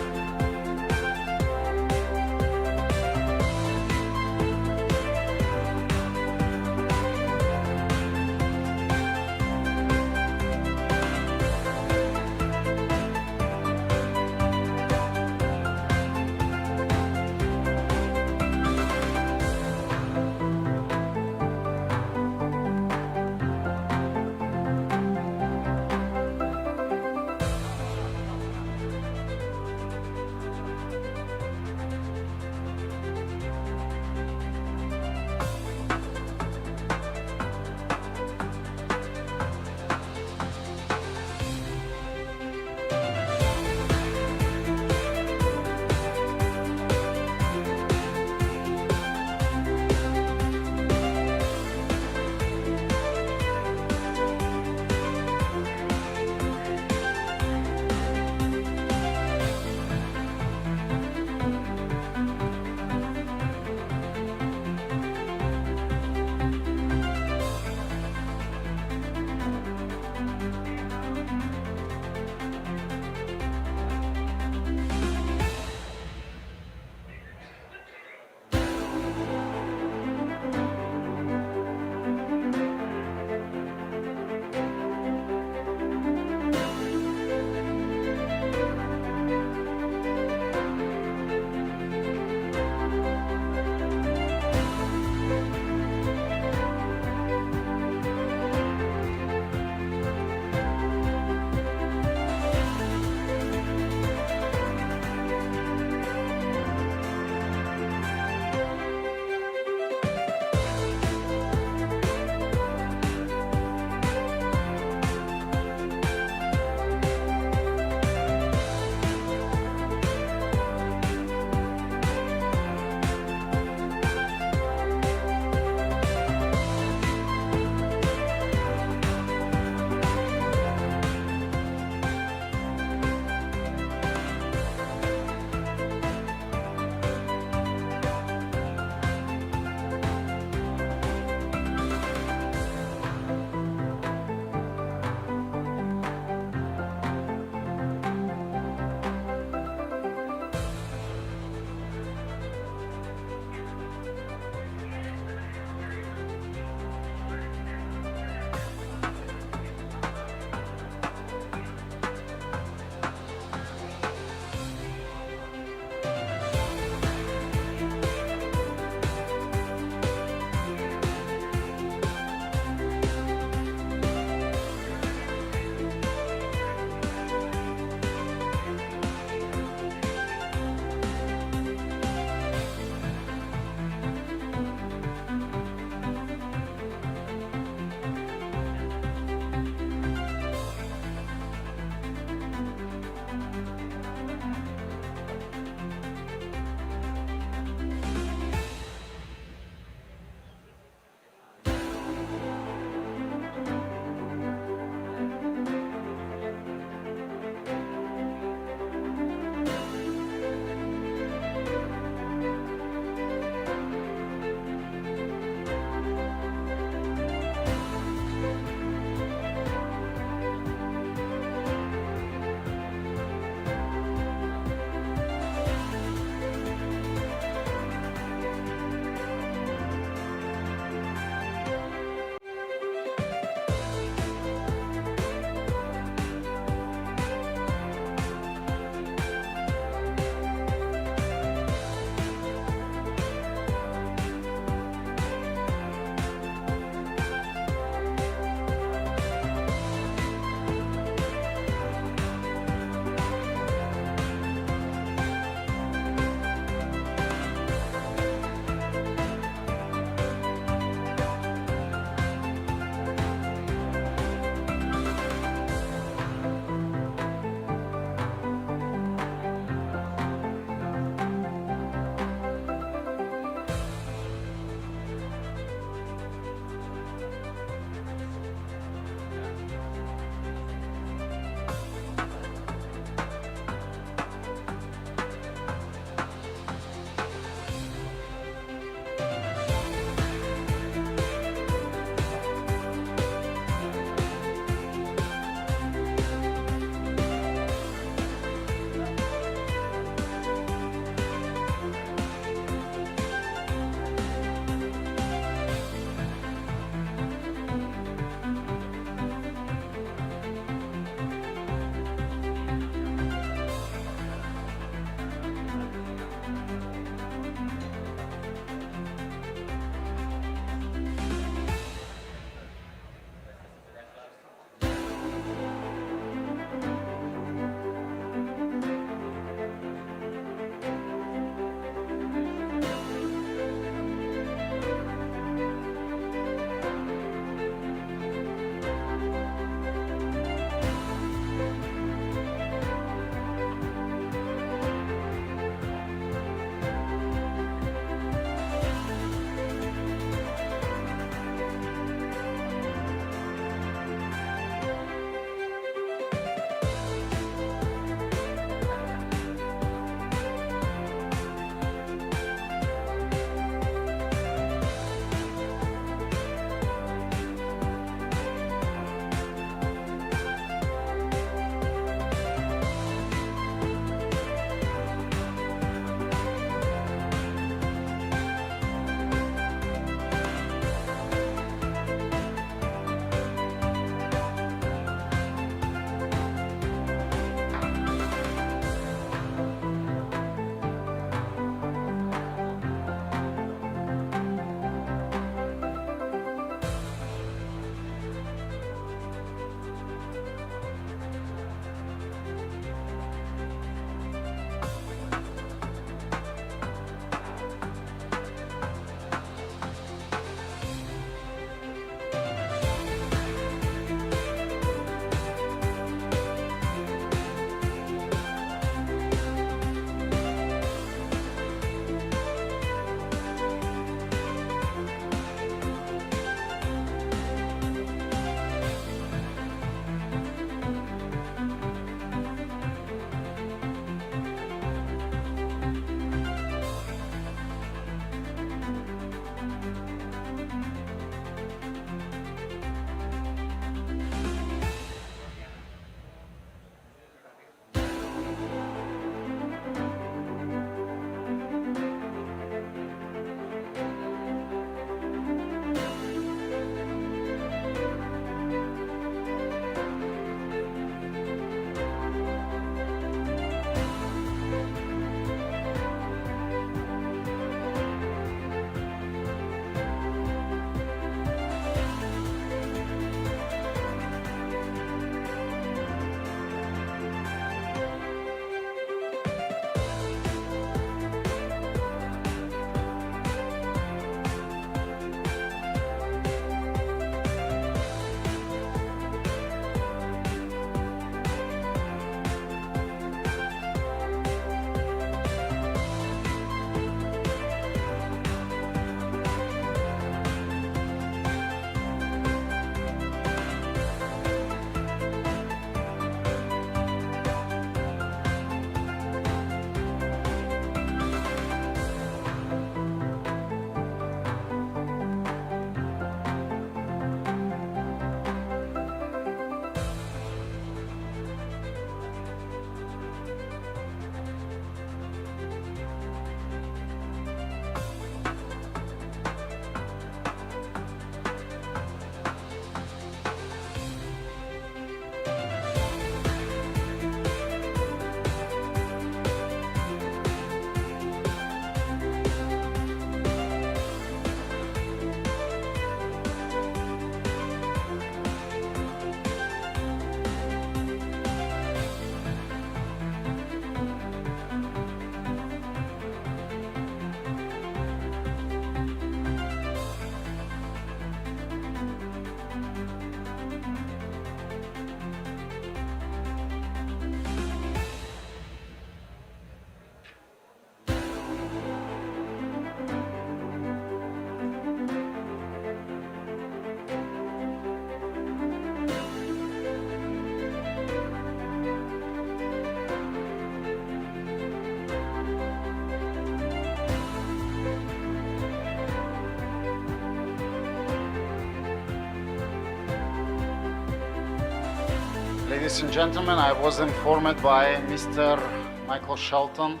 ladies and gentlemen, I was informed by Mr. Michael Shelton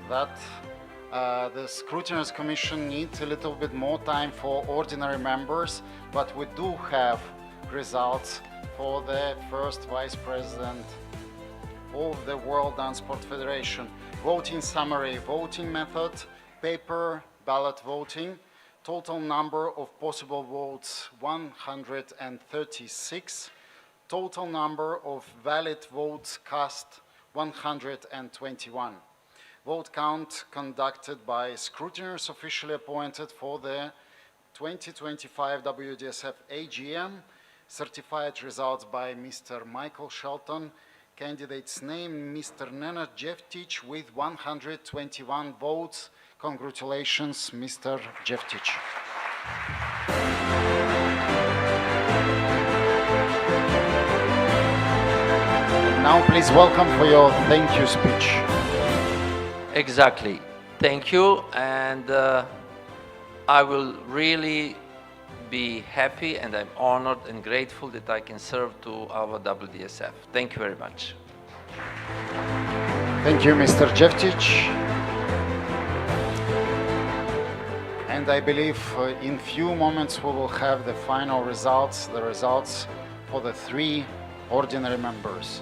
that the Scrutineers Commission needs a little bit more time for ordinary members, but we do have results for the first Vice President of the World Dance Sport Federation. Voting summary, voting method, paper ballot voting, total number of possible votes 136, total number of valid votes cast 121. Vote count conducted by scrutineers officially appointed for the 2025 WDSF AGM, certified results by Mr. Michael Shelton, candidate's name Mr. Nenad Jeftic with 121 votes. Congratulations, Mr. Jeftic. Now please welcome for your thank you speech. Exactly. Thank you, and I will really be happy, and I'm honored and grateful that I can serve to our WDSF. Thank you very much. Thank you, Mr. Jeftic. And I believe in few moments we will have the final results, the results for the 3 ordinary members.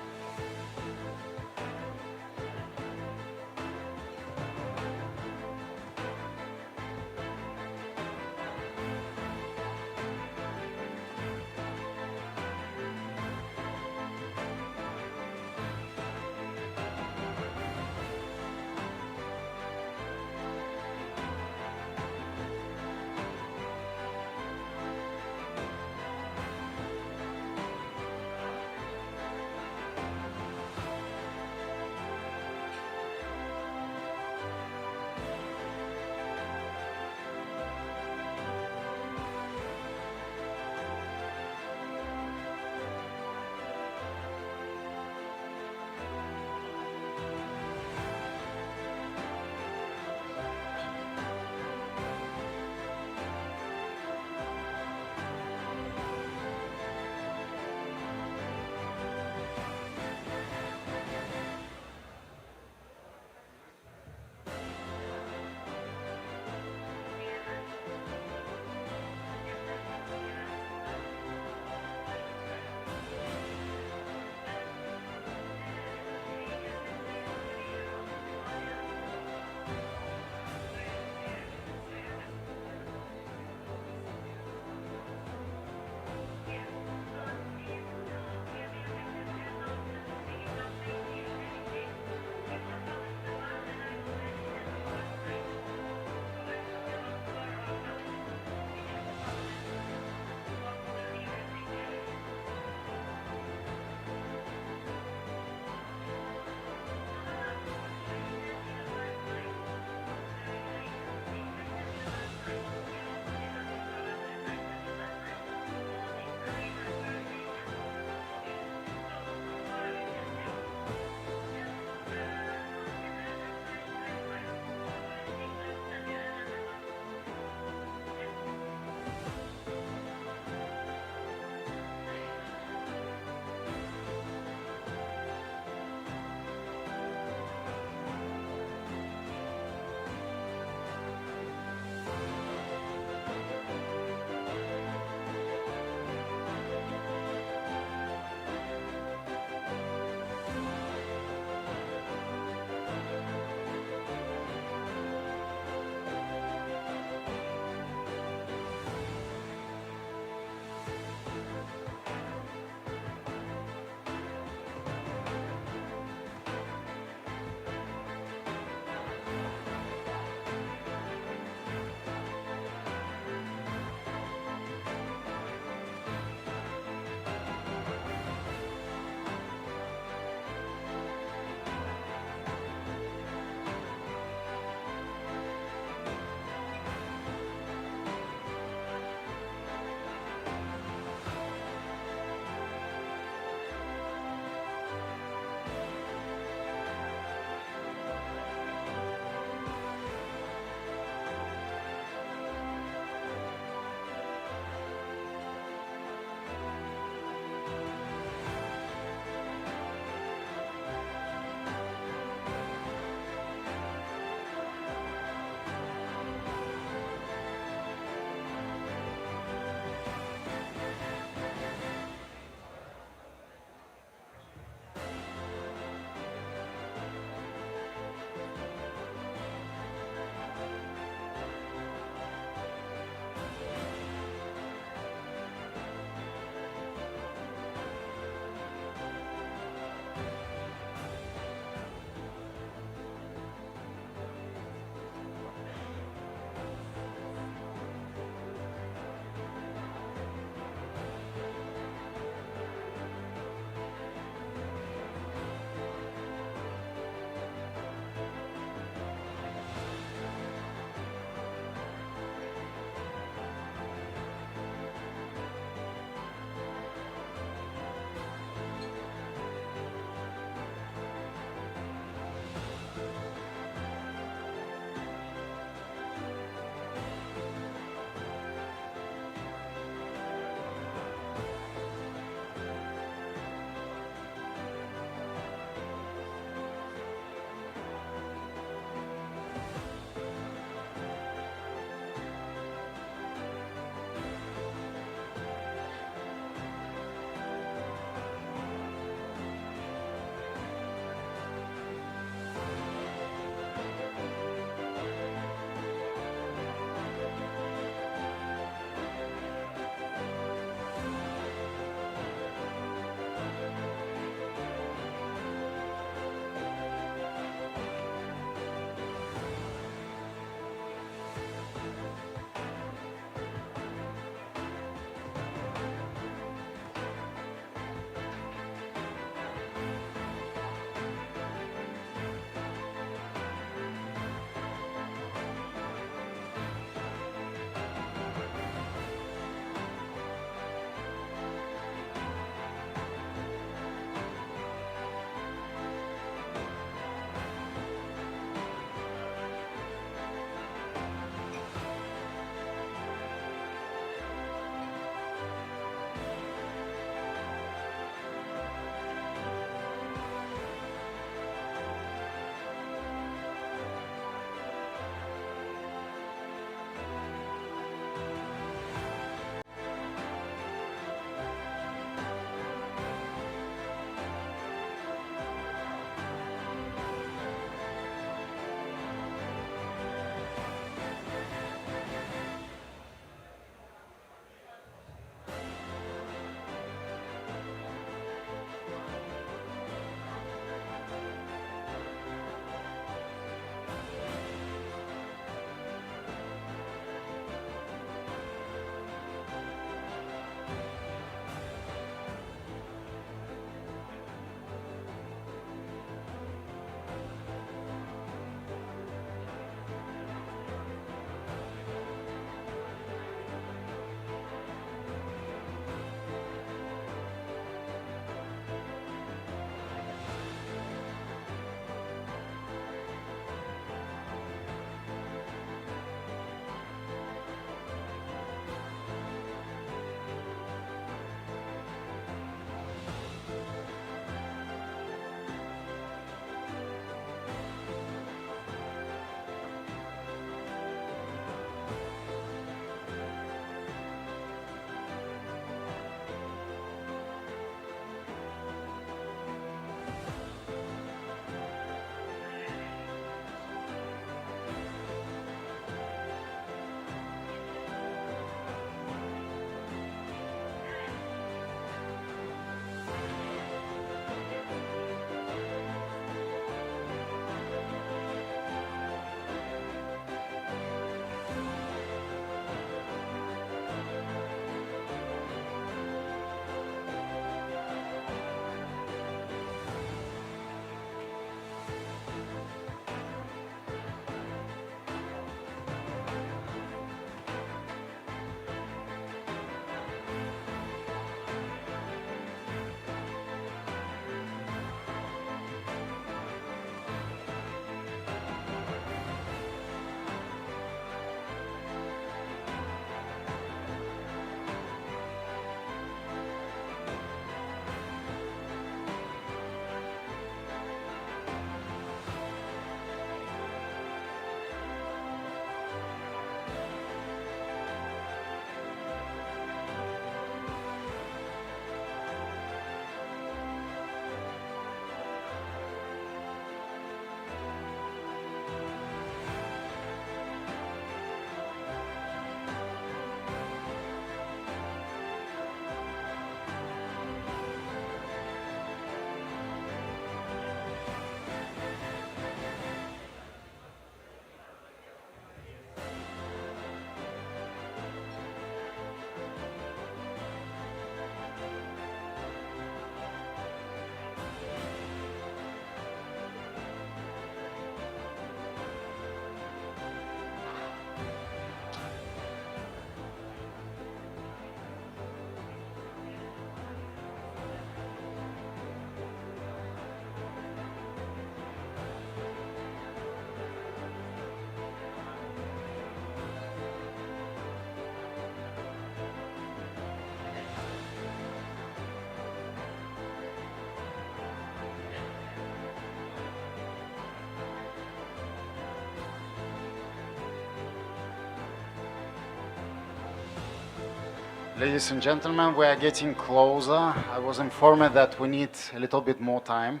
Ladies and gentlemen, we are getting closer. I was informed that we need a little bit more time.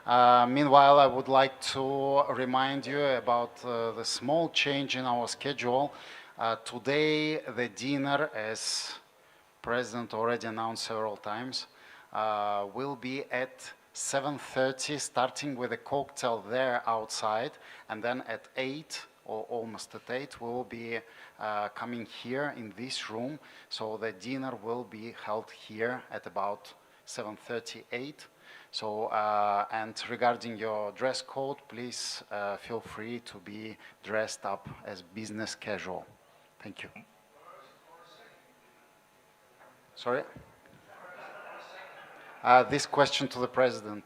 Meanwhile, I would like to remind you about the small change in our schedule. Today, the dinner, as President already announced several times, will be at 7:30, starting with a cocktail there outside, and then at 8 or almost at 8, we will be coming here in this room. So the dinner will be held here at about 7:38. So, and regarding your dress code, please feel free to be dressed up as business casual. Thank you. Sorry? This question to the President.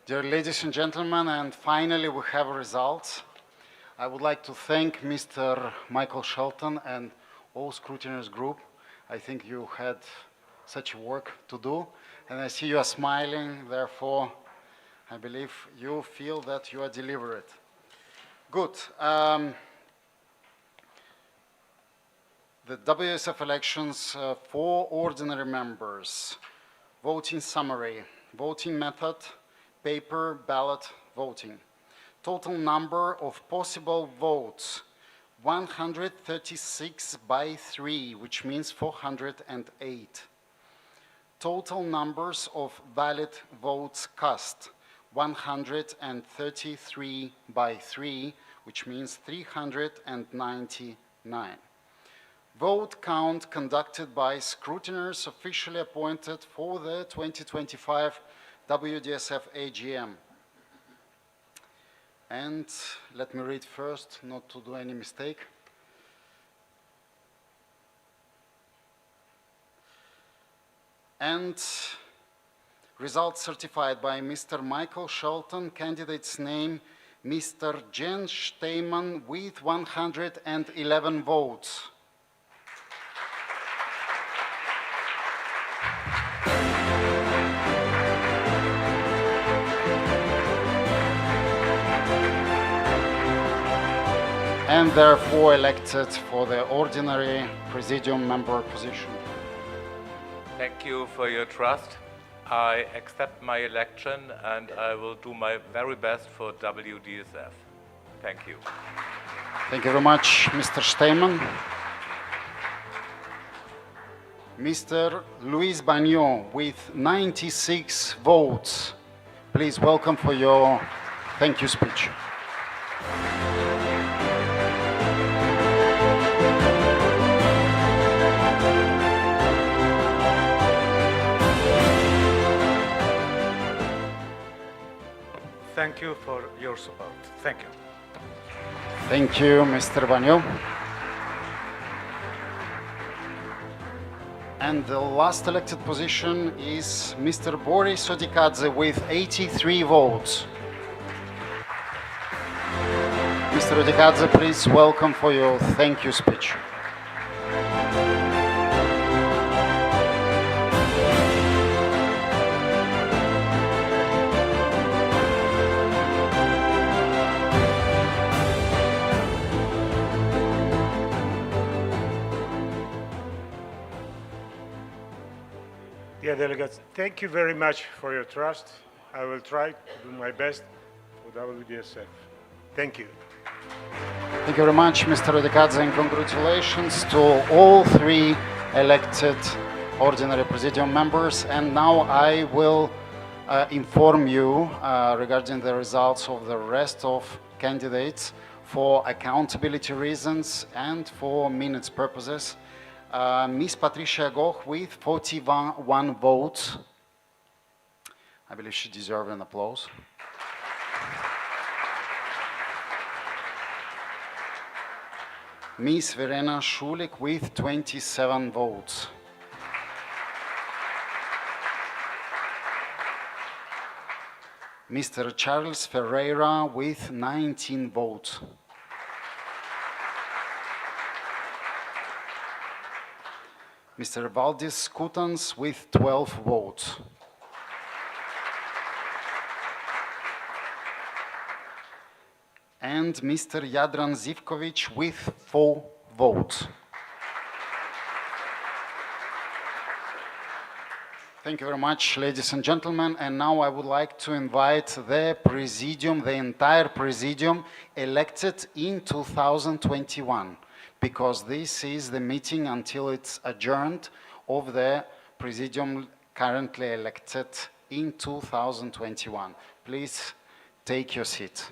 Dear ladies and gentlemen, and finally we have results. I would like to thank Mr. Michael Shelton and all scrutineers group. I think you had such work to do, and I see you are smiling, therefore I believe you feel that you are delivered. Good. The WSF elections for ordinary members, voting summary, voting method, paper ballot voting. Total number of possible votes, 136 by 3, which means 408. Total numbers of valid votes cast, 133 by 3, which means 399. Vote count conducted by scrutineers officially appointed for the 2025 WDSF AGM. And let me read first, not to do any mistake. And results certified by Mr. Michael Shelton, candidate's name, Mr. Jens Steyman, with 111 votes. And therefore elected for the ordinary Presidium member position. Thank you for your trust. I accept my election and I will do my very best for WDSF. Thank you. Thank you very much, Mr. Steyman. Mr. Luis Bagnon with 96 votes. Please welcome for your thank you speech. Thank you for your support. Thank you. Thank you, Mr. Bagnon. And the last elected position is Mr. Boris Odikadze with 83 votes. Mr. Odikadze, please welcome for your thank you speech. Dear delegates, thank you very much for your trust. I will try to do my best for WDSF. Thank you. Thank you very much, Mr. Odikadze, and congratulations to all three elected ordinary Presidium members. And now I will inform you regarding the results of the rest of candidates for accountability reasons and for minutes purposes. Ms. Patricia Goch with 41 votes. I believe she deserves an applause. Ms. Verena Schulik with 27 votes. Mr. Charles Ferreira with 19 votes. Mr. Valdis Skutans with 12 votes. And Mr. Jadran Zivkovic with 4 votes. Thank you very much, ladies and gentlemen. And now I would like to invite the Presidium, the entire Presidium, elected in 2021. Because this is the meeting until it's adjourned of the Presidium currently elected in 2021. Please take your seat.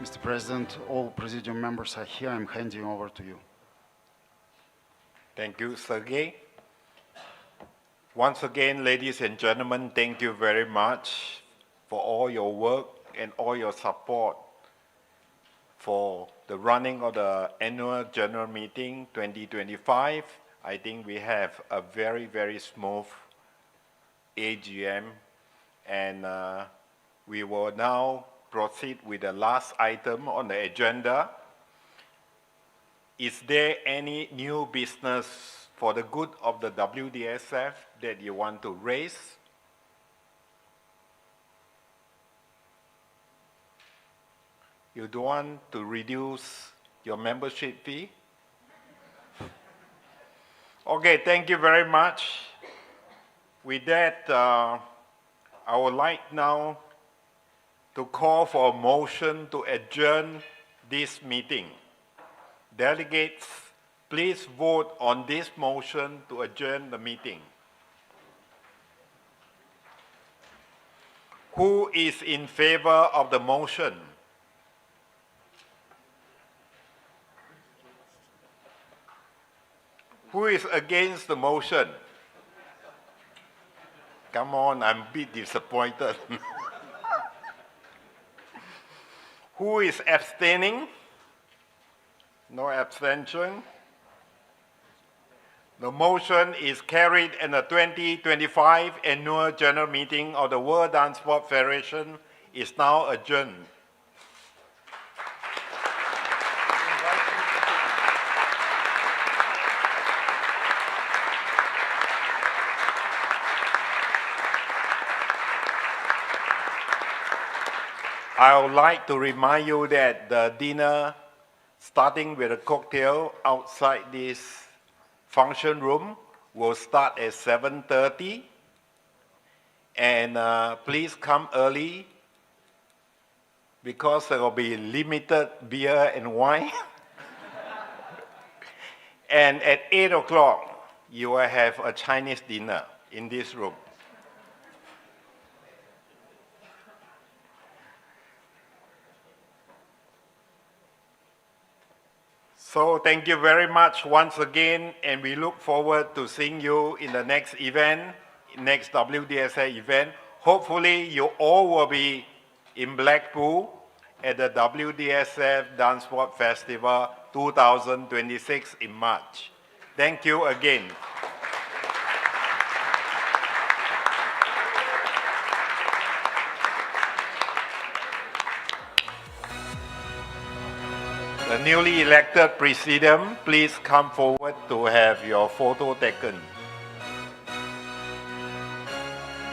Mr. President, all Presidium members are here. I'm handing over to you. Thank you, Sergey. Once again, ladies and gentlemen, thank you very much for all your work and all your support for the running of the annual general meeting 2025. I think we have a very, very smooth AGM, and we will now proceed with the last item on the agenda. Is there any new business for the good of the WDSF that you want to raise? You don't want to reduce your membership fee? Okay, thank you very much. With that, I would like now to call for a motion to adjourn this meeting. Delegates, please vote on this motion to adjourn the meeting. Who is in favor of the motion? Who is against the motion? Come on, I'm a bit disappointed. Who is abstaining? No abstention. The motion is carried and the 2025 Annual General Meeting of the World Dance Sport Federation is now adjourned. I would like to remind you that the dinner, starting with a cocktail outside this function room, will start at 7:30. And please come early because there will be limited beer and wine. And at 8 o'clock, you will have a Chinese dinner in this room. So thank you very much once again, and we look forward to seeing you in the next event, next WDSA event. Hopefully you all will be in Blackpool at the WDSF Dance Sport Festival 2026 in March. Thank you again. The newly elected Presidium, please come forward to have your photo taken.